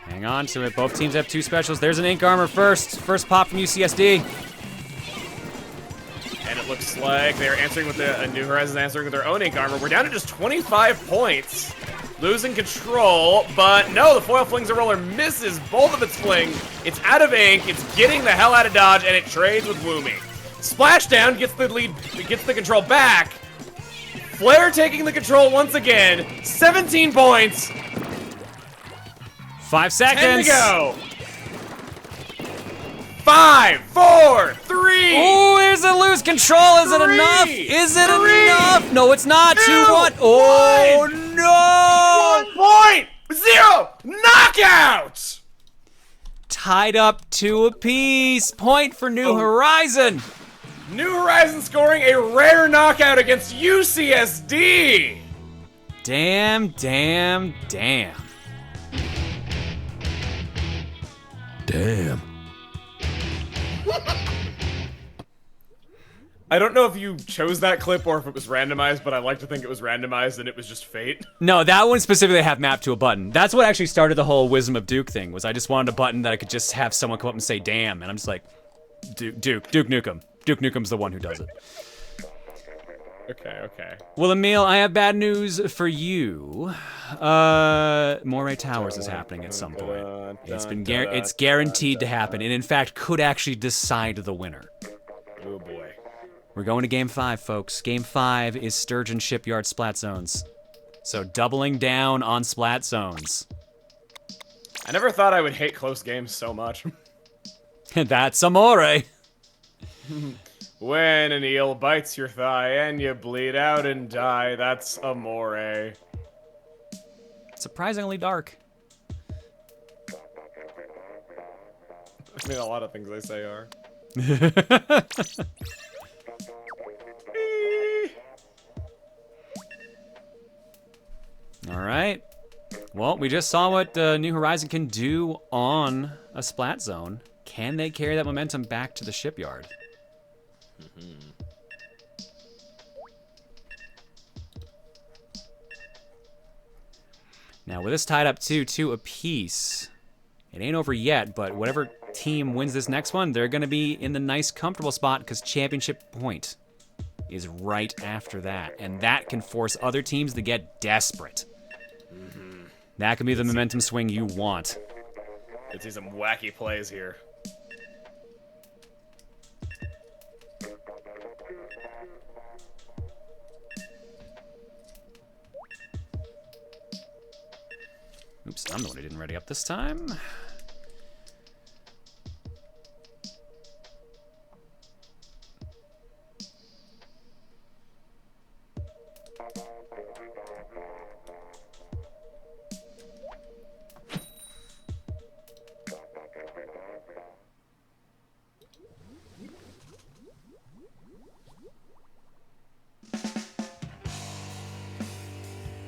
Hang on to it. Both teams have 2 specials. There's an ink armor first. First pop from UCSD. And it looks like they're answering with New Horizon's answering with their own ink armor. We're down to just 25 points. Losing control, but no, the foil flings a roller, misses both of its fling. It's out of ink, it's getting the hell out of dodge, and it trades with Woomy. Splashdown gets the lead, gets the control back. Flare taking the control once again. 17 points. 5 seconds. 10 to go. 5, 4, 3. Oh, there's a lose control. Is it enough? Is it enough? No, it's not. 2, 1. Oh, no. 1.0 knockout. Tied up 2 apiece. Point for New Horizon. New Horizon scoring a rare knockout against UCSD. Damn, damn, damn. Damn. I don't know if you chose that clip or if it was randomized, but I like to think it was randomized and it was just fate. No, that one specifically I have mapped to a button. That's what actually started the whole Wisdom of Duke thing, was I just wanted a button that I could just have someone come up and say, damn, and I'm just like, Duke Nukem. Duke Nukem's the one who does it. Okay. Well, Emil, I have bad news for you. Moray Towers is happening at some point. It's guaranteed to happen, and in fact could actually decide the winner. Oh boy. We're going to Game 5, folks. Game 5 is Sturgeon Shipyard Splat Zones. So doubling down on Splat Zones. I never thought I would hate close games so much. That's amore. When an eel bites your thigh and you bleed out and die, that's amore. Surprisingly dark. I mean, a lot of things I say are. All right. Well, we just saw what New Horizon can do on a Splat Zone. Can they carry that momentum back to the shipyard? Now, with this tied up 2-2 apiece, it ain't over yet, but whatever team wins this next one, they're going to be in the nice, comfortable spot because championship point is right after that. And that can force other teams to get desperate. That can be the momentum swing you want. Let's see some wacky plays here. Oops, I'm the one who didn't ready up this time.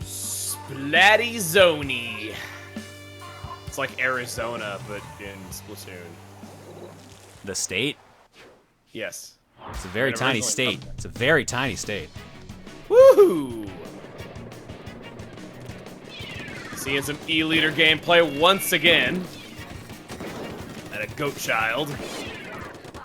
Splatty Zony. It's like Arizona, but in Splatoon. The state? Yes. It's a very tiny state. It's a very tiny state. Woohoo! Seeing some E-Leader gameplay once again. And a Goat Child.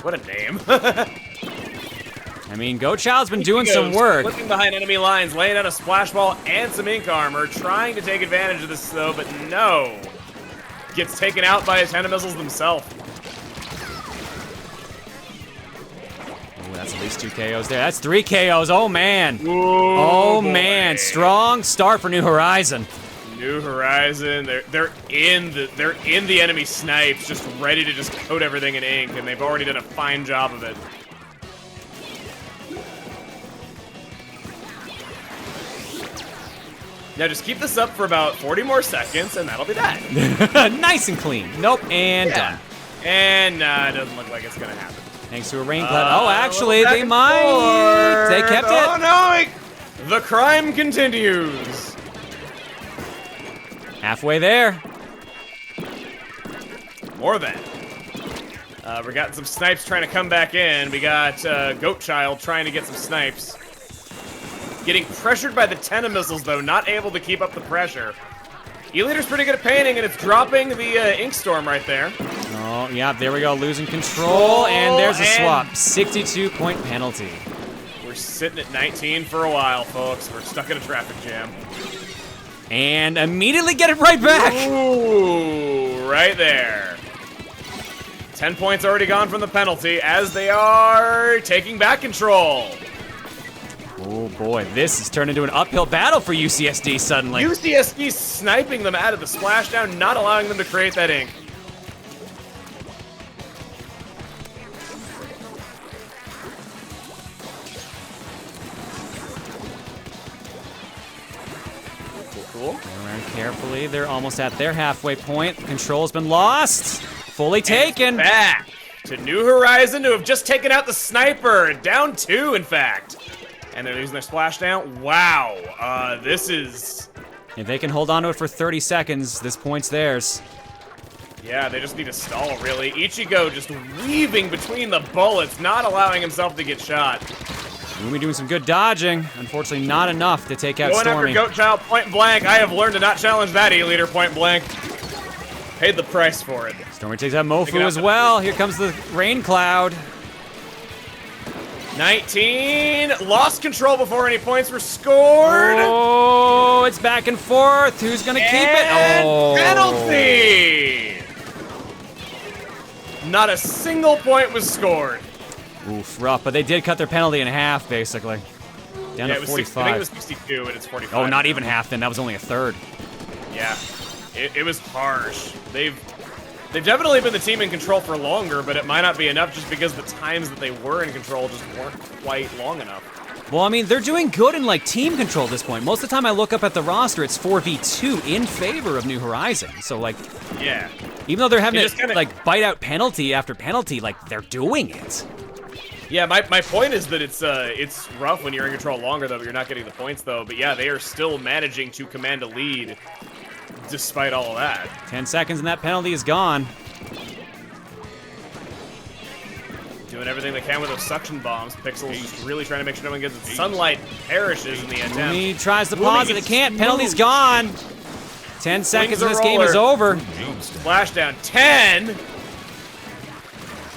What a name. I mean, Goat Child's been doing some work. Looking behind enemy lines, laying out a splash ball and some ink armor, trying to take advantage of this though, but no. Gets taken out by his missiles themselves. Oh, that's at least 2 KOs there. That's 3 KOs. Oh man. Ooh, oh boy. man. Strong start for New Horizon. New Horizon. They're in the enemy snipes, just ready to just coat everything in ink, and they've already done a fine job of it. Now just keep this up for about 40 more seconds, and that'll be that. Nice and clean. Nope, and done. And it doesn't look like it's gonna happen. Thanks to a rain cloud. Oh, actually, they might. They kept it. Oh no! The crime continues. Halfway there. More than. We got some snipes trying to come back in. We got Goat Child trying to get some snipes. Getting pressured by the missiles, though, not able to keep up the pressure. E-Leader's pretty good at painting, and it's dropping the Ink Storm right there. Oh, yeah, there we go, losing control, and there's a swap. 62-point penalty. We're sitting at 19 for a while, folks. We're stuck in a traffic jam. And immediately get it right back. Ooh, right there. 10 points already gone from the penalty as they are taking back control. Oh boy, this has turned into an uphill battle for UCSD suddenly. UCSD sniping them out of the splashdown, not allowing them to create that ink. Cool. Going around carefully, they're almost at their halfway point. Control's been lost. Fully taken. Back to New Horizon to have just taken out the sniper. Down 2, in fact. And they're using their splashdown. Wow. This is... If they can hold on to it for 30 seconds, this point's theirs. Yeah, they just need to stall, really. Ichigo just weaving between the bullets, not allowing himself to get shot. We'll be doing some good dodging. Unfortunately, not enough to take out Going Stormy. after Goat Child point blank. I have learned to not challenge that E-Leader point blank. Paid the price for it. Stormy takes out Mofu as well. Here comes the rain cloud. 19. Lost control before any points were scored. Oh, it's back and forth. Who's going to keep it? Oh. Penalty. Not a single point was scored. Oof, rough. But they did cut their penalty in half, basically. Down to 45. I think it was 62, and it's 45. Oh, not even half then. That was only a third. Yeah. It was harsh. They've definitely been the team in control for longer, but it might not be enough just because the times that they were in control just weren't quite long enough. Well, I mean, they're doing good in, like, team control at this point. Most of the time I look up at the roster, it's 4v2 in favor of New Horizon. So, like, yeah. Even though they're having to, kinda, like, bite out penalty after penalty, like, they're doing it. Yeah, my point is that it's rough when you're in control longer, though, but you're not getting the points, though. But yeah, they are still managing to command a lead despite all of that. 10 seconds and that penalty is gone. Doing everything they can with those suction bombs. Pixel's just really trying to make sure no one gets its sunlight, perishes in the attempt. He tries to pause it, it can't. Penalty's gone. 10 seconds and this game is over. Splashdown 10.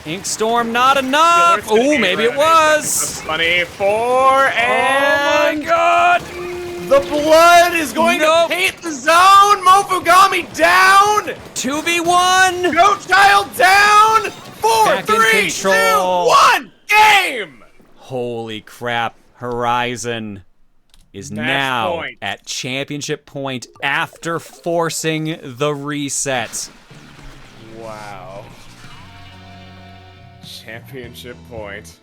Ink Storm not enough. Oh, maybe it was. 24 and oh my god. The blood is going to paint the zone. Mofugami down. 2v1. Goat Child down. 4, Back 3, 2, 1. Game. Holy crap. Horizon is now at championship point after forcing the reset. Wow. Championship point.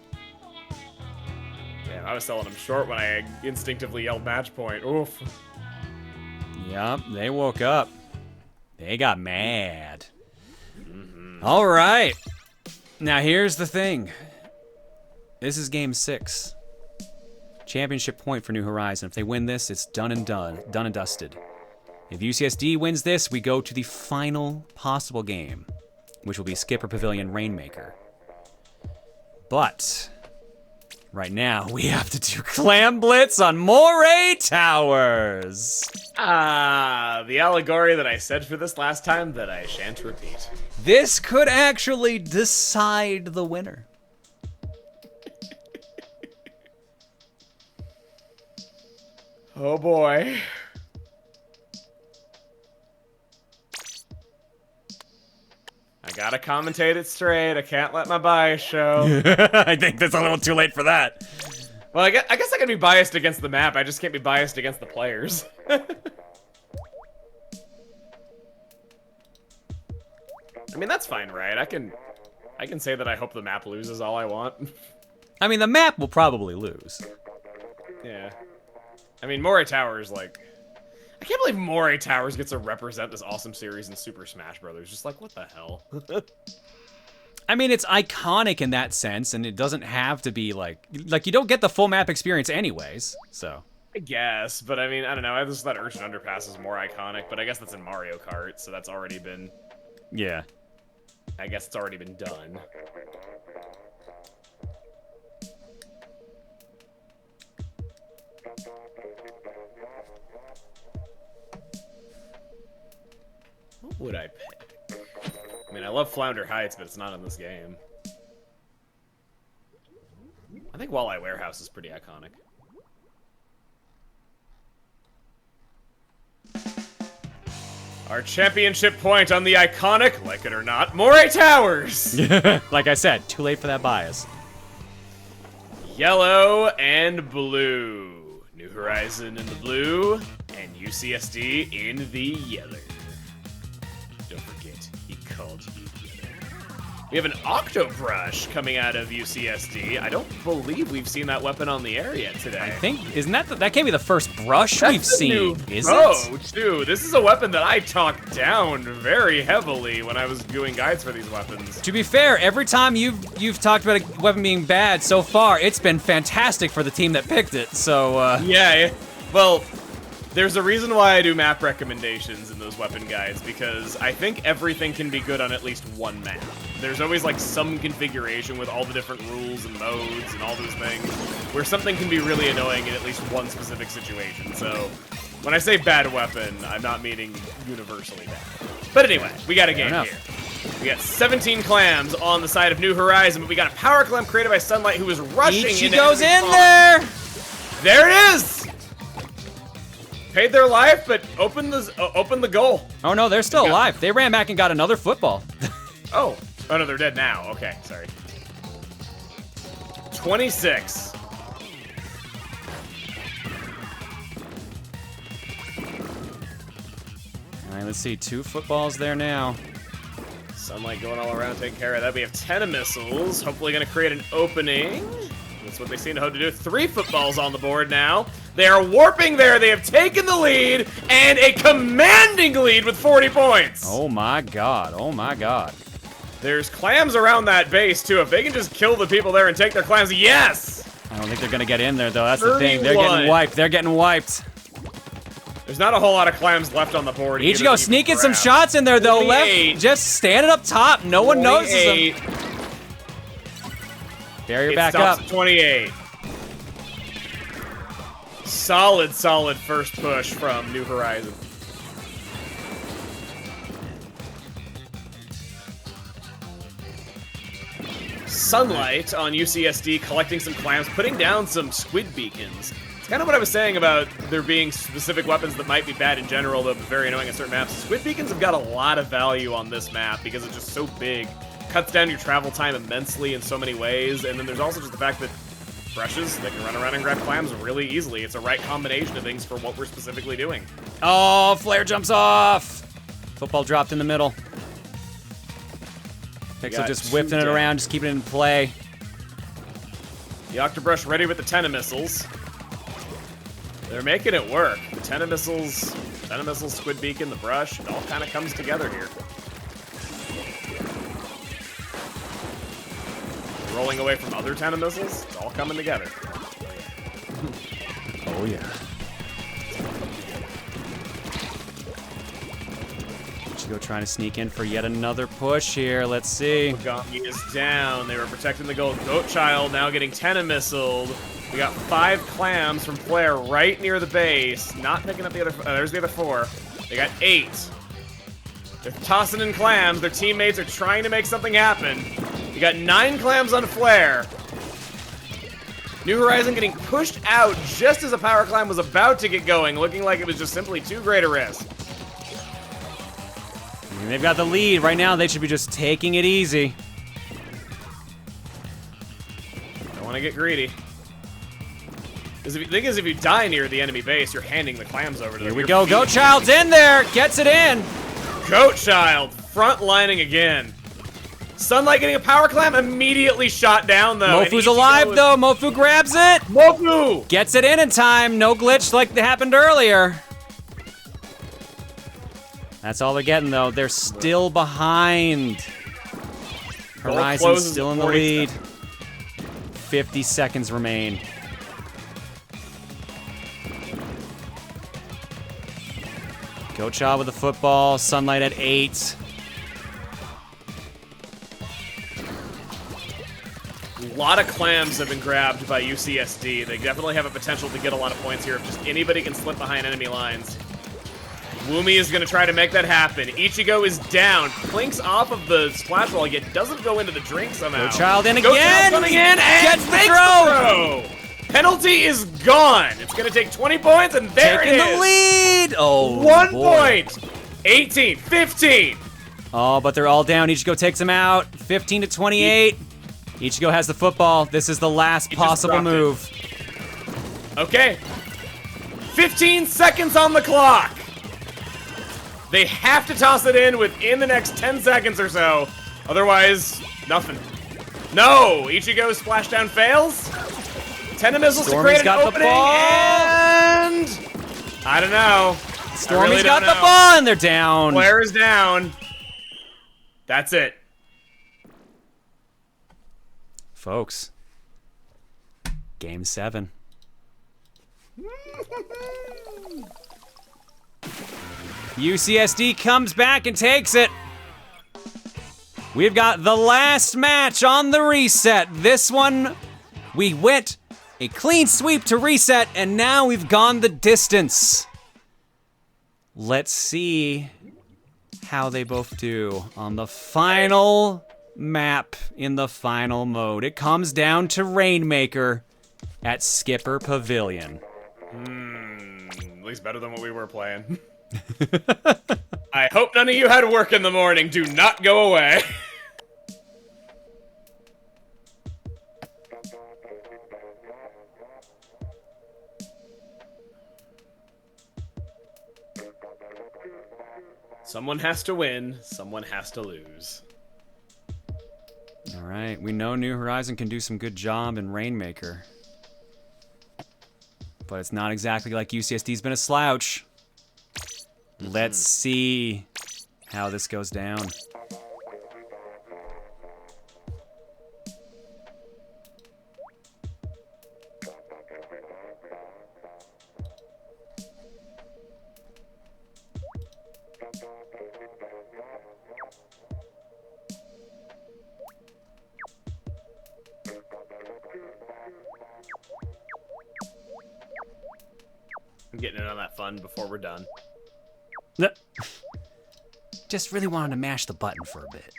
Damn, I was selling him short when I instinctively yelled match point. Oof. Yup, they woke up. They got mad. All right. Now here's the thing. This is game 6. Championship point for New Horizon. If they win this, it's done and dusted. If UCSD wins this, we go to the final possible game, which will be Skipper Pavilion Rainmaker. But right now, we have to do Clam Blitz on Moray Towers. The allegory that I said for this last time that I shan't repeat. This could actually decide the winner. Oh boy. I gotta commentate it straight. I can't let my bias show. I think that's a little too late for that. Well, I guess I can be biased against the map. I just can't be biased against the players. I mean, that's fine, right? I can say that I hope the map loses all I want. I mean, the map will probably lose. Yeah. I mean, Moray Towers, like... I can't believe Moray Towers gets to represent this awesome series in Super Smash Bros. Just like, what the hell? I mean, it's iconic in that sense, and it doesn't have to be like you don't get the full map experience anyways, so. I guess, but I mean, I don't know. I just thought Urchin Underpass is more iconic, but I guess that's in Mario Kart, so that's already been... Yeah. I guess it's already been done. What would I pick? I mean, I love Flounder Heights, but it's not in this game. I think Walleye Warehouse is pretty iconic. Our championship point on the iconic, like it or not, Moray Towers! Like I said, too late for that bias. Yellow and blue. New Horizon in the blue, and UCSD in the yellow. Don't forget, he called you yellow. We have an Octobrush coming out of UCSD. I don't believe we've seen that weapon on the air yet today. I think, isn't that can't be the first brush we've seen, is it? Oh, too. This is a weapon that I talked down very heavily when I was doing guides for these weapons. To be fair, every time you've talked about a weapon being bad so far, it's been fantastic for the team that picked it, so, Yeah, well, there's a reason why I do map recommendations in those weapon guides, because I think everything can be good on at least one map. There's always like some configuration with all the different rules and modes and all those things where something can be really annoying in at least one specific situation. So when I say bad weapon, I'm not meaning universally bad. But anyway, we got a game here. We got 17 clams on the side of New Horizon, but we got a power clam created by Sunlight who is rushing in. Ichigo's in there! There it is! Paid their life, but open the goal. Oh no, they're still alive. They ran back and got another football. Oh no, they're dead now. Okay, sorry. 26. All right, let's see. 2 footballs there now. Sunlight going all around, taking care of that. We have 10 missiles. Hopefully going to create an opening. That's what they seem to hope to do. 3 footballs on the board now. They are warping there. They have taken the lead, and a commanding lead with 40 points. Oh my god. Oh my god. There's clams around that base, too. If they can just kill the people there and take their clams, yes! I don't think they're going to get in there, though. That's the thing. They're getting wiped. They're getting wiped. There's not a whole lot of clams left on the board. Ichigo sneaking some shots in there, though. 28. Left, just standing up top. No one notices him. Barrier back up. At 28. Solid, solid first push from New Horizon. Sinlite on UCSD collecting some clams, putting down some squid beacons. It's kind of what I was saying about there being specific weapons that might be bad in general, though very annoying on certain maps. Squid beacons have got a lot of value on this map because it's just so big. Cuts down your travel time immensely in so many ways, and then there's also just the fact that brushes, they can run around and grab clams really easily. It's a right combination of things for what we're specifically doing. Oh, flare jumps off. Football dropped in the middle. Pixel just whipping it around, just keeping it in play. The Octobrush ready with the Tentamissiles. They're making it work. The Tentamissiles, Squid Beacon, the brush, it all kind of comes together here. Rolling away from other Tentamissiles, it's all coming together. Oh yeah. Ichigo trying to sneak in for yet another push here. Let's see. Mofugami is down. They were protecting the gold. Goat Child now getting Tentamissiled. We got 5 clams from Flare right near the base. Not picking up the other. There's the other 4. They got 8. They're tossing in clams. Their teammates are trying to make something happen. You got 9 clams on Flare. New Horizon getting pushed out just as a power clam was about to get going, looking like it was just simply too great a risk. I mean, they've got the lead. Right now, they should be just taking it easy. Don't want to get greedy. Because the thing is, if you die near the enemy base, you're handing the clams over to them. Here we go. Goat Child's in there. Gets it in. Goat Child front lining again. Sunlight getting a power clam, immediately shot down, though. Mofu's alive, though. Mofu grabs it. Mofu! Gets it in time. No glitch like that happened earlier. That's all they're getting, though. They're still behind. Horizon's still in the lead. 50 seconds remain. Goat Child with the football. Sunlight at 8. A lot of clams have been grabbed by UCSD. They definitely have a potential to get a lot of points here if just anybody can slip behind enemy lines. Woomy is going to try to make that happen. Ichigo is down. Clinks off of the splash wall, yet doesn't go into the drink somehow. Goat Child in Goat again. Child coming in and gets the makes throw. Penalty is gone. It's going to take 20 points, and there Taking it is. the lead. Oh, 1 boy. point. 18, 15. Oh, but they're all down. Ichigo takes them out. 15 to 28. Ichigo has the football. This is the last possible move. Okay. 15 seconds on the clock. They have to toss it in within the next 10 seconds or so. Otherwise, nothing. No! Ichigo's splashdown fails. Tentamissiles to create an opening, and I don't know. Stormy's got the ball, and they're down. Flare is down. That's it. Folks, Game 7. UCSD comes back and takes it. We've got the last match on the reset. This one, we went a clean sweep to reset, and now we've gone the distance. Let's see how they both do on the final map in the final mode. It comes down to Rainmaker at Skipper Pavilion. At least better than what we were playing. I hope none of you had work in the morning. Do not go away. Someone has to win, someone has to lose. All right, we know New Horizon can do some good job in Rainmaker. But it's not exactly like UCSD's been a slouch. Let's see how this goes down. on that fun before we're done. Just really wanted to mash the button for a bit.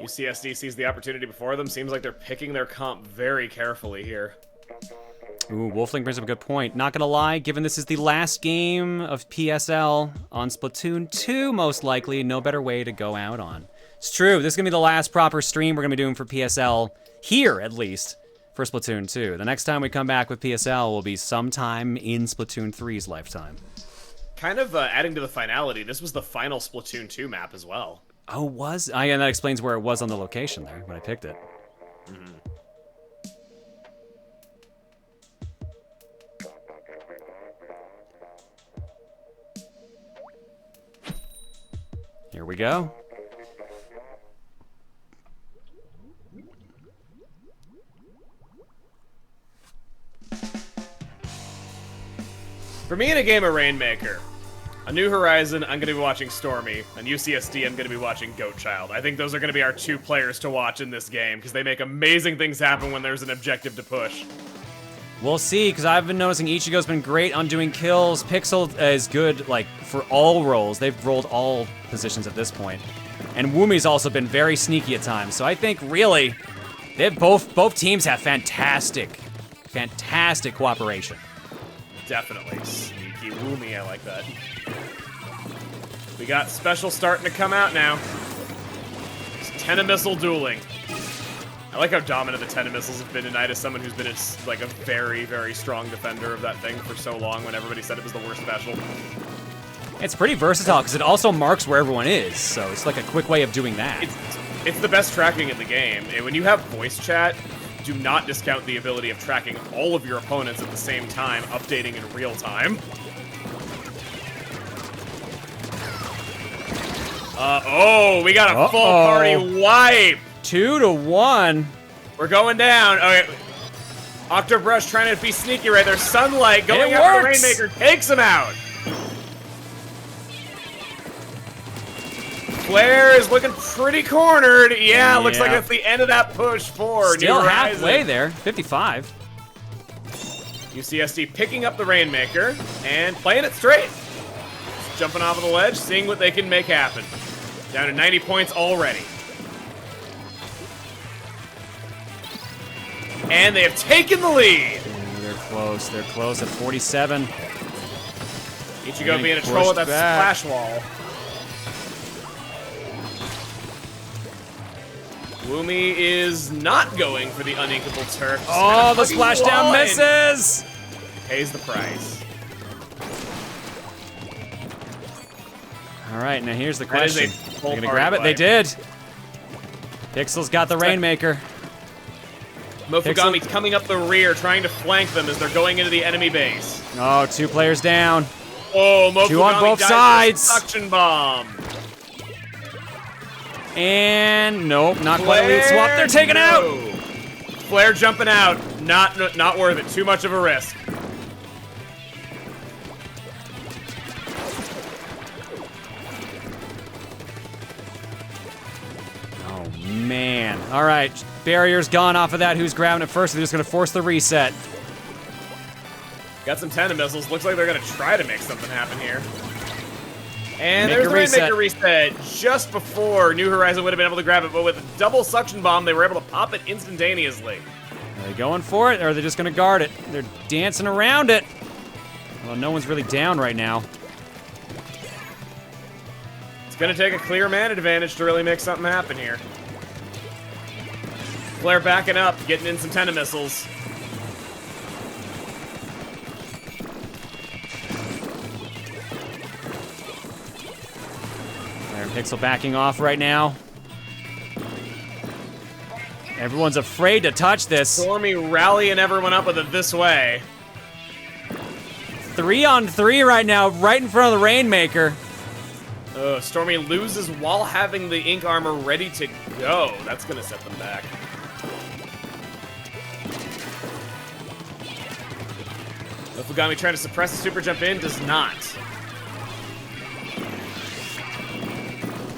UCSD sees the opportunity before them. Seems like they're picking their comp very carefully here. Ooh, Wolfling brings up a good point. Not gonna lie, given this is the last game of PSL on Splatoon 2, most likely, no better way to go out on. It's true, this is gonna be the last proper stream we're gonna be doing for PSL, here at least, for Splatoon 2. The next time we come back with PSL will be sometime in Splatoon 3's lifetime. Kind of adding to the finality, this was the final Splatoon 2 map as well. Oh, was? Yeah, that explains where it was on the location there, when I picked it. Mm-hmm. Here we go. For me in a game of Rainmaker, on New Horizon, I'm going to be watching Stormy. On UCSD, I'm going to be watching Goatchild. I think those are going to be our two players to watch in this game, because they make amazing things happen when there's an objective to push. We'll see, because I've been noticing Ichigo's been great on doing kills. Pixel is good, like, for all roles. They've rolled all positions at this point. And Wumi's also been very sneaky at times. So I think, really, they've both teams have fantastic cooperation. Definitely. Sneaky Woomy, I like that. We got special starting to come out now. It's Tenamissile dueling. I like how dominant the Tenamissiles have been tonight as someone who's been like a very, very strong defender of that thing for so long when everybody said it was the worst special. It's pretty versatile because it also marks where everyone is, so it's like a quick way of doing that. It's the best tracking in the game. And when you have voice chat, do not discount the ability of tracking all of your opponents at the same time, updating in real time. Oh, we got a full party wipe! 2-1. We're going down. Okay. Octobrush trying to be sneaky right there. Sunlight going after the Rainmaker takes him out. Flare is looking pretty cornered. Yeah, looks like that's the end of that push for Still New Horizon. halfway there. 55. UCSD picking up the Rainmaker and playing it straight. Just jumping off of the ledge, seeing what they can make happen. Down to 90 points already. And they have taken the lead. Ooh, they're close. They're close at 47. Ichigo being a troll with that splash wall. Woomy is not going for the uninkable turf. Oh, the splashdown misses! Pays the price. All right, now here's the question. They're gonna party grab it? wipe. They did. Pixel's got the Rainmaker. Mofugami's coming up the rear, trying to flank them as they're going into the enemy base. Oh, 2 players down. Oh, Mofugami 2 on both dies sides. with a suction bomb. And nope, not quite a lead swap. They're taken out. Flare jumping out. Not worth it. Too much of a risk. Oh man. All right, barrier's gone off of that. Who's grabbing it first? They're just gonna force the reset. Got some Tenamissiles. Looks like they're gonna try to make something happen here. And Make there's a the Rainmaker reset just before New Horizon would have been able to grab it, but with a double suction bomb, they were able to pop it instantaneously. Are they going for it, or are they just gonna guard it? They're dancing around it. Well, no one's really down right now. It's gonna take a clear man advantage to really make something happen here. Flare backing up, getting in some Tenamissiles. Pixel backing off right now. Everyone's afraid to touch this. Stormy rallying everyone up with it this way. 3 on 3 right now, right in front of the Rainmaker. Stormy loses while having the ink armor ready to go. That's gonna set them back. Mofugami trying to suppress the super jump in, does not.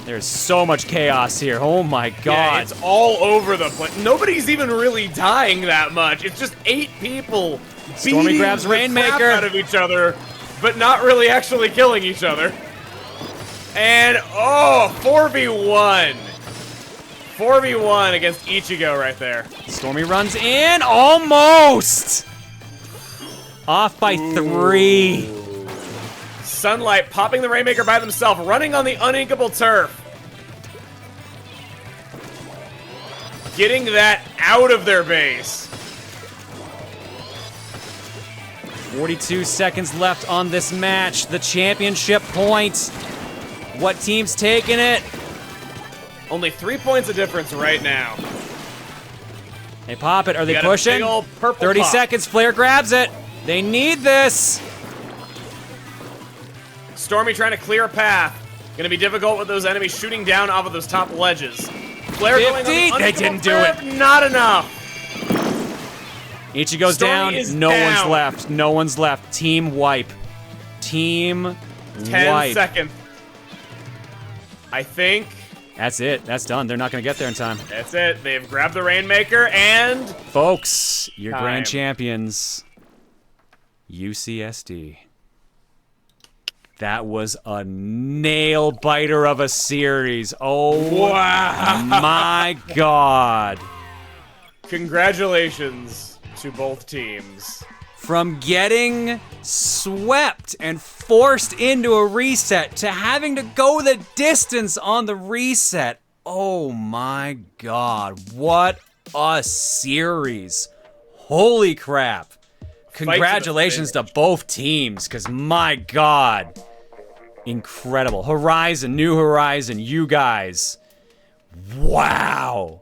There's so much chaos here. Oh my god. Yeah, it's all over the place. Nobody's even really dying that much. It's just 8 people Stormy grabs the Rainmaker crap out of each other, but not really actually killing each other. And, 4v1. 4v1 against Ichigo right there. Stormy runs in, almost! Off by 3. Sunlight popping the Rainmaker by themselves, running on the uninkable turf. Getting that out of their base. 42 seconds left on this match. The championship point. What team's taking it? Only 3 points of difference right now. They pop it. Are they Got a pushing? big ol' purple 30 pop. seconds. Flare grabs it. They need this. Stormy trying to clear a path. Gonna be difficult with those enemies shooting down off of those top ledges. Flare going on the 50. They uninkable didn't do turf, it. Not enough. Ichigo's Stormy down. is No down. one's left. No one's left. Team wipe. Team 10 wipe. seconds. I think That's it. That's done. They're not going to get there in time. that's it. They've grabbed the Rainmaker and Folks, your Time. grand champions, UCSD. That was a nail biter of a series. Oh wow. my god. Congratulations to both teams. From getting swept and forced into a reset to having to go the distance on the reset. Oh my god. What a series. Holy crap. Congratulations to both teams, because my god. Incredible. Horizon, New Horizon, you guys. Wow.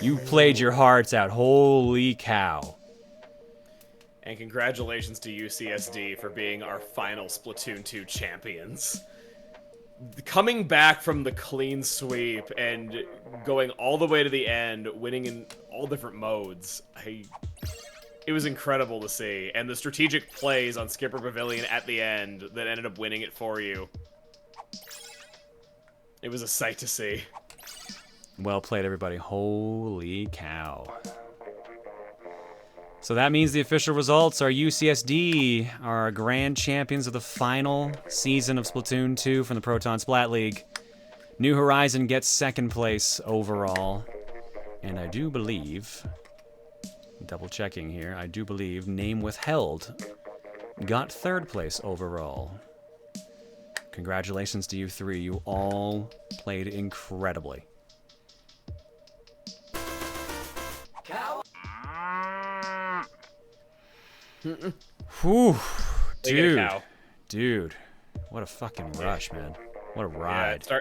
You played your hearts out. Holy cow. And congratulations to UCSD for being our final Splatoon 2 champions. Coming back from the clean sweep and going all the way to the end, winning in all different modes. It was incredible to see. And the strategic plays on Skipper Pavilion at the end that ended up winning it for you. It was a sight to see. Well played, everybody. Holy cow. So that means the official results are UCSD are grand champions of the final season of Splatoon 2 from the Proton Splat League. New Horizon gets second place overall. And I do believe, double checking here, I do believe Name Withheld got third place overall. Congratulations to you three. You all played incredibly. Whew, dude, what a fucking rush, man. What a ride. Yeah,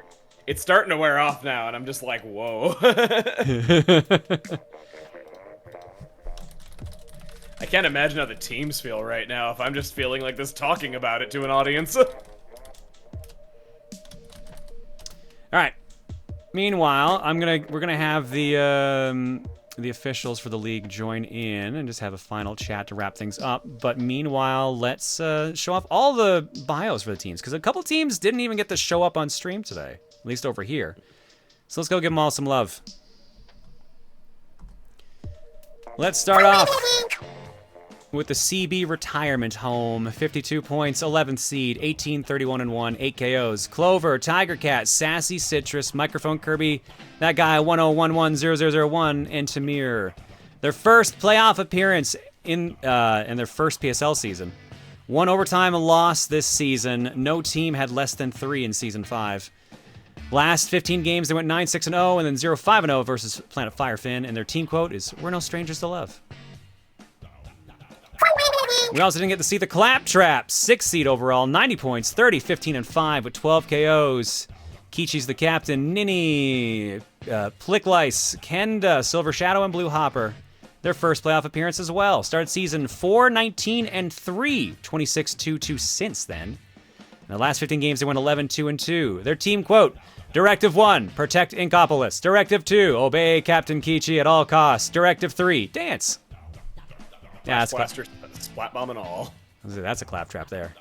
it's starting to wear off now, and I'm just like, whoa. I can't imagine how the teams feel right now if I'm just feeling like this talking about it to an audience. All right. Meanwhile, we're gonna have the officials for the league join in and just have a final chat to wrap things up. But meanwhile, let's show off all the bios for the teams, because a couple teams didn't even get to show up on stream today, at least over here. So let's go give them all some love. Let's start off with the CB retirement home. 52 points, 11th seed, 18, 31-1, 8 KOs. Clover, Tiger Cat, Sassy Citrus, Microphone Kirby, that guy 10110001, and Tamir. Their first playoff appearance in their first PSL season. 1 overtime loss this season. No team had less than 3 in Season 5. Last 15 games, they went 9-6-0 and then 0-5-0 versus Planet Firefin, and their team quote is, "We're no strangers to love." We also didn't get to see the Claptrap, 6th seed overall, 90 points, 30, 15-5 with 12 KOs. Kichi's the captain, Nini, Plicklice, Kenda, Silver Shadow, and Blue Hopper. Their first playoff appearance as well. Started season 4, 19-3, 26-2-2 since then. In the last 15 games, they went 11-2-2. Their team quote, Directive 1, protect Inkopolis. Directive 2, obey Captain Kichi at all costs. Directive 3, dance. Yeah, that's Blaster, splat bomb and all. That's a claptrap there.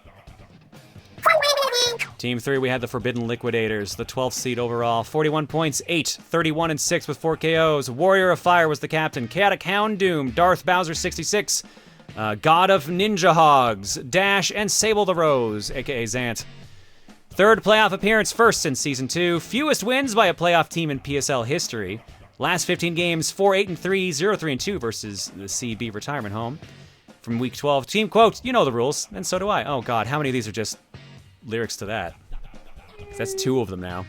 Team 3, we had the Forbidden Liquidators, the 12th seed overall, 41 points, 8, 31 and 6 with 4 KOs. Warrior of Fire was the captain. Chaotic Houndoom, Darth Bowser 66, God of Ninja Hogs, Dash, and Sable the Rose, aka Zant. Third playoff appearance, first in Season 2. Fewest wins by a playoff team in PSL history. Last 15 games, 4-8-3, 0-3-2 versus the CB retirement home. From Week 12, Team Quote, you know the rules, and so do I. Oh god, how many of these are just lyrics to that? That's 2 of them now.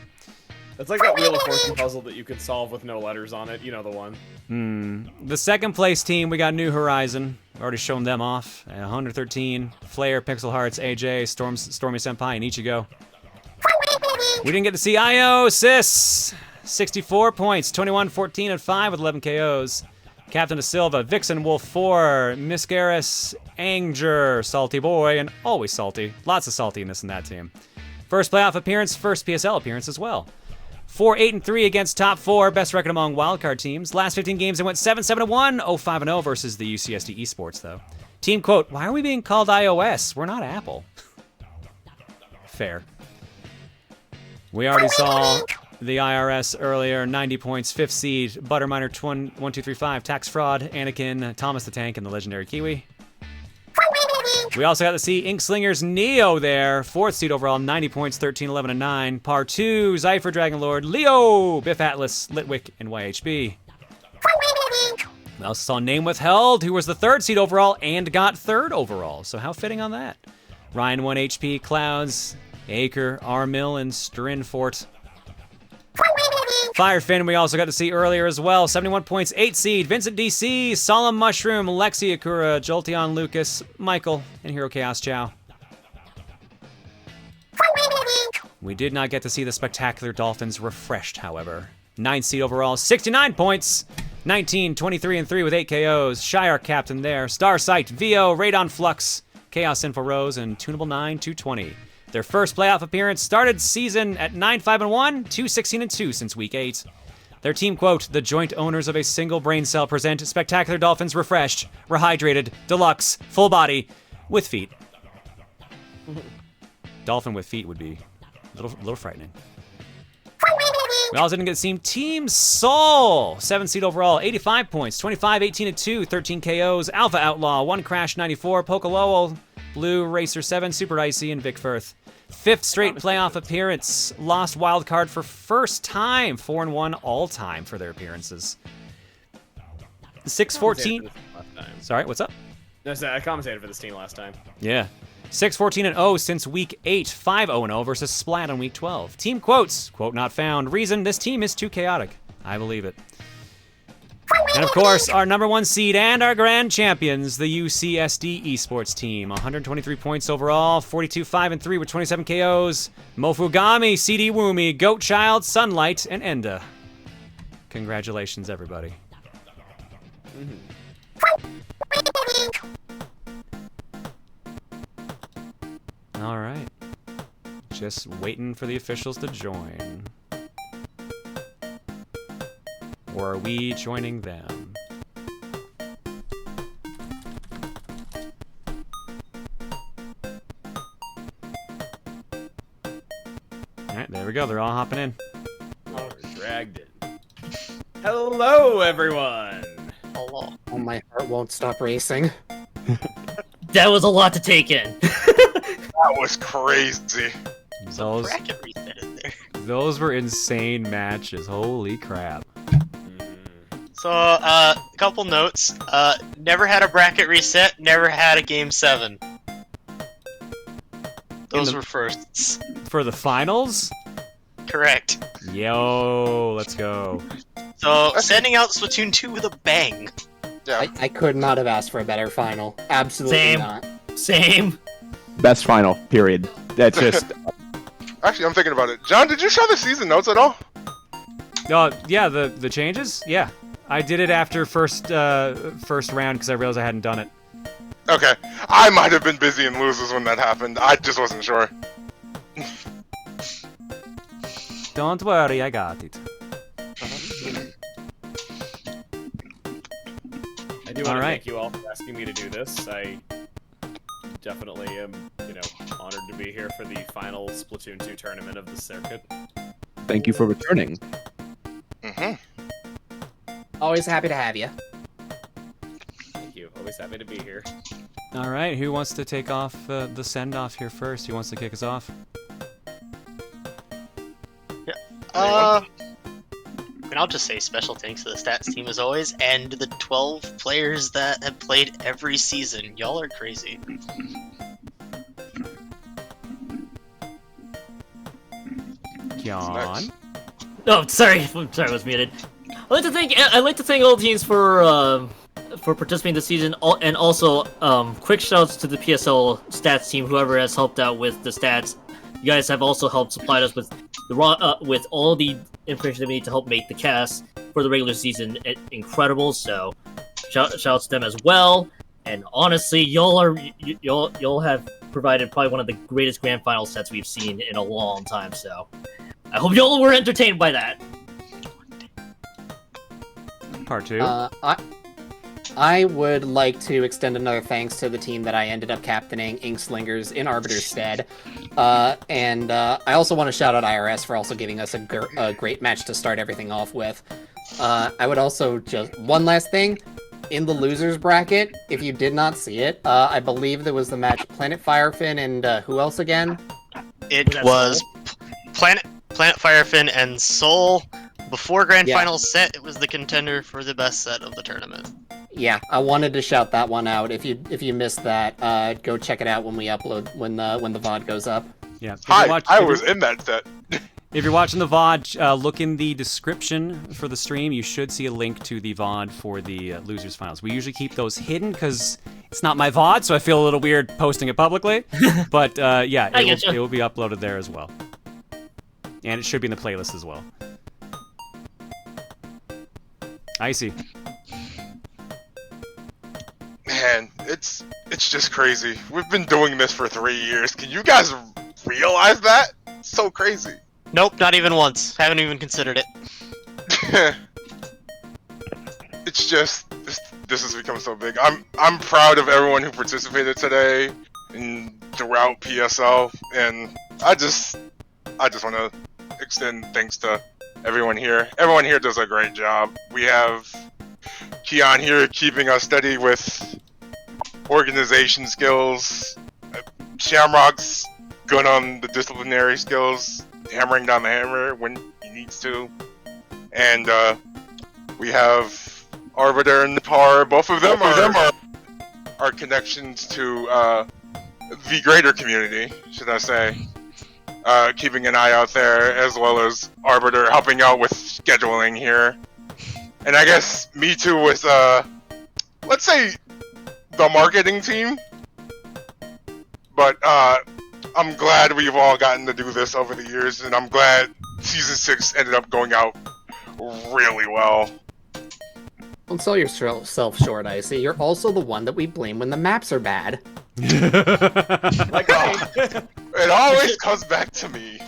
It's like that Wheel of Fortune puzzle that you could solve with no letters on it. You know the one. The second place team, we got New Horizon. Already shown them off. 113, Flare, Pixel Hearts, AJ, StormySenpai, and Ichigo. We didn't get to see Io, Sis. 64 points, 21, 14, and 5 with 11 KOs. Captain Da Silva, Vixen, Wolf 4, Miscaris, Anger, Salty Boy, and always salty. Lots of saltiness in that team. First playoff appearance, first PSL appearance as well. 4-8-3 against top 4, best record among wildcard teams. Last 15 games, they went 7-7-1, 0-5-0 versus the UCSD Esports, though. Team Quote, why are we being called iOS? We're not Apple. Fair. We already saw the IRS earlier, 90 points, 5th seed, Butterminer 1235, Tax Fraud, Anikin, ThomastheTank, and the Legendary Kiwi. We also got to see Inkslingers Neo there, 4th seed overall, 90 points, 13, 11, and 9. ParTwo, Zephyr, Dragonlord, Leooo, BiffAtlass, Litwick, and YHB. We also saw Name Withheld, who was the 3rd seed overall and got 3rd overall. So how fitting on that? Ryan 1 HP, Clouds, Acre, Armii, and Strinfort. Firefin, we also got to see earlier as well. 71 points, 8 seed. Vincent DC, Solemn Mushroom, Lexi Akura, Jolteon Lucas, Michael, and Hero Chaos Chow. We did not get to see the Spectacular Dolphins refreshed, however. 9th seed overall, 69 points. 19, 23, and 3 with 8 KOs. Shire Captain there. Starsight, VO, Radon Flux, Chaos Info Rose, and Tunable 9, 220. Their first playoff appearance started season at 9-5-1, 2-16-2 since Week 8. Their team quote, the joint owners of a single brain cell present Spectacular Dolphins refreshed, rehydrated, deluxe, full body, with feet. Dolphin with feet would be a little frightening. We also didn't get to see Team Soul, 7th seed overall, 85 points, 25, 18-2, 13 KOs, Alpha Outlaw, 1 Crash 94, Pokalowel, Blue, Racer 7, Super Icy, and Vic Firth. 5th straight playoff appearance. Lost wild card for first time. 4-1 all time for their appearances. 6-14. Sorry, what's up? No, I commentated for this team last time. Yeah. 6-14-0 since Week 8. 5-0-0 versus Splat on Week 12. Team quotes. Quote not found. Reason, this team is too chaotic. I believe it. And of course, our number 1 seed and our grand champions, the UCSD Esports team. 123 points overall, 42-5-3 with 27 KOs. Mofugami, CD Woomy, Goat Child, Sunlight, and Enduh. Congratulations, everybody. All right. Just waiting for the officials to join. Or are we joining them? Alright, there we go. They're all hopping in. Oh, dragged in. Hello, everyone! Hello. Oh, my heart won't stop racing. That was a lot to take in. That was crazy. Bracket reset in there. Those were insane matches. Holy crap. So, couple notes. Never had a bracket reset, never had a game 7. Those were firsts. For the finals? Correct. Yo, let's go. So, sending out Splatoon 2 with a bang. Yeah. I could not have asked for a better final. Absolutely Same. not. Same. Best final, period. That's just... Actually, I'm thinking about it. John, did you show the season notes at all? Yeah, the changes? Yeah. I did it after first round because I realized I hadn't done it. Okay. I might have been busy in losers when that happened. I just wasn't sure. Don't worry, I got it. I do want to thank you all for asking me to do this. I definitely am, honored to be here for the final Splatoon 2 tournament of the circuit. Thank you for returning. Always happy to have you. Thank you. Always happy to be here. All right, who wants to take off the send-off here first? Who wants to kick us off? I mean, I'll just say special thanks to the stats team as always, and the 12 players that have played every season. Y'all are crazy. John? Oh, sorry, I was muted. I'd like to thank all teams for participating this season, and also quick shouts to the PSL stats team, whoever has helped out with the stats. You guys have also helped supply us with with all the information that we need to help make the cast for the regular season incredible. So shouts to them as well. And honestly, y'all have provided probably one of the greatest grand final sets we've seen in a long time. So I hope y'all were entertained by that. ParTwo. I would like to extend another thanks to the team that I ended up captaining, Inkslingers, in Arbiter's stead. And I also want to shout out IRS for also giving us a great match to start everything off with. I would also just... One last thing. In the losers bracket, if you did not see it, I believe there was the match Planet Firefin and who else again? It was Planet Firefin and Soul. Before Grand Final set, it was the contender for the best set of the tournament. Yeah, I wanted to shout that one out. If you missed that, go check it out when we upload when the VOD goes up. Yeah. I was in that set. If you're watching the VOD, look in the description for the stream. You should see a link to the VOD for the losers finals. We usually keep those hidden because it's not my VOD, so I feel a little weird posting it publicly. But yeah, it will be uploaded there as well, and it should be in the playlist as well. Icy. Man, it's just crazy. We've been doing this for 3 years. Can you guys realize that? It's so crazy. Nope, not even once. Haven't even considered it. It's just this has become so big. I'm proud of everyone who participated today and throughout PSL, and I just want to extend thanks to everyone here. Everyone here does a great job. We have Keon here keeping us steady with organization skills. Shamrock's good on the disciplinary skills, hammering down the hammer when he needs to. And we have Arbiter and Par. Both of them are connections to the greater community, should I say. Keeping an eye out there, as well as Arbiter helping out with scheduling here. And I guess me too with, let's say, the marketing team. But I'm glad we've all gotten to do this over the years, and I'm glad Season 6 ended up going out really well. Don't sell yourself short, Icy. You're also the one that we blame when the maps are bad. Like, it always comes back to me.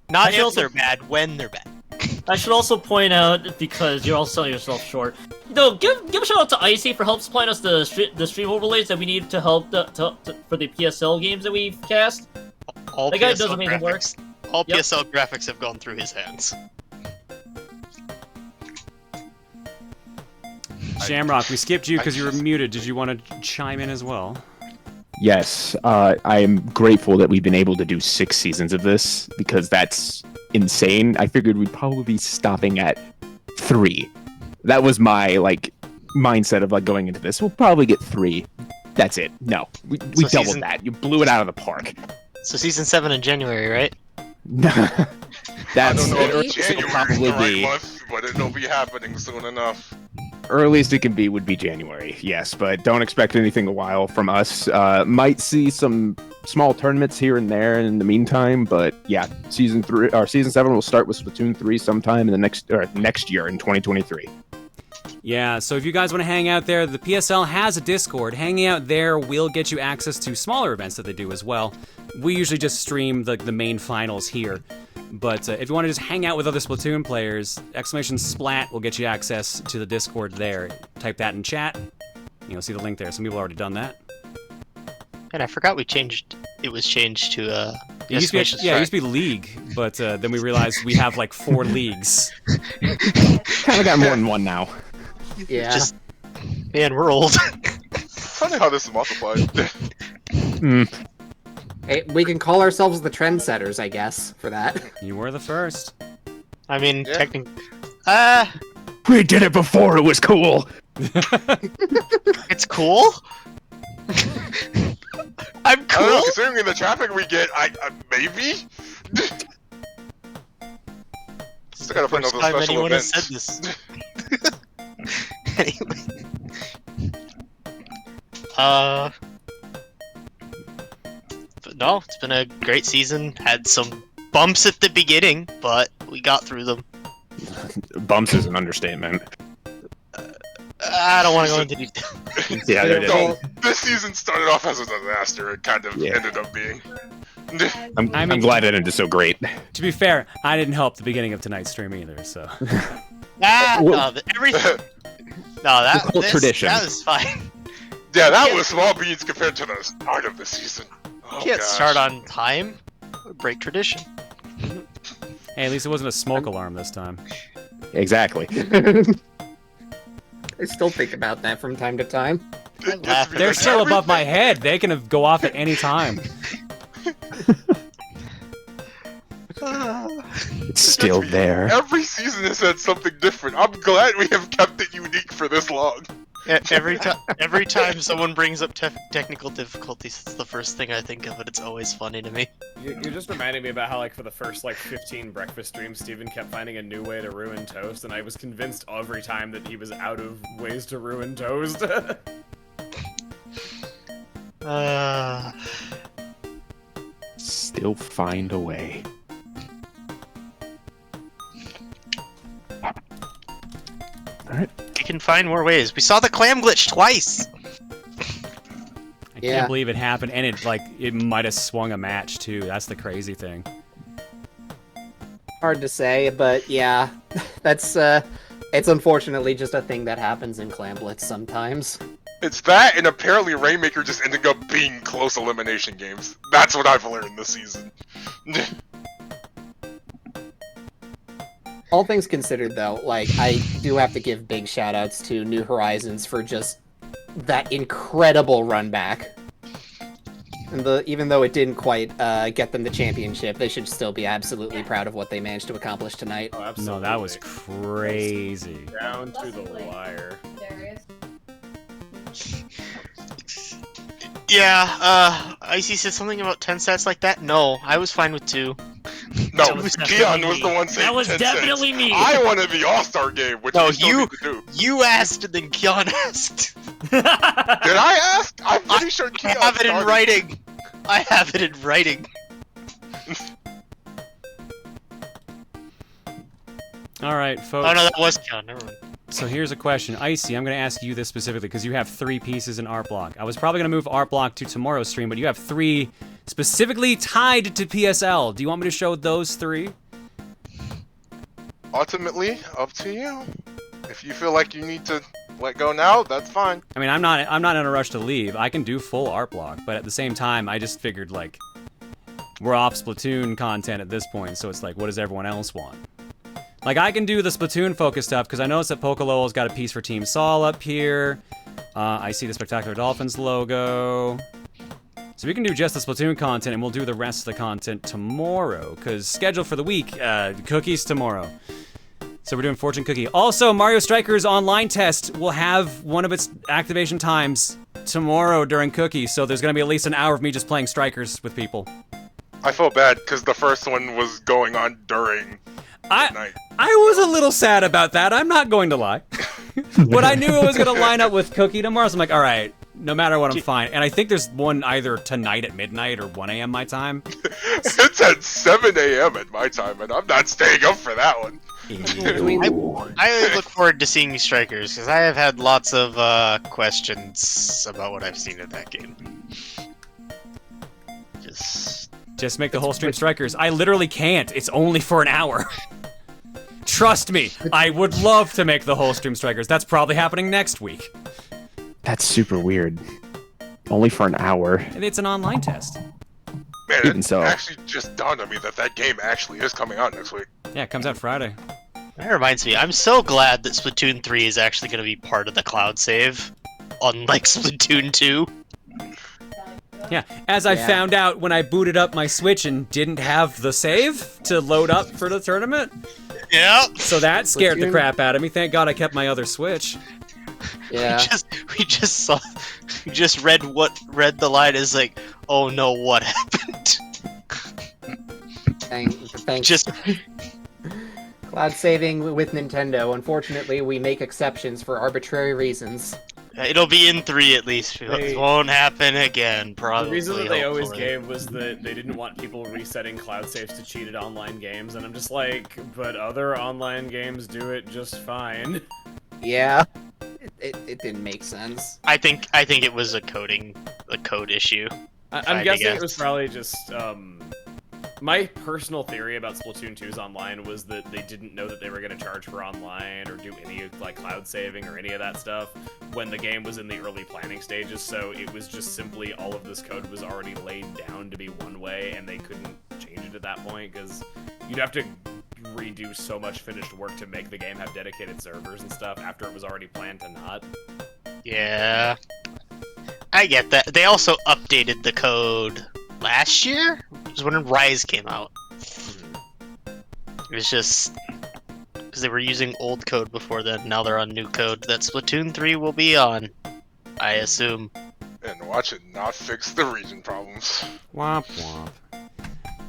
Not if they're bad, when they're bad. I should also point out, because you're all selling yourself short, give a shout out to Icy for help supplying us the stream overlays that we need to help for the PSL games that we've cast. All that guy does amazing work. All PSL graphics have gone through his hands. Shamrock, we skipped you because you were muted. Did you want to chime in as well? Yes, I am grateful that we've been able to do 6 seasons of this, because that's insane. I figured we'd probably be stopping at 3. That was my mindset of going into this. We'll probably get 3. That's it. No, we doubled that. You blew it out of the park. So season 7 in January, right? That's I don't know if January January is the right month, but it'll be happening soon enough. Earliest it can be would be January, yes, but don't expect anything a while from us. Might see some small tournaments here and there in the meantime, but yeah, season 7 will start with Splatoon 3 sometime in the next year in 2023. Yeah, so if you guys want to hang out there, the PSL has a Discord. Hanging out there will get you access to smaller events that they do as well. We usually just stream the main finals here. But if you want to just hang out with other Splatoon players, !splat will get you access to the Discord there. Type that in chat, and you'll see the link there. Some people have already done that. And I forgot we changed. It was changed to It used to be, it used to be League, but then we realized we have like 4 leagues. Kind of got more than one now. Yeah. Just, man, we're old. Funny how this is multiplied. Hey, we can call ourselves the trendsetters, I guess, for that. You were the first. I mean, technically, we did it before it was cool. It's cool. I'm cool. I don't know, considering the traffic we get, maybe. Still gotta find all those special anyone events. has said this. Anyway. But no, it's been a great season. Had some bumps at the beginning, but we got through them. Bumps is an understatement. I don't want to go into detail. Yeah, this season started off as a disaster. It kind of ended up being. I'm glad it ended so great. To be fair, I didn't help the beginning of tonight's stream either, so. Everything. No, tradition. That was fine. Yeah, that was small beans compared to the start of the season. Oh, Can't start on time. Break tradition. Hey, at least it wasn't a smoke alarm this time. Exactly. I still think about that from time to time. They're still above my head. They can go off at any time. It's still there. Every season has had something different. I'm glad we have kept it unique for this long. Every time someone brings up technical difficulties, it's the first thing I think of, and it's always funny to me. You're just reminding me about how, like, for the first, 15 breakfast streams, Steven kept finding a new way to ruin toast, and I was convinced every time that he was out of ways to ruin toast. Still find a way. Alright. We can find more ways. We saw the clam glitch twice! I can't believe it happened, and it might have swung a match, too. That's the crazy thing. Hard to say, but yeah. That's, it's unfortunately just a thing that happens in Clam Blitz sometimes. It's that, and apparently Rainmaker just ended up being close elimination games. That's what I've learned this season. All things considered, though, I do have to give big shoutouts to New Horizons for just that incredible run back. And even though it didn't quite get them the championship, they should still be absolutely proud of what they managed to accomplish tonight. Oh, absolutely. No, that was crazy. Down to the wire. Yeah, Icy said something about 10 sets like that? No, I was fine with 2. No, Keon was the one saying That was 10 definitely cents. me! I wanted the All-Star game, which we still need to do. You asked and then Keon asked. Did I ask? I'm pretty sure Keon I have it started. in writing. I have it in writing. Alright, folks. Oh no, that was Keon, never mind. So here's a question. Icy, I'm going to ask you this specifically, because you have 3 pieces in Art Block. I was probably going to move Art Block to tomorrow's stream, but you have 3 specifically tied to PSL. Do you want me to show those 3? Ultimately, up to you. If you feel like you need to let go now, that's fine. I mean, I'm not in a rush to leave. I can do full Art Block, but at the same time, I just figured, we're off Splatoon content at this point, so it's what does everyone else want? I can do the Splatoon-focused stuff, because I noticed that Pokololo's got a piece for Team Sol up here. I see the Spectacular Dolphins logo. So we can do just the Splatoon content, and we'll do the rest of the content tomorrow, because scheduled for the week, cookies tomorrow. So we're doing Fortune Cookie. Also, Mario Strikers online test will have one of its activation times tomorrow during Cookie, so there's going to be at least an hour of me just playing Strikers with people. I feel bad, because the first one was going on during night. I was a little sad about that, I'm not going to lie. But I knew it was going to line up with Cookie tomorrow, so I'm like, alright, no matter what, I'm fine. And I think there's one either tonight at midnight or 1 a.m. my time. It's at 7 a.m. at my time, and I'm not staying up for that one. I look forward to seeing Strikers, because I have had lots of questions about what I've seen in that game. Just make the whole stream Strikers. I literally can't. It's only for an hour. Trust me, I would love to make the whole stream Strikers. That's probably happening next week. That's super weird. only for an hour. And it's an online test. Man, Even it so. actually just dawned on me that game actually is coming out next week. Yeah, it comes out Friday. That reminds me, I'm so glad that Splatoon 3 is actually going to be part of the cloud save, unlike Splatoon 2. Yeah, as I found out when I booted up my Switch and didn't have the save to load up for the tournament. Yeah. So that scared the crap out of me. Thank God I kept my other Switch. Yeah. We just read the line is like, oh no, what happened? Thanks. Just Cloud saving with Nintendo. Unfortunately, we make exceptions for arbitrary reasons. it'll be in 3 at least. It won't happen again, probably. The reason that they always hopefully. gave was that they didn't want people resetting cloud saves to cheated online games, and I'm just like, but other online games do it just fine. Yeah. It didn't make sense. I think it was a code issue. I'm guessing it was probably just, my personal theory about Splatoon 2's online was that they didn't know that they were going to charge for online or do any, like, cloud saving or any of that stuff when the game was in the early planning stages, so it was just simply all of this code was already laid down to be one way, and they couldn't change it at that point, because you'd have to redo so much finished work to make the game have dedicated servers and stuff after it was already planned to not. Yeah. I get that. They also updated the code last year? It was when Rise came out. It was just because they were using old code before then. Now they're on new code that Splatoon 3 will be on, I assume. And watch it not fix the region problems. Womp womp.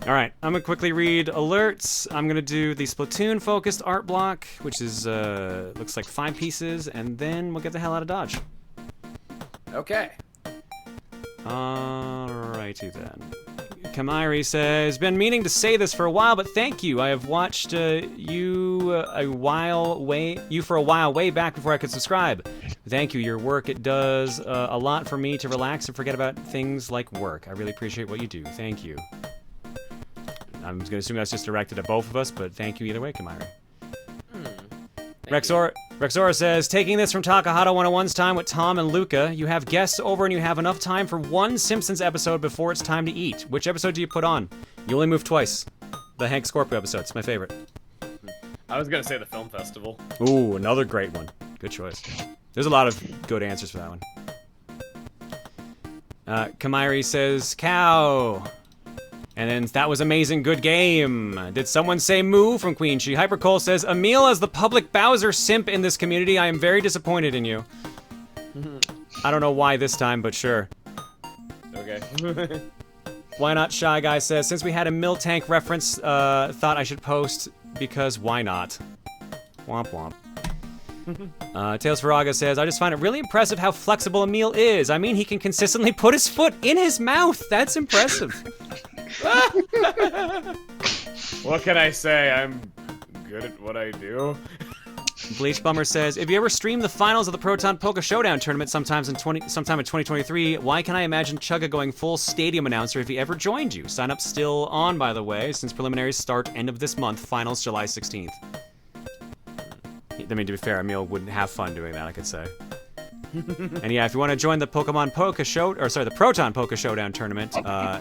Alright, I'm gonna quickly read alerts. I'm gonna do the Splatoon focused art block, which is looks like 5 pieces, and then we'll get the hell out of Dodge. Okay. Alrighty then. Kamairi says, been meaning to say this for a while, but thank you. I have watched you for a while way back before I could subscribe. Thank you. Your work, it does a lot for me to relax and forget about things like work. I really appreciate what you do. Thank you. I'm going to assume that's just directed at both of us, but thank you either way, Kamairi. Rexora says, taking this from Takahata 101's time with Tom and Luca, you have guests over and you have enough time for one Simpsons episode before it's time to eat. Which episode do you put on? You only move twice. The Hank Scorpio episode. It's my favorite. I was gonna say the film festival. Ooh, another great one. Good choice. There's a lot of good answers for that one. Kamairi says, cow. And then, that was amazing, good game. Did someone say moo from Queen Chi? Hypercole says, Emil as the public Bowser simp in this community, I am very disappointed in you. I don't know why this time, but sure. Okay. Why not Shy Guy says, since we had a Miltank reference, thought I should post, because why not? Womp womp. Tails Faraga says, I just find it really impressive how flexible Emil is. I mean, he can consistently put his foot in his mouth. That's impressive. What can I say? I'm good at what I do. Bleach Bummer says, if you ever stream the finals of the Proton Poker Showdown tournament sometime in 2023, why can I imagine Chugga going full stadium announcer if he ever joined you? Sign up still on, by the way, since preliminaries start end of this month, finals July 16th. I mean, to be fair, Emil wouldn't have fun doing that, I could say. And yeah, if you want to join the Proton Poker Showdown tournament,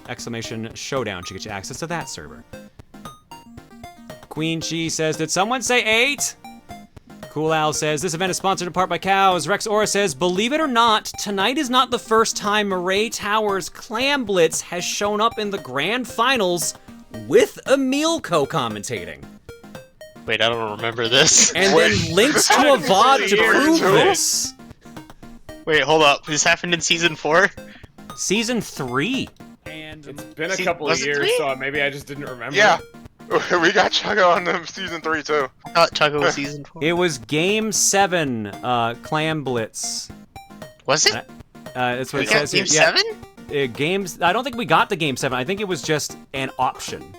exclamation showdown should get you access to that server. Queen Chi says, did someone say 8? Cool Al says, this event is sponsored in part by cows. Rex Aura says, believe it or not, tonight is not the first time Murray Towers Clam Blitz has shown up in the grand finals with Emil co-commentating. Wait, I don't remember this. And then links to a VOD to prove this. Wait, hold up. This happened in Season 4? Season 3. And it's been a couple of years, so maybe I just didn't remember. Yeah. We got Chugga on them Season 3, too. I thought Chugga was Season 4. It was Game 7, Clam Blitz. Was it? That's what We it got says Game here. 7? Games. I don't think we got the Game 7. I think it was just an option.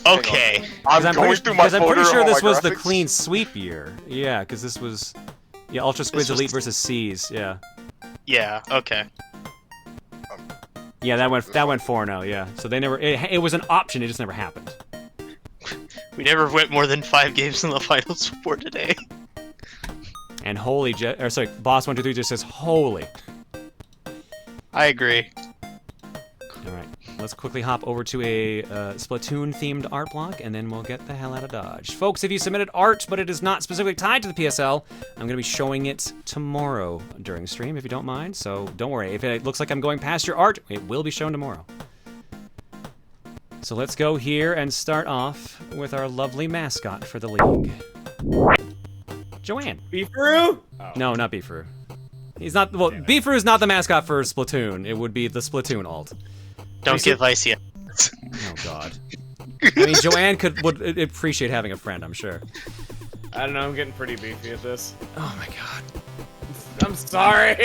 Okay. I'm going through my folder pretty sure of all this my was the graphics. clean sweep year. Yeah, because this was... Yeah, Ultra Squids was Elite the- versus C's, yeah. Yeah, okay. Yeah, that went 4-0, yeah. So they never... It was an option, it just never happened. We never went more than 5 games in the finals before today. And Boss123 just says, holy. I agree. All right, let's quickly hop over to a Splatoon-themed art block, and then we'll get the hell out of Dodge. Folks, if you submitted art, but it is not specifically tied to the PSL, I'm going to be showing it tomorrow during stream, if you don't mind. So don't worry. If it looks like I'm going past your art, it will be shown tomorrow. So let's go here and start off with our lovely mascot for the league. Joanne. Beefaroo? Oh. No, not Beefaroo. He's not. Well, Beefaroo is not the mascot for Splatoon. It would be the Splatoon alt. Don't give Icy. Oh God. I mean, Joanne would appreciate having a friend, I'm sure. I don't know. I'm getting pretty beefy at this. Oh my God. I'm sorry.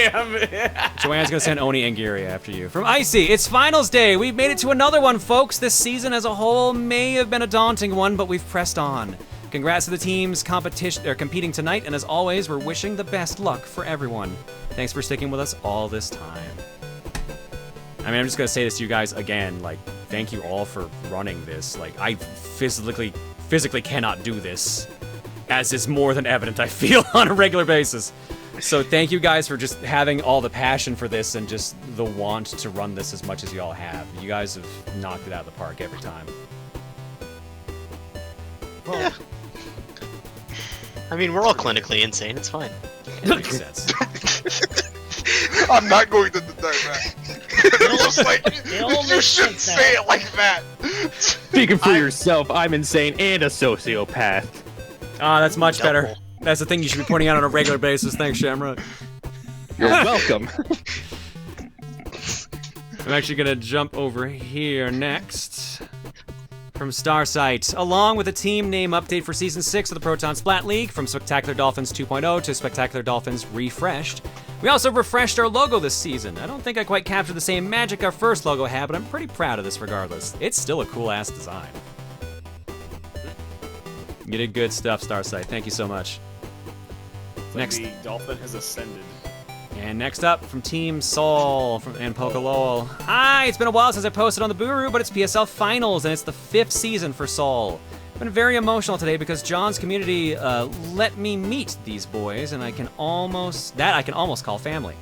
Joanne's gonna send Oni and Giri after you. From Icy, it's finals day. We've made it to another one, folks. This season as a whole may have been a daunting one, but we've pressed on. Congrats to the teams competing tonight, and as always, we're wishing the best luck for everyone. Thanks for sticking with us all this time. I mean, I'm just gonna say this to you guys again, like, thank you all for running this. Like, I physically cannot do this, as is more than evident, I feel, on a regular basis. So thank you guys for just having all the passion for this and just the want to run this as much as y'all have. You guys have knocked it out of the park every time. Well, I mean, we're all clinically insane. It's fine. Yeah, that makes sense. I'm not going to deny that. It looks like you shouldn't say it like that. Speaking for yourself, I'm insane and a sociopath. Ah, that's much better. That's the thing you should be pointing out on a regular basis. Thanks, Shamrock. You're welcome. I'm actually gonna jump over here next. From Starsight, along with a team name update for Season 6 of the Proton Splat League, from Spectacular Dolphins 2.0 to Spectacular Dolphins Refreshed. We also refreshed our logo this season. I don't think I quite captured the same magic our first logo had, but I'm pretty proud of this regardless. It's still a cool-ass design. You did good stuff, Starsight. Thank you so much. Next. The dolphin has ascended. And next up, from Team Sol and Pokalol. Hi, it's been a while since I posted on the Booru, but it's PSL Finals, and it's the 5th season for Sol. I've been very emotional today because John's community let me meet these boys, and I can almost call family.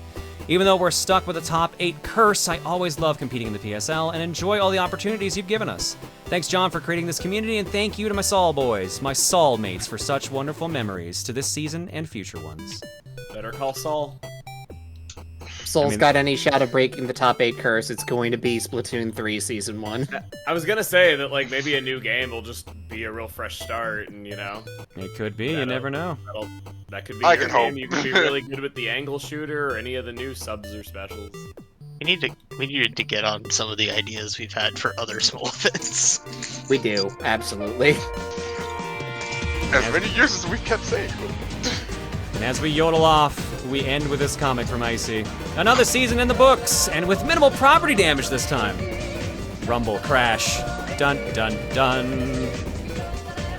Even though we're stuck with a top 8 curse, I always love competing in the PSL and enjoy all the opportunities you've given us. Thanks, John, for creating this community, and thank you to my Sol boys, my Sol mates, for such wonderful memories to this season and future ones. Better call Sol. Sol's got any shot of breaking the top 8 curse, it's going to be Splatoon 3 Season 1. I was gonna say that, like, maybe a new game will just be a real fresh start, and, you know... It could be, you never know. That could be your game. You could be really good with the angle shooter or any of the new subs or specials. We needed to get on some of the ideas we've had for other small events. We do, absolutely. As many years as we kept saying. And as we yodel off, we end with this comic from Icy. Another season in the books, and with minimal property damage this time. Rumble, crash, dun dun dun.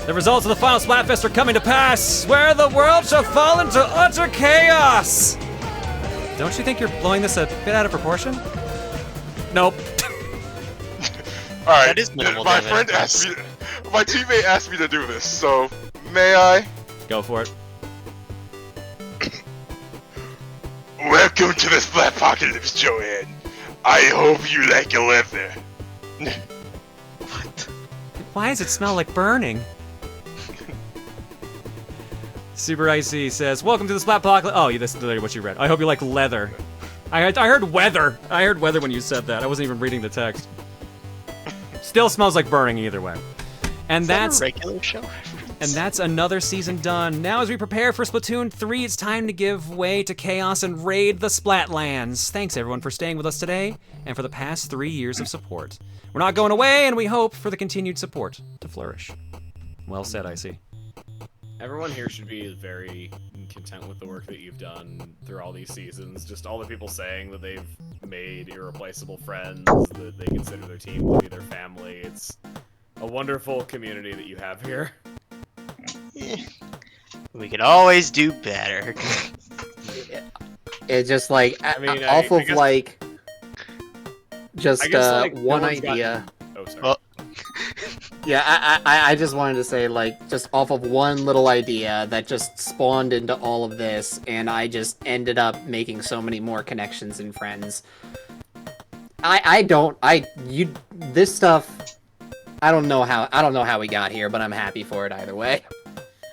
The results of the final Splatfest are coming to pass, where the world shall fall into utter chaos! Don't you think you're blowing this a bit out of proportion? Nope. Alright, That is minimal my damage, friend yes. asked me, my teammate asked me to do this, so may I? Go for it. Welcome to the Splatpocalypse, Joanne. I hope you like your leather. What? Why does it smell like burning? Super Icy says, welcome to the Splatpocalypse. Oh, yeah, this is literally what you read. I hope you like leather. I heard weather. I heard weather when you said that. I wasn't even reading the text. Still smells like burning either way. And that's a regular show. And that's another season done. Now as we prepare for Splatoon 3, it's time to give way to chaos and raid the Splatlands. Thanks everyone for staying with us today and for the past 3 years of support. We're not going away, and we hope for the continued support to flourish. Well said, Icy. Everyone here should be very content with the work that you've done through all these seasons. Just all the people saying that they've made irreplaceable friends, that they consider their team to be their family. It's a wonderful community that you have here. We can always do better. It's just like, I mean, off I of guess, like, just I guess, like, one no one's idea. Oh, sorry. Well, Yeah, I just wanted to say, like, just off of one little idea that just spawned into all of this, and I just ended up making so many more connections and friends. This stuff, I don't know how we got here, but I'm happy for it either way.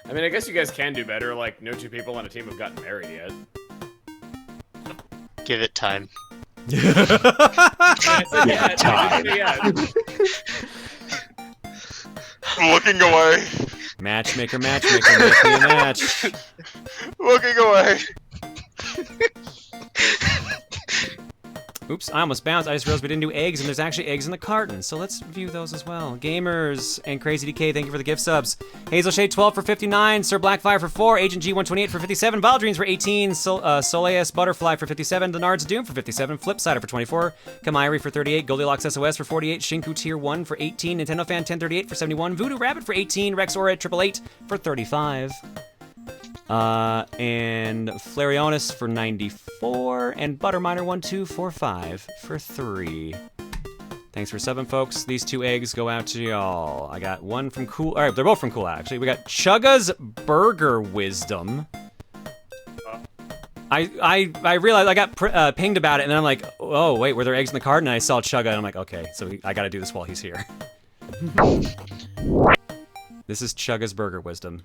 I mean, I guess you guys can do better. Like, no two people on a team have gotten married yet. Give it time. I'm looking away. Matchmaker, make me a match. Looking away. Oops, I almost bounced. I just realized we didn't do eggs, and there's actually eggs in the carton, so let's view those as well. Gamers and Crazy DK, thank you for the gift subs. Hazelshade12 for 59, Sir Blackfire for 4, Agent G128 for 57, Valdreams for 18, Soleus Butterfly for 57, Lenard's Doom for 57, Flipsider for 24, Kamairi for 38, Goldilocks SOS for 48, Shinku Tier 1 for 18, Nintendo Fan 1038 for 71, Voodoo Rabbit for 18, Rex Aura 888 for 35. And Flarionis for 94, and Butterminer1245 for 3. Thanks for subbing, folks. These 2 eggs go out to y'all. I got one from Cool. All right, they're both from Cool, actually. We got Chugga's Burger Wisdom. I realized I got pinged about it, and then I'm like, oh wait, were there eggs in the carton? And I saw Chugga, and I'm like, okay, so I got to do this while he's here. This is Chugga's Burger Wisdom.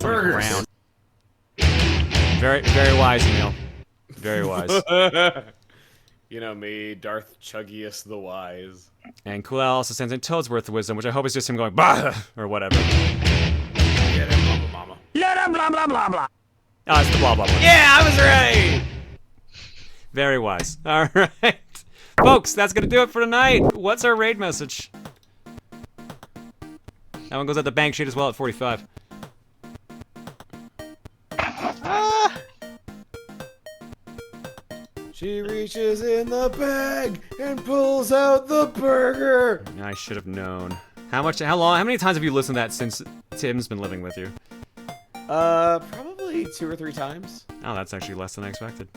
Burgers. Round. Very, very wise, Emil. Very wise. You know me, Darth Chuggius the Wise. And Cool also sends in Toadsworth Wisdom, which I hope is just him going, bah! Or whatever. Get him, mama. Let him blah blah blah blah. Oh, it's the blah blah blah. Yeah, I was right! Very wise. All right. Folks, that's going to do it for tonight. What's our raid message? That one goes at the bank sheet as well at 45. She reaches in the bag and pulls out the burger. I should have known. How many times have you listened to that since Tim's been living with you? Probably 2 or 3 times. Oh, that's actually less than I expected.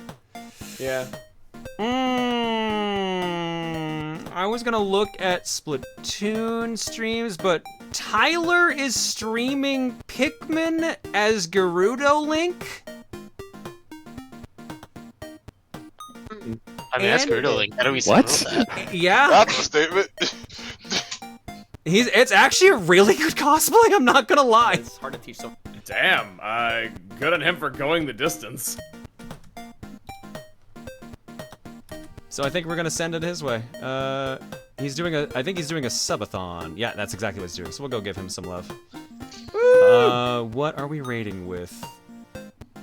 Yeah. I was gonna look at Splatoon streams, but Tyler is streaming Pikmin as Gerudo Link? I mean, that's Gerudo Link. How do we say that? Yeah. That's a statement. It's actually a really good cosplay, I'm not gonna lie. It's hard to teach someone. Damn, good on him for going the distance. So I think we're gonna send it his way. I think he's doing a subathon. Yeah, that's exactly what he's doing, so we'll go give him some love. What are we rating with?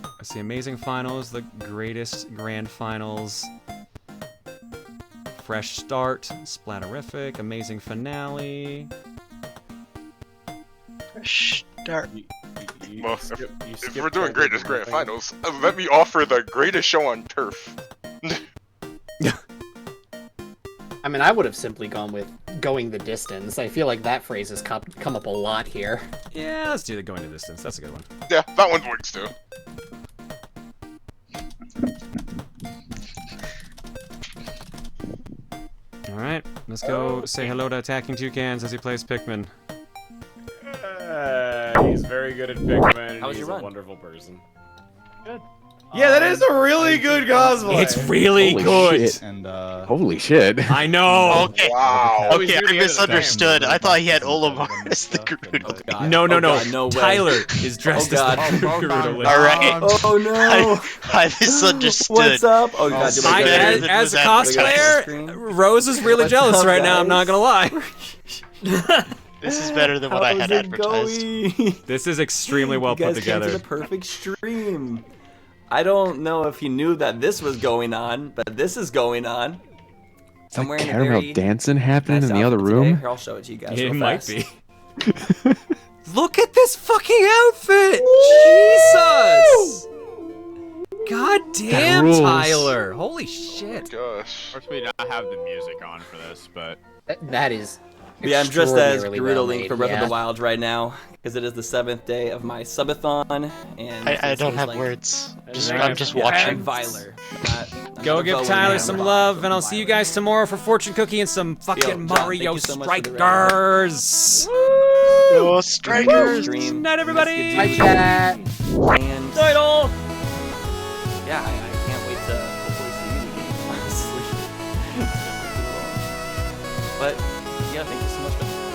Let's see, Amazing Finals, the greatest grand finals. Fresh Start, Splatterific, Amazing Finale. Fresh Start. Well, if we're doing greatest grand finals, let me offer the greatest show on turf. I mean, I would have simply gone with going the distance. I feel like that phrase has come up a lot here. Yeah, let's do the going the distance. That's a good one. Yeah, that one works too. Alright, let's go say hello to Attacking Toucans as he plays Pikmin. He's very good at Pikmin, and he's a wonderful person. Good. Yeah, that is a really good cosplay. It's really good. Shit. And holy shit. I know. Okay. Wow. Okay, I misunderstood. I thought he had Olimar as the Gerudo. No. No way. Tyler is dressed as the Gerudo. Alright. Oh no. I misunderstood. What's up? Oh god, did I get it? As a cosplayer, Rose is really jealous up, right now, I'm not gonna lie. This is better than what I had advertised. This is extremely well put together. You guys came to the perfect stream. I don't know if he knew that this was going on, but this is going on. Somewhere in caramel dancing happening in the other room? Here, I'll show it to you guys. It real might fast. be. Look at this fucking outfit! Jesus! God damn, Tyler! Holy shit! Gosh. Of course, we not have the music on for this, but That is. Yeah, I'm dressed as extraordinarily Gerudo well Link made, for Breath yeah. of the Wild right now, because it is the 7th day of my subathon, and I don't have words. I'm just watching. Viler. Go give Tyler some love, and I'll see you guys tomorrow for Fortune Cookie and some fucking Mario Strikers! Go Strikers! Good night, everybody! Hi, chat! And Title! yeah, I can't wait to hopefully see you again. Yeah, thank you so much, man.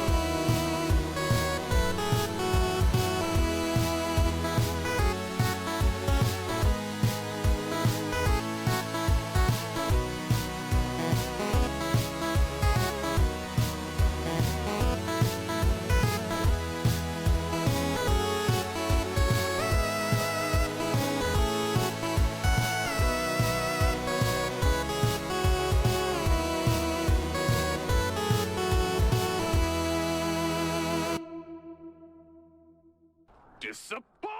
Disappointed!